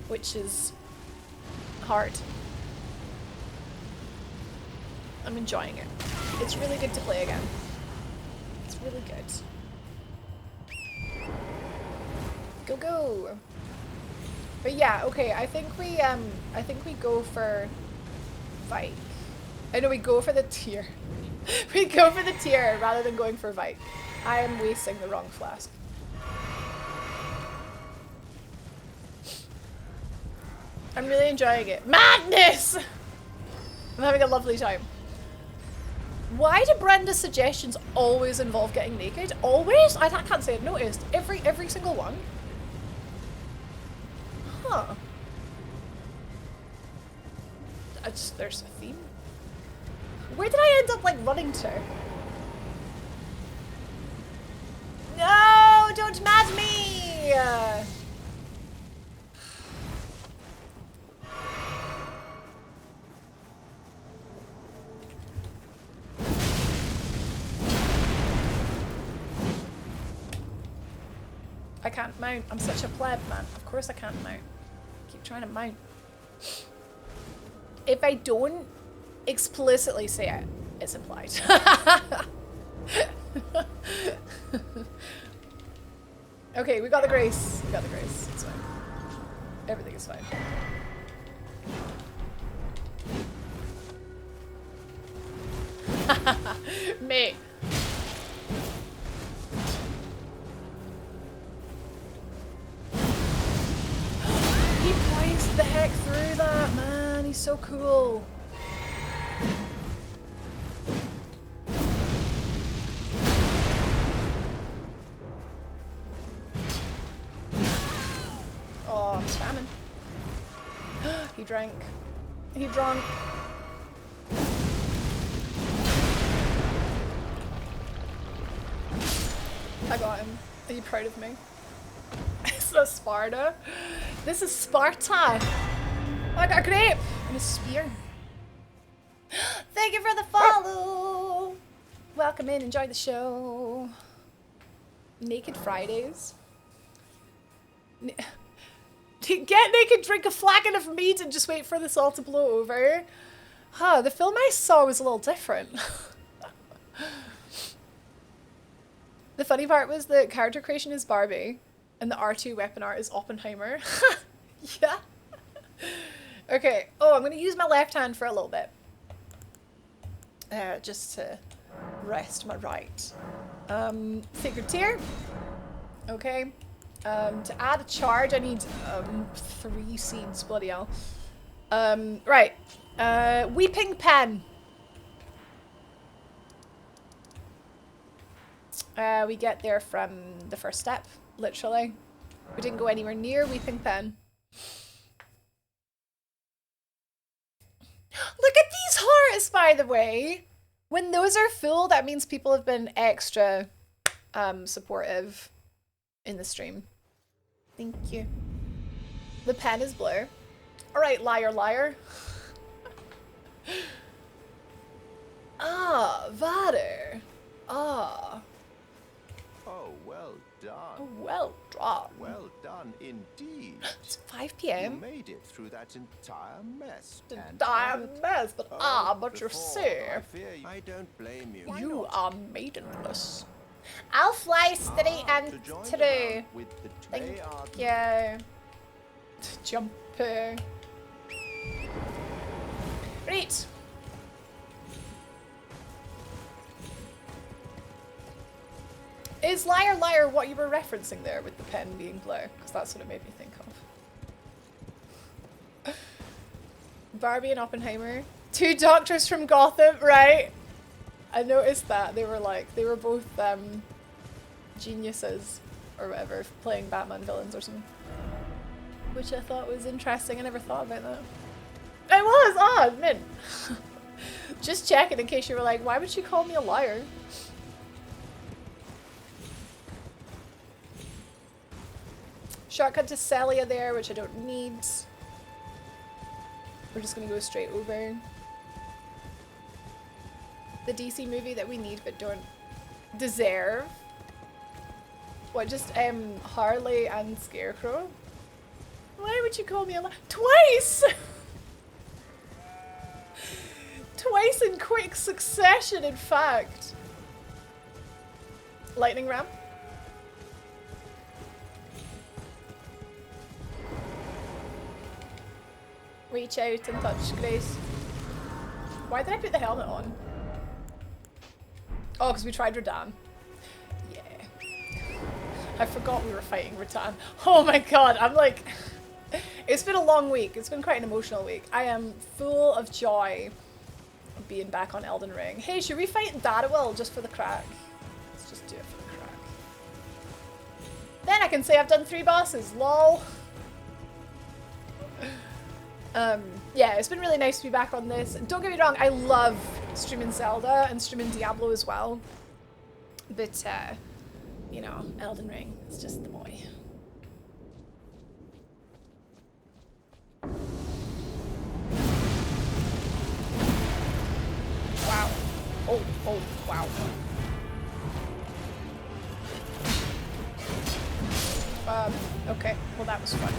which is hard. I'm enjoying it. It's really good to play again. It's really good. Go, go. But yeah, okay, I think we go for Vike. I know we go for the tier. We go for the tier rather than going for Vike. I am wasting the wrong flask. I'm really enjoying it. Madness! I'm having a lovely time. Why do Brenda's suggestions always involve getting naked? Always? I can't say I've noticed. Every single one. Huh. There's a theme. Where did I end up, like, running to? No! Don't mad me! I can't mount. I'm such a pleb, man. Of course I can't mount. Keep trying to mount. If I don't explicitly say it, it's implied. Okay, we got the grace. We got the grace. It's fine. Everything is fine. Mate. He poised the heck through that, man. He's so cool. Oh, I'm spamming. drank. He drunk. I got him. Are you proud of me? It's not Sparta. This is Sparta. Oh, I got a grape and a spear. Thank you for the follow. Welcome in. Enjoy the show. Naked Fridays. Get naked, drink a flagon of mead, and just wait for this all to blow over. Huh, the film I saw was a little different. The funny part was the character creation is Barbie, and the R2 weapon art is Oppenheimer. Yeah. Okay. Oh, I'm going to use my left hand for a little bit. Just to rest my right. Sacred Tear. Okay. To add a charge, I need 3 seeds. Bloody hell. Right. Weeping Pen. We get there from the first step, literally. We didn't go anywhere near Weeping Pen. Look at these hearts, by the way. When those are full, that means people have been extra supportive in the stream. Thank you. The pen is blue. Alright, liar, liar. Ah, Vader. Ah. Oh, well done. Well done. Well done indeed. It's 5 p.m. You made it through that entire mess. Entire mess, but but you're safe. I don't blame you. You are maidenless. I'll fly steady and true. Thank you. Jumper. Right. Is liar liar what you were referencing there with the pen being blue? Because that's what it made me think of. Barbie and Oppenheimer. 2 doctors from Gotham, right? I noticed that. They were both geniuses or whatever, playing Batman villains or something. Which I thought was interesting. I never thought about that. It was! Ah, mint. Just checking in case you were like, why would she call me a liar? Shortcut to Celia there, which I don't need. We're just gonna go straight over. The DC movie that we need but don't deserve. What, just Harley and Scarecrow? Why would you call me a liar? Twice! Twice in quick succession, in fact. Lightning ramp. Reach out and touch Grace. Why did I put the helmet on? Oh, because we tried Radan. Yeah. I forgot we were fighting Radan. Oh my god, I'm like... It's been a long week. It's been quite an emotional week. I am full of joy of being back on Elden Ring. Hey, should we fight Darrell just for the crack? Let's just do it for the crack. Then I can say I've done 3 bosses. Lol. Yeah, it's been really nice to be back on this. Don't get me wrong, I love streaming Zelda and streaming Diablo as well. But, you know, Elden Ring is just the boy. Wow. Oh, wow. Okay, well that was fun.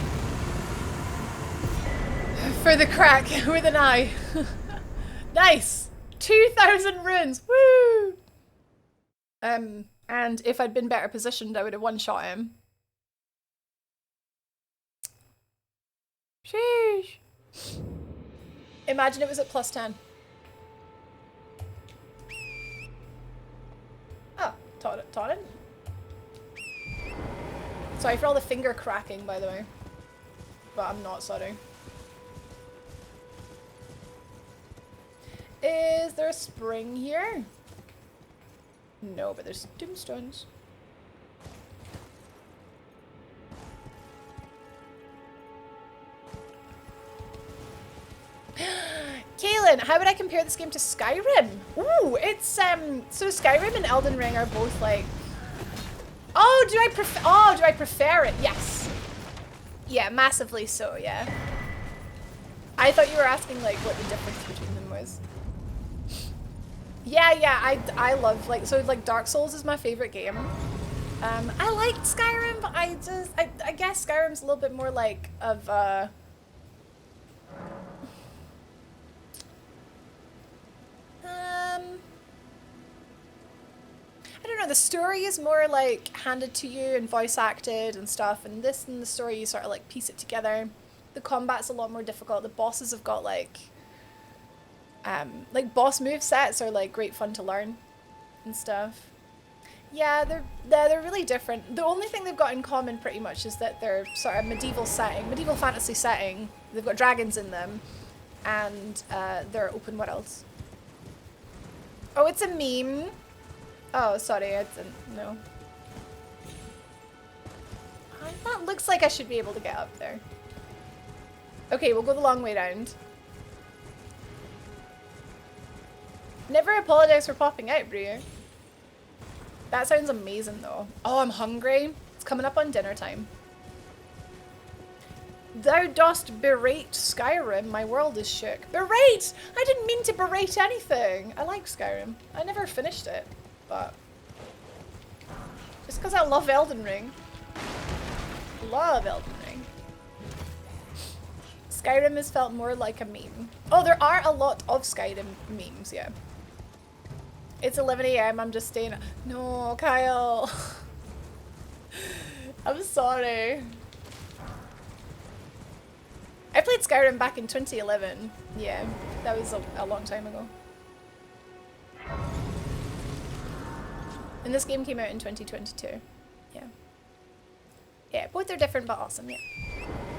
For the crack with an eye. Nice! 2,000 runes! Woo! And if I'd been better positioned, I would have one-shot him. Sheesh! Imagine it was at +10. Oh, taught it. Sorry for all the finger cracking, by the way. But I'm not sorry. Is there a spring here? No, but there's tombstones. Kaylin, how would I compare this game to Skyrim? Ooh, it's so Skyrim and Elden Ring are both like. Oh, do I prefer it? Yes. Yeah, massively so. Yeah. I thought you were asking like what the difference between them was. Yeah, I love like Dark Souls is my favorite game. I liked Skyrim, but I guess Skyrim's a little bit more like of I don't know, the story is more like handed to you and voice acted and stuff, and this and the story you sort of like piece it together. The combat's a lot more difficult. The bosses have got like boss move sets are like great fun to learn and stuff. Yeah, they're really different. The only thing they've got in common pretty much is that they're sort of medieval fantasy setting. They've got dragons in them, and they're open worlds. Oh, it's a meme. Oh, sorry, I didn't know. That looks like I should be able to get up there. Okay, we'll go the long way round. Never apologize for popping out, Brie. That sounds amazing though. Oh, I'm hungry. It's coming up on dinner time. Thou dost berate Skyrim, my world is shook. Berate! I didn't mean to berate anything. I like Skyrim. I never finished it, but just because I love Elden Ring. Love Elden Ring. Skyrim has felt more like a meme. Oh, there are a lot of Skyrim memes, yeah. It's 11 AM, I'm just staying. No, Kyle. I'm sorry. I played Skyrim back in 2011. Yeah, that was a long time ago. And this game came out in 2022. Yeah. Yeah, both are different but awesome, yeah.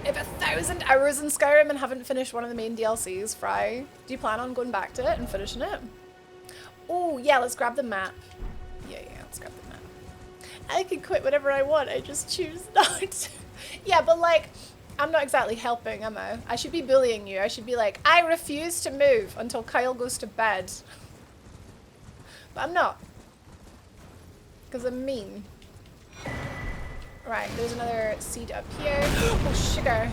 I have 1,000 hours in Skyrim and haven't finished one of the main DLCs, Fry. Do you plan on going back to it and finishing it? Oh, yeah, let's grab the map. Yeah, let's grab the map. I can quit whenever I want, I just choose not to. Yeah, but like, I'm not exactly helping, am I? I should be bullying you. I should be like, I refuse to move until Kyle goes to bed. But I'm not. Because I'm mean. Right, there's another seed up here. Oh, sugar.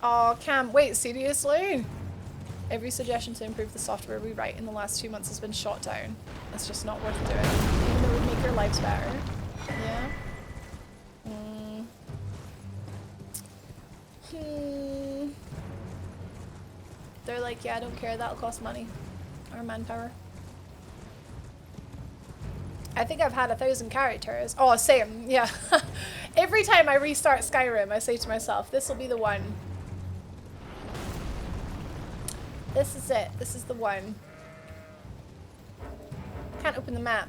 Oh, Cam, wait, seriously? Every suggestion to improve the software we write in the last 2 months has been shot down. It's just not worth doing. Even though it would make your lives better. Yeah. They're like, yeah, I don't care, that'll cost money. Or manpower. I think I've had 1,000 characters. Oh, same, yeah. Every time I restart Skyrim, I say to myself, this will be the one. This is it. This is the one. Can't open the map.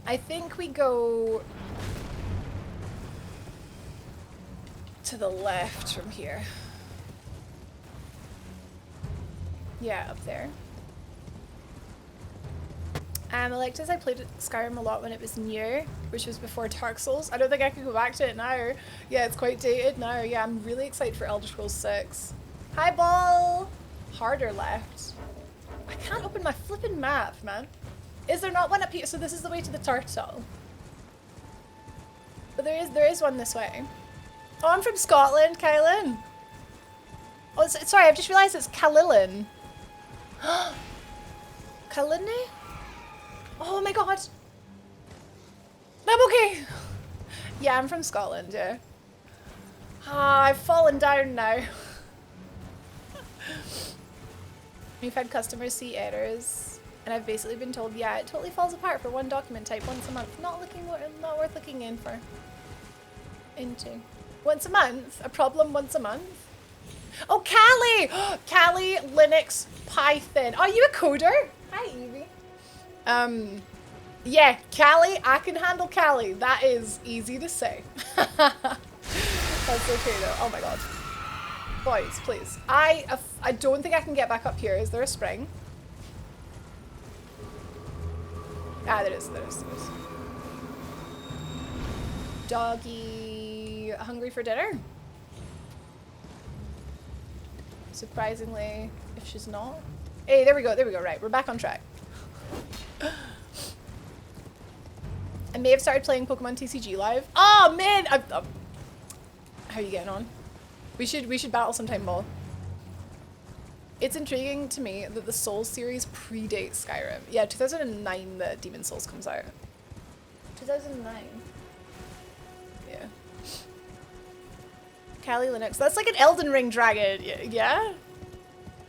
I think we go to the left from here. Yeah, up there. Alexis, I played Skyrim a lot when it was new, which was before Dark Souls. I don't think I could go back to it now. Yeah, it's quite dated now. Yeah, I'm really excited for Elder Scrolls 6. Hi, Ball! Harder left. I can't open my flippin' map, man. Is there not one up here? So this is the way to the turtle. But there is one this way. Oh, I'm from Scotland, Kylan. Oh, sorry, I've just realised it's Calillan. Kalini? Oh my god! I'm okay! Yeah, I'm from Scotland, yeah. Ah, I've fallen down now. We've had customers see errors, and I've basically been told, yeah, it totally falls apart for one document type once a month. Not worth looking into. Once a month? A problem once a month? Oh, Callie! Callie, Linux, Python. Are you a coder? Hi, Evie. Yeah, Callie, I can handle Callie. That is easy to say. That's okay though. Oh my god. Boys, please. I don't think I can get back up here. Is there a spring? Ah, there is. Doggy, hungry for dinner? Surprisingly, if she's not. Hey, there we go, right, we're back on track. I may have started playing Pokemon TCG Live. Oh man! How are you getting on? We should battle sometime, Ball. It's intriguing to me that the Souls series predates Skyrim. Yeah, 2009 the Demon Souls comes out. 2009. Yeah. Kali Linux. That's like an Elden Ring dragon. Yeah?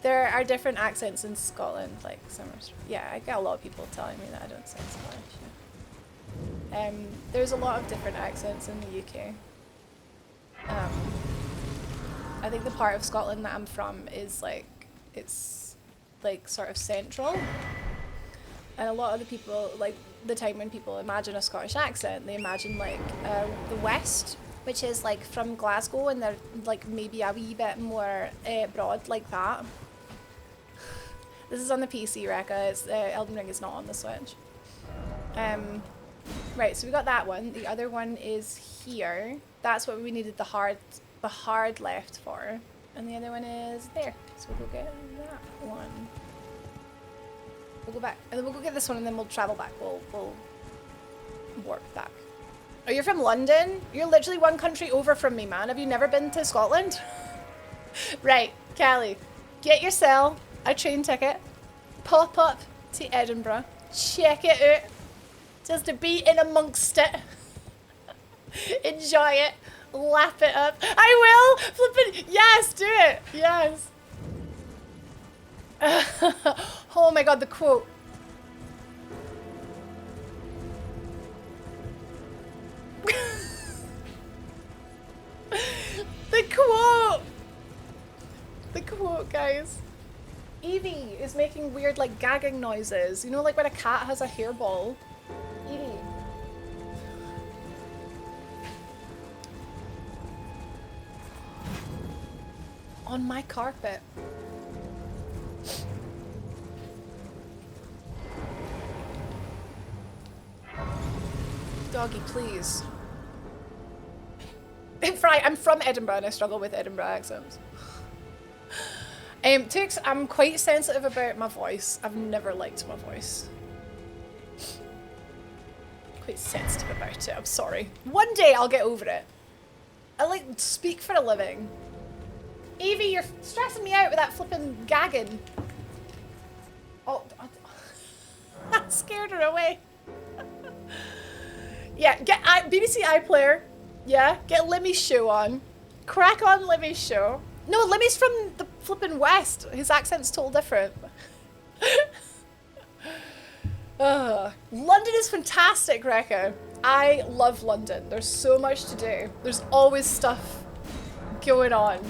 There are different accents in Scotland, like Summers. Yeah, I get a lot of people telling me that I don't sound Scottish. Yeah. There's a lot of different accents in the UK. I think the part of Scotland that I'm from is like, it's like sort of central. And a lot of the people, like the time when people imagine a Scottish accent, they imagine like the West, which is like from Glasgow, and they're like maybe a wee bit more broad like that. This is on the PC, Rekka. It's Elden Ring is not on the Switch. Right, so we got that one. The other one is here. That's what we needed the hard left for. And the other one is there. So we'll go get that one. We'll go back. And then we'll go get this one and then we'll travel back. We'll warp back. Oh, you're from London? You're literally one country over from me, man. Have you never been to Scotland? Right, Callie. Get yourself a train ticket. Pop up to Edinburgh. Check it out. Just to be in amongst it. Enjoy it. Lap it up. I will! Flippin', yes, do it! Yes. Oh my god, the quote. The quote! The quote, guys. Evie is making weird, like, gagging noises. You know, like when a cat has a hairball? Evie. On my carpet. Doggy, please. I'm from Edinburgh and I struggle with Edinburgh accents. Tix, I'm quite sensitive about my voice. I've never liked my voice. Quite sensitive about it, I'm sorry. One day I'll get over it. I like speak for a living. Evie, you're stressing me out with that flippin' gagging. Oh, I scared her away. Yeah, get BBC iPlayer. Yeah, get Limmy's show on. Crack on Limmy's show. No, Limmy's from the flippin' West. His accent's total different. London is fantastic, Rekka. I love London. There's so much to do. There's always stuff going on.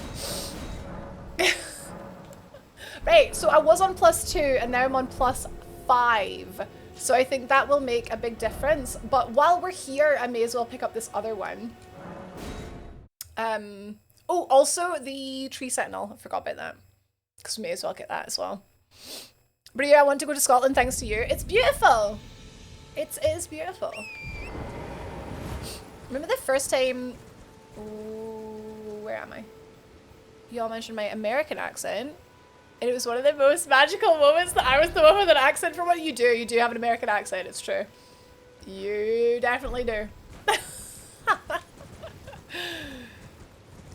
Right, so I was on +2 and now I'm on +5. So I think that will make a big difference. But while we're here, I may as well pick up this other one. Oh, also the Tree Sentinel. I forgot about that. Because we may as well get that as well. But yeah, I want to go to Scotland thanks to you. It's beautiful. It is beautiful. Remember the first time... Ooh, where am I? Y'all mentioned my American accent. And it was one of the most magical moments that I was the one with an accent for what you do. You do have an American accent, it's true. You definitely do.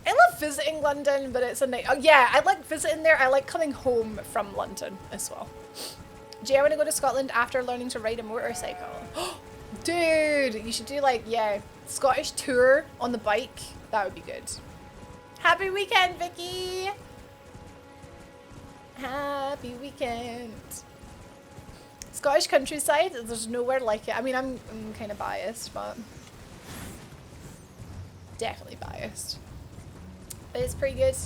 I love visiting London, but it's a night. Oh yeah, I like visiting there. I like coming home from London as well. Jay, I want to go to Scotland after learning to ride a motorcycle. Dude, you should do like, yeah, Scottish tour on the bike. That would be good. Happy weekend, Vicky! Happy weekend. Scottish countryside, there's nowhere like it. I mean, I'm kind of biased, but definitely biased. But it's pretty good.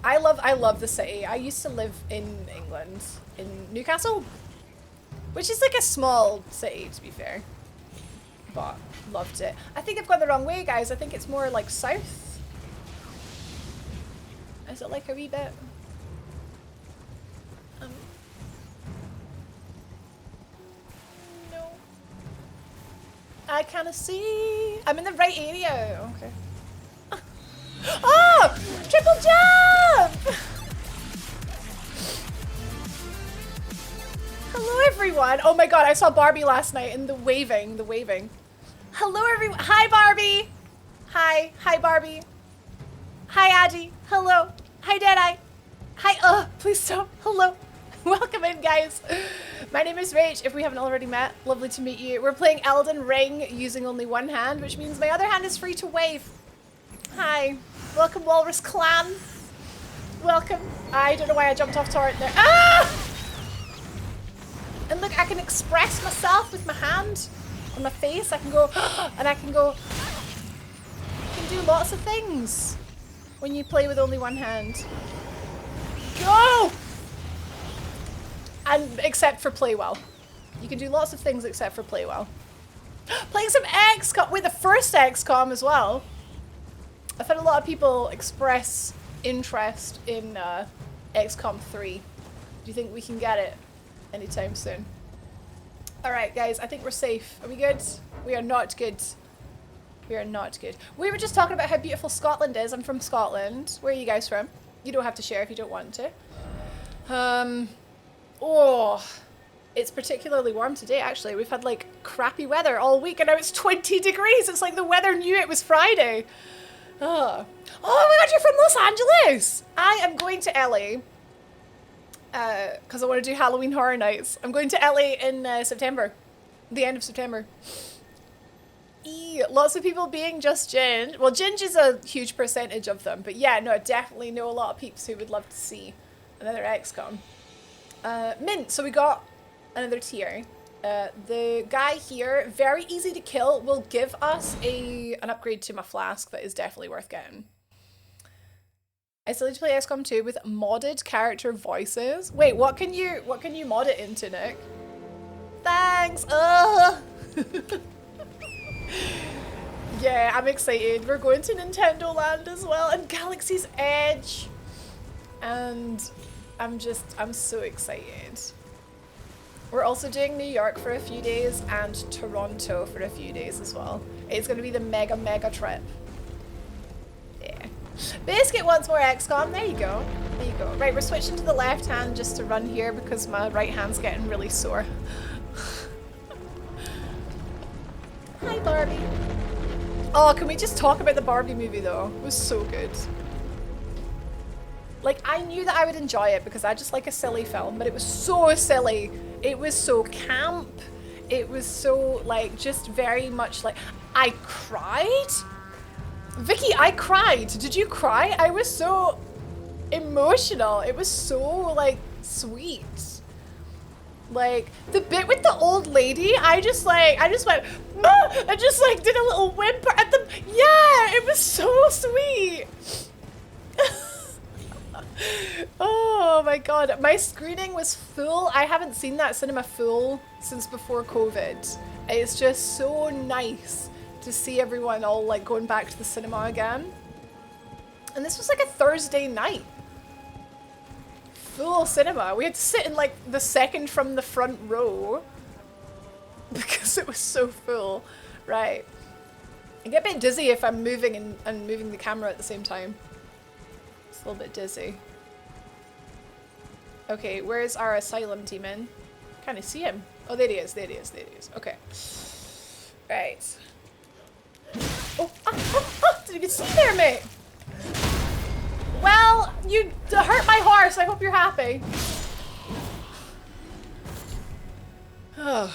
I love the city. I used to live in England, in Newcastle, which is like a small city to be fair, but loved it. I think I've gone the wrong way, guys. I think it's more like south. Is it like a wee bit? No. I kind of see. I'm in the right area. Okay. Oh! Triple jump! Hello, everyone. Oh my god, I saw Barbie last night in the waving, Hello, everyone. Hi, Barbie. Hi. Hi, Barbie. Hi, Addy. Hello. Hi, Deadeye. Hi, please stop. Hello. Welcome in, guys. My name is Rach, if we haven't already met. Lovely to meet you. We're playing Elden Ring using only one hand, which means my other hand is free to wave. Hi. Welcome, Walrus Clan. Welcome. I don't know why I jumped off turret there. Ah! And look, I can express myself with my hand on my face. I can go, and I can go. You can do lots of things when you play with only one hand. Go! And except for play well. You can do lots of things except for play well. Playing some XCOM, wait, the first XCOM as well. I've had a lot of people express interest in XCOM 3. Do you think we can get it anytime soon? Alright guys, I think we're safe. Are we good? We are not good. We are not good. We were just talking about how beautiful Scotland is. I'm from Scotland. Where are you guys from? You don't have to share if you don't want to. Oh, it's particularly warm today actually. We've had like crappy weather all week and now it's 20 degrees. It's like the weather knew it was Friday. Oh my god, you're from Los Angeles! I am going to LA because I want to do Halloween Horror Nights. I'm going to LA in September, the end of September. Lots of people being just Ginge. Well, Ginge is a huge percentage of them, but yeah, no, I definitely know a lot of peeps who would love to see another XCOM. Mint, so we got another tier. The guy here, very easy to kill, will give us an upgrade to my flask that is definitely worth getting. I still need to play XCOM 2 with modded character voices. Wait, what can you mod it into, Nick? Thanks! Yeah, I'm excited. We're going to Nintendo Land as well and Galaxy's Edge. And I'm so excited. We're also doing New York for a few days and Toronto for a few days as well. It's going to be the mega trip. Yeah. Biscuit wants more XCOM. There you go. There you go. Right, we're switching to the left hand just to run here because my right hand's getting really sore. Hi, Barbie. Oh, can we just talk about the Barbie movie though? It was so good. Like, I knew that I would enjoy it because I just like a silly film, but it was so silly. It was so camp. It was so, like, just very much like... I cried? Vicky, I cried. Did you cry? I was so emotional. It was so, like, sweet. Like, the bit with the old lady, I just went, ah! I just, like, did a little whimper at the... Yeah, it was so sweet. Oh my god, my screening was full. I haven't seen that cinema full since before COVID. It's just so nice to see everyone all like going back to the cinema again. And this was like a Thursday night. Full cinema. We had to sit in like the second from the front row because it was so full. Right. I get a bit dizzy if I'm moving and moving the camera at the same time. It's a little bit dizzy. Okay, where's our asylum demon? Can't I see him? Oh, there he is, there he is, there he is. Okay. Right. Oh, didn't even see there, mate! Well, you hurt my horse. I hope you're happy. Oh.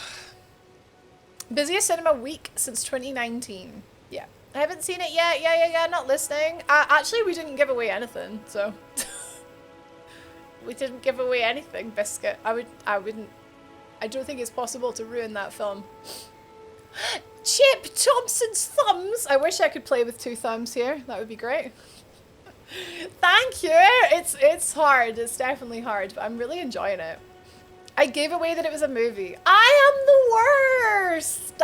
Busiest cinema week since 2019. Yeah. I haven't seen it yet. Yeah, not listening. Actually, we didn't give away anything, so... We didn't give away anything, Biscuit. I don't think it's possible to ruin that film. Chip Thompson's thumbs! I wish I could play with 2 thumbs here. That would be great. Thank you! It's hard. It's definitely hard, but I'm really enjoying it. I gave away that it was a movie. I am the worst!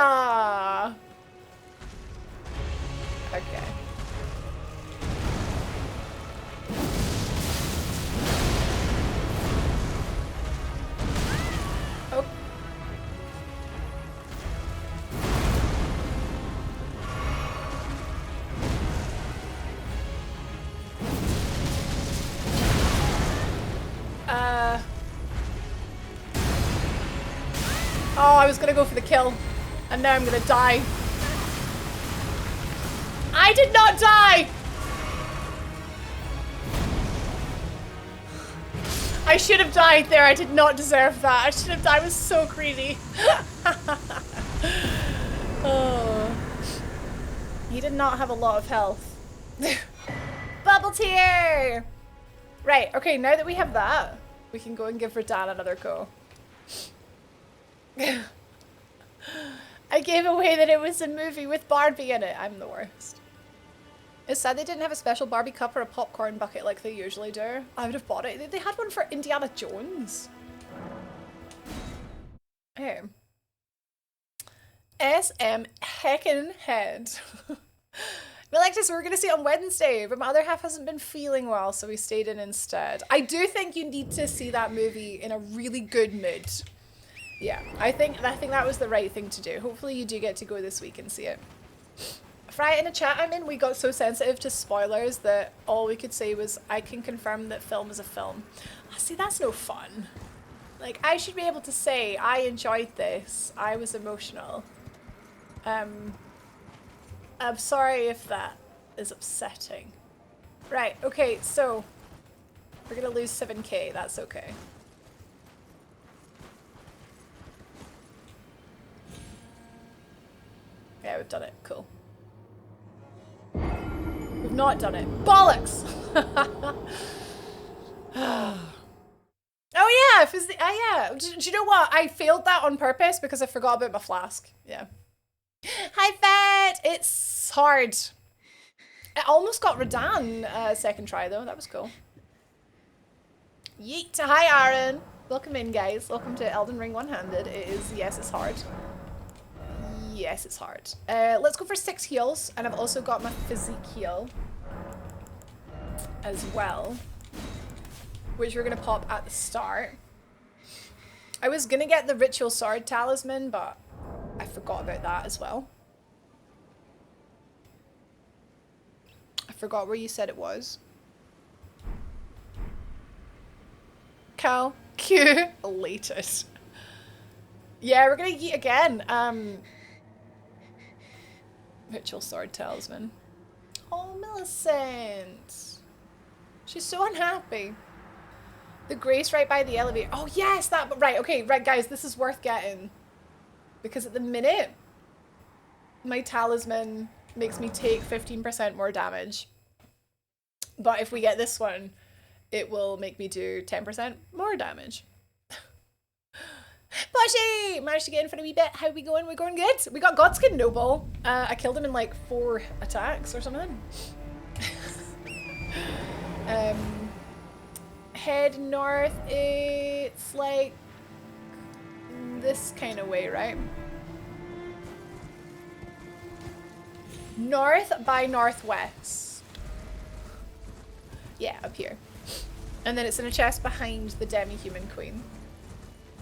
Okay. Oh. Oh, I was gonna go for the kill. And now I'm gonna die. I did not die! I should have died there. I did not deserve that. I should have died. I was so greedy. Oh. He did not have a lot of health. Bubble tear! Right, okay, now that we have that, we can go and give Radan another go. I gave away that it was a movie with Barbie in it. I'm the worst. It's sad they didn't have a special Barbie cup or a popcorn bucket like they usually do. I would have bought it. They had one for Indiana Jones. Hey. SM heckin' head. Alexis, we were going to see it on Wednesday, but my other half hasn't been feeling well, so we stayed in instead. I do think you need to see that movie in a really good mood. Yeah, I think that was the right thing to do. Hopefully you do get to go this week and see it. Friday in a chat I'm in, we got so sensitive to spoilers that all we could say was, I can confirm that film is a film. See, that's no fun. Like, I should be able to say, I enjoyed this. I was emotional. I'm sorry if that is upsetting. Right, okay, so we're gonna lose 7k, that's okay. Yeah, we've done it, cool. We've not done it. Bollocks! Oh yeah, yeah. Do you know what? I failed that on purpose because I forgot about my flask. Yeah. Hi, Fed! It's hard. I almost got Radan second try though. That was cool. Yeet. Hi, Aaron. Welcome in, guys. Welcome to Elden Ring One-Handed. It is, yes, it's hard. Yes, it's hard. Let's go for 6 heals, and I've also got my physique heal as well, which we're gonna pop at the start. I was gonna get the ritual sword talisman, but I forgot about that as well. I forgot where you said it was. Cal, Q, elated. Yeah, we're gonna yeet again. Ritual sword talisman. Oh, Millicent. She's so unhappy. The grace right by the elevator. Oh yes, that. Right. Okay. Right, guys. This is worth getting because at the minute, my talisman makes me take 15% more damage. But if we get this one, it will make me do 10% more damage. Pushy! Managed to get in for a wee bit. How we going? We're going good. We got Godskin Noble. I killed him in like 4 attacks or something. Head north. It's like this kind of way, right? North by northwest. Yeah, up here. And then it's in a chest behind the demi-human queen.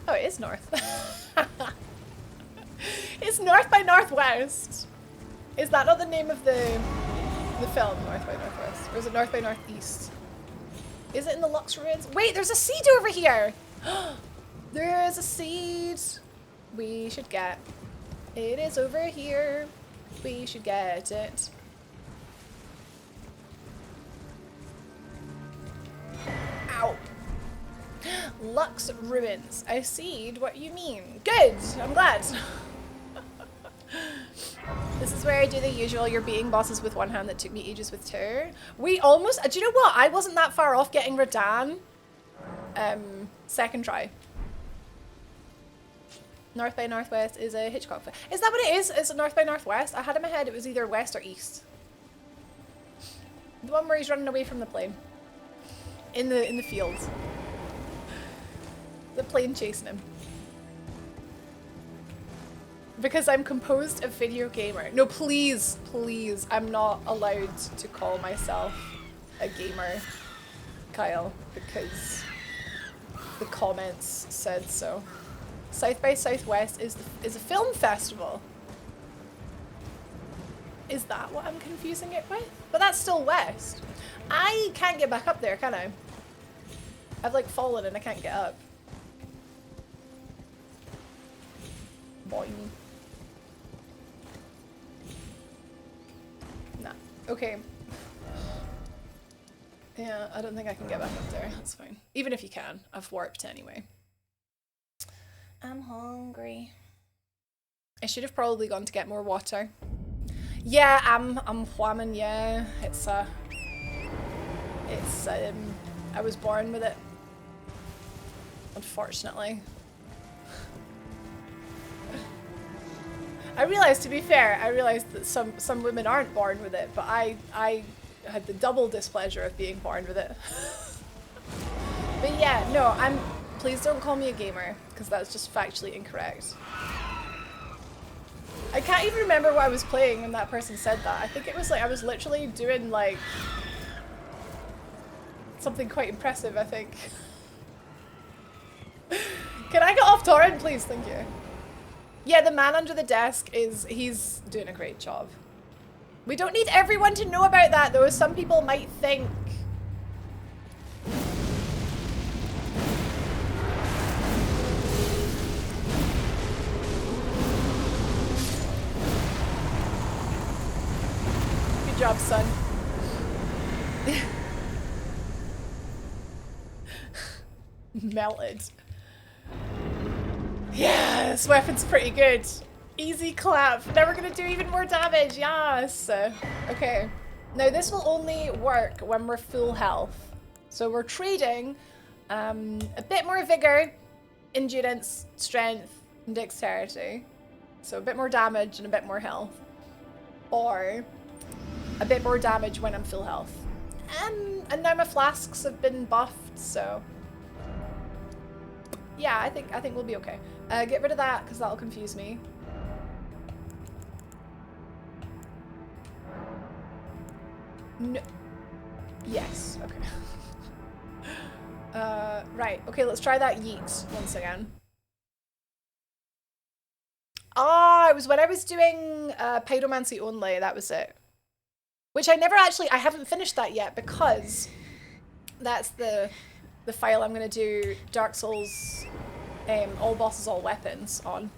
Oh, it is north. It's north by northwest. Is that not the name of the film, North by Northwest? Or is it North by Northeast? Is it in the Lux Ruins? Wait, there's a seed over here! There's a seed we should get. It is over here. We should get it. Ow. Lux Ruins. I see what you mean. Good! I'm glad. This is where I do the usual you're beating bosses with one hand that took me ages with 2. We almost... Do you know what? I wasn't that far off getting Radan. Second try. North by Northwest is a Hitchcock film. Is that what it is? Is it North by Northwest? I had in my head it was either west or east. The one where he's running away from the plane. In the fields. The plane chasing him. Because I'm composed a video gamer. No, please, please. I'm not allowed to call myself a gamer, Kyle, because the comments said so. South by Southwest is a film festival. Is that what I'm confusing it with? But that's still west. I can't get back up there, can I? I've like fallen and I can't get up. Boing. Nah. Okay. Yeah, I don't think I can get back up there. That's fine. Even if you can, I've warped anyway. I'm hungry. I should have probably gone to get more water. Yeah, I'm whamming, yeah. It's I was born with it. Unfortunately. I realized, to be fair, I realized that some women aren't born with it, but I had the double displeasure of being born with it. But yeah, no, please don't call me a gamer, because that's just factually incorrect. I can't even remember what I was playing when that person said that. I think it was like I was literally doing like something quite impressive, I think. Can I get off torrent, please? Thank you. Yeah, the man under the desk he's doing a great job. We don't need everyone to know about that though. Some people might think. Good job, son. Melted. Yeah, this weapon's pretty good. Easy clap. Now we're gonna do even more damage. Yes. Okay. Now this will only work when we're full health. So we're trading a bit more vigor, endurance, strength, and dexterity. So a bit more damage and a bit more health. Or a bit more damage when I'm full health. And now my flasks have been buffed, so yeah, I think we'll be okay. Get rid of that because that'll confuse me. No. Yes. Okay. Right. Okay. Let's try that yeet once again. Oh, it was when I was doing pyromancy only. That was it. Which I haven't finished that yet because that's the file I'm gonna do Dark Souls, all bosses, all weapons on.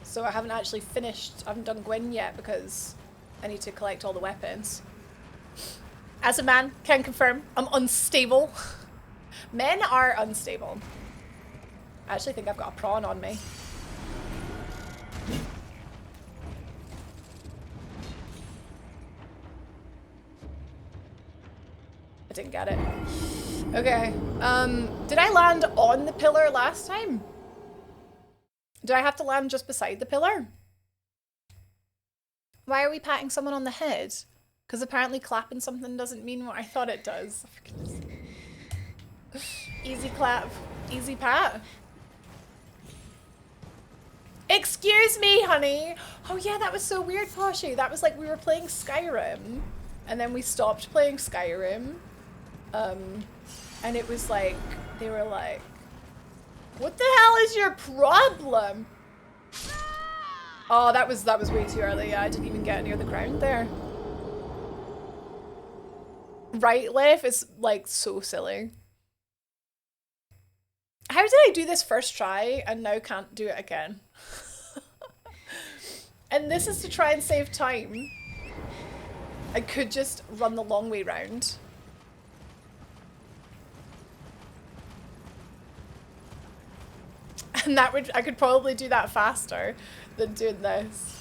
So I haven't actually finished. I haven't done Gwyn yet because I need to collect all the weapons. As a man, can confirm, I'm unstable. Men are unstable. I actually think I've got a prawn on me. I didn't get it. Okay. Did I land on the pillar last time? Do I have to land just beside the pillar? Why are we patting someone on the head? Because apparently clapping something doesn't mean what I thought it does. Easy clap, easy pat. Excuse me, honey. Oh yeah, that was so weird, Poshy. That was like we were playing Skyrim, and then we stopped playing Skyrim. And it was like, they were like, what the hell is your problem? Oh, that was way too early. Yeah, I didn't even get near the ground there. Right, left is like so silly. How did I do this first try and now can't do it again? And this is to try and save time. I could just run the long way round. And that would, I could probably do that faster than doing this.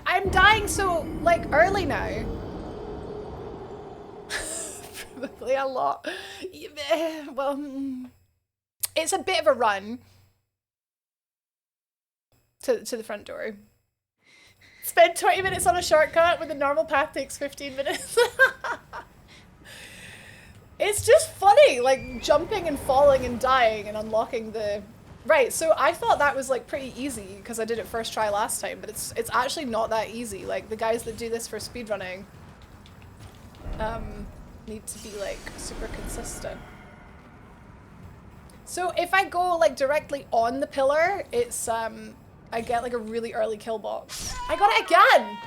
I'm dying so, like, early now. Probably a lot. Well, it's a bit of a run to the front door. Spend 20 minutes on a shortcut when the normal path takes 15 minutes. It's just funny, like, jumping and falling and dying and unlocking the... Right, so I thought that was like pretty easy because I did it first try last time, but it's actually not that easy. Like the guys that do this for speedrunning need to be like super consistent. So if I go like directly on the pillar, it's I get like a really early kill box. I got it again!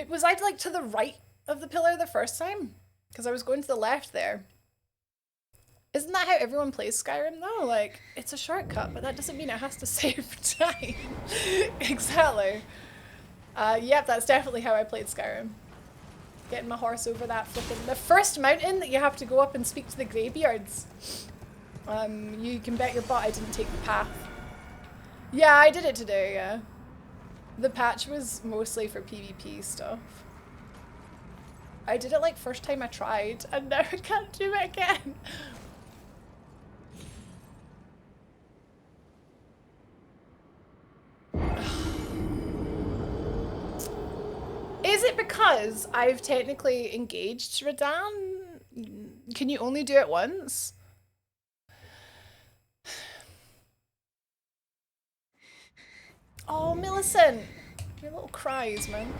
Was I like to the right of the pillar the first time? Because I was going to the left there. Isn't that how everyone plays Skyrim though? Like, it's a shortcut, but that doesn't mean it has to save time. Exactly. Yep, that's definitely how I played Skyrim. Getting my horse over that flipping... The first mountain that you have to go up and speak to the greybeards. You can bet your butt I didn't take the path. Yeah, I did it today, yeah. The patch was mostly for PvP stuff. I did it like first time I tried, and now I can't do it again. Is it because I've technically engaged Radan? Can you only do it once? Oh, Millicent! Your little cries, man.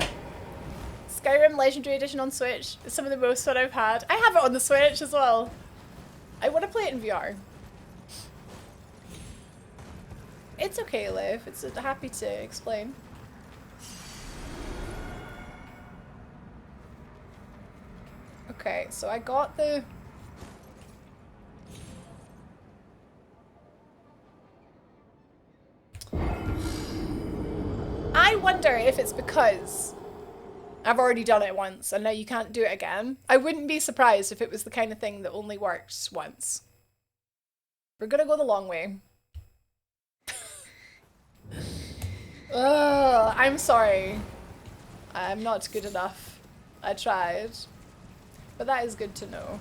Skyrim Legendary Edition on Switch is some of the most fun I've had. I have it on the Switch as well. I want to play it in VR. It's okay, Liv. It's happy to explain. Okay, so I got the... I wonder if it's because I've already done it once and now you can't do it again. I wouldn't be surprised if it was the kind of thing that only works once. We're gonna go the long way. Ugh, I'm sorry. I'm not good enough. I tried. But that is good to know.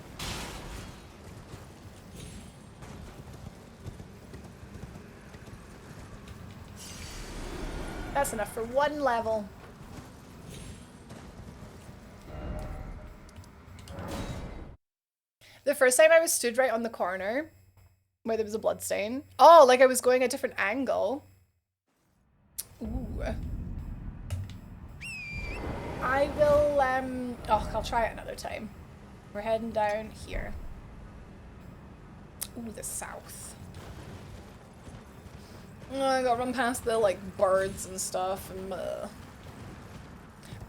That's enough for one level. The first time I was stood right on the corner where there was a bloodstain. Oh, like I was going a different angle. Ooh. I will, oh, I'll try it another time. We're heading down here. Ooh, the south. Oh, I gotta run past the, like, birds and stuff. And,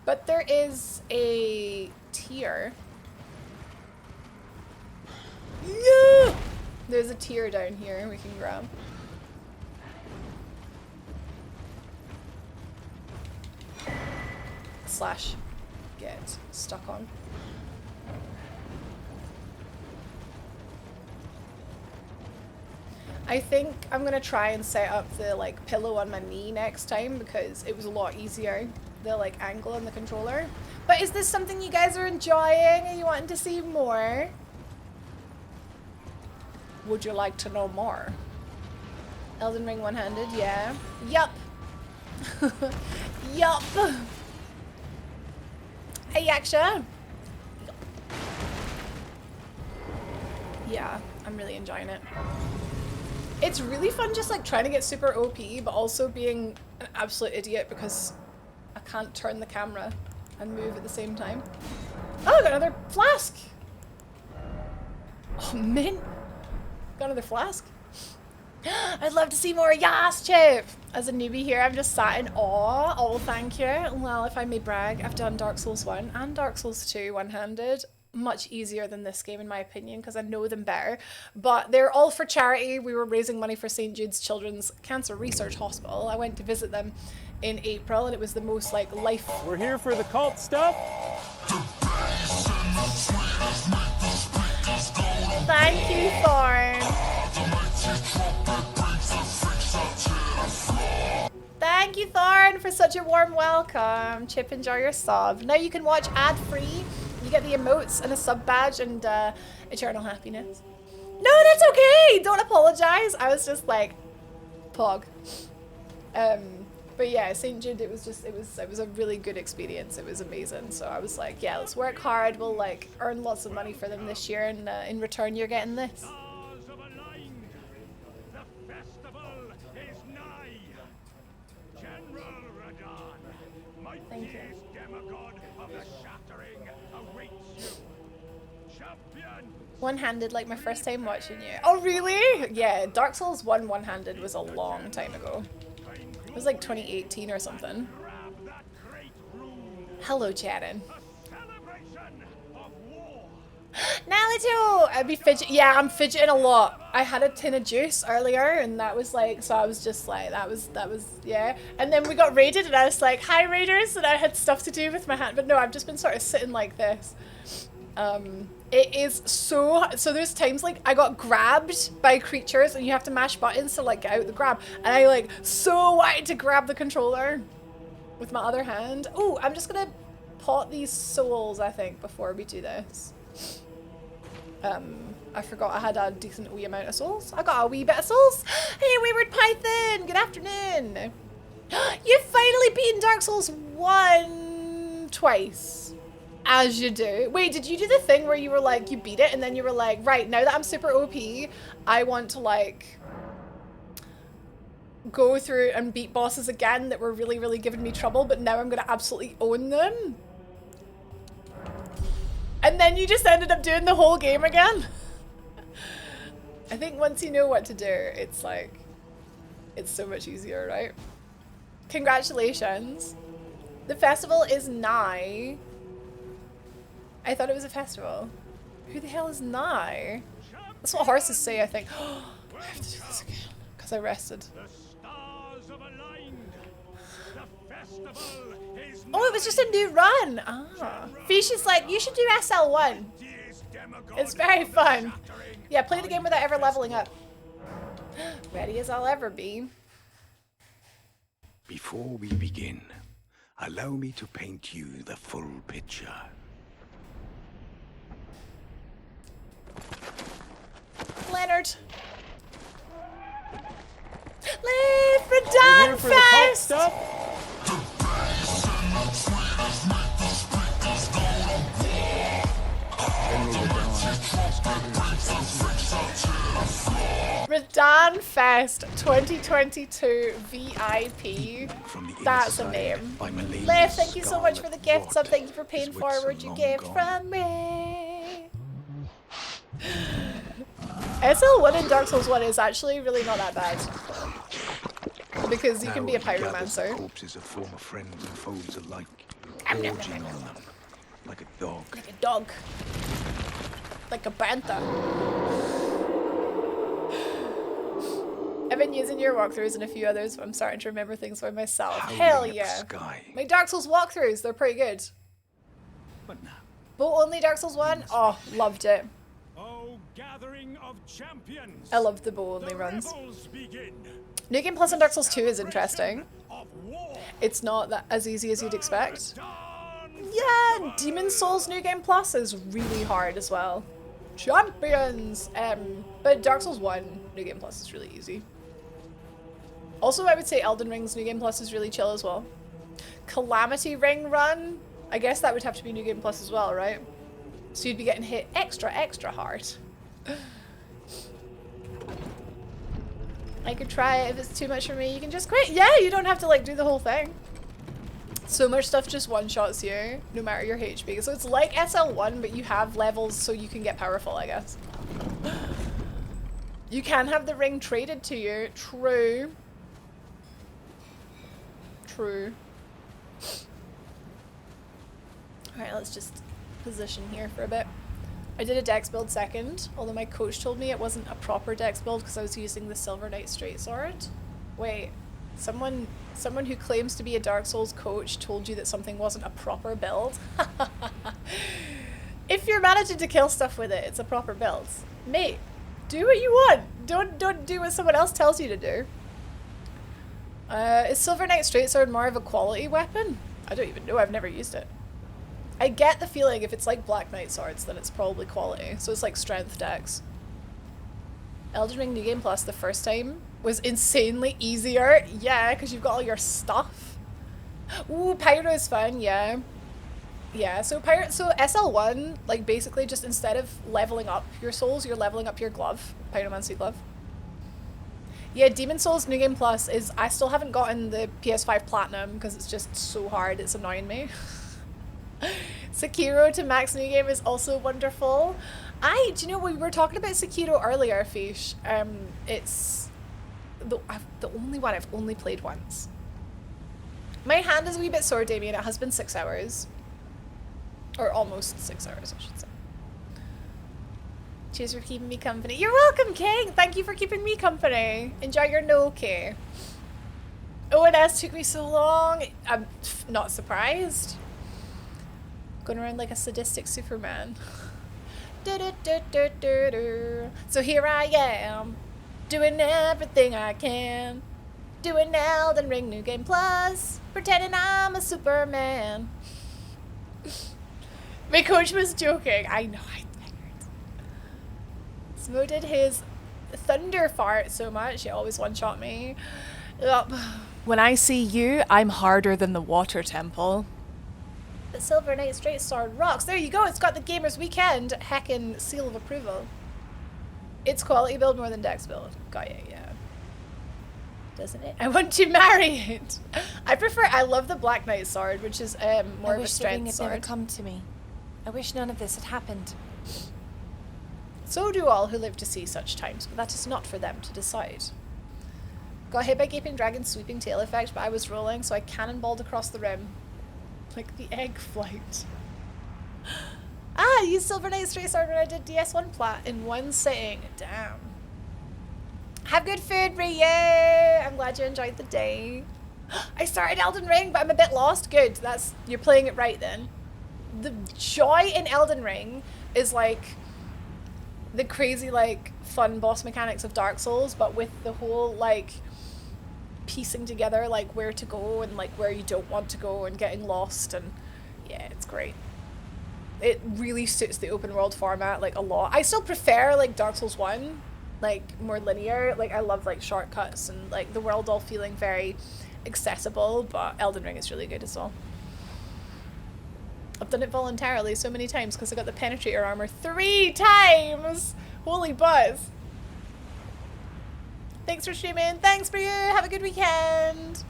but there is a tier. Yeah! There's a tier down here we can grab. Slash get stuck on. I think I'm gonna try and set up the like pillow on my knee next time because it was a lot easier, the like angle on the controller. But is this something you guys are enjoying? Are you wanting to see more? Would you like to know more? Elden Ring one-handed, yeah. Yup. Yup. Hey, Yaksha. Yeah, I'm really enjoying it. It's really fun just like trying to get super OP, but also being an absolute idiot because I can't turn the camera and move at the same time. Oh, I got another flask. Oh, mint. Got another flask. I'd love to see more. Yas, Chip. As a newbie here, I'm just sat in awe. Oh, thank you. Well, if I may brag, I've done Dark Souls 1 and Dark Souls 2 one-handed. Much easier than this game in my opinion because I know them better, but they're all for charity. We were raising money for St. Jude's Children's Cancer Research Hospital. I went to visit them in April and it was the most like life. We're here for the cult stuff. Thank you, Thorn. Thank you, Thorn, for such a warm welcome. Chip, enjoy your sub. Now you can watch ad-free. You get the emotes and a sub badge and eternal happiness. No, that's okay. Don't apologize. I was just like, pog. But yeah, St. Jude. It was a really good experience. It was amazing. So I was like, yeah, let's work hard. We'll like earn lots of money for them this year, and in return, you're getting this. Thank you. One-handed like my first time watching you. Oh really? Yeah, Dark Souls 1 one-handed was a long time ago. It was like 2018 or something. Hello, Charin. Nalito! I'd be fidgeting. Yeah, I'm fidgeting a lot. I had a tin of juice earlier and that was like, so I was just like, that was, yeah. And then we got raided and I was like, hi raiders, and I had stuff to do with my hand. But no, I've just been sort of sitting like this. It is so there's times like I got grabbed by creatures and you have to mash buttons to like get out the grab. And I like so wanted to grab the controller with my other hand. Oh, I'm just gonna pot these souls, I think, before we do this. I forgot I had a decent wee amount of souls. I got a wee bit of souls. Hey, Wayward Python, good afternoon. You've finally beaten Dark Souls 1 twice. As you do. Wait, did you do the thing where you were like, you beat it and then you were like, right, now that I'm super OP, I want to like go through and beat bosses again that were really, really giving me trouble, but now I'm gonna absolutely own them? And then you just ended up doing the whole game again? I think once you know what to do, it's like, it's so much easier, right? Congratulations. The festival is nigh. I thought it was a festival. Who the hell is nigh? That's what horses say, I think. I have to do this again, because I rested. Oh, it was just a new run. Ah. Fish is like, you should do SL1. It's very fun. Yeah, play the game without ever leveling up. Ready as I'll ever be. Before we begin, allow me to paint you the full picture. Leonard. Live for Dawn Fest! Radan Fest 2022 VIP. That's a name. Lev, thank you so much for the gift sub. Thank you for paying forward your gift from me. SL1 in Dark Souls 1 is actually really not that bad. Because you can be a pyromancer. Corpses of former friends and foes alike, gorging on them like a dog. Like a dog. Like a panther. I've been using your walkthroughs and a few others, but I'm starting to remember things by myself. Hell yeah. My Dark Souls walkthroughs, they're pretty good. Boat only Dark Souls 1? Oh, loved it. Oh, gathering of champions. I loved the bow only runs. New Game Plus on Dark Souls 2 is interesting. It's not that as easy as you'd expect. Yeah, Demon Souls New Game Plus is really hard as well. Champions! But Dark Souls 1 New Game Plus is really easy. Also, I would say Elden Ring's New Game Plus is really chill as well. Calamity Ring run? I guess that would have to be New Game Plus as well, right? So you'd be getting hit extra hard. I could try it. If it's too much for me, you can just quit. Yeah, you don't have to like do the whole thing. So much stuff just one-shots you, no matter your HP. So it's like SL1, but you have levels so you can get powerful, I guess. You can have the ring traded to you. True. True. Alright, let's just position here for a bit. I did a dex build second, although my coach told me it wasn't a proper dex build because I was using the Silver Knight Straight Sword. Wait, someone who claims to be a Dark Souls coach told you that something wasn't a proper build? If you're managing to kill stuff with it, it's a proper build. Mate, do what you want. Don't do what someone else tells you to do. Is Silver Knight Straight Sword more of a quality weapon? I don't even know, I've never used it. I get the feeling if it's like Black Knight swords, then it's probably quality. So it's like strength dex. Elden Ring New Game Plus the first time was insanely easier. Yeah, because you've got all your stuff. Ooh, Pyro is fun, yeah. Yeah, so SL1, like basically just instead of leveling up your souls, you're leveling up your glove. Pyromancy glove. Yeah, Demon Souls New Game Plus is, I still haven't gotten the PS5 Platinum because it's just so hard, it's annoying me. Sekiro to max new game is also wonderful. Do you know, we were talking about Sekiro earlier, Fish. It's the only one I've only played once. My hand is a wee bit sore, Damien. It has been 6 hours. Or almost 6 hours, I should say. Cheers for keeping me company. You're welcome, King! Thank you for keeping me company. Enjoy your Noki. ONS took me so long. I'm not surprised. Going around like a sadistic Superman. So here I am, doing everything I can. Doing Elden Ring New Game Plus, pretending I'm a Superman. My coach was joking. I know, I figured. Smo did his thunder fart so much, he always one-shot me. Yep. When I see you, I'm harder than the water temple. The Silver Knight Straight Sword rocks. There you go, it's got the Gamers Weekend heckin' seal of approval. It's quality build more than Dex build. Got ya, yeah. Doesn't it? I want to marry it. I love the Black Knight sword, which is more of a strength sword. Never come to me. I wish none of this had happened. So do all who live to see such times, but that is not for them to decide. Got hit by Gaping Dragon's sweeping tail effect, but I was rolling, so I cannonballed across the rim. Like the egg flight. I used Silver Knight Straight Sword when I did DS1 plat in one sitting. Damn. Have good food, Ryu! I'm glad you enjoyed the day. I started Elden Ring, but I'm a bit lost. Good, you're playing it right then. The joy in Elden Ring is like the crazy like fun boss mechanics of Dark Souls, but with the whole like piecing together like where to go and like where you don't want to go and getting lost, and yeah, it's great. It really suits the open world format like a lot. I still prefer like Dark Souls 1, like more linear. Like I love like shortcuts and like the world all feeling very accessible, but Elden Ring is really good as well. I've done it voluntarily so many times because I got the penetrator armor 3 times. Holy buzz. Thanks for streaming. Thanks for you. Have a good weekend.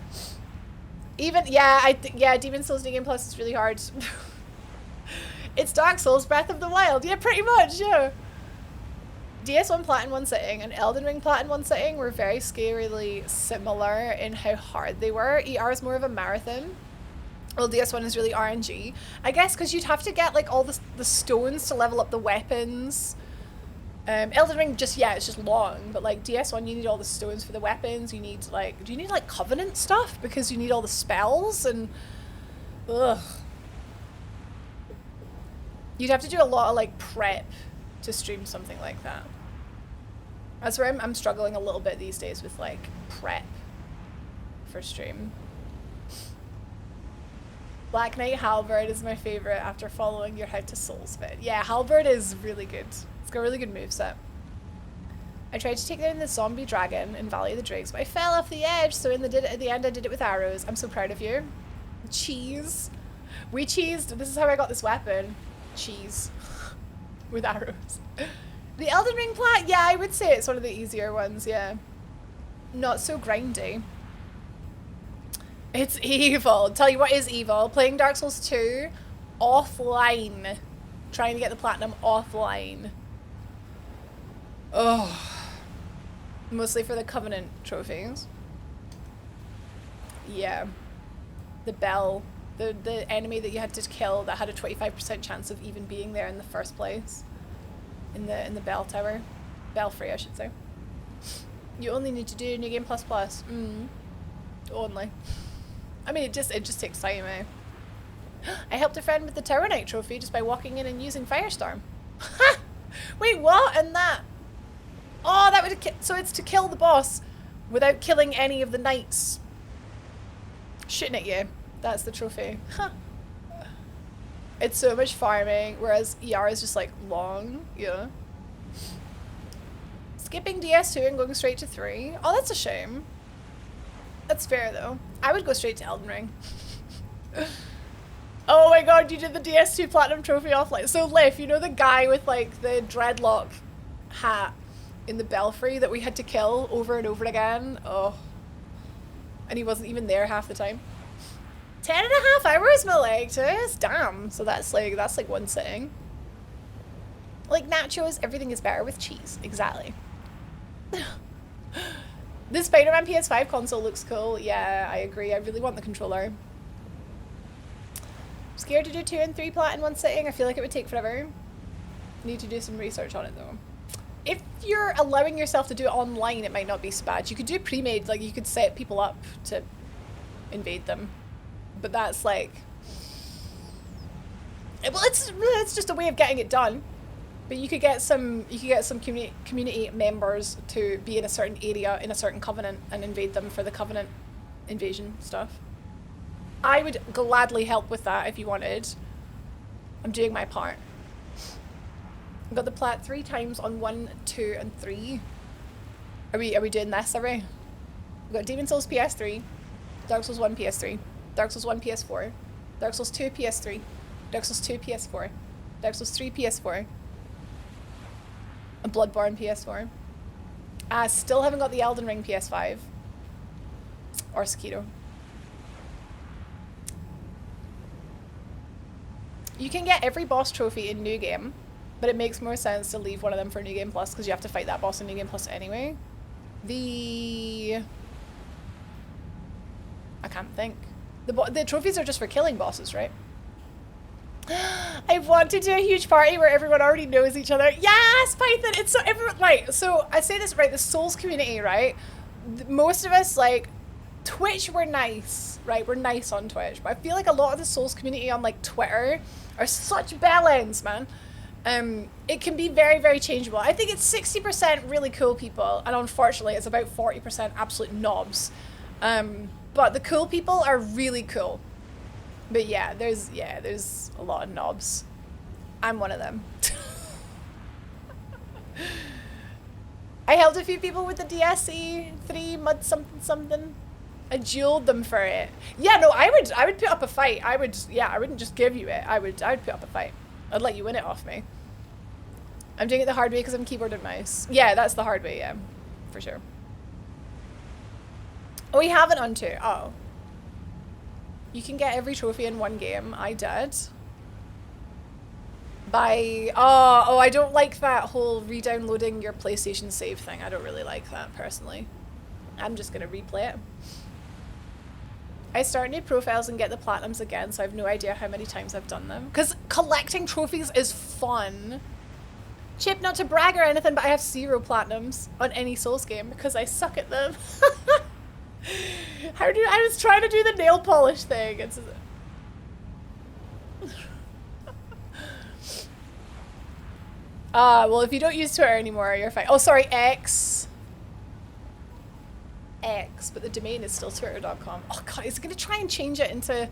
Even yeah, Demon Souls New Game Plus is really hard. It's Dark Souls Breath of the Wild. Yeah, pretty much, yeah. DS1 plat in one sitting and Elden Ring plat in one sitting were very scarily similar in how hard they were. ER is more of a marathon. Well, DS1 is really RNG. I guess because you'd have to get like all the stones to level up the weapons. Elden Ring it's just long, but like DS1 you need all the stones for the weapons. You need like, do you need like Covenant stuff? Because you need all the spells and ugh. You'd have to do a lot of like prep to stream something like that. That's where I'm struggling a little bit these days with like prep for stream. Black Knight Halberd is my favorite after following your How to Souls vid. Yeah, Halberd is really good. It's got a really good moveset. I tried to take down the zombie dragon in Valley of the Drakes, but I fell off the edge, so at the end I did it with arrows. I'm so proud of you. Cheese. We cheesed. This is how I got this weapon. Cheese. With arrows. The Elden Ring plat? Yeah, I would say it's one of the easier ones, yeah. Not so grindy. It's evil. Tell you what is evil. Playing Dark Souls 2 offline. Trying to get the platinum offline. Oh. Mostly for the Covenant trophies. Yeah. The bell. The enemy that you had to kill that had a 25% chance of even being there in the first place. In the bell tower. Belfry, I should say. You only need to do New Game Plus Plus. Only. I mean, it just takes time, eh? I helped a friend with the Tower Knight trophy just by walking in and using Firestorm. Ha! Wait, what? And that? Oh, that would so it's to kill the boss without killing any of the knights. Shooting at you. That's the trophy. Huh. It's so much farming, whereas ER is just like long. Yeah. Skipping DS2 and going straight to 3. Oh, that's a shame. That's fair though. I would go straight to Elden Ring. Oh my god, you did the DS2 Platinum Trophy offline. So Liv, you know the guy with like the dreadlock hat in the belfry that we had to kill over and over again? Oh. And he wasn't even there half the time. 10.5 hours, Malectus. Damn. So that's like one sitting. Like nachos, everything is better with cheese. Exactly. This Spider-Man PS5 console looks cool. Yeah, I agree. I really want the controller. I'm scared to do 2 and 3 plat in one sitting. I feel like it would take forever. Need to do some research on it though. If you're allowing yourself to do it online, it might not be so bad. You could do pre-made, like you could set people up to invade them. But that's like, well, it's just a way of getting it done. But you could get some community members to be in a certain area in a certain covenant and invade them for the covenant invasion stuff. I would gladly help with that if you wanted. I'm doing my part. I got the plat 3 times on 1, 2, and 3. Are we doing this, are we? We've got Demon Souls PS3, Dark Souls 1 PS3, Dark Souls 1 PS4, Dark Souls 2 PS3, Dark Souls 2 PS4, Dark Souls 3 PS4, and Bloodborne PS4. I still haven't got the Elden Ring PS5. Or Sekiro. You can get every boss trophy in New Game, but it makes more sense to leave one of them for New Game Plus because you have to fight that boss in New Game Plus anyway. I can't think. The trophies are just for killing bosses, right? I want to do a huge party where everyone already knows each other. Yes, Python! It's so everyone, right, so I say this, right, the Souls community, right? Most of us, like, Twitch, we're nice, right? We're nice on Twitch, but I feel like a lot of the Souls community on, like, Twitter are such bellends, man. It can be very, very changeable. I think it's 60% really cool people, and unfortunately it's about 40% absolute knobs. But the cool people are really cool. But yeah, there's a lot of knobs. I'm one of them. I helped a few people with the DSE 3 mud something. I dueled them for it. Yeah, no, I would put up a fight. I wouldn't just give you it. I'd put up a fight. I'd let you win it off me. I'm doing it the hard way because I'm keyboard and mouse. Yeah, that's the hard way, yeah. For sure. Oh, we haven't on 2. Oh. You can get every trophy in one game. I did. Oh, I don't like that whole re-downloading your PlayStation save thing. I don't really like that, personally. I'm just gonna replay it. I start new profiles and get the platinums again, so I have no idea how many times I've done them. Because collecting trophies is fun. Chip, not to brag or anything, but I have 0 platinums on any Souls game because I suck at them. I was trying to do the nail polish thing. It's well, if you don't use Twitter anymore, you're fine. Oh, sorry, X, but the domain is still twitter.com. Oh god, is it gonna try and change it into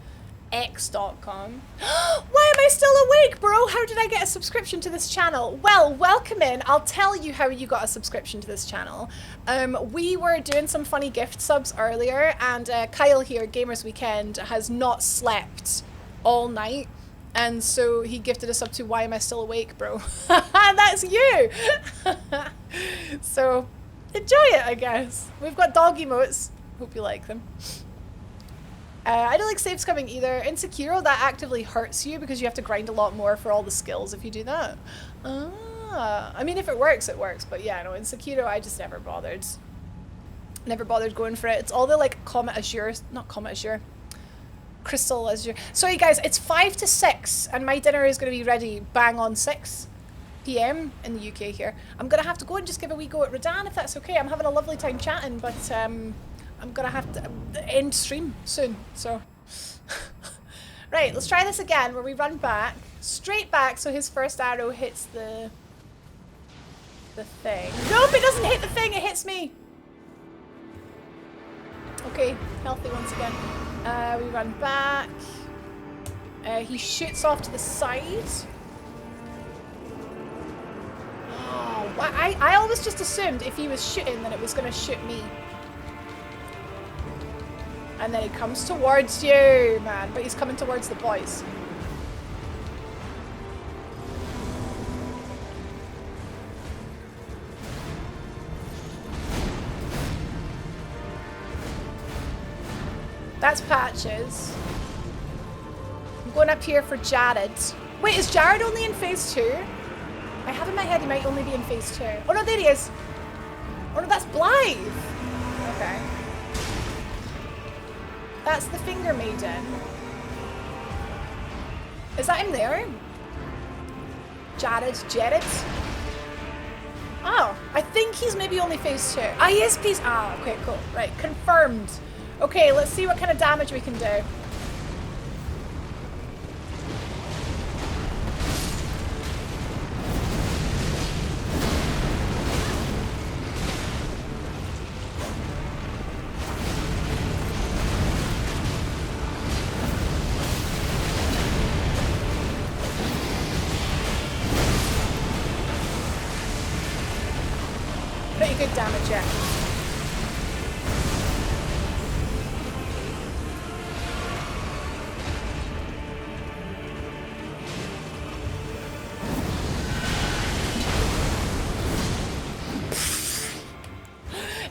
x.com? Why am I still awake, bro? How did I get a subscription to this channel? Well, welcome in. I'll tell you how you got a subscription to this channel. We were doing some funny gift subs earlier, and Kyle here, Gamers Weekend, has not slept all night, and so he gifted us up to Why Am I Still Awake, bro? That's you! So, enjoy it, I guess. We've got dog emotes. Hope you like them. I don't like saves coming either. In Sekiro, that actively hurts you because you have to grind a lot more for all the skills if you do that. I mean, if it works, it works. But yeah, no, in Sekiro, I just never bothered. Never bothered going for it. It's all the, like, Comet Azure. Not Comet Azure. Crystal Azure. Sorry, guys, it's 5 to 6, and my dinner is going to be ready bang on 6 PM in the UK here. I'm going to have to go and just give a wee go at Radan, if that's okay. I'm having a lovely time chatting, but, I'm gonna have to end stream soon, so. Right, let's try this again where we run back, straight back so his first arrow hits the thing. Nope, it doesn't hit the thing, it hits me. Okay, healthy once again. We run back. He shoots off to the side. Oh, I always just assumed if he was shooting then it was gonna shoot me. And then he comes towards you, man. But he's coming towards the boys. That's Patches. I'm going up here for Jared. Wait, is Jared only in phase 2? I have in my head he might only be in phase 2. Oh no, there he is. Oh no, that's Blythe. Okay. That's the Finger Maiden. Is that him there? Jared? Oh, I think he's maybe only phase 2. Ah, he is phase... Ah, okay, cool. Right, confirmed. Okay, let's see what kind of damage we can do. Pretty good damage, yeah.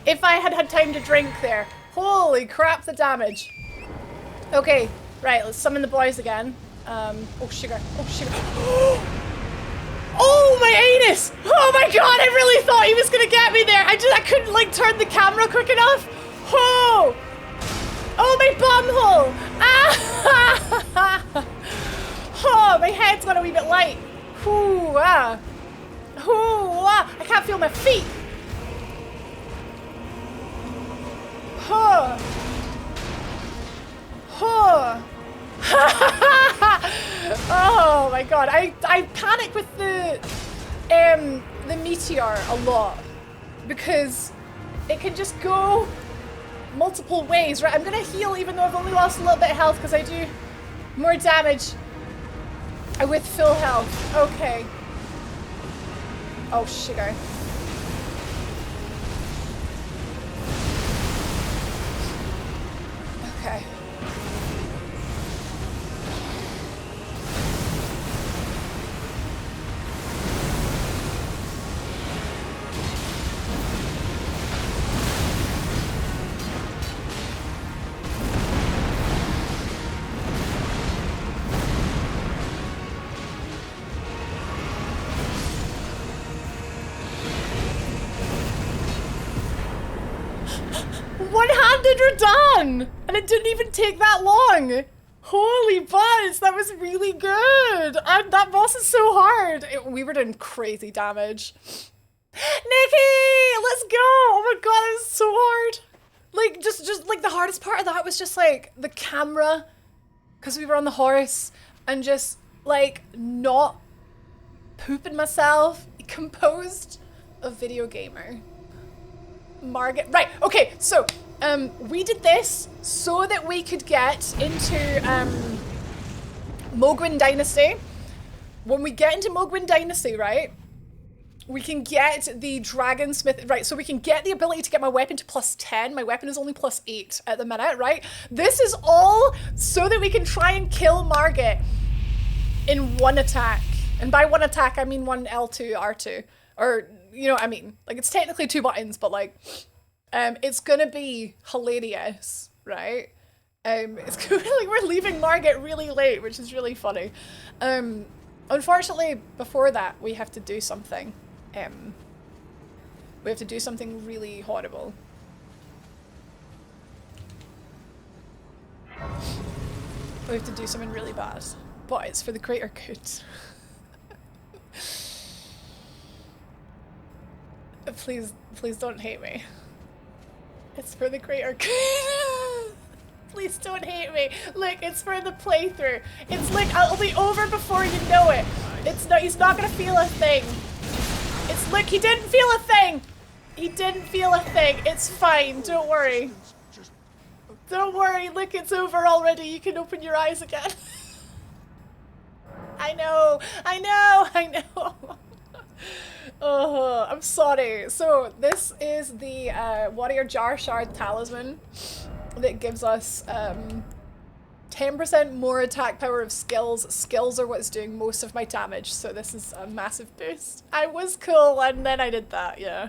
If I had had time to drink there. Holy crap, the damage. Okay, right, let's summon the boys again. Oh, sugar. Oh, sugar. Oh, my anus! Oh my god, I really thought he was gonna get me there. I couldn't, like, turn the camera quick enough. Oh! Oh, my bumhole! Ah! Oh, my head's got a wee bit light. Ooh, ah. Ooh, ah. I can't feel my feet. Oh. Oh. Oh my god, I panic with the meteor a lot because it can just go multiple ways, right? I'm gonna heal even though I've only lost a little bit of health because I do more damage with full health. Okay. Oh, sugar. Okay. One-handed we're done! And it didn't even take that long! Holy buzz, that was really good! And that boss is so hard! We were doing crazy damage. Nikki! Let's go! Oh my god, that was so hard! Like, just like the hardest part of that was just like the camera, because we were on the horse, and just like not pooping myself, composed a video gamer. Margaret, right, okay, so we did this so that we could get into Mogwin Dynasty. When we get into Mogwin Dynasty, right, we can get the Dragonsmith, right, so we can get the ability to get my weapon to +10. My weapon is only +8 at the minute, right? This is all so that we can try and kill Margaret in one attack. And by one attack, I mean one L2, R2, or you know what I mean? Like, it's technically 2 buttons, but like, it's gonna be hilarious, right? It's gonna be like we're leaving Margaret really late, which is really funny. Unfortunately, before that, we have to do something. We have to do something really horrible. We have to do something really bad, but it's for the greater good. Please don't hate me. It's for the greater good. Please don't hate me. Look, it's for the playthrough. It's like, it'll be over before you know it. It's not, he's not gonna feel a thing. It's, look, he didn't feel a thing. He didn't feel a thing. It's fine, don't worry. Don't worry, look, it's over already. You can open your eyes again. I know. Oh, I'm sorry. So this is the Warrior Jar Shard Talisman that gives us 10% more attack power of skills. Skills are what's doing most of my damage, so this is a massive boost. I was cool and then I did that, yeah.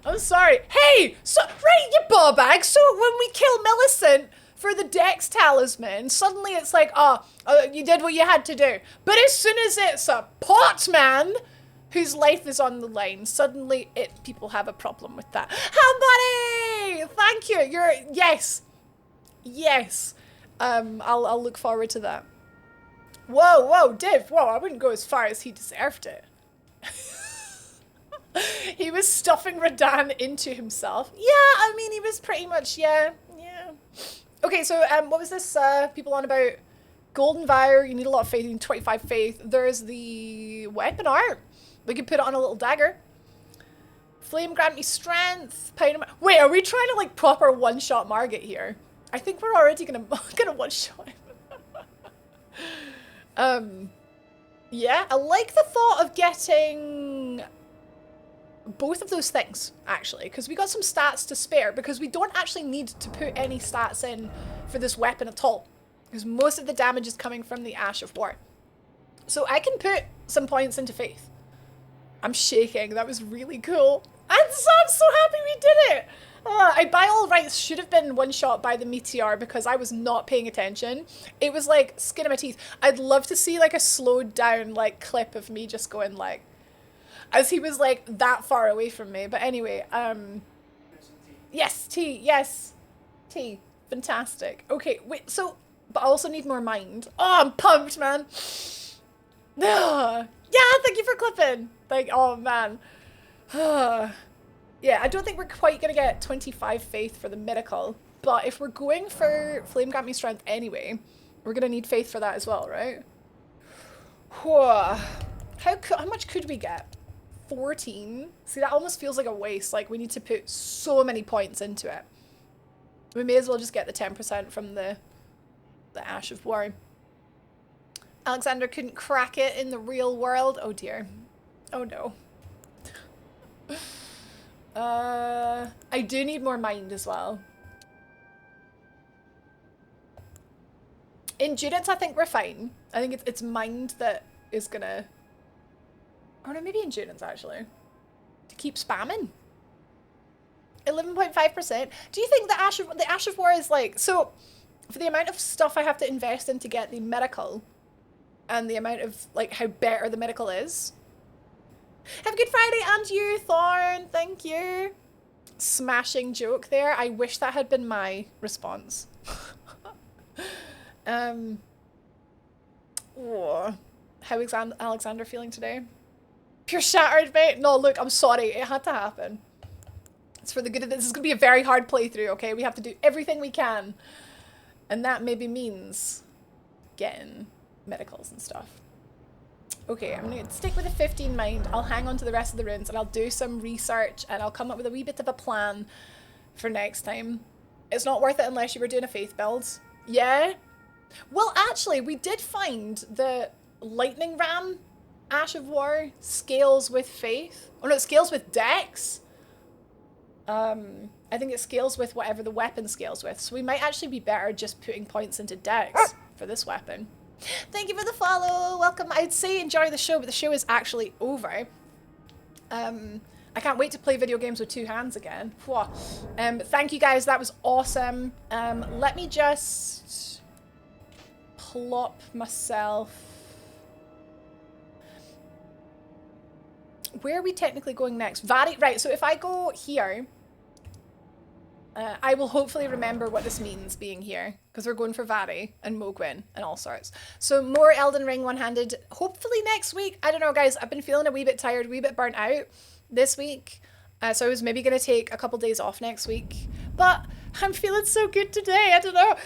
I'm sorry. Hey! So, right, you ball bag! So when we kill Millicent, for the Dex talisman, suddenly it's like, you did what you had to do. But as soon as it's a pot man whose life is on the line, suddenly people have a problem with that. How buddy! Thank you. Yes. Yes. I'll look forward to that. Whoa, Div. Whoa, I wouldn't go as far as he deserved it. He was stuffing Radan into himself. Yeah, I mean, he was pretty much, yeah. Okay, so what was this people on about? Golden Vial, you need a lot of faith, you need 25 faith. There's the weapon art. We could put it on a little dagger. Flame grant me strength. Wait, are we trying to like proper one-shot Margit here? I think we're already gonna one-shot him. Yeah, I like the thought of getting both of those things, actually, because we got some stats to spare, because we don't actually need to put any stats in for this weapon at all, because most of the damage is coming from the Ash of War. So I can put some points into faith. I'm shaking. That was really cool. I'm so happy we did it. I by all rights should have been one shot by the meteor because I was not paying attention. It was like skin of my teeth. I'd love to see like a slowed down like clip of me just going like, as he was like that far away from me. But anyway, yes, T, yes, T, fantastic. Okay, wait, so, but I also need more mind. Oh, I'm pumped, man. Yeah, thank you for clipping. Like, oh man. Yeah, I don't think we're quite gonna get 25 faith for the miracle, but if we're going for Flame Grant Me Strength anyway, we're gonna need faith for that as well, right? How much could we get? 14? See, that almost feels like a waste. Like, we need to put so many points into it. We may as well just get the 10% from the Ash of War. Alexander couldn't crack it in the real world. Oh dear. Oh no. I do need more mind as well. Endurance, I think we're fine. I think it's mind that is gonna... Oh no, maybe endurance actually. To keep spamming. 11.5%. Do you think the Ash of War is like... So, for the amount of stuff I have to invest in to get the miracle, and the amount of, like, how better the miracle is. Have a good Friday, and you, Thorn. Thank you. Smashing joke there. I wish that had been my response. Oh. How is Alexander feeling today? Pure shattered, mate. No, look, I'm sorry. It had to happen. It's for the good of this. This is going to be a very hard playthrough, okay? We have to do everything we can. And that maybe means getting medicals and stuff. Okay, I'm going to stick with the 15 mind. I'll hang on to the rest of the runes and I'll do some research and I'll come up with a wee bit of a plan for next time. It's not worth it unless you were doing a faith build. Yeah? Well, actually, we did find the lightning ram Ash of War scales with faith. Oh no, it scales with dex. I think it scales with whatever the weapon scales with. So we might actually be better just putting points into dex for this weapon. Thank you for the follow. Welcome. I'd say enjoy the show, but the show is actually over. I can't wait to play video games with two hands again. Thank you guys. That was awesome. Let me just plop myself. Where are we technically going next? Vari, right, so if I go here, I will hopefully remember what this means being here, because we're going for Vari and Mogwin and all sorts. So more Elden Ring one-handed, hopefully next week. I don't know, guys. I've been feeling a wee bit tired, a wee bit burnt out this week. So I was maybe going to take a couple days off next week. But I'm feeling so good today. I don't know.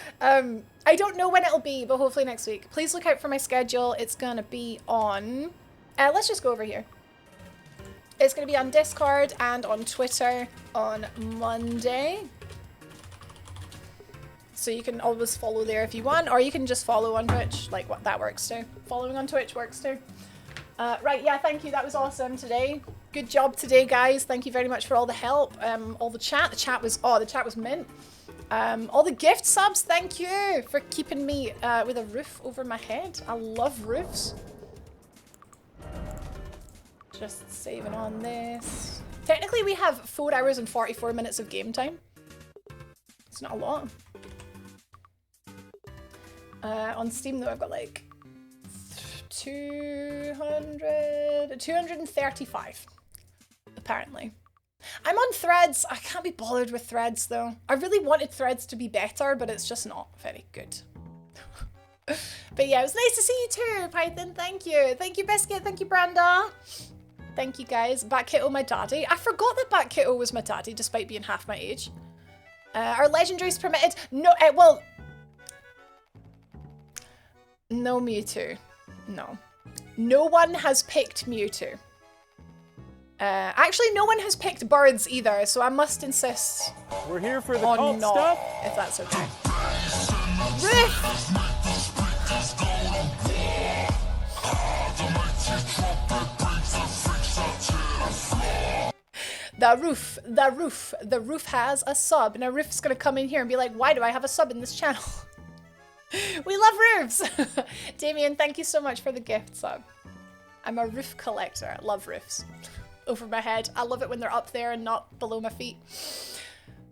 I don't know when it'll be, but hopefully next week. Please look out for my schedule. It's going to be on... let's just go over here. It's going to be on Discord and on Twitter on Monday. So you can always follow there if you want, or you can just follow on Twitch, like what that works too. Following on Twitch works too. Right, yeah, thank you. That was awesome today. Good job today, guys. Thank you very much for all the help. All the chat. The chat was mint. All the gift subs, thank you for keeping me with a roof over my head. I love roofs. Just saving on this. Technically, we have 4 hours and 44 minutes of game time. It's not a lot. On Steam though, I've got like 235, apparently. I'm on Threads. I can't be bothered with Threads though. I really wanted Threads to be better, but it's just not very good. But yeah, it was nice to see you too, Python. Thank you. Thank you, Biscuit. Thank you, Branda. Thank you, guys. Batkittle, my daddy. I forgot that Batkittle was my daddy, despite being half my age. Are legendaries permitted? No, well... No Mewtwo. No. No one has picked Mewtwo. Actually, no one has picked birds either, so I must insist. We're here for the on cult not, stuff. if that's okay. Riff! The roof has a sub. Now Roof's gonna come in here and be like, why do I have a sub in this channel? We love roofs! Damien, thank you so much for the gift sub. I'm a roof collector. I love roofs. Over my head. I love it when they're up there and not below my feet.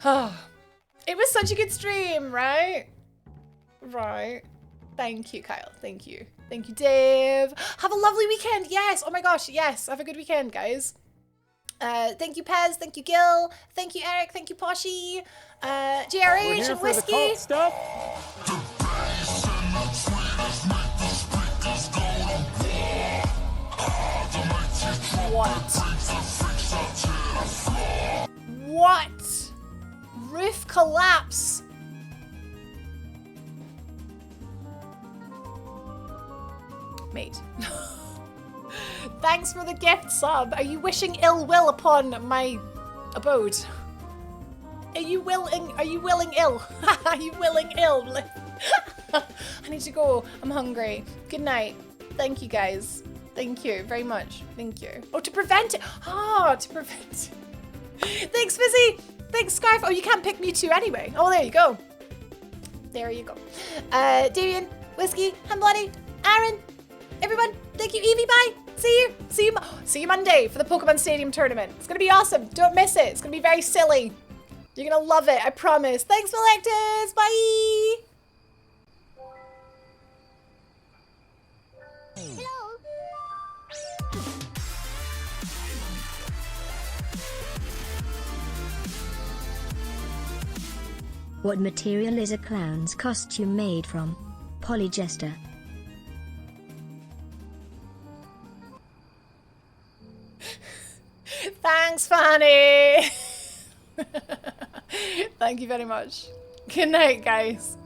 It was such a good stream, right? Right. Thank you, Kyle. Thank you. Thank you, Dave. Have a lovely weekend. Yes. Oh my gosh. Yes. Have a good weekend, guys. Thank you, Pez. Thank you, Gil. Thank you, Eric. Thank you, Poshy. JRH and Whiskey. For the cult stuff. What? What? Roof collapse. Mate. Thanks for the gift sub. Are you wishing ill will upon my abode? Are you willing ill? Are you willing ill? I need to go. I'm hungry. Good night. Thank you, guys. Thank you very much. Thank you. Oh, to prevent it. Oh, to prevent it. Thanks, Fizzy. Thanks, Scarf. Oh, you can't pick Mewtwo anyway. Oh, there you go. There you go. Damien, Whiskey, Bloody, Aaron, everyone. Thank you, Evie. Bye. See you Monday for the Pokemon Stadium tournament. It's gonna be awesome. Don't miss it. It's gonna be very silly. You're gonna love it. I promise. Thanks, Selectus. Bye. Hello. What material is a clown's costume made from? Polyester. Thanks, Fanny. Thank you very much. Good night, guys.